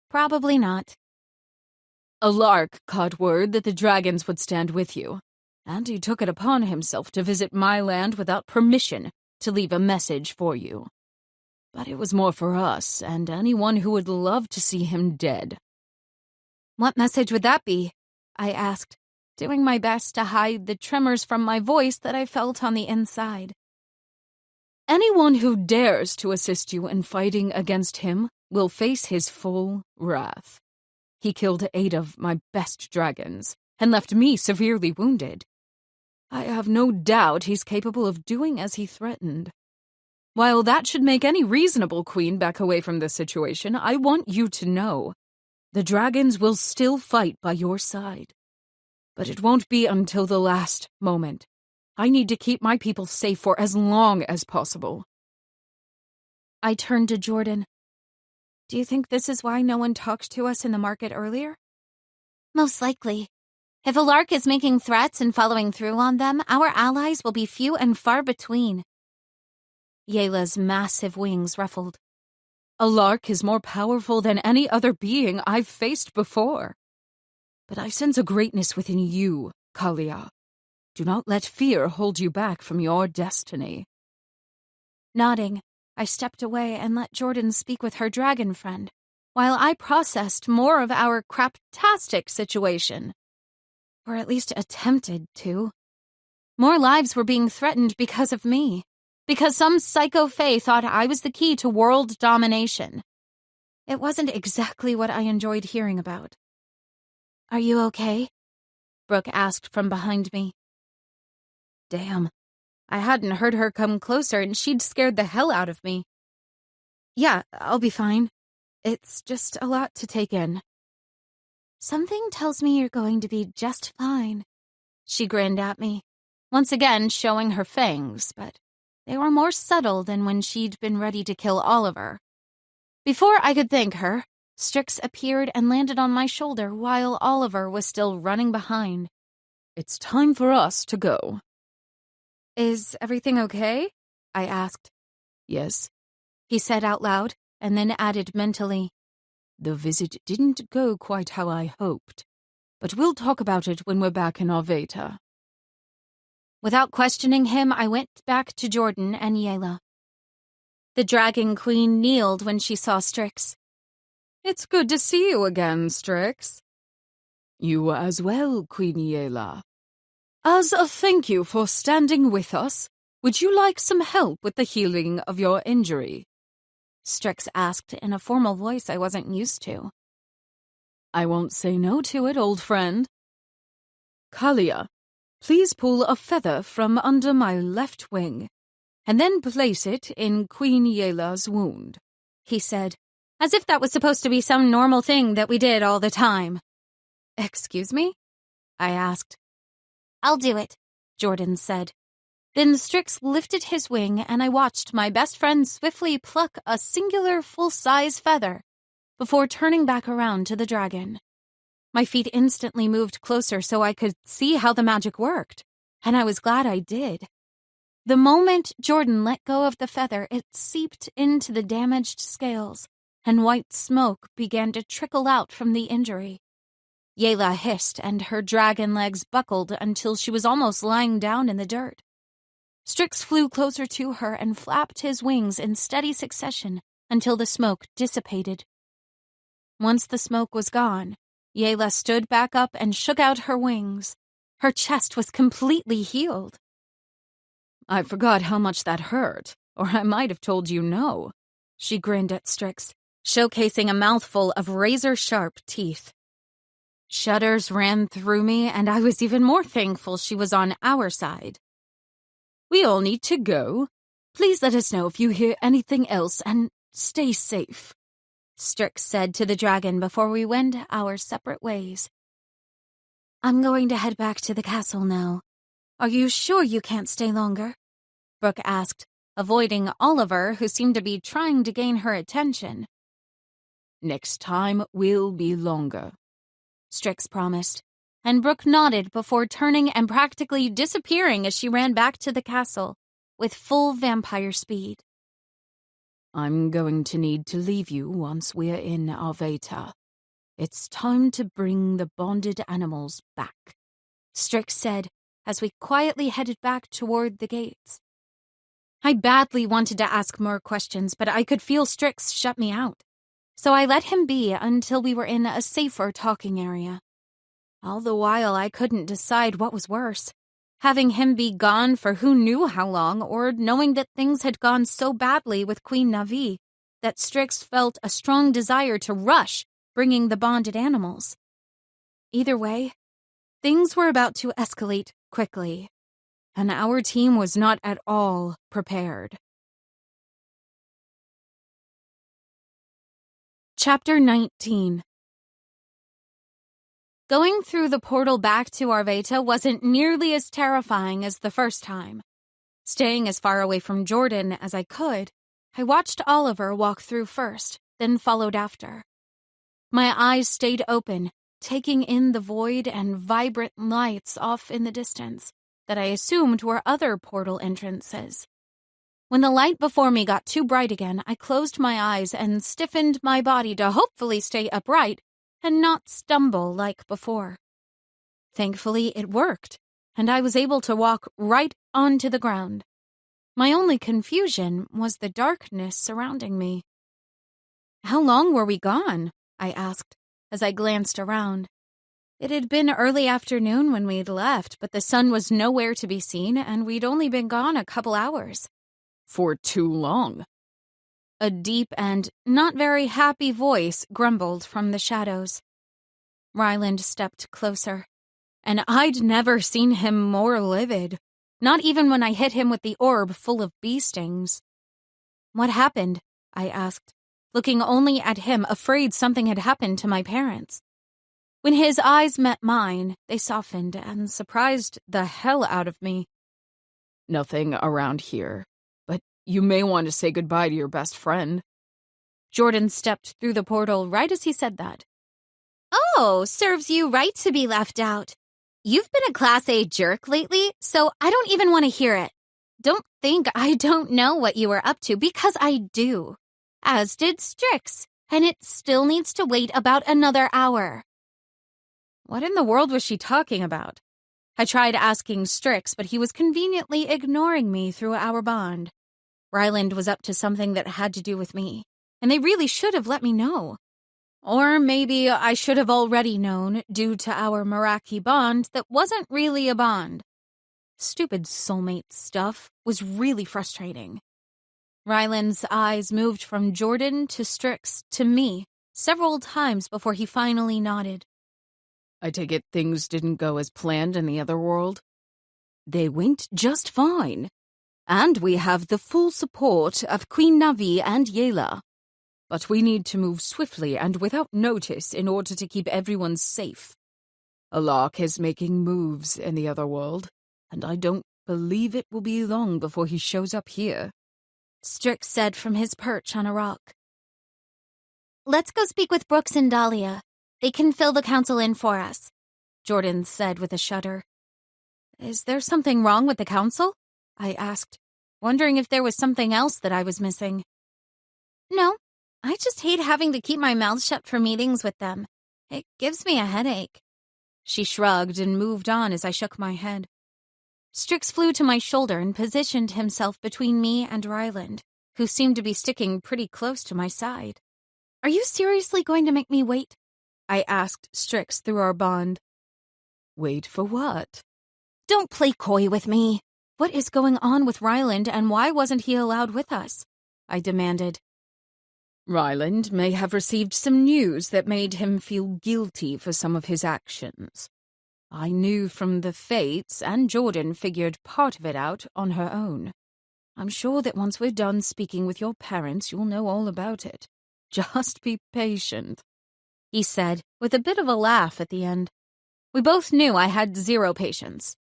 Probably not. A lark caught word that the dragons would stand with you, and he took it upon himself to visit my land without permission to leave a message for you. But it was more for us and anyone who would love to see him dead. What message would that be? I asked, doing my best to hide the tremors from my voice that I felt on the inside. Anyone who dares to assist you in fighting against him will face his full wrath. He killed 8 of my best dragons and left me severely wounded. I have no doubt he's capable of doing as he threatened. While that should make any reasonable queen back away from this situation, I want you to know the dragons will still fight by your side. But it won't be until the last moment. I need to keep my people safe for as long as possible. I turned to Jordan. Do you think this is why no one talked to us in the market earlier? Most likely. If a lark is making threats and following through on them, our allies will be few and far between. Yela's massive wings ruffled. A lark is more powerful than any other being I've faced before. But I sense a greatness within you, Kalia. Do not let fear hold you back from your destiny. Nodding, I stepped away and let Jordan speak with her dragon friend, while I processed more of our craptastic situation. Or at least attempted to. More lives were being threatened because of me. Because some psycho fae thought I was the key to world domination. It wasn't exactly what I enjoyed hearing about. Are you okay? Brooke asked from behind me. Damn, I hadn't heard her come closer and she'd scared the hell out of me. Yeah, I'll be fine. It's just a lot to take in. Something tells me you're going to be just fine. She grinned at me, once again showing her fangs, but they were more subtle than when she'd been ready to kill Oliver. Before I could thank her, Strix appeared and landed on my shoulder while Oliver was still running behind. It's time for us to go. Is everything okay? I asked. Yes, he said out loud, and then added mentally. The visit didn't go quite how I hoped, but we'll talk about it when we're back in Arveta. Without questioning him, I went back to Jordan and Yela. The Dragon Queen kneeled when she saw Strix. It's good to see you again, Strix. You as well, Queen Yela. As a thank you for standing with us, would you like some help with the healing of your injury? Strix asked in a formal voice I wasn't used to. I won't say no to it, old friend. Kalia, please pull a feather from under my left wing, and then place it in Queen Yela's wound, he said, as if that was supposed to be some normal thing that we did all the time. Excuse me? I asked. I'll do it, Jordan said. Then Strix lifted his wing, and I watched my best friend swiftly pluck a singular full-size feather before turning back around to the dragon. My feet instantly moved closer so I could see how the magic worked, and I was glad I did. The moment Jordan let go of the feather, it seeped into the damaged scales, and white smoke began to trickle out from the injury. Yela hissed, and her dragon legs buckled until she was almost lying down in the dirt. Strix flew closer to her and flapped his wings in steady succession until the smoke dissipated. Once the smoke was gone, Yela stood back up and shook out her wings. Her chest was completely healed. I forgot how much that hurt, or I might have told you no. She grinned at Strix, showcasing a mouthful of razor-sharp teeth. Shudders ran through me, and I was even more thankful she was on our side. We all need to go. Please let us know if you hear anything else, and stay safe, Strix said to the dragon before we went our separate ways. I'm going to head back to the castle now. Are you sure you can't stay longer? Brooke asked, avoiding Oliver, who seemed to be trying to gain her attention. Next time will be longer, Strix promised, and Brooke nodded before turning and practically disappearing as she ran back to the castle with full vampire speed. I'm going to need to leave you once we're in Arvata. It's time to bring the bonded animals back, Strix said as we quietly headed back toward the gates. I badly wanted to ask more questions, but I could feel Strix shut me out, so I let him be until we were in a safer talking area. All the while, I couldn't decide what was worse, having him be gone for who knew how long, or knowing that things had gone so badly with Queen Navi that Strix felt a strong desire to rush bringing the bonded animals. Either way, things were about to escalate quickly, and our team was not at all prepared. Chapter 19. Going through the portal back to Arvata wasn't nearly as terrifying as the first time. Staying as far away from Jordan as I could, I watched Oliver walk through first, then followed after. My eyes stayed open, taking in the void and vibrant lights off in the distance that I assumed were other portal entrances. When the light before me got too bright again, I closed my eyes and stiffened my body to hopefully stay upright and not stumble like before. Thankfully, it worked, and I was able to walk right onto the ground. My only confusion was the darkness surrounding me. How long were we gone? I asked as I glanced around. It had been early afternoon when we'd left, but the sun was nowhere to be seen, and we'd only been gone a couple hours. For too long. A deep and not very happy voice grumbled from the shadows. Ryland stepped closer, and I'd never seen him more livid, not even when I hit him with the orb full of bee stings. What happened? I asked, looking only at him, afraid something had happened to my parents. When his eyes met mine, they softened and surprised the hell out of me. Nothing around here, but you may want to say goodbye to your best friend. Jordan stepped through the portal right as he said that. Oh, serves you right to be left out. You've been a Class A jerk lately, so I don't even want to hear it. Don't think I don't know what you were up to, because I do. As did Strix, and it still needs to wait about another hour. What in the world was she talking about? I tried asking Strix, but he was conveniently ignoring me through our bond. Ryland was up to something that had to do with me, and they really should have let me know. Or maybe I should have already known, due to our Meraki bond that wasn't really a bond. Stupid soulmate stuff was really frustrating. Ryland's eyes moved from Jordan to Strix to me several times before he finally nodded. I take it things didn't go as planned in the other world? They went just fine. And we have the full support of Queen Navi and Yela. But we need to move swiftly and without notice in order to keep everyone safe, A lark is making moves in the other world, and I don't believe it will be long before he shows up here," Strix said from his perch on a rock. "Let's go speak with Brooks and Dahlia. They can fill the council in for us," Jordan said with a shudder. "Is there something wrong with the council?" I asked, wondering if there was something else that I was missing. "No, I just hate having to keep my mouth shut for meetings with them. It gives me a headache." She shrugged and moved on as I shook my head. Strix flew to my shoulder and positioned himself between me and Ryland, who seemed to be sticking pretty close to my side. "Are you seriously going to make me wait?" I asked Strix through our bond. "Wait for what?" "Don't play coy with me. What is going on with Ryland, and why wasn't he allowed with us?" I demanded. "Ryland may have received some news that made him feel guilty for some of his actions. I knew from the fates, and Jordan figured part of it out on her own. I'm sure that once we're done speaking with your parents, you'll know all about it. Just be patient," he said, with a bit of a laugh at the end. We both knew I had zero patience.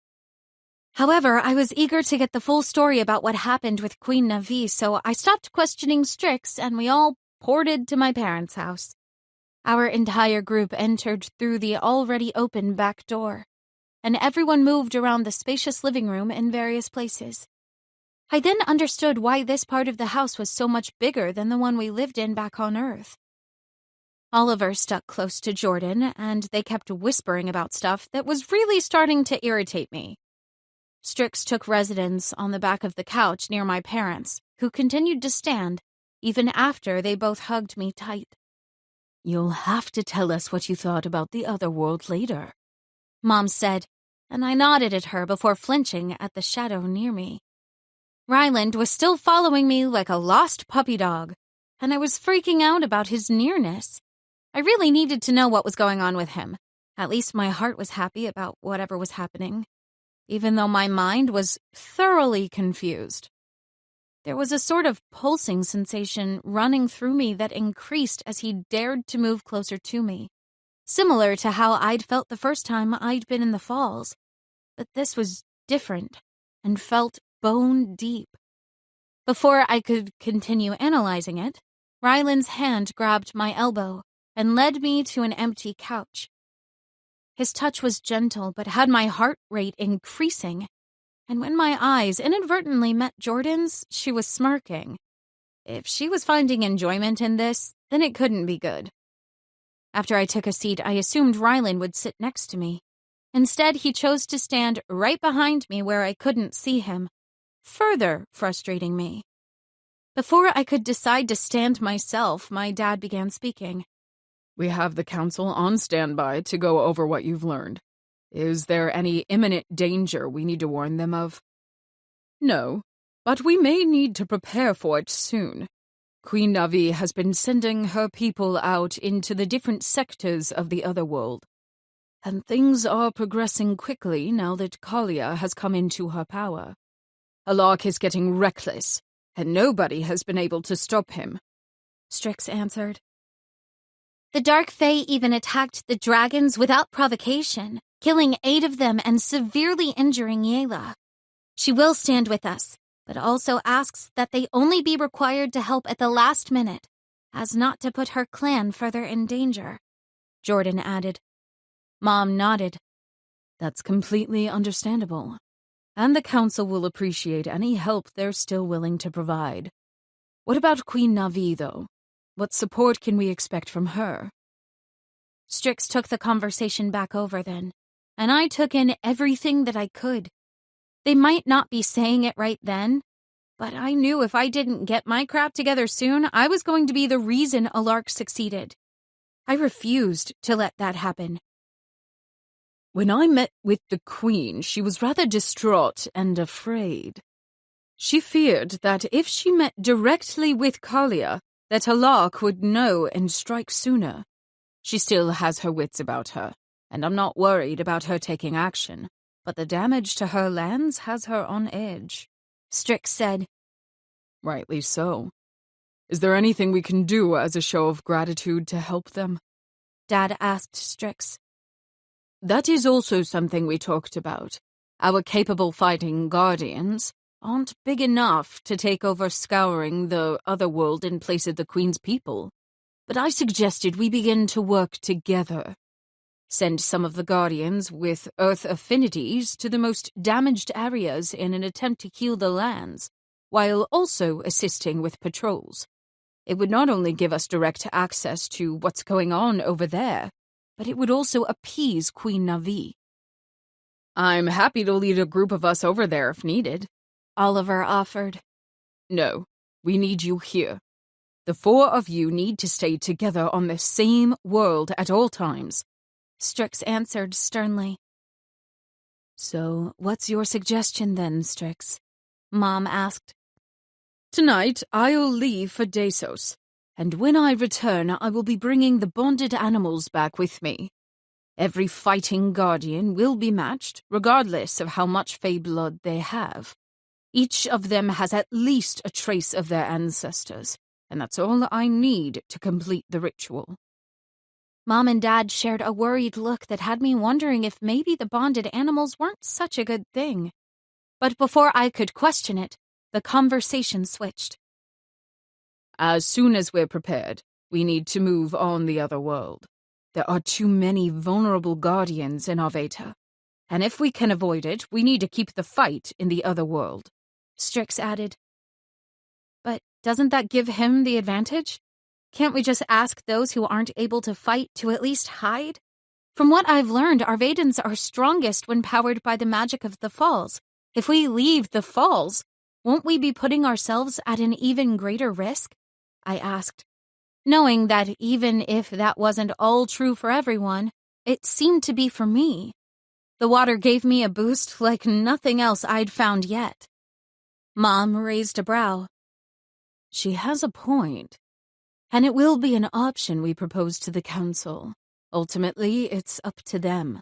However, I was eager to get the full story about what happened with Queen Navi, so I stopped questioning Strix and we all ported to my parents' house. Our entire group entered through the already open back door, and everyone moved around the spacious living room in various places. I then understood why this part of the house was so much bigger than the one we lived in back on Earth. Oliver stuck close to Jordan, and they kept whispering about stuff that was really starting to irritate me. Strix took residence on the back of the couch near my parents, who continued to stand, even after they both hugged me tight. "You'll have to tell us what you thought about the other world later," Mom said, and I nodded at her before flinching at the shadow near me. Ryland was still following me like a lost puppy dog, and I was freaking out about his nearness. I really needed to know what was going on with him. At least my heart was happy about whatever was happening, even though my mind was thoroughly confused. There was a sort of pulsing sensation running through me that increased as he dared to move closer to me, similar to how I'd felt the first time I'd been in the falls. But this was different and felt bone deep. Before I could continue analyzing it, Ryland's hand grabbed my elbow and led me to an empty couch. His touch was gentle but had my heart rate increasing, and when my eyes inadvertently met Jordan's, she was smirking. If she was finding enjoyment in this, then it couldn't be good. After I took a seat, I assumed Ryland would sit next to me. Instead, he chose to stand right behind me where I couldn't see him, further frustrating me. Before I could decide to stand myself, my dad began speaking. "We have the council on standby to go over what you've learned. Is there any imminent danger we need to warn them of?" "No, but we may need to prepare for it soon. Queen Navi has been sending her people out into the different sectors of the other world, and things are progressing quickly now that Kalia has come into her power. Alark is getting reckless, and nobody has been able to stop him," Strix answered. "The Dark Fae even attacked the dragons without provocation, killing 8 of them and severely injuring Yela. She will stand with us, but also asks that they only be required to help at the last minute, as not to put her clan further in danger," Jordan added. Mom nodded. "That's completely understandable, and the council will appreciate any help they're still willing to provide. What about Queen Navi, though? What support can we expect from her?" Strix took the conversation back over then, and I took in everything that I could. They might not be saying it right then, but I knew if I didn't get my crap together soon, I was going to be the reason Alark succeeded. I refused to let that happen. "When I met with the Queen, she was rather distraught and afraid. She feared that if she met directly with Kalia, that Alark would know and strike sooner. She still has her wits about her, and I'm not worried about her taking action, but the damage to her lands has her on edge," Strix said. "Rightly so. Is there anything we can do as a show of gratitude to help them?" Dad asked Strix. That is also something we talked about. Our capable fighting guardians aren't big enough to take over scouring the other world in place of the Queen's people. But I suggested we begin to work together. Send some of the guardians with Earth affinities to the most damaged areas in an attempt to heal the lands, while also assisting with patrols. It would not only give us direct access to what's going on over there, but it would also appease Queen Navi. I'm happy to lead a group of us over there if needed, Oliver offered. No, we need you here. The 4 of you need to stay together on the same world at all times, Strix answered sternly. So, what's your suggestion then, Strix? Mom asked. Tonight, I'll leave for Dasos, and when I return, I will be bringing the bonded animals back with me. Every fighting guardian will be matched, regardless of how much Fey blood they have. Each of them has at least a trace of their ancestors, and that's all I need to complete the ritual. Mom and Dad shared a worried look that had me wondering if maybe the bonded animals weren't such a good thing. But before I could question it, the conversation switched. As soon as we're prepared, we need to move on the other world. There are too many vulnerable guardians in Arveta, and if we can avoid it, we need to keep the fight in the other world, Strix added. But doesn't that give him the advantage? Can't we just ask those who aren't able to fight to at least hide? From what I've learned, Arvedans are strongest when powered by the magic of the Falls. If we leave the Falls, won't we be putting ourselves at an even greater risk? I asked, knowing that even if that wasn't all true for everyone, it seemed to be for me. The water gave me a boost like nothing else I'd found yet. Mom raised a brow. She has a point. And it will be an option we propose to the council. Ultimately, it's up to them.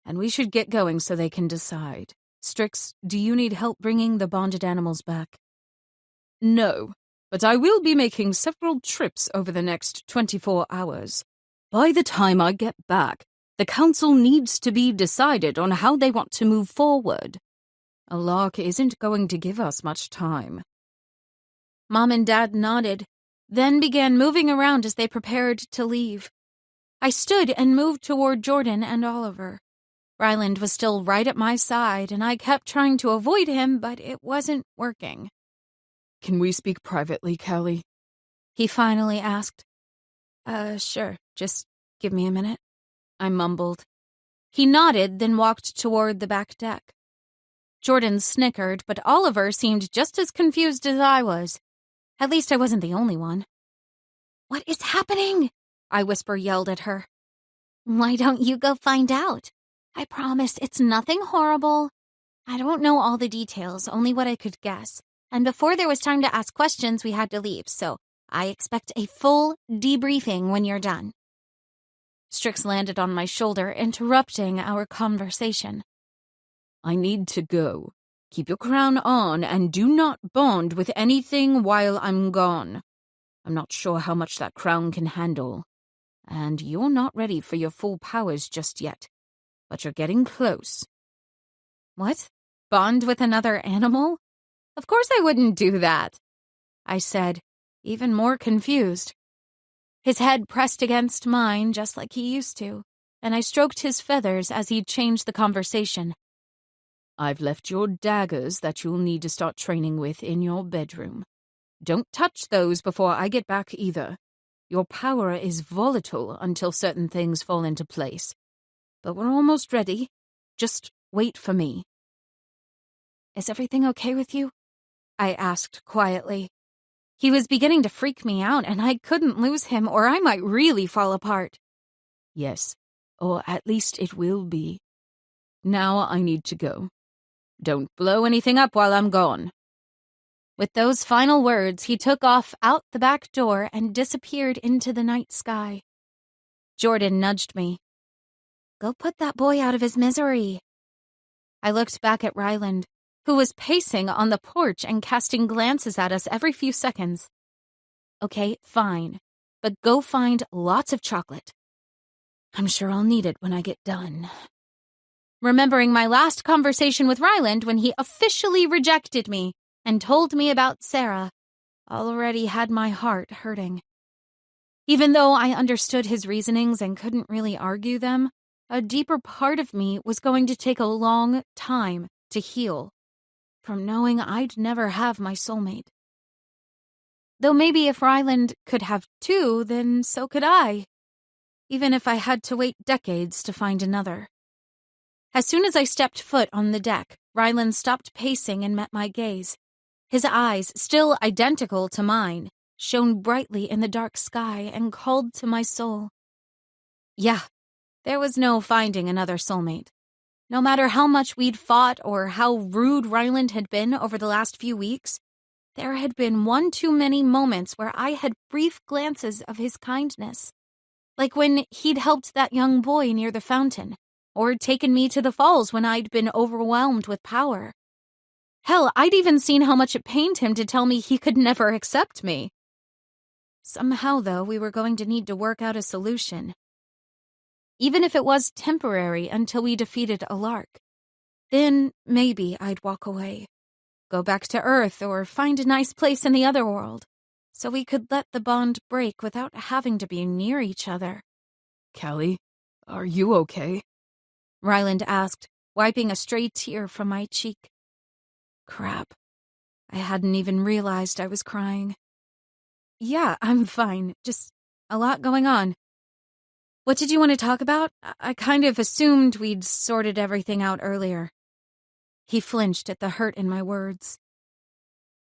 And we should get going so they can decide. Strix, do you need help bringing the bonded animals back? No, but I will be making several trips over the next 24 hours. By the time I get back, the council needs to be decided on how they want to move forward. A lark isn't going to give us much time. Mom and Dad nodded, then began moving around as they prepared to leave. I stood and moved toward Jordan and Oliver. Ryland was still right at my side, and I kept trying to avoid him, but it wasn't working. Can we speak privately, Callie? He finally asked. Sure, just give me a minute, I mumbled. He nodded, then walked toward the back deck. Jordan snickered, but Oliver seemed just as confused as I was. At least I wasn't the only one. What is happening? I yelled at her. Why don't you go find out? I promise it's nothing horrible. I don't know all the details, only what I could guess. And before there was time to ask questions, we had to leave, so I expect a full debriefing when you're done. Strix landed on my shoulder, interrupting our conversation. I need to go. Keep your crown on and do not bond with anything while I'm gone. I'm not sure how much that crown can handle. And you're not ready for your full powers just yet. But you're getting close. What? Bond with another animal? Of course I wouldn't do that, I said, even more confused. His head pressed against mine just like he used to, and I stroked his feathers as he changed the conversation. I've left your daggers that you'll need to start training with in your bedroom. Don't touch those before I get back either. Your power is volatile until certain things fall into place. But we're almost ready. Just wait for me. Is everything okay with you? I asked quietly. He was beginning to freak me out, and I couldn't lose him or I might really fall apart. Yes, or at least it will be. Now I need to go. Don't blow anything up while I'm gone. With those final words, he took off out the back door and disappeared into the night sky. Jordan nudged me. Go put that boy out of his misery. I looked back at Ryland, who was pacing on the porch and casting glances at us every few seconds. Okay, fine, but go find lots of chocolate. I'm sure I'll need it when I get done. remembering my last conversation with Ryland when he officially rejected me and told me about Sarah already had my heart hurting. Even though I understood his reasonings and couldn't really argue them, a deeper part of me was going to take a long time to heal from knowing I'd never have my soulmate. Though maybe if Ryland could have two, then so could I, even if I had to wait decades to find another. As soon as I stepped foot on the deck, Ryland stopped pacing and met my gaze. His eyes, still identical to mine, shone brightly in the dark sky and called to my soul. Yeah, there was no finding another soulmate. No matter how much we'd fought or how rude Ryland had been over the last few weeks, there had been one too many moments where I had brief glances of his kindness. Like when he'd helped that young boy near the fountain, or taken me to the falls when I'd been overwhelmed with power. Hell, I'd even seen how much it pained him to tell me he could never accept me. Somehow, though, we were going to need to work out a solution. Even if it was temporary until we defeated a lark. Then maybe I'd walk away, go back to Earth, or find a nice place in the other world, so we could let the bond break without having to be near each other. Callie, are you okay? Ryland asked, wiping a stray tear from my cheek. Crap. I hadn't even realized I was crying. Yeah, I'm fine. Just a lot going on. What did you want to talk about? I kind of assumed we'd sorted everything out earlier. He flinched at the hurt in my words.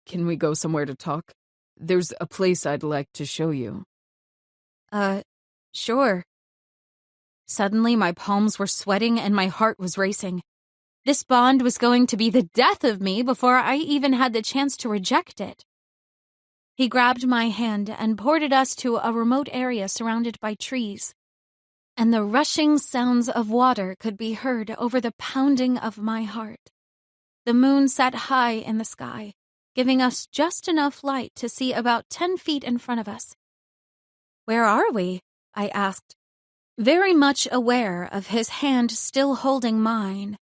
Can we go somewhere to talk? There's a place I'd like to show you. Sure. Suddenly, my palms were sweating and my heart was racing. This bond was going to be the death of me before I even had the chance to reject it. He grabbed my hand and ported us to a remote area surrounded by trees, and the rushing sounds of water could be heard over the pounding of my heart. The moon sat high in the sky, giving us just enough light to see about 10 feet in front of us. Where are we? I asked, very much aware of his hand still holding mine.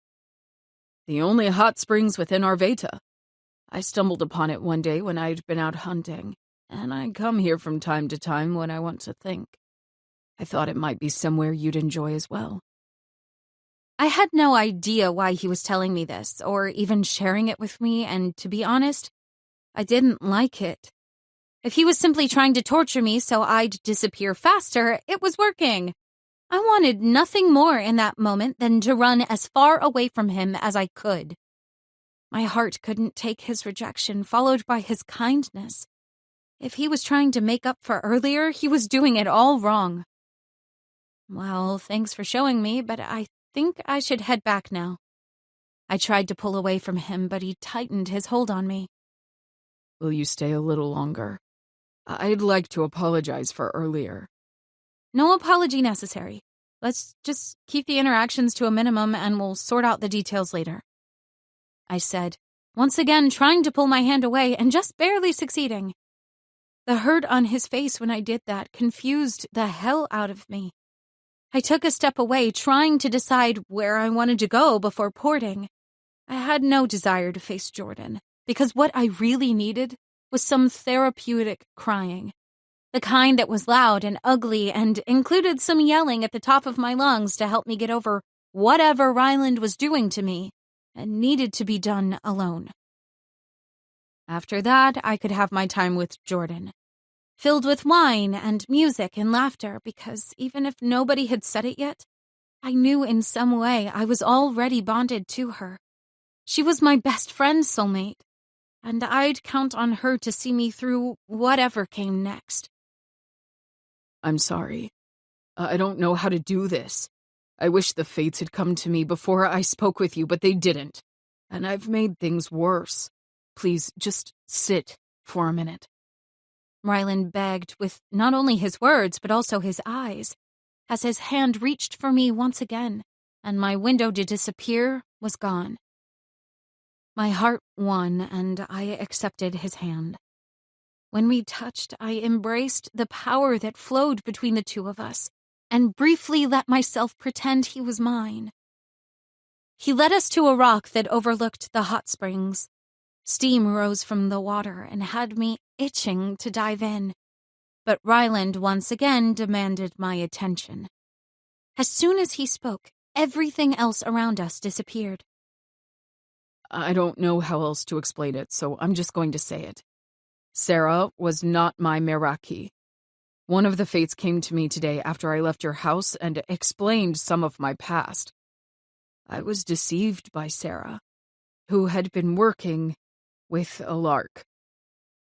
The only hot springs within Arveta. I stumbled upon it one day when I'd been out hunting, and I come here from time to time when I want to think. I thought it might be somewhere you'd enjoy as well. I had no idea why he was telling me this, or even sharing it with me, and to be honest, I didn't like it. If he was simply trying to torture me so I'd disappear faster, it was working. I wanted nothing more in that moment than to run as far away from him as I could. My heart couldn't take his rejection, followed by his kindness. If he was trying to make up for earlier, he was doing it all wrong. Well, thanks for showing me, but I think I should head back now. I tried to pull away from him, but he tightened his hold on me. Will you stay a little longer? I'd like to apologize for earlier. No apology necessary. Let's just keep the interactions to a minimum and we'll sort out the details later. I said, once again trying to pull my hand away and just barely succeeding. The hurt on his face when I did that confused the hell out of me. I took a step away, trying to decide where I wanted to go before porting. I had no desire to face Jordan, because what I really needed was some therapeutic crying. The kind that was loud and ugly and included some yelling at the top of my lungs to help me get over whatever Ryland was doing to me and needed to be done alone. After that, I could have my time with Jordan, filled with wine and music and laughter, because even if nobody had said it yet, I knew in some way I was already bonded to her. She was my best friend's soulmate, and I'd count on her to see me through whatever came next. I'm sorry. I don't know how to do this. I wish the fates had come to me before I spoke with you, but they didn't. And I've made things worse. Please, just sit for a minute. Ryland begged with not only his words, but also his eyes, as his hand reached for me once again, and my window to disappear was gone. My heart won, and I accepted his hand. When we touched, I embraced the power that flowed between the two of us, and briefly let myself pretend he was mine. He led us to a rock that overlooked the hot springs. Steam rose from the water and had me itching to dive in. But Ryland once again demanded my attention. As soon as he spoke, everything else around us disappeared. I don't know how else to explain it, so I'm just going to say it. Sarah was not my Meraki. One of the fates came to me today after I left your house and explained some of my past. I was deceived by Sarah, who had been working with a lark.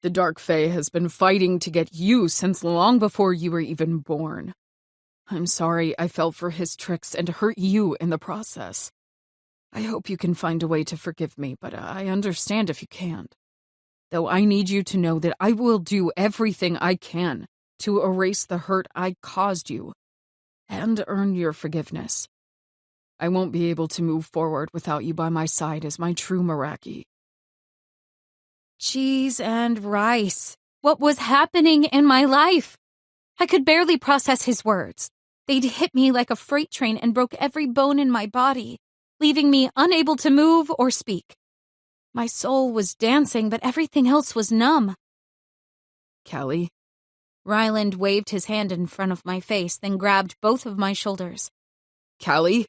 The Dark Fae has been fighting to get you since long before you were even born. I'm sorry I fell for his tricks and hurt you in the process. I hope you can find a way to forgive me, but I understand if you can't. Though I need you to know that I will do everything I can to erase the hurt I caused you and earn your forgiveness. I won't be able to move forward without you by my side as my true Meraki. Cheese and rice. What was happening in my life? I could barely process his words. They'd hit me like a freight train and broke every bone in my body, leaving me unable to move or speak. My soul was dancing, but everything else was numb. Callie? Ryland waved his hand in front of my face, then grabbed both of my shoulders. Callie?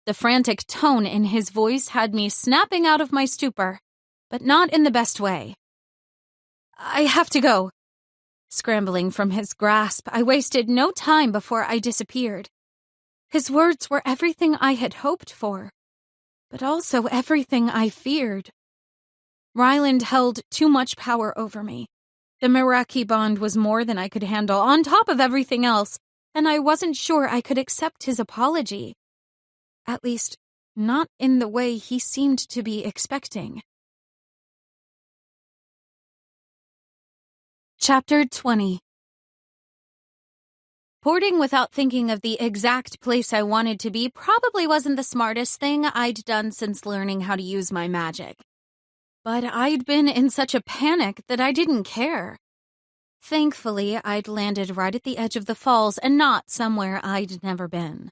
The frantic tone in his voice had me snapping out of my stupor, but not in the best way. I have to go. Scrambling from his grasp, I wasted no time before I disappeared. His words were everything I had hoped for, but also everything I feared. Ryland held too much power over me. The Meraki bond was more than I could handle, on top of everything else, and I wasn't sure I could accept his apology. At least, not in the way he seemed to be expecting. Chapter 20. Porting without thinking of the exact place I wanted to be probably wasn't the smartest thing I'd done since learning how to use my magic. But I'd been in such a panic that I didn't care. Thankfully, I'd landed right at the edge of the falls and not somewhere I'd never been.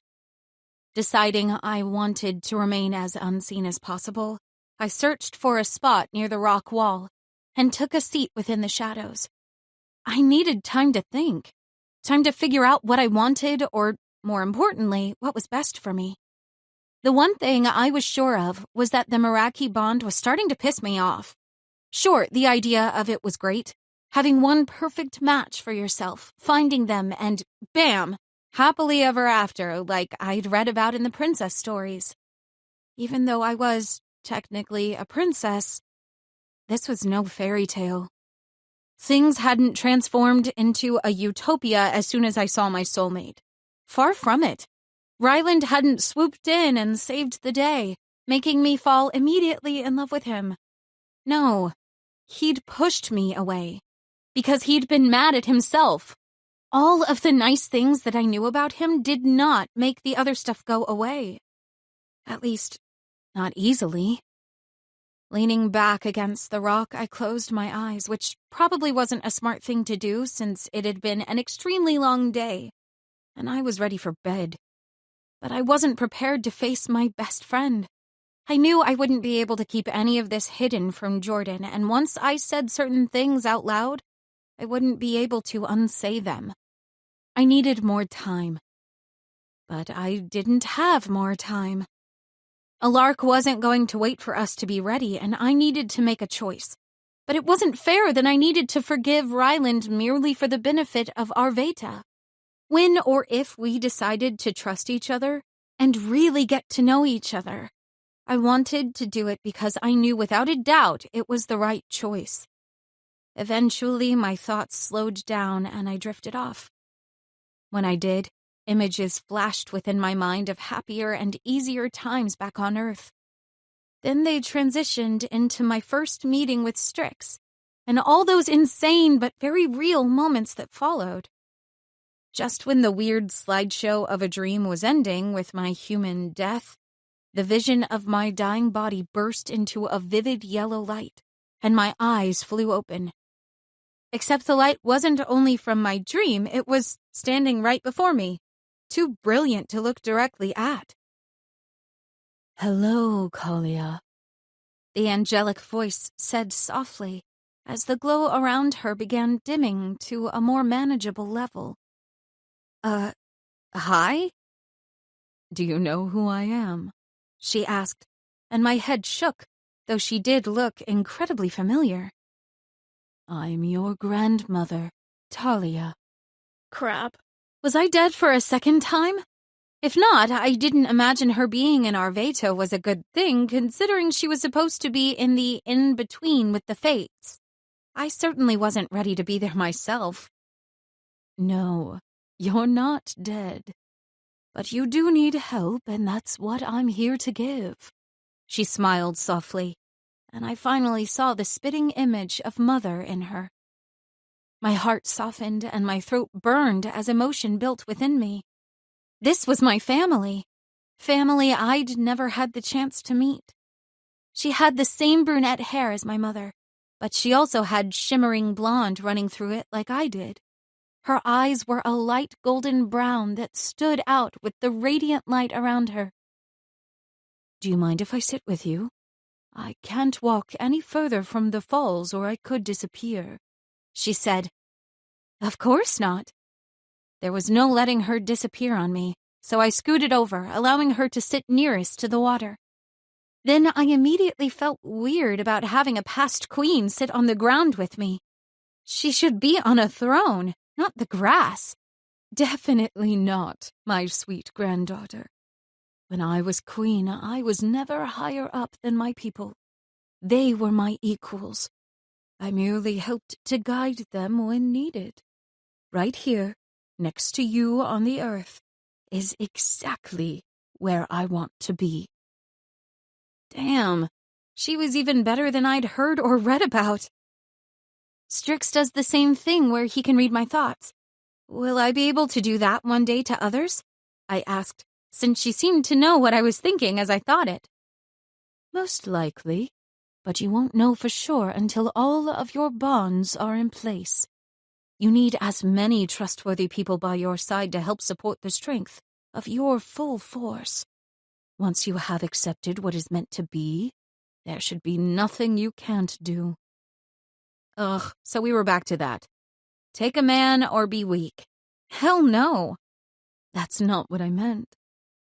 Deciding I wanted to remain as unseen as possible, I searched for a spot near the rock wall and took a seat within the shadows. I needed time to think, time to figure out what I wanted or, more importantly, what was best for me. The one thing I was sure of was that the Meraki bond was starting to piss me off. Sure, the idea of it was great. Having one perfect match for yourself, finding them, and bam, happily ever after, like I'd read about in the princess stories. Even though I was, technically, a princess, this was no fairy tale. Things hadn't transformed into a utopia as soon as I saw my soulmate. Far from it. Ryland hadn't swooped in and saved the day, making me fall immediately in love with him. No, he'd pushed me away, because he'd been mad at himself. All of the nice things that I knew about him did not make the other stuff go away. At least, not easily. Leaning back against the rock, I closed my eyes, which probably wasn't a smart thing to do since it had been an extremely long day, and I was ready for bed. But I wasn't prepared to face my best friend. I knew I wouldn't be able to keep any of this hidden from Jordan, and once I said certain things out loud, I wouldn't be able to unsay them. I needed more time. But I didn't have more time. A lark wasn't going to wait for us to be ready, and I needed to make a choice. But it wasn't fair that I needed to forgive Ryland merely for the benefit of Arveta. When or if we decided to trust each other and really get to know each other, I wanted to do it because I knew without a doubt it was the right choice. Eventually, my thoughts slowed down and I drifted off. When I did, images flashed within my mind of happier and easier times back on Earth. Then they transitioned into my first meeting with Strix, and all those insane but very real moments that followed. Just when the weird slideshow of a dream was ending with my human death, the vision of my dying body burst into a vivid yellow light, and my eyes flew open. Except the light wasn't only from my dream, it was standing right before me, too brilliant to look directly at. Hello, Kalia. The angelic voice said softly, as the glow around her began dimming to a more manageable level. Hi? Do you know who I am? She asked, and my head shook, though she did look incredibly familiar. I'm your grandmother, Talia. Crap. Was I dead for a second time? If not, I didn't imagine her being in Arveta was a good thing, considering she was supposed to be in the in-between with the Fates. I certainly wasn't ready to be there myself. No, you're not dead. But you do need help, and that's what I'm here to give. She smiled softly, and I finally saw the spitting image of Mother in her. My heart softened and my throat burned as emotion built within me. This was my family. Family I'd never had the chance to meet. She had the same brunette hair as my mother, but she also had shimmering blonde running through it like I did. Her eyes were a light golden brown that stood out with the radiant light around her. Do you mind if I sit with you? I can't walk any further from the falls or I could disappear, she said. Of course not. There was no letting her disappear on me, so I scooted over, allowing her to sit nearest to the water. Then I immediately felt weird about having a past queen sit on the ground with me. She should be on a throne, not the grass. Definitely not, my sweet granddaughter. When I was queen, I was never higher up than my people. They were my equals. I merely helped to guide them when needed. Right here, next to you on the earth, is exactly where I want to be. Damn, she was even better than I'd heard or read about. Strix does the same thing where he can read my thoughts. Will I be able to do that one day to others? I asked, since she seemed to know what I was thinking as I thought it. Most likely, but you won't know for sure until all of your bonds are in place. You need as many trustworthy people by your side to help support the strength of your full force. Once you have accepted what is meant to be, there should be nothing you can't do. Ugh, so we were back to that. Take a man or be weak. Hell no. That's not what I meant.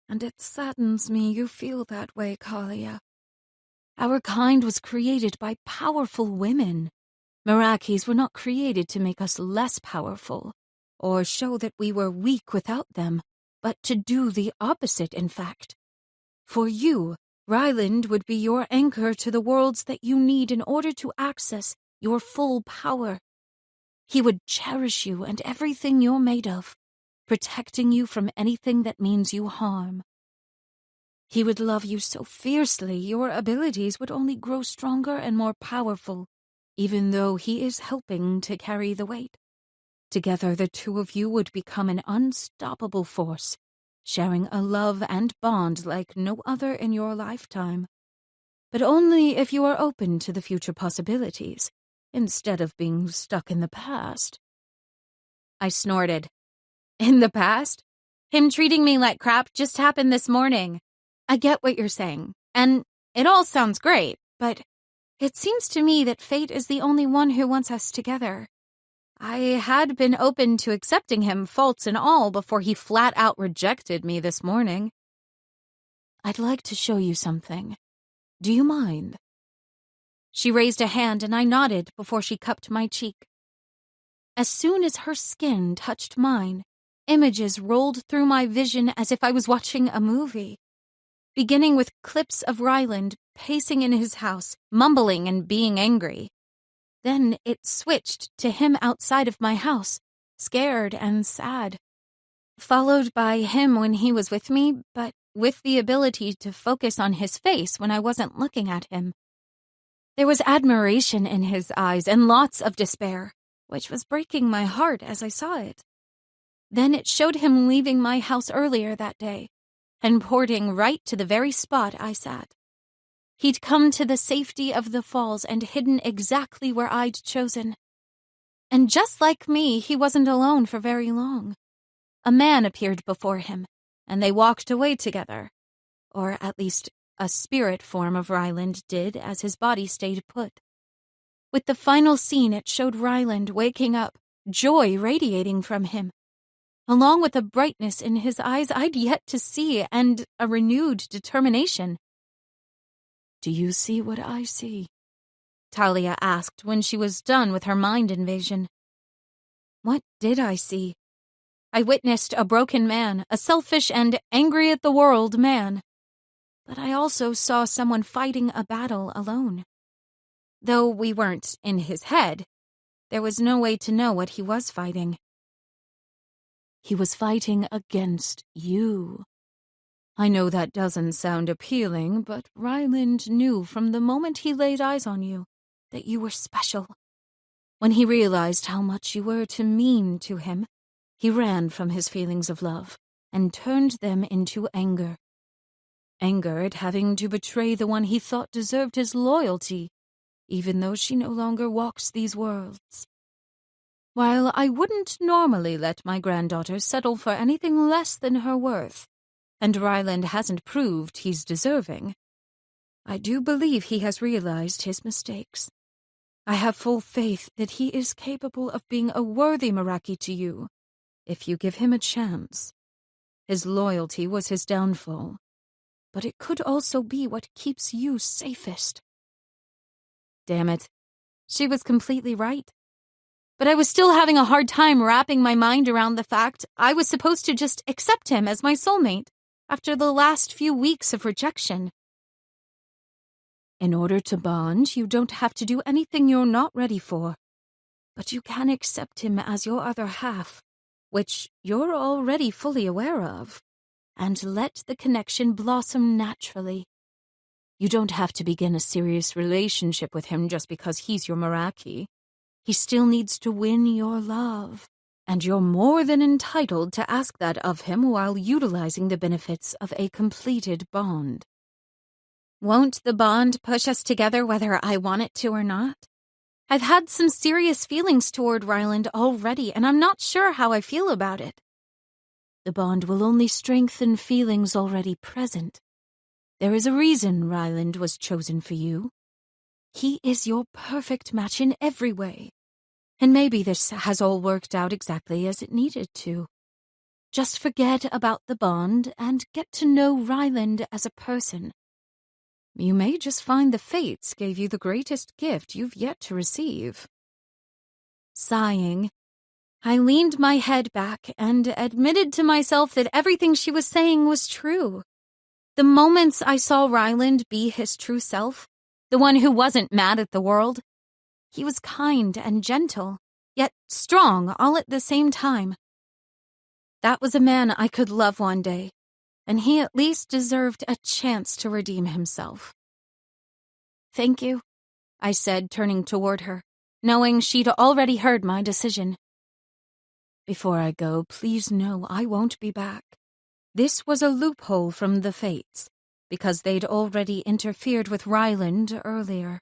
And it saddens me you feel that way, Kalia. Our kind was created by powerful women. Merakis were not created to make us less powerful, or show that we were weak without them, but to do the opposite, in fact. For you, Ryland would be your anchor to the worlds that you need in order to access your full power. He would cherish you and everything you're made of, protecting you from anything that means you harm. He would love you so fiercely your abilities would only grow stronger and more powerful, even though he is helping to carry the weight. Together, the two of you would become an unstoppable force, sharing a love and bond like no other in your lifetime. But only if you are open to the future possibilities, instead of being stuck in the past. I snorted. In the past? Him treating me like crap just happened this morning. I get what you're saying, and it all sounds great, but it seems to me that fate is the only one who wants us together. I had been open to accepting him, faults and all, before he flat out rejected me this morning. I'd like to show you something. Do you mind? She raised a hand and I nodded before she cupped my cheek. As soon as her skin touched mine, images rolled through my vision as if I was watching a movie. Beginning with clips of Ryland pacing in his house, mumbling and being angry. Then it switched to him outside of my house, scared and sad. Followed by him when he was with me, but with the ability to focus on his face when I wasn't looking at him. There was admiration in his eyes and lots of despair, which was breaking my heart as I saw it. Then it showed him leaving my house earlier that day, and porting right to the very spot I sat. He'd come to the safety of the falls and hidden exactly where I'd chosen. And just like me, he wasn't alone for very long. A man appeared before him, and they walked away together. Or at least, a spirit form of Ryland did as his body stayed put. With the final scene, it showed Ryland waking up, joy radiating from him, along with a brightness in his eyes I'd yet to see and a renewed determination. "Do you see what I see?" Talia asked when she was done with her mind invasion. What did I see? I witnessed a broken man, a selfish and angry at the world man. But I also saw someone fighting a battle alone. Though we weren't in his head, there was no way to know what he was fighting. He was fighting against you. I know that doesn't sound appealing, but Ryland knew from the moment he laid eyes on you that you were special. When he realized how much you were to mean to him, he ran from his feelings of love and turned them into anger. Anger at having to betray the one he thought deserved his loyalty, even though she no longer walks these worlds. While I wouldn't normally let my granddaughter settle for anything less than her worth, and Ryland hasn't proved he's deserving, I do believe he has realized his mistakes. I have full faith that he is capable of being a worthy Meraki to you, if you give him a chance. His loyalty was his downfall, but it could also be what keeps you safest. Damn it. She was completely right. But I was still having a hard time wrapping my mind around the fact I was supposed to just accept him as my soulmate after the last few weeks of rejection. In order to bond, you don't have to do anything you're not ready for. But you can accept him as your other half, which you're already fully aware of, and let the connection blossom naturally. You don't have to begin a serious relationship with him just because he's your Meraki. He still needs to win your love, and you're more than entitled to ask that of him while utilizing the benefits of a completed bond. Won't the bond push us together whether I want it to or not? I've had some serious feelings toward Ryland already, and I'm not sure how I feel about it. The bond will only strengthen feelings already present. There is a reason Ryland was chosen for you. He is your perfect match in every way. And maybe this has all worked out exactly as it needed to. Just forget about the bond and get to know Ryland as a person. You may just find the fates gave you the greatest gift you've yet to receive. Sighing, I leaned my head back and admitted to myself that everything she was saying was true. The moments I saw Ryland be his true self, the one who wasn't mad at the world, he was kind and gentle, yet strong all at the same time. That was a man I could love one day, and he at least deserved a chance to redeem himself. Thank you, I said, turning toward her, knowing she'd already heard my decision. Before I go, please know I won't be back. This was a loophole from the fates, because they'd already interfered with Ryland earlier.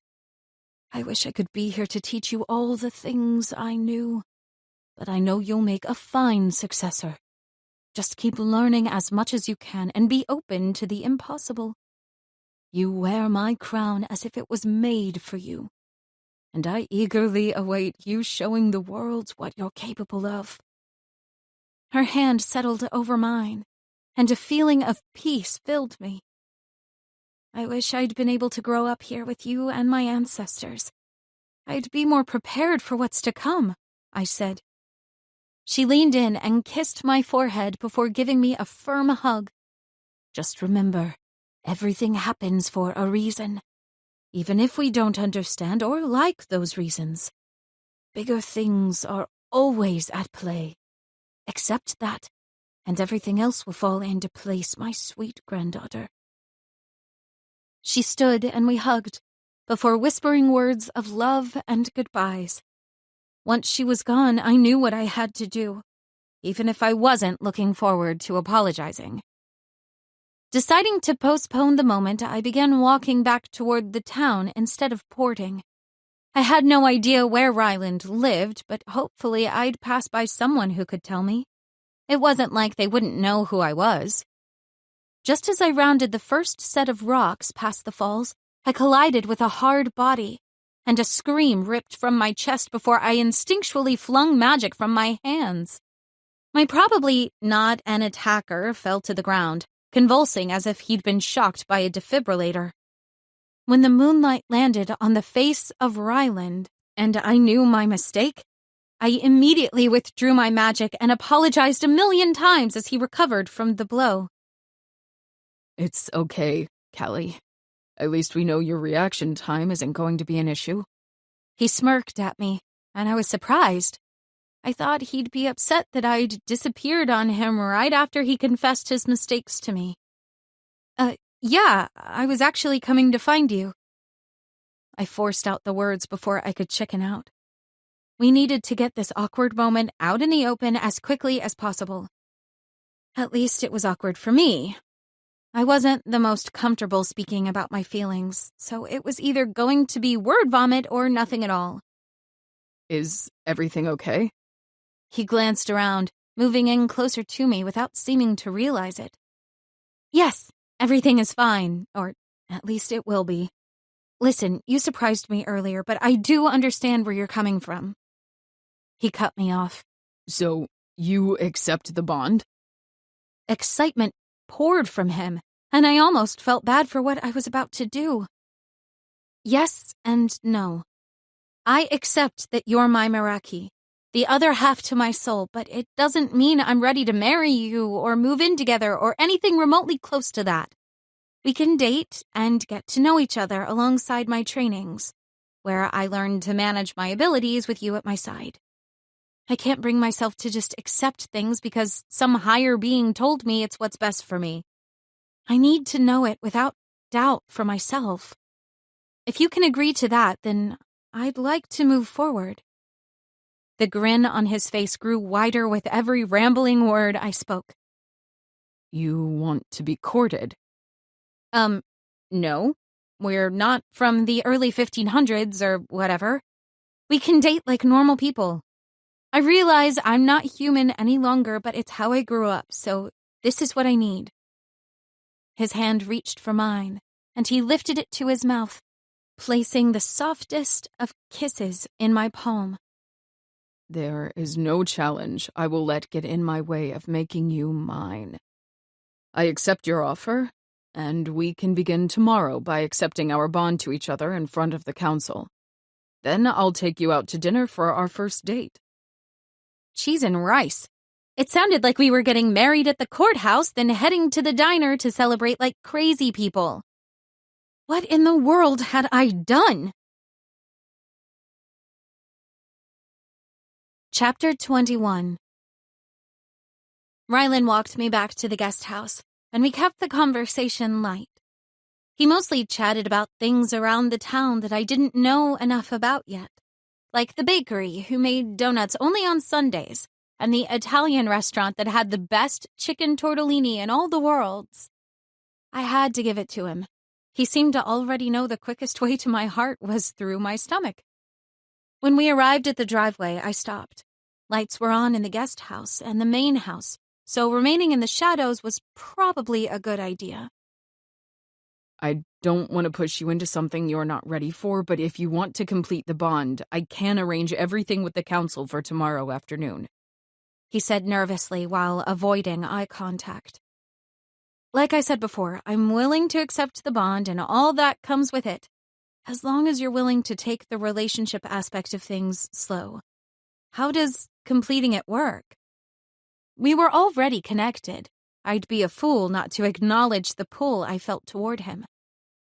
I wish I could be here to teach you all the things I knew, but I know you'll make a fine successor. Just keep learning as much as you can and be open to the impossible. You wear my crown as if it was made for you, and I eagerly await you showing the world what you're capable of. Her hand settled over mine, and a feeling of peace filled me. I wish I'd been able to grow up here with you and my ancestors. I'd be more prepared for what's to come, I said. She leaned in and kissed my forehead before giving me a firm hug. Just remember, everything happens for a reason, even if we don't understand or like those reasons. Bigger things are always at play. Accept that, and everything else will fall into place, my sweet granddaughter. She stood and we hugged, before whispering words of love and goodbyes. Once she was gone, I knew what I had to do, even if I wasn't looking forward to apologizing. Deciding to postpone the moment, I began walking back toward the town instead of porting. I had no idea where Ryland lived, but hopefully I'd pass by someone who could tell me. It wasn't like they wouldn't know who I was. Just as I rounded the first set of rocks past the falls, I collided with a hard body, and a scream ripped from my chest before I instinctually flung magic from my hands. My probably not an attacker fell to the ground, convulsing as if he'd been shocked by a defibrillator. When the moonlight landed on the face of Ryland, and I knew my mistake, I immediately withdrew my magic and apologized 1,000,000 times as he recovered from the blow. It's okay, Callie. At least we know your reaction time isn't going to be an issue. He smirked at me, and I was surprised. I thought he'd be upset that I'd disappeared on him right after he confessed his mistakes to me. Yeah, I was actually coming to find you. I forced out the words before I could chicken out. We needed to get this awkward moment out in the open as quickly as possible. At least it was awkward for me. I wasn't the most comfortable speaking about my feelings, so it was either going to be word vomit or nothing at all. Is everything okay? He glanced around, moving in closer to me without seeming to realize it. Yes, everything is fine, or at least it will be. Listen, you surprised me earlier, but I do understand where you're coming from. He cut me off. So, you accept the bond? Excitement poured from him, and I almost felt bad for what I was about to do. Yes and no. I accept that you're my Meraki, the other half to my soul, but it doesn't mean I'm ready to marry you or move in together or anything remotely close to that. We can date and get to know each other alongside my trainings, where I learn to manage my abilities with you at my side. I can't bring myself to just accept things because some higher being told me it's what's best for me. I need to know it without doubt for myself. If you can agree to that, then I'd like to move forward. The grin on his face grew wider with every rambling word I spoke. You want to be courted? No. We're not from the early 1500s or whatever. We can date like normal people. I realize I'm not human any longer, but it's how I grew up, so this is what I need. His hand reached for mine, and he lifted it to his mouth, placing the softest of kisses in my palm. There is no challenge I will let get in my way of making you mine. I accept your offer, and we can begin tomorrow by accepting our bond to each other in front of the council. Then I'll take you out to dinner for our first date. Cheese and rice. It sounded like we were getting married at the courthouse, then heading to the diner to celebrate like crazy people. What in the world had I done? Chapter 21. Rylan walked me back to the guest house, and we kept the conversation light. He mostly chatted about things around the town that I didn't know enough about yet, like the bakery who made donuts only on Sundays, and the Italian restaurant that had the best chicken tortellini in all the worlds. I had to give it to him. He seemed to already know the quickest way to my heart was through my stomach. When we arrived at the driveway, I stopped. Lights were on in the guest house and the main house, so remaining in the shadows was probably a good idea. I don't want to push you into something you're not ready for, but if you want to complete the bond, I can arrange everything with the council for tomorrow afternoon, he said nervously while avoiding eye contact. Like I said before, I'm willing to accept the bond and all that comes with it, as long as you're willing to take the relationship aspect of things slow. How does completing it work? We were already connected. I'd be a fool not to acknowledge the pull I felt toward him.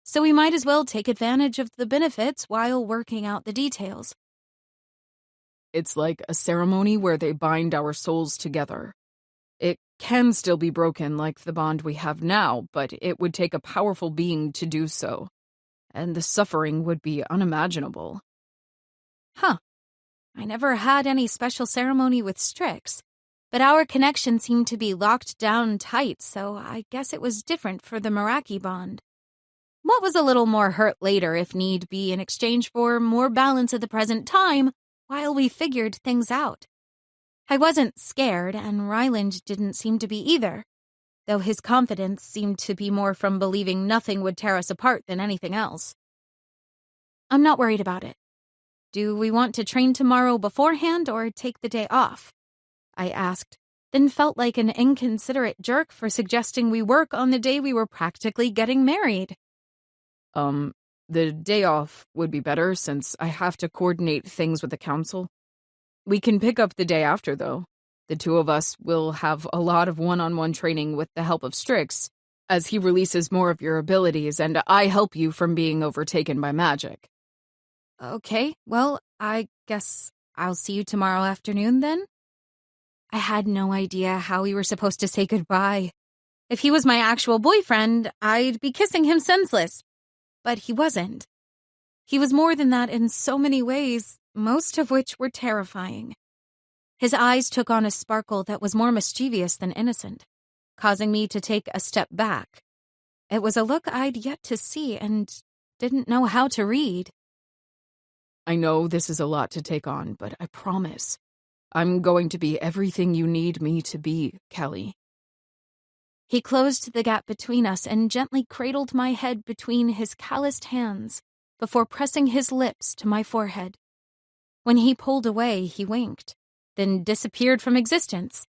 So we might as well take advantage of the benefits while working out the details. It's like a ceremony where they bind our souls together. It can still be broken like the bond we have now, but it would take a powerful being to do so. And the suffering would be unimaginable. Huh. I never had any special ceremony with Strix, but our connection seemed to be locked down tight, so I guess it was different for the Meraki bond. What was a little more hurt later if need be in exchange for more balance at the present time while we figured things out. I wasn't scared, and Ryland didn't seem to be either. though his confidence seemed to be more from believing nothing would tear us apart than anything else. I'm not worried about it. Do we want to train tomorrow beforehand or take the day off? I asked, then felt like an inconsiderate jerk for suggesting we work on the day we were practically getting married. The day off would be better since I have to coordinate things with the council. We can pick up the day after, though. The two of us will have a lot of one-on-one training with the help of Strix, as he releases more of your abilities and I help you from being overtaken by magic. Okay, well, I guess I'll see you tomorrow afternoon then? I had no idea how we were supposed to say goodbye. If he was my actual boyfriend, I'd be kissing him senseless. But he wasn't. He was more than that in so many ways, most of which were terrifying. His eyes took on a sparkle that was more mischievous than innocent, causing me to take a step back. It was a look I'd yet to see and didn't know how to read. I know this is a lot to take on, but I promise I'm going to be everything you need me to be, Kelly. He closed the gap between us and gently cradled my head between his calloused hands before pressing his lips to my forehead. When he pulled away, he winked, then disappeared from existence,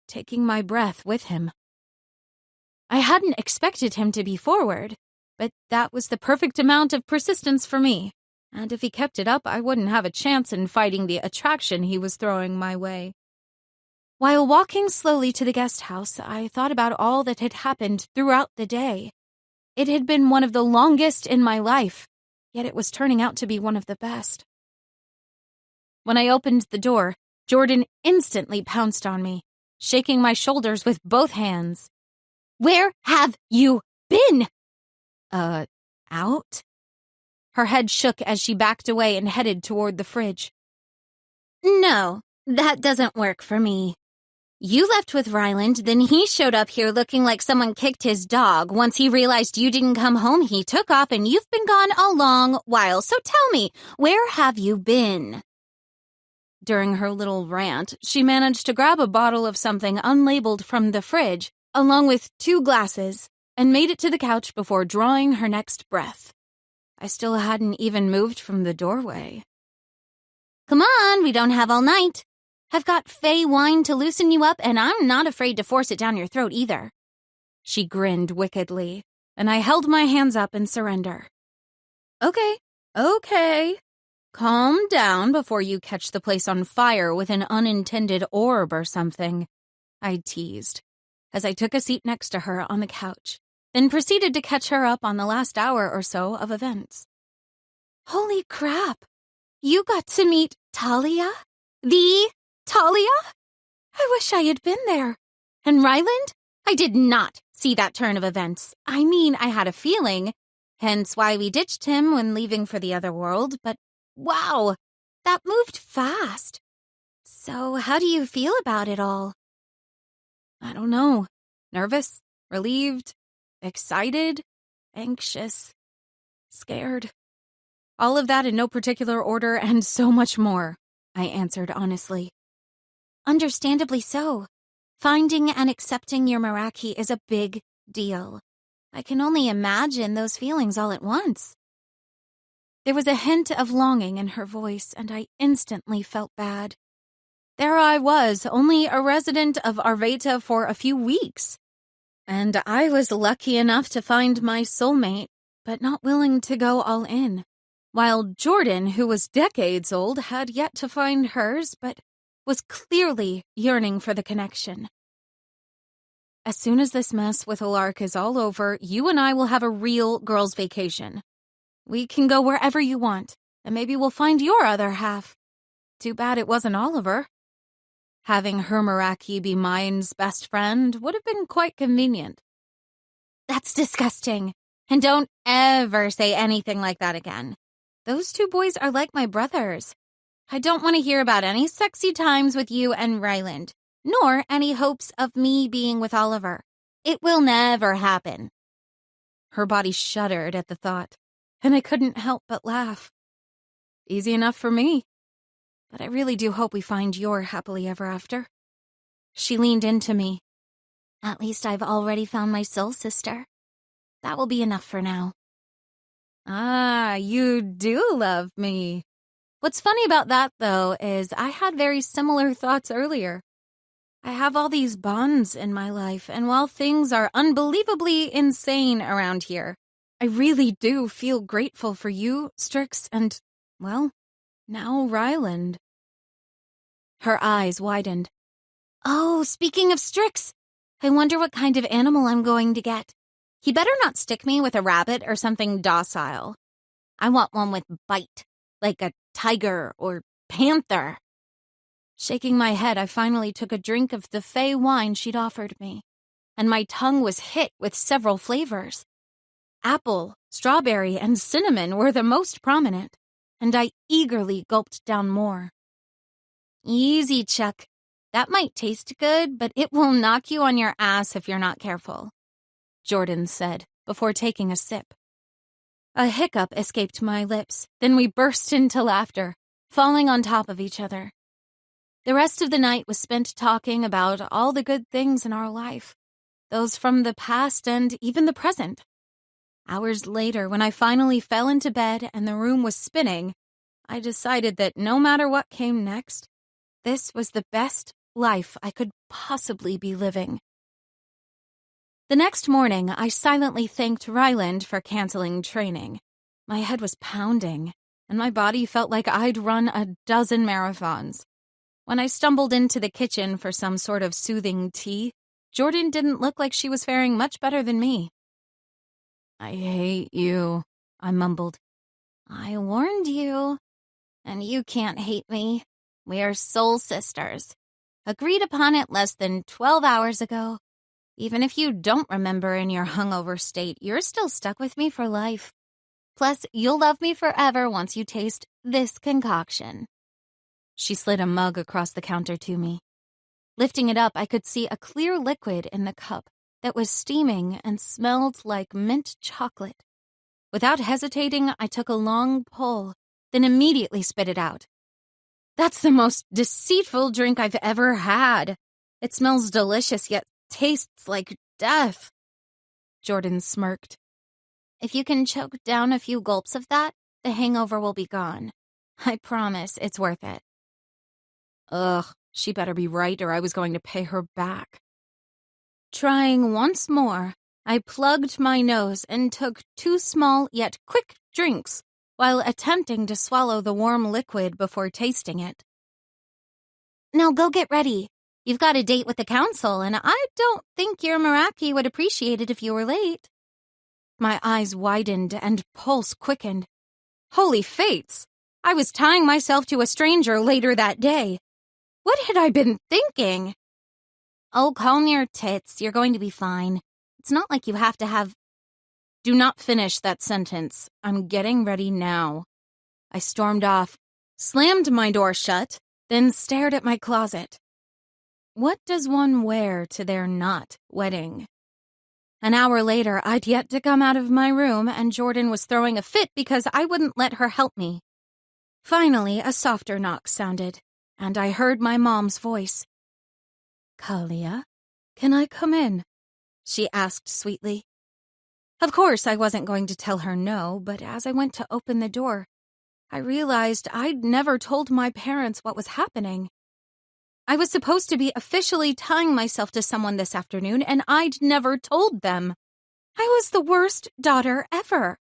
taking my breath with him. I hadn't expected him to be forward, but that was the perfect amount of persistence for me, and if he kept it up, I wouldn't have a chance in fighting the attraction he was throwing my way. While walking slowly to the guest house, I thought about all that had happened throughout the day. It had been one of the longest in my life, yet it was turning out to be one of the best. When I opened the door, Jordan instantly pounced on me, shaking my shoulders with both hands. "Where have you been?" Out? Her head shook as she backed away and headed toward the fridge. "No, that doesn't work for me. You left with Ryland, then he showed up here looking like someone kicked his dog. Once he realized you didn't come home, he took off and you've been gone a long while. So tell me, where have you been?" During her little rant, she managed to grab a bottle of something unlabeled from the fridge, along with 2 glasses, and made it to the couch before drawing her next breath. I still hadn't even moved from the doorway. "Come on, we don't have all night. I've got Fey wine to loosen you up, and I'm not afraid to force it down your throat either." She grinned wickedly, and I held my hands up in surrender. Okay. Calm down before you catch the place on fire with an unintended orb or something, I teased, as I took a seat next to her on the couch, then proceeded to catch her up on the last hour or so of events. "Holy crap! You got to meet Talia? The Talia? I wish I had been there. And Ryland? I did not see that turn of events. I mean, I had a feeling, hence why we ditched him when leaving for the other world, but wow, that moved fast. So how do you feel about it all?" I don't know. Nervous, relieved, excited, anxious, scared. All of that in no particular order and so much more, I answered honestly. Understandably so. Finding and accepting your Meraki is a big deal. I can only imagine those feelings all at once. There was a hint of longing in her voice, and I instantly felt bad. There I was, only a resident of Arveta for a few weeks. And I was lucky enough to find my soulmate, but not willing to go all in. While Jordan, who was decades old, had yet to find hers, but was clearly yearning for the connection. As soon as this mess with Alark is all over, you and I will have a real girls' vacation. We can go wherever you want, and maybe we'll find your other half. Too bad it wasn't Oliver. Having her Meraki be mine's best friend would have been quite convenient. That's disgusting. And don't ever say anything like that again. Those 2 boys are like my brothers. I don't want to hear about any sexy times with you and Ryland, nor any hopes of me being with Oliver. It will never happen. Her body shuddered at the thought, and I couldn't help but laugh. Easy enough for me. But I really do hope we find your happily ever after. She leaned into me. At least I've already found my soul sister. That will be enough for now. Ah, you do love me. What's funny about that, though, is I had very similar thoughts earlier. I have all these bonds in my life, and while things are unbelievably insane around here, I really do feel grateful for you, Strix, and, well, now Ryland. Her eyes widened. Oh, speaking of Strix, I wonder what kind of animal I'm going to get. He better not stick me with a rabbit or something docile. I want one with bite, like a tiger or panther. Shaking my head, I finally took a drink of the fey wine she'd offered me, and my tongue was hit with several flavors. Apple, strawberry, and cinnamon were the most prominent, and I eagerly gulped down more. Easy, Chuck. That might taste good, but it will knock you on your ass if you're not careful, Jordan said, before taking a sip. A hiccup escaped my lips, then we burst into laughter, falling on top of each other. The rest of the night was spent talking about all the good things in our life, those from the past and even the present. Hours later, when I finally fell into bed and the room was spinning, I decided that no matter what came next, this was the best life I could possibly be living. The next morning, I silently thanked Ryland for canceling training. My head was pounding, and my body felt like I'd run a dozen marathons. When I stumbled into the kitchen for some sort of soothing tea, Jordan didn't look like she was faring much better than me. I hate you, I mumbled. I warned you, and you can't hate me. We are soul sisters. Agreed upon it less than 12 hours ago. Even if you don't remember in your hungover state, you're still stuck with me for life. Plus, you'll love me forever once you taste this concoction. She slid a mug across the counter to me. Lifting it up, I could see a clear liquid in the cup that was steaming and smelled like mint chocolate. Without hesitating, I took a long pull, then immediately spit it out. That's the most deceitful drink I've ever had. It smells delicious, yet tastes like death. Jordan smirked. If you can choke down a few gulps of that, the hangover will be gone. I promise it's worth it. Ugh, she better be right or I was going to pay her back. Trying once more, I plugged my nose and took 2 small yet quick drinks while attempting to swallow the warm liquid before tasting it. Now go get ready. You've got a date with the council, and I don't think your Meraki would appreciate it if you were late. My eyes widened and pulse quickened. Holy fates! I was tying myself to a stranger later that day. What had I been thinking? Oh, calm your tits. You're going to be fine. It's not like you have to have... Do not finish that sentence. I'm getting ready now. I stormed off, slammed my door shut, then stared at my closet. What does one wear to their not wedding? An hour later, I'd yet to come out of my room, and Jordan was throwing a fit because I wouldn't let her help me. Finally, a softer knock sounded, and I heard my mom's voice. "Kalia, can I come in?" she asked sweetly. Of course, I wasn't going to tell her no, but as I went to open the door, I realized I'd never told my parents what was happening. I was supposed to be officially tying myself to someone this afternoon, and I'd never told them. I was the worst daughter ever.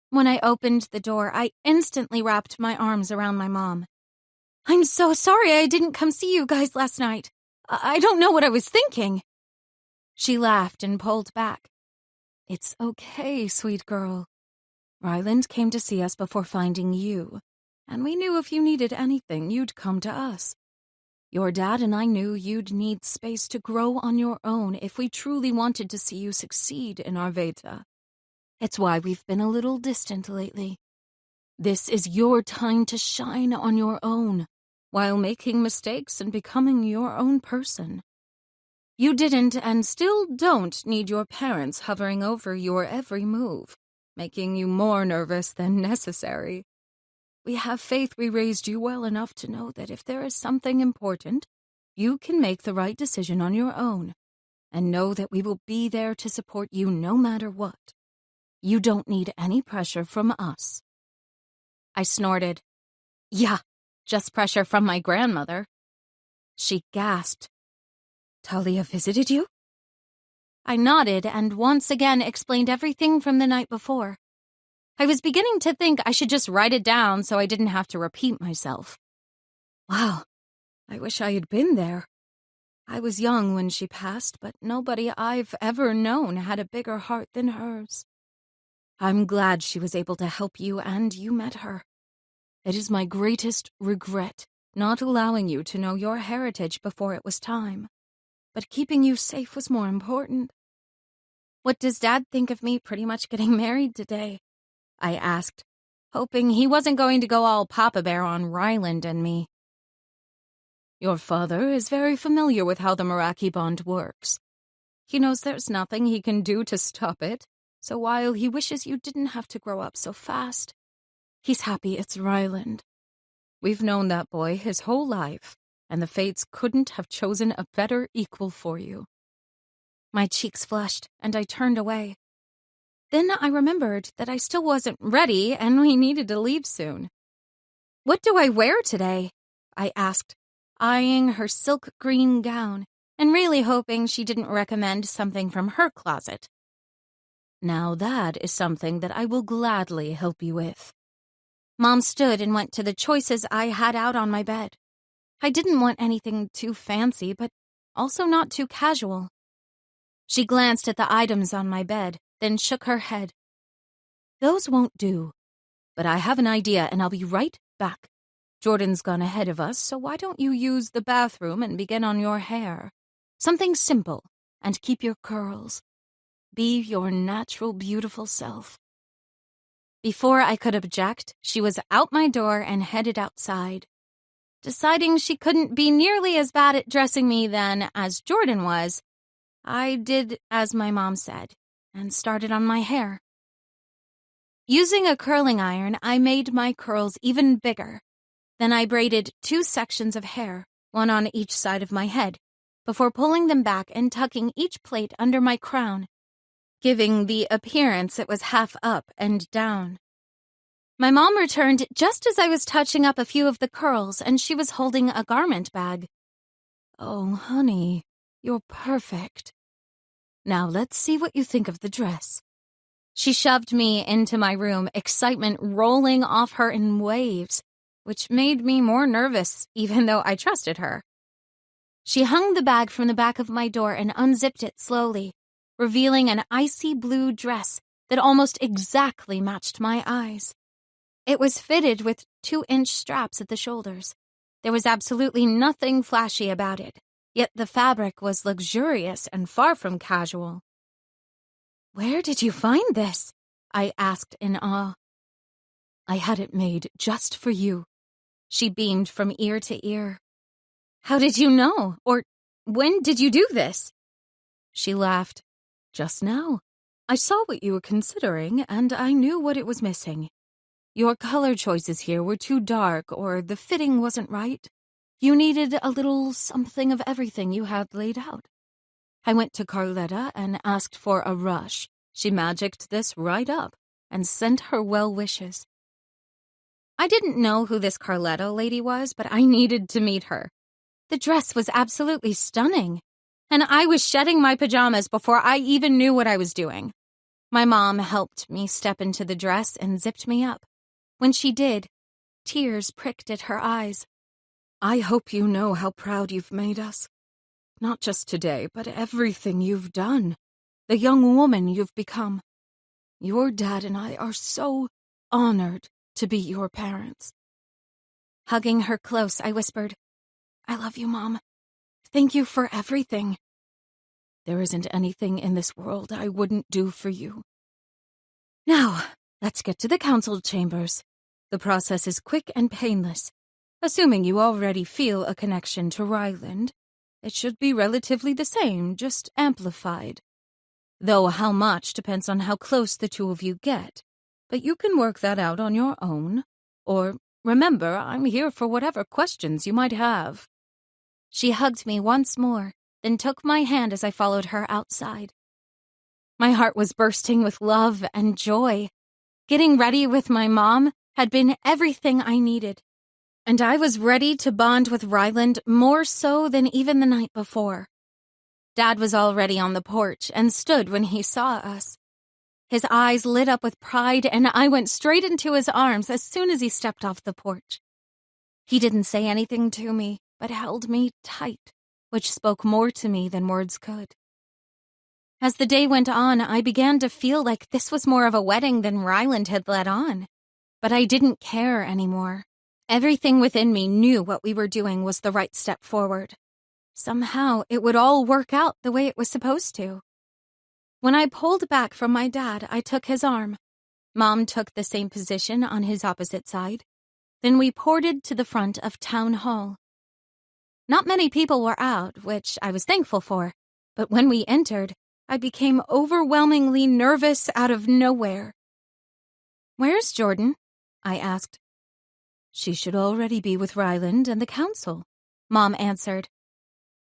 When I opened the door, I instantly wrapped my arms around my mom. "I'm so sorry I didn't come see you guys last night. I don't know what I was thinking." She laughed and pulled back. "It's okay, sweet girl. Ryland came to see us before finding you, and we knew if you needed anything, you'd come to us. Your dad and I knew you'd need space to grow on your own if we truly wanted to see you succeed in Arveda. It's why we've been a little distant lately. This is your time to shine on your own, while making mistakes and becoming your own person. You didn't and still don't need your parents hovering over your every move, making you more nervous than necessary. We have faith we raised you well enough to know that if there is something important, you can make the right decision on your own. and know that we will be there to support you no matter what. You don't need any pressure from us." I snorted. "Yeah, just pressure from my grandmother." She gasped. "Talia visited you?" I nodded and once again explained everything from the night before. I was beginning to think I should just write it down so I didn't have to repeat myself. "Wow, I wish I had been there. I was young when she passed, but nobody I've ever known had a bigger heart than hers. I'm glad she was able to help you and you met her. It is my greatest regret not allowing you to know your heritage before it was time, but keeping you safe was more important." "What does Dad think of me pretty much getting married today?" I asked, hoping he wasn't going to go all Papa Bear on Ryland and me. "Your father is very familiar with how the Meraki bond works. He knows there's nothing he can do to stop it, so while he wishes you didn't have to grow up so fast, he's happy it's Ryland. We've known that boy his whole life, and the fates couldn't have chosen a better equal for you." My cheeks flushed, and I turned away. Then I remembered that I still wasn't ready and we needed to leave soon. "What do I wear today?" I asked, eyeing her silk green gown and really hoping she didn't recommend something from her closet. "Now that is something that I will gladly help you with." Mom stood and went to the choices I had out on my bed. I didn't want anything too fancy, but also not too casual. She glanced at the items on my bed, then shook her head. "Those won't do. But I have an idea, and I'll be right back. Jordan's gone ahead of us, so why don't you use the bathroom and begin on your hair? Something simple, and keep your curls. Be your natural, beautiful self." Before I could object, she was out my door and headed outside. Deciding she couldn't be nearly as bad at dressing me then as Jordan was, I did as my mom said and started on my hair. Using a curling iron, I made my curls even bigger. Then I braided 2 sections of hair, one on each side of my head, before pulling them back and tucking each plait under my crown, giving the appearance it was half up and down. My mom returned just as I was touching up a few of the curls, and she was holding a garment bag. "Oh, honey, you're perfect. Now let's see what you think of the dress." She shoved me into my room, excitement rolling off her in waves, which made me more nervous, even though I trusted her. She hung the bag from the back of my door and unzipped it slowly, revealing an icy blue dress that almost exactly matched my eyes. It was fitted with 2-inch straps at the shoulders. There was absolutely nothing flashy about it, yet the fabric was luxurious and far from casual. "Where did you find this?" I asked in awe. "I had it made just for you." She beamed from ear to ear. "How did you know? Or when did you do this?" She laughed. "Just now. I saw what you were considering, and I knew what it was missing. Your color choices here were too dark, or the fitting wasn't right. You needed a little something of everything you had laid out. I went to Carletta and asked for a rush. She magicked this right up and sent her well wishes." I didn't know who this Carletto lady was, but I needed to meet her. The dress was absolutely stunning, and I was shedding my pajamas before I even knew what I was doing. My mom helped me step into the dress and zipped me up. When she did, tears pricked at her eyes. "I hope you know how proud you've made us. Not just today, but everything you've done. The young woman you've become. Your dad and I are so honored to be your parents." Hugging her close, I whispered, "I love you, Mom. Thank you for everything." "There isn't anything in this world I wouldn't do for you. Now, let's get to the council chambers. The process is quick and painless. Assuming you already feel a connection to Ryland, it should be relatively the same, just amplified. Though how much depends on how close the two of you get, but you can work that out on your own. Or, remember, I'm here for whatever questions you might have." She hugged me once more, then took my hand as I followed her outside. My heart was bursting with love and joy. Getting ready with my mom had been everything I needed, and I was ready to bond with Ryland more so than even the night before. Dad was already on the porch and stood when he saw us. His eyes lit up with pride, and I went straight into his arms as soon as he stepped off the porch. He didn't say anything to me, but held me tight, which spoke more to me than words could. As the day went on, I began to feel like this was more of a wedding than Ryland had let on. But I didn't care anymore. Everything within me knew what we were doing was the right step forward. Somehow, it would all work out the way it was supposed to. When I pulled back from my dad, I took his arm. Mom took the same position on his opposite side. Then we ported to the front of Town Hall. Not many people were out, which I was thankful for, but when we entered, I became overwhelmingly nervous out of nowhere. "Where's Jordan?" I asked. "She should already be with Ryland and the council," Mom answered.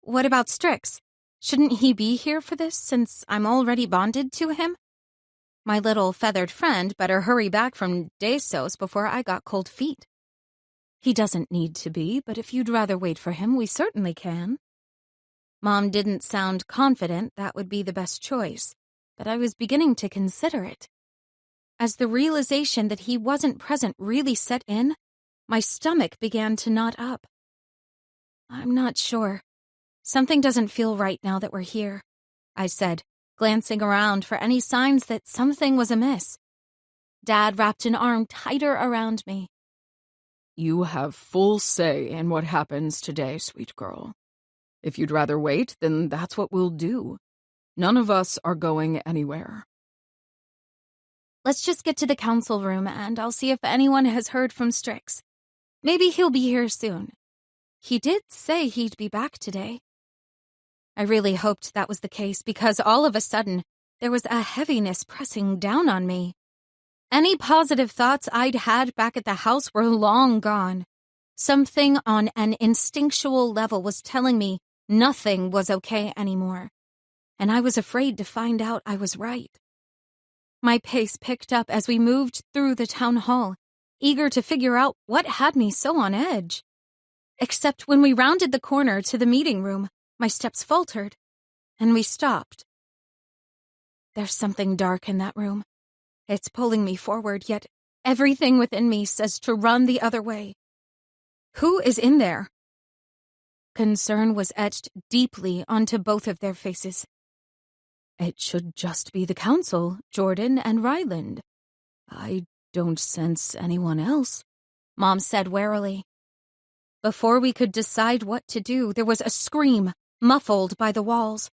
"What about Strix? Shouldn't he be here for this since I'm already bonded to him? My little feathered friend better hurry back from Desos before I got cold feet." "He doesn't need to be, but if you'd rather wait for him, we certainly can." Mom didn't sound confident that would be the best choice, but I was beginning to consider it. As the realization that he wasn't present really set in, my stomach began to knot up. "I'm not sure. Something doesn't feel right now that we're here," I said, glancing around for any signs that something was amiss. Dad wrapped an arm tighter around me. "You have full say in what happens today, sweet girl. If you'd rather wait, then that's what we'll do. None of us are going anywhere." "Let's just get to the council room and I'll see if anyone has heard from Strix. Maybe he'll be here soon. He did say he'd be back today." I really hoped that was the case because all of a sudden, there was a heaviness pressing down on me. Any positive thoughts I'd had back at the house were long gone. Something on an instinctual level was telling me nothing was okay anymore, and I was afraid to find out I was right. My pace picked up as we moved through the town hall, eager to figure out what had me so on edge. Except when we rounded the corner to the meeting room, my steps faltered, and we stopped. There's something dark in that room. It's pulling me forward, yet everything within me says to run the other way. Who is in there? Concern was etched deeply onto both of their faces. "It should just be the council, Jordan and Ryland. I don't sense anyone else," Mom said warily. Before we could decide what to do, there was a scream, muffled by the walls,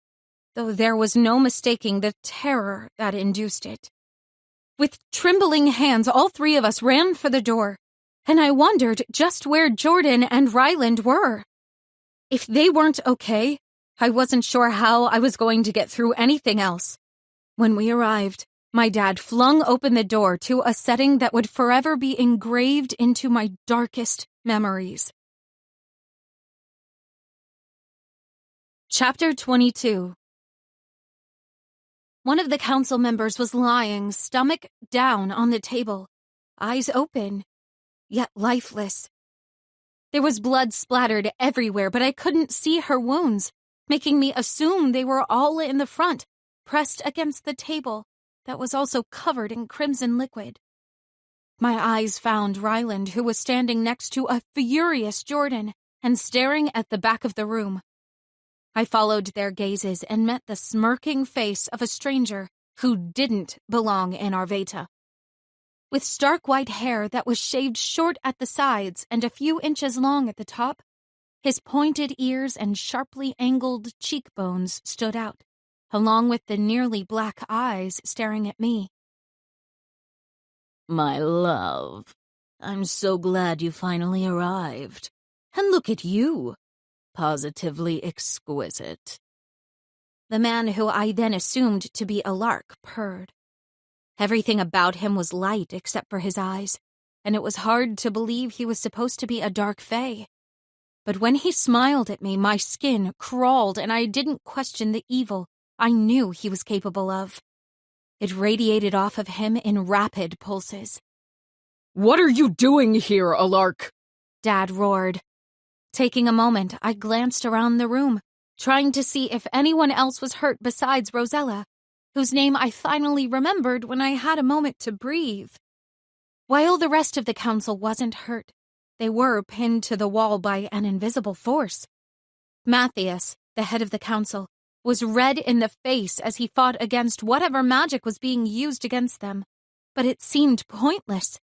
though there was no mistaking the terror that induced it. With trembling hands, all three of us ran for the door, and I wondered just where Jordan and Ryland were. If they weren't okay, I wasn't sure how I was going to get through anything else. When we arrived, my dad flung open the door to a setting that would forever be engraved into my darkest memories. Chapter 22. One of the council members was lying, stomach down on the table, eyes open, yet lifeless. There was blood splattered everywhere, but I couldn't see her wounds, making me assume they were all in the front, pressed against the table that was also covered in crimson liquid. My eyes found Ryland, who was standing next to a furious Jordan and staring at the back of the room. I followed their gazes and met the smirking face of a stranger who didn't belong in Arveta. With stark white hair that was shaved short at the sides and a few inches long at the top, his pointed ears and sharply angled cheekbones stood out, along with the nearly black eyes staring at me. "My love, I'm so glad you finally arrived. And look at you. Positively exquisite." The man who I then assumed to be a lark purred. Everything about him was light except for his eyes, and it was hard to believe he was supposed to be a dark fae. But when he smiled at me, my skin crawled and I didn't question the evil I knew he was capable of. It radiated off of him in rapid pulses. "What are you doing here, Alark?" Dad roared. Taking a moment, I glanced around the room, trying to see if anyone else was hurt besides Rosella, whose name I finally remembered when I had a moment to breathe. While the rest of the council wasn't hurt, they were pinned to the wall by an invisible force. Matthias, the head of the council, was red in the face as he fought against whatever magic was being used against them, but it seemed pointless.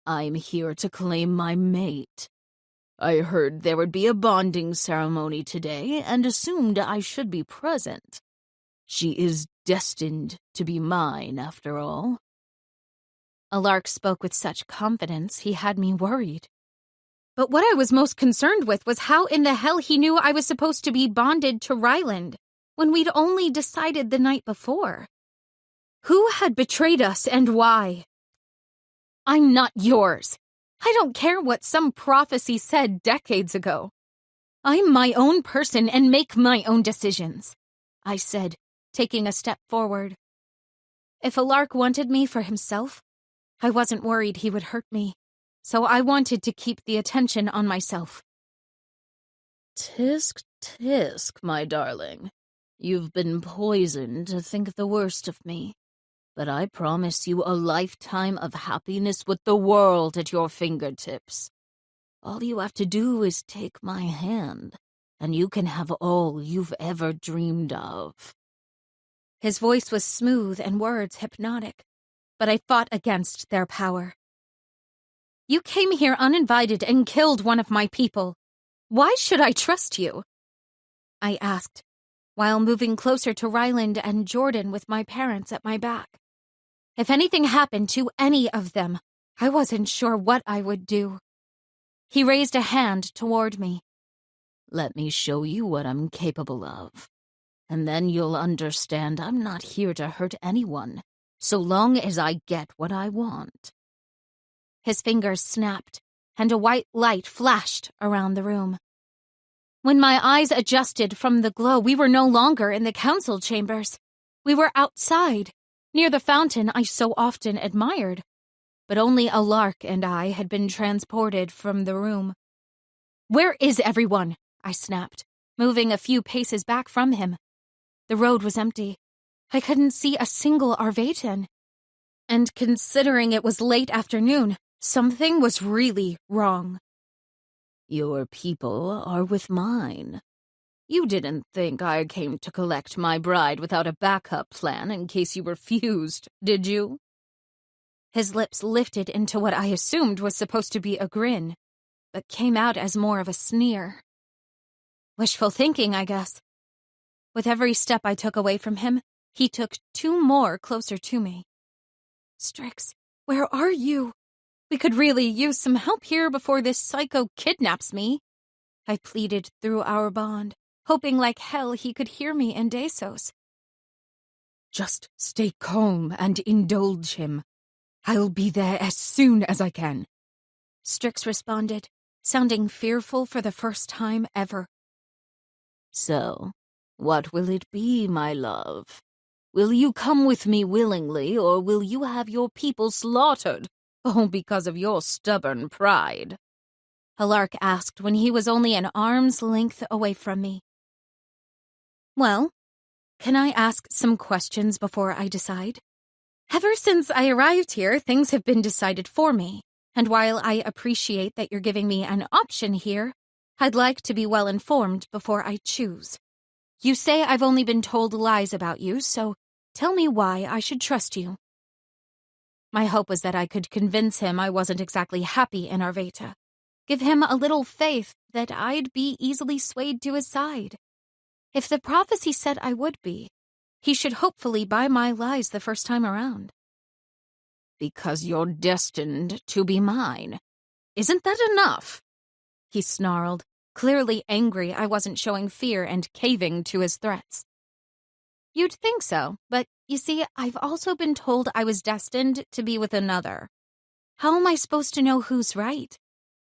"I'm here to claim my mate. I heard there would be a bonding ceremony today and assumed I should be present. She is destined to be mine, after all." Alark spoke with such confidence he had me worried. But what I was most concerned with was how in the hell he knew I was supposed to be bonded to Ryland when we'd only decided the night before. Who had betrayed us and why? "I'm not yours. I don't care what some prophecy said decades ago. I'm my own person and make my own decisions," I said, taking a step forward. If Alark wanted me for himself, I wasn't worried he would hurt me, so I wanted to keep the attention on myself. "Tisk, tisk, my darling. You've been poisoned to think the worst of me. But I promise you a lifetime of happiness with the world at your fingertips. All you have to do is take my hand, and you can have all you've ever dreamed of." His voice was smooth and words hypnotic, but I fought against their power. "You came here uninvited and killed one of my people. Why should I trust you?" I asked, while moving closer to Ryland and Jordan with my parents at my back. If anything happened to any of them, I wasn't sure what I would do. He raised a hand toward me. "Let me show you what I'm capable of. And then you'll understand I'm not here to hurt anyone, so long as I get what I want." His fingers snapped, and a white light flashed around the room. When my eyes adjusted from the glow, we were no longer in the council chambers. We were outside, near the fountain I so often admired. But only Alark and I had been transported from the room. "Where is everyone?" I snapped, moving a few paces back from him. The road was empty. I couldn't see a single Arvatan. And considering it was late afternoon, something was really wrong. "Your people are with mine. You didn't think I came to collect my bride without a backup plan in case you refused, did you?" His lips lifted into what I assumed was supposed to be a grin, but came out as more of a sneer. Wishful thinking, I guess. With every step I took away from him, he took 2 more closer to me. "Strix, where are you? We could really use some help here before this psycho kidnaps me," I pleaded through our bond, hoping like hell he could hear me in Dasos. "Just stay calm and indulge him. I'll be there as soon as I can," Strix responded, sounding fearful for the first time ever. "So, what will it be, my love? Will you come with me willingly, or will you have your people slaughtered, all because of your stubborn pride?" Alark asked when he was only an arm's length away from me. "Well, can I ask some questions before I decide? Ever since I arrived here, things have been decided for me, and while I appreciate that you're giving me an option here, I'd like to be well informed before I choose. You say I've only been told lies about you, so tell me why I should trust you." My hope was that I could convince him I wasn't exactly happy in Arvata, give him a little faith that I'd be easily swayed to his side. If the prophecy said I would be, he should hopefully buy my lies the first time around. "Because you're destined to be mine. Isn't that enough?" He snarled, clearly angry I wasn't showing fear and caving to his threats. "You'd think so, but you see, I've also been told I was destined to be with another. How am I supposed to know who's right?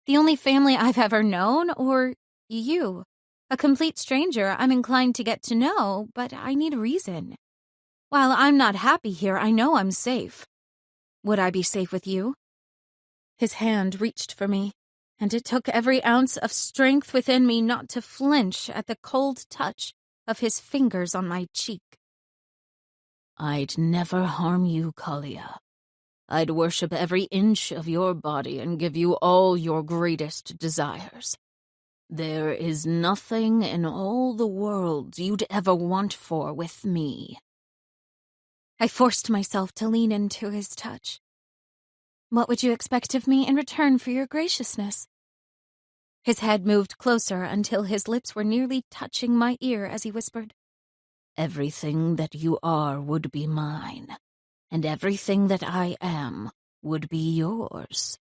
The only family I've ever known, or you. A complete stranger I'm inclined to get to know, but I need a reason. While I'm not happy here, I know I'm safe. Would I be safe with you?" His hand reached for me, and it took every ounce of strength within me not to flinch at the cold touch of his fingers on my cheek. "I'd never harm you, Kalia. I'd worship every inch of your body and give you all your greatest desires. There is nothing in all the world you'd ever want for with me." I forced myself to lean into his touch. "What would you expect of me in return for your graciousness?" His head moved closer until his lips were nearly touching my ear as he whispered, "Everything that you are would be mine, and everything that I am would be yours."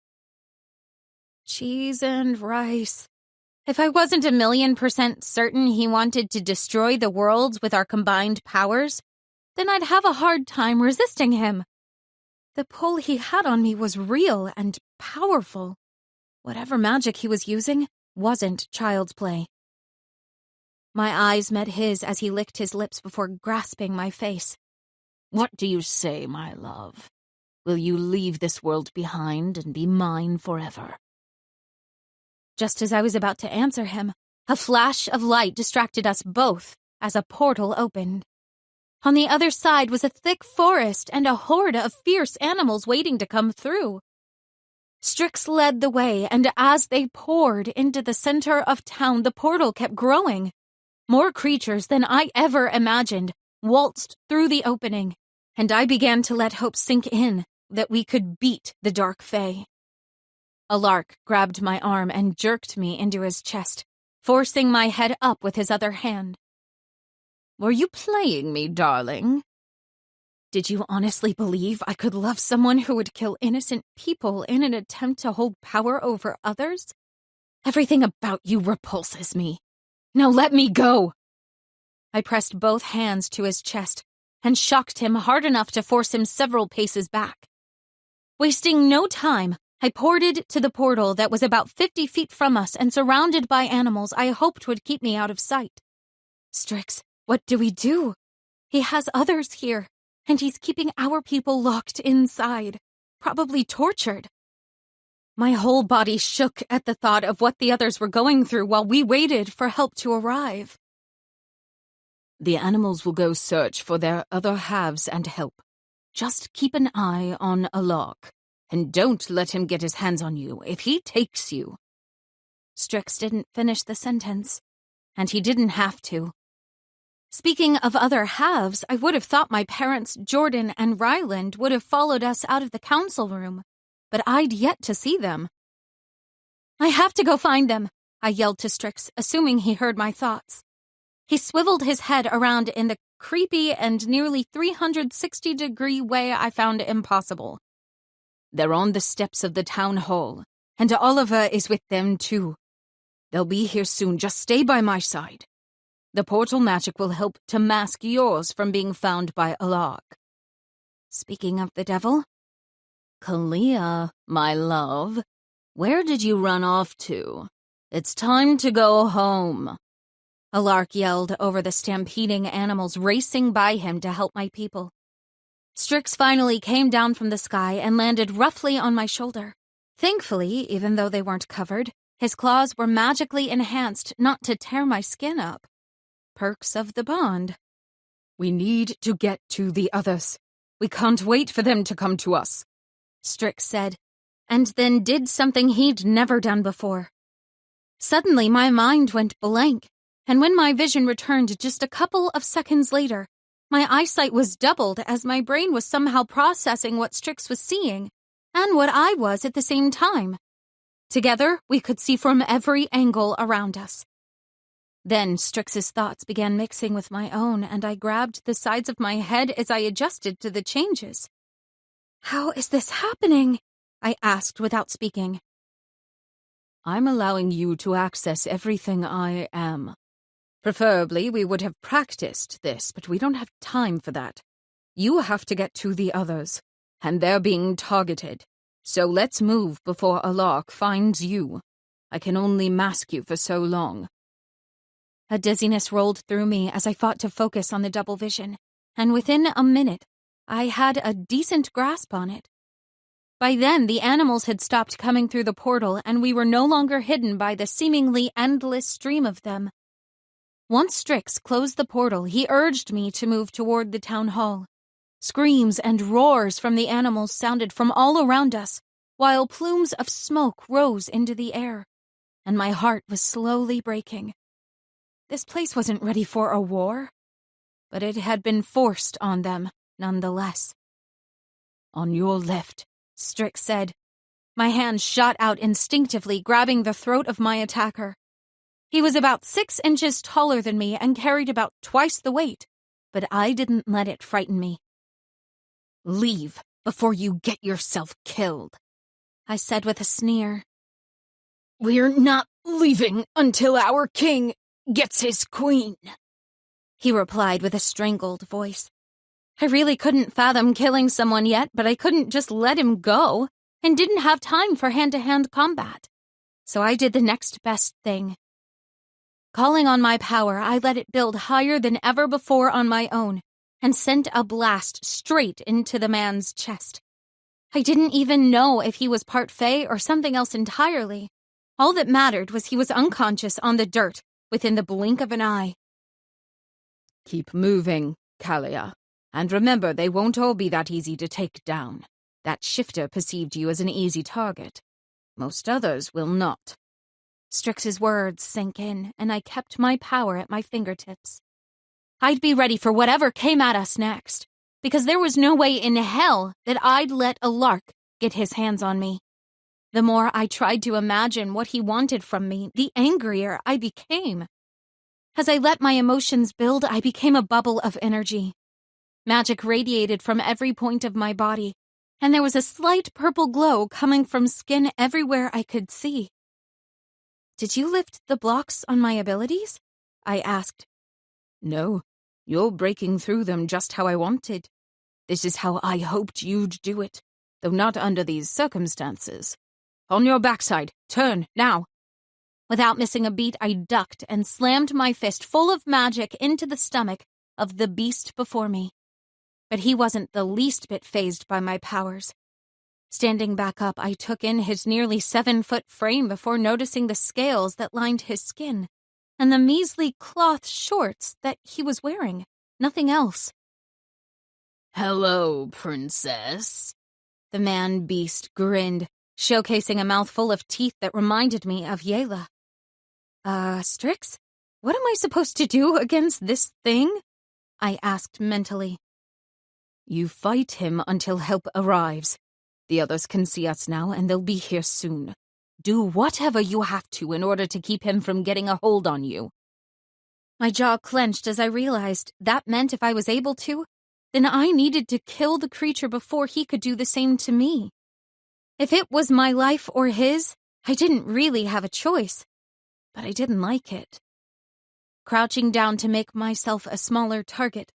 Cheese and rice. If I wasn't 1,000,000% certain he wanted to destroy the worlds with our combined powers, then I'd have a hard time resisting him. The pull he had on me was real and powerful. Whatever magic he was using wasn't child's play. My eyes met his as he licked his lips before grasping my face. "What do you say, my love? Will you leave this world behind and be mine forever?" Just as I was about to answer him, a flash of light distracted us both as a portal opened. On the other side was a thick forest and a horde of fierce animals waiting to come through. Strix led the way, and as they poured into the center of town, the portal kept growing. More creatures than I ever imagined waltzed through the opening, and I began to let hope sink in that we could beat the Dark Fae. A lark grabbed my arm and jerked me into his chest, forcing my head up with his other hand. "Were you playing me, darling?" Did you honestly believe I could love someone who would kill innocent people in an attempt to hold power over others? Everything about you repulses me. Now let me go! I pressed both hands to his chest and shocked him hard enough to force him several paces back. Wasting no time, I ported to the portal that was about 50 feet from us and surrounded by animals I hoped would keep me out of sight. Strix, what do we do? He has others here, and he's keeping our people locked inside, probably tortured. My whole body shook at the thought of what the others were going through while we waited for help to arrive. "The animals will go search for their other halves and help. Just keep an eye on Alok, and don't let him get his hands on you if he takes you." Strix didn't finish the sentence, and he didn't have to. Speaking of other halves, I would have thought my parents, Jordan and Ryland, would have followed us out of the council room, but I'd yet to see them. "I have to go find them," I yelled to Strix, assuming he heard my thoughts. He swiveled his head around in the creepy and nearly 360-degree way I found impossible. "They're on the steps of the town hall, and Oliver is with them too. They'll be here soon. Just stay by my side. The portal magic will help to mask yours from being found by Alok." Speaking of the devil, "Kalia, my love, where did you run off to? It's time to go home." a lark yelled over the stampeding animals racing by him to help my people. Strix finally came down from the sky and landed roughly on my shoulder. Thankfully, even though they weren't covered, his claws were magically enhanced not to tear my skin up. Perks of the bond. "We need to get to the others. We can't wait for them to come to us," Strix said, and then did something he'd never done before. Suddenly, my mind went blank, and when my vision returned just a couple of seconds later, my eyesight was doubled as my brain was somehow processing what Strix was seeing, and what I was at the same time. Together, we could see from every angle around us. Then Strix's thoughts began mixing with my own, and I grabbed the sides of my head as I adjusted to the changes. "How is this happening?" I asked without speaking. "I'm allowing you to access everything I am. Preferably, we would have practiced this, but we don't have time for that. You have to get to the others, and they're being targeted. So let's move before Alok finds you." I can only mask you for so long. A dizziness rolled through me as I fought to focus on the double vision, and within a minute, I had a decent grasp on it. By then, the animals had stopped coming through the portal, and we were no longer hidden by the seemingly endless stream of them. Once Strix closed the portal, he urged me to move toward the town hall. Screams and roars from the animals sounded from all around us, while plumes of smoke rose into the air, and my heart was slowly breaking. This place wasn't ready for a war, but it had been forced on them nonetheless. On your left, Strix said. My hand shot out instinctively, grabbing the throat of my attacker. He was about 6 inches taller than me and carried about twice the weight, but I didn't let it frighten me. Leave before you get yourself killed, I said with a sneer. We're not leaving until our king gets his queen, he replied with a strangled voice. I really couldn't fathom killing someone yet, but I couldn't just let him go, and didn't have time for hand-to-hand combat. So I did the next best thing. Calling on my power, I let it build higher than ever before on my own, and sent a blast straight into the man's chest. I didn't even know if he was part Fae or something else entirely. All that mattered was he was unconscious on the dirt within the blink of an eye. Keep moving, Kalia. And remember, they won't all be that easy to take down. That shifter perceived you as an easy target. Most others will not. Strix's words sank in, and I kept my power at my fingertips. I'd be ready for whatever came at us next, because there was no way in hell that I'd let a lark get his hands on me. The more I tried to imagine what he wanted from me, the angrier I became. As I let my emotions build, I became a bubble of energy. Magic radiated from every point of my body, and there was a slight purple glow coming from skin everywhere I could see. Did you lift the blocks on my abilities? I asked. No, you're breaking through them just how I wanted. This is how I hoped you'd do it, though not under these circumstances. On your backside, turn, now. Without missing a beat, I ducked and slammed my fist full of magic into the stomach of the beast before me. But he wasn't the least bit fazed by my powers. Standing back up, I took in his nearly 7-foot frame before noticing the scales that lined his skin, and the measly cloth shorts that he was wearing. Nothing else. Hello, princess. The man-beast grinned, showcasing a mouthful of teeth that reminded me of Yela. Strix? What am I supposed to do against this thing? I asked mentally. You fight him until help arrives. The others can see us now, and they'll be here soon. Do whatever you have to in order to keep him from getting a hold on you. My jaw clenched as I realized that meant if I was able to, then I needed to kill the creature before he could do the same to me. If it was my life or his, I didn't really have a choice, but I didn't like it. Crouching down to make myself a smaller target,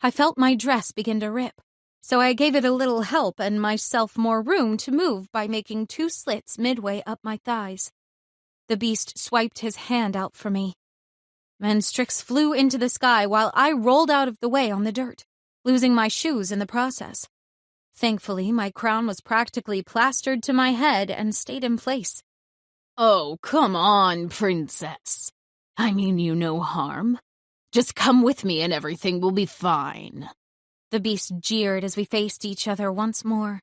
I felt my dress begin to rip, so I gave it a little help and myself more room to move by making 2 slits midway up my thighs. The beast swiped his hand out for me. And Strix flew into the sky while I rolled out of the way on the dirt, losing my shoes in the process. Thankfully, my crown was practically plastered to my head and stayed in place. Oh, come on, princess. I mean you no harm. Just come with me and everything will be fine. The beast jeered as we faced each other once more.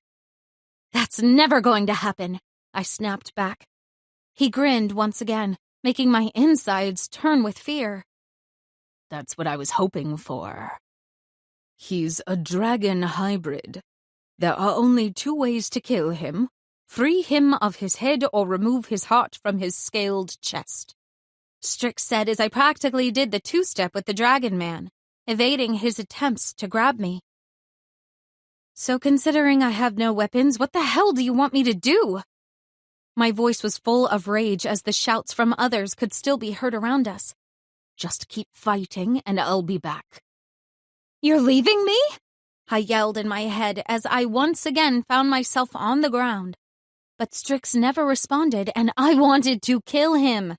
That's never going to happen, I snapped back. He grinned once again, making my insides turn with fear. That's what I was hoping for. He's a dragon hybrid. There are only 2 ways to kill him. Free him of his head or remove his heart from his scaled chest. Strix said as I practically did the 2-step with the dragon man, evading his attempts to grab me. So considering I have no weapons, what the hell do you want me to do? My voice was full of rage as the shouts from others could still be heard around us. Just keep fighting and I'll be back. You're leaving me? I yelled in my head as I once again found myself on the ground. but Strix never responded, and I wanted to kill him.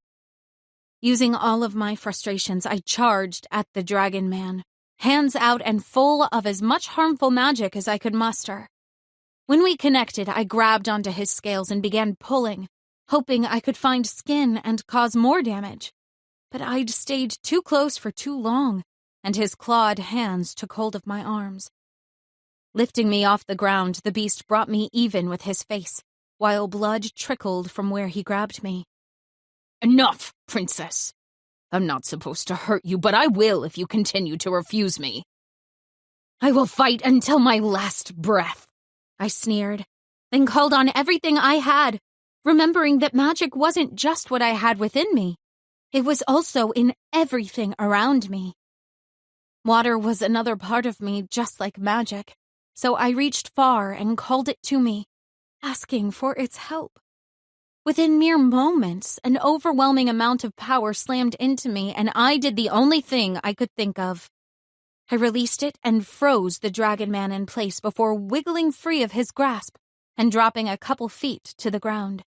Using all of my frustrations, I charged at the dragon man, hands out and full of as much harmful magic as I could muster. When we connected, I grabbed onto his scales and began pulling, hoping I could find skin and cause more damage. But I'd stayed too close for too long, and his clawed hands took hold of my arms. Lifting me off the ground, the beast brought me even with his face, while blood trickled from where he grabbed me. Enough, princess. I'm not supposed to hurt you, but I will if you continue to refuse me. I will fight until my last breath, I sneered, then called on everything I had, remembering that magic wasn't just what I had within me. It was also in everything around me. Water was another part of me, just like magic, so I reached far and called it to me, asking for its help. Within mere moments, an overwhelming amount of power slammed into me, and I did the only thing I could think of. I released it and froze the dragon man in place before wiggling free of his grasp and dropping a couple feet to the ground.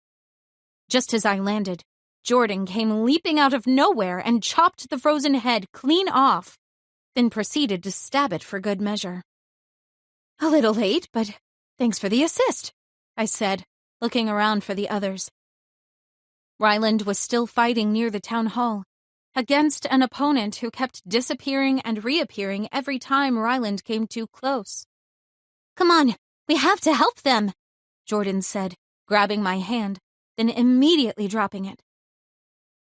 Just as I landed, Jordan came leaping out of nowhere and chopped the frozen head clean off, then proceeded to stab it for good measure. A little late, but thanks for the assist, I said, looking around for the others. Ryland was still fighting near the town hall, against an opponent who kept disappearing and reappearing every time Ryland came too close. Come on, we have to help them, Jordan said, grabbing my hand, then immediately dropping it.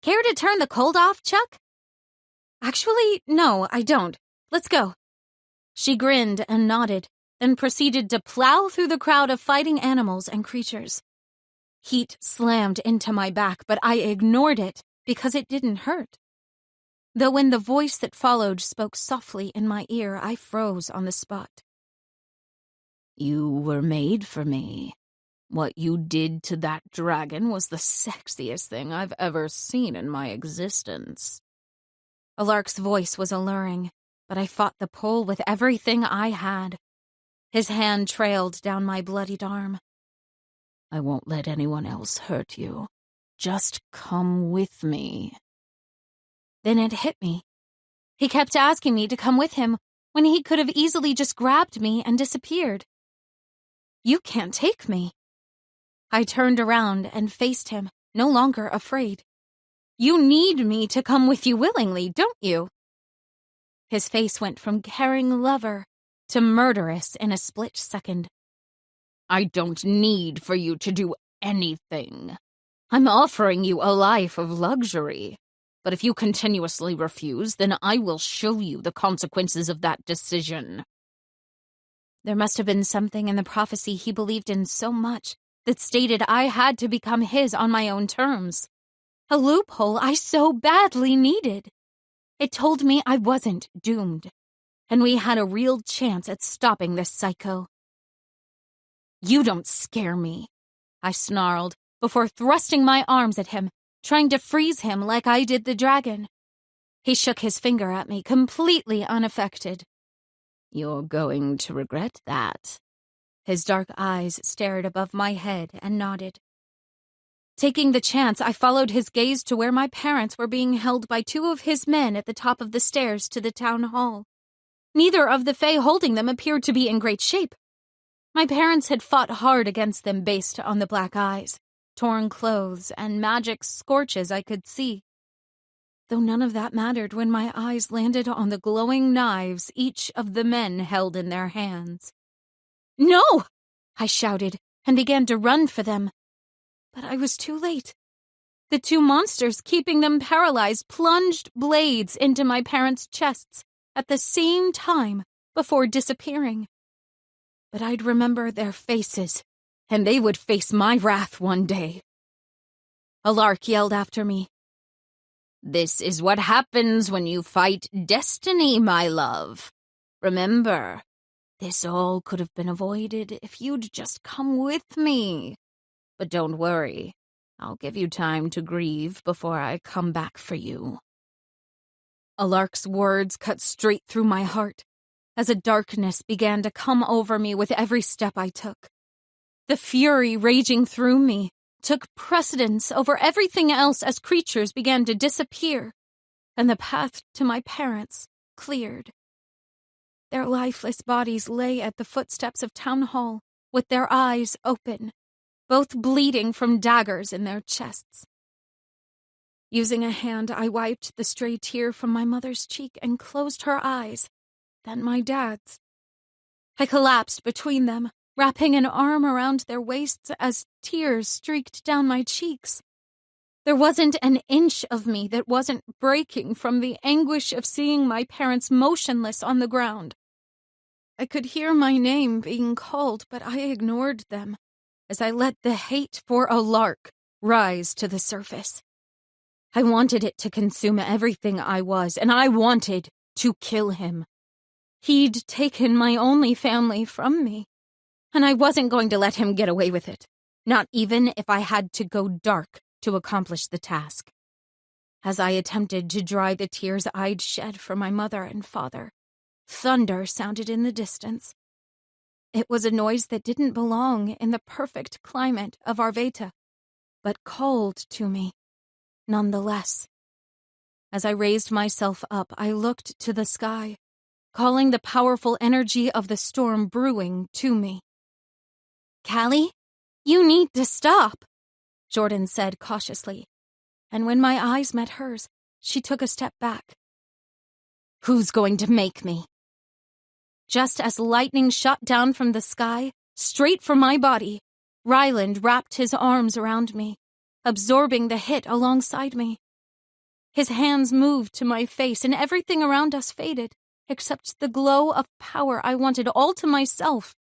Care to turn the cold off, Chuck? Actually, no, I don't. Let's go. She grinned and nodded, then proceeded to plow through the crowd of fighting animals and creatures. Heat slammed into my back, but I ignored it because it didn't hurt. Though when the voice that followed spoke softly in my ear, I froze on the spot. You were made for me. What you did to that dragon was the sexiest thing I've ever seen in my existence. Alark's voice was alluring, but I fought the pull with everything I had. His hand trailed down my bloodied arm. I won't let anyone else hurt you. Just come with me. Then it hit me. He kept asking me to come with him when he could have easily just grabbed me and disappeared. You can't take me. I turned around and faced him, no longer afraid. You need me to come with you willingly, don't you? His face went from caring lover to murderous in a split second. I don't need for you to do anything. I'm offering you a life of luxury. But if you continuously refuse, then I will show you the consequences of that decision. There must have been something in the prophecy he believed in so much that stated I had to become his on my own terms. A loophole I so badly needed. It told me I wasn't doomed, and we had a real chance at stopping this psycho. You don't scare me, I snarled before thrusting my arms at him, trying to freeze him like I did the dragon. He shook his finger at me, completely unaffected. You're going to regret that. His dark eyes stared above my head and nodded. Taking the chance, I followed his gaze to where my parents were being held by two of his men at the top of the stairs to the town hall. Neither of the Fae holding them appeared to be in great shape. My parents had fought hard against them based on the black eyes, torn clothes, and magic scorches I could see. Though none of that mattered when my eyes landed on the glowing knives each of the men held in their hands. No! I shouted and began to run for them. But I was too late. The two monsters keeping them paralyzed plunged blades into my parents' chests at the same time before disappearing. But I'd remember their faces, and they would face my wrath one day. Alark yelled after me. This is what happens when you fight destiny, my love. Remember, this all could have been avoided if you'd just come with me. But don't worry, I'll give you time to grieve before I come back for you. Alark's words cut straight through my heart as a darkness began to come over me with every step I took. The fury raging through me took precedence over everything else as creatures began to disappear, and the path to my parents cleared. Their lifeless bodies lay at the footsteps of Town Hall, with their eyes open, both bleeding from daggers in their chests. Using a hand, I wiped the stray tear from my mother's cheek and closed her eyes, then my dad's. I collapsed between them, wrapping an arm around their waists as tears streaked down my cheeks. There wasn't an inch of me that wasn't breaking from the anguish of seeing my parents motionless on the ground. I could hear my name being called, but I ignored them as I let the hate for a lark rise to the surface. I wanted it to consume everything I was, and I wanted to kill him. He'd taken my only family from me, and I wasn't going to let him get away with it, not even if I had to go dark to accomplish the task. As I attempted to dry the tears I'd shed for my mother and father, thunder sounded in the distance. It was a noise that didn't belong in the perfect climate of Arveta, but called to me, nonetheless. As I raised myself up, I looked to the sky, calling the powerful energy of the storm brewing to me. "Callie, you need to stop," Jordan said cautiously, and when my eyes met hers, she took a step back. Who's going to make me? Just as lightning shot down from the sky, straight for my body, Ryland wrapped his arms around me, absorbing the hit alongside me. His hands moved to my face, and everything around us faded, except the glow of power I wanted all to myself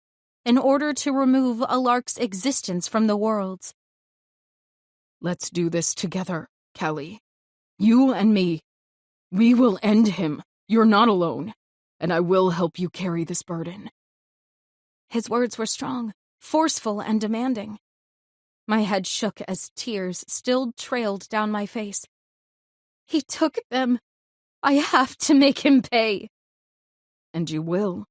in order to remove Alark's existence from the worlds. Let's do this together, Callie. You and me. We will end him. You're not alone, and I will help you carry this burden. His words were strong, forceful, and demanding. My head shook as tears still trailed down my face. He took them. I have to make him pay. And you will.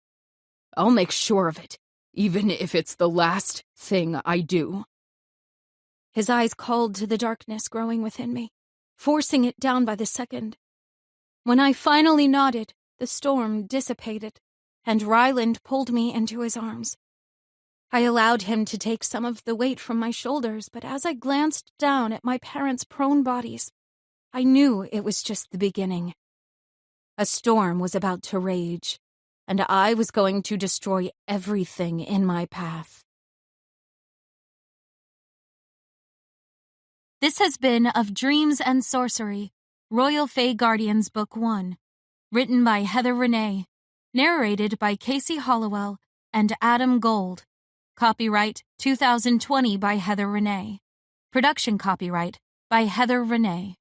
I'll make sure of it, even if it's the last thing I do. His eyes called to the darkness growing within me, forcing it down by the second. When I finally nodded, the storm dissipated, and Ryland pulled me into his arms. I allowed him to take some of the weight from my shoulders, but as I glanced down at my parents' prone bodies, I knew it was just the beginning. A storm was about to rage, and I was going to destroy everything in my path. This has been Of Dreams and Sorcery, Royal Fae Guardians Book 1, written by Heather Renee, narrated by Casey Hollowell and Adam Gold. Copyright 2020 by Heather Renee. Production copyright by Heather Renee.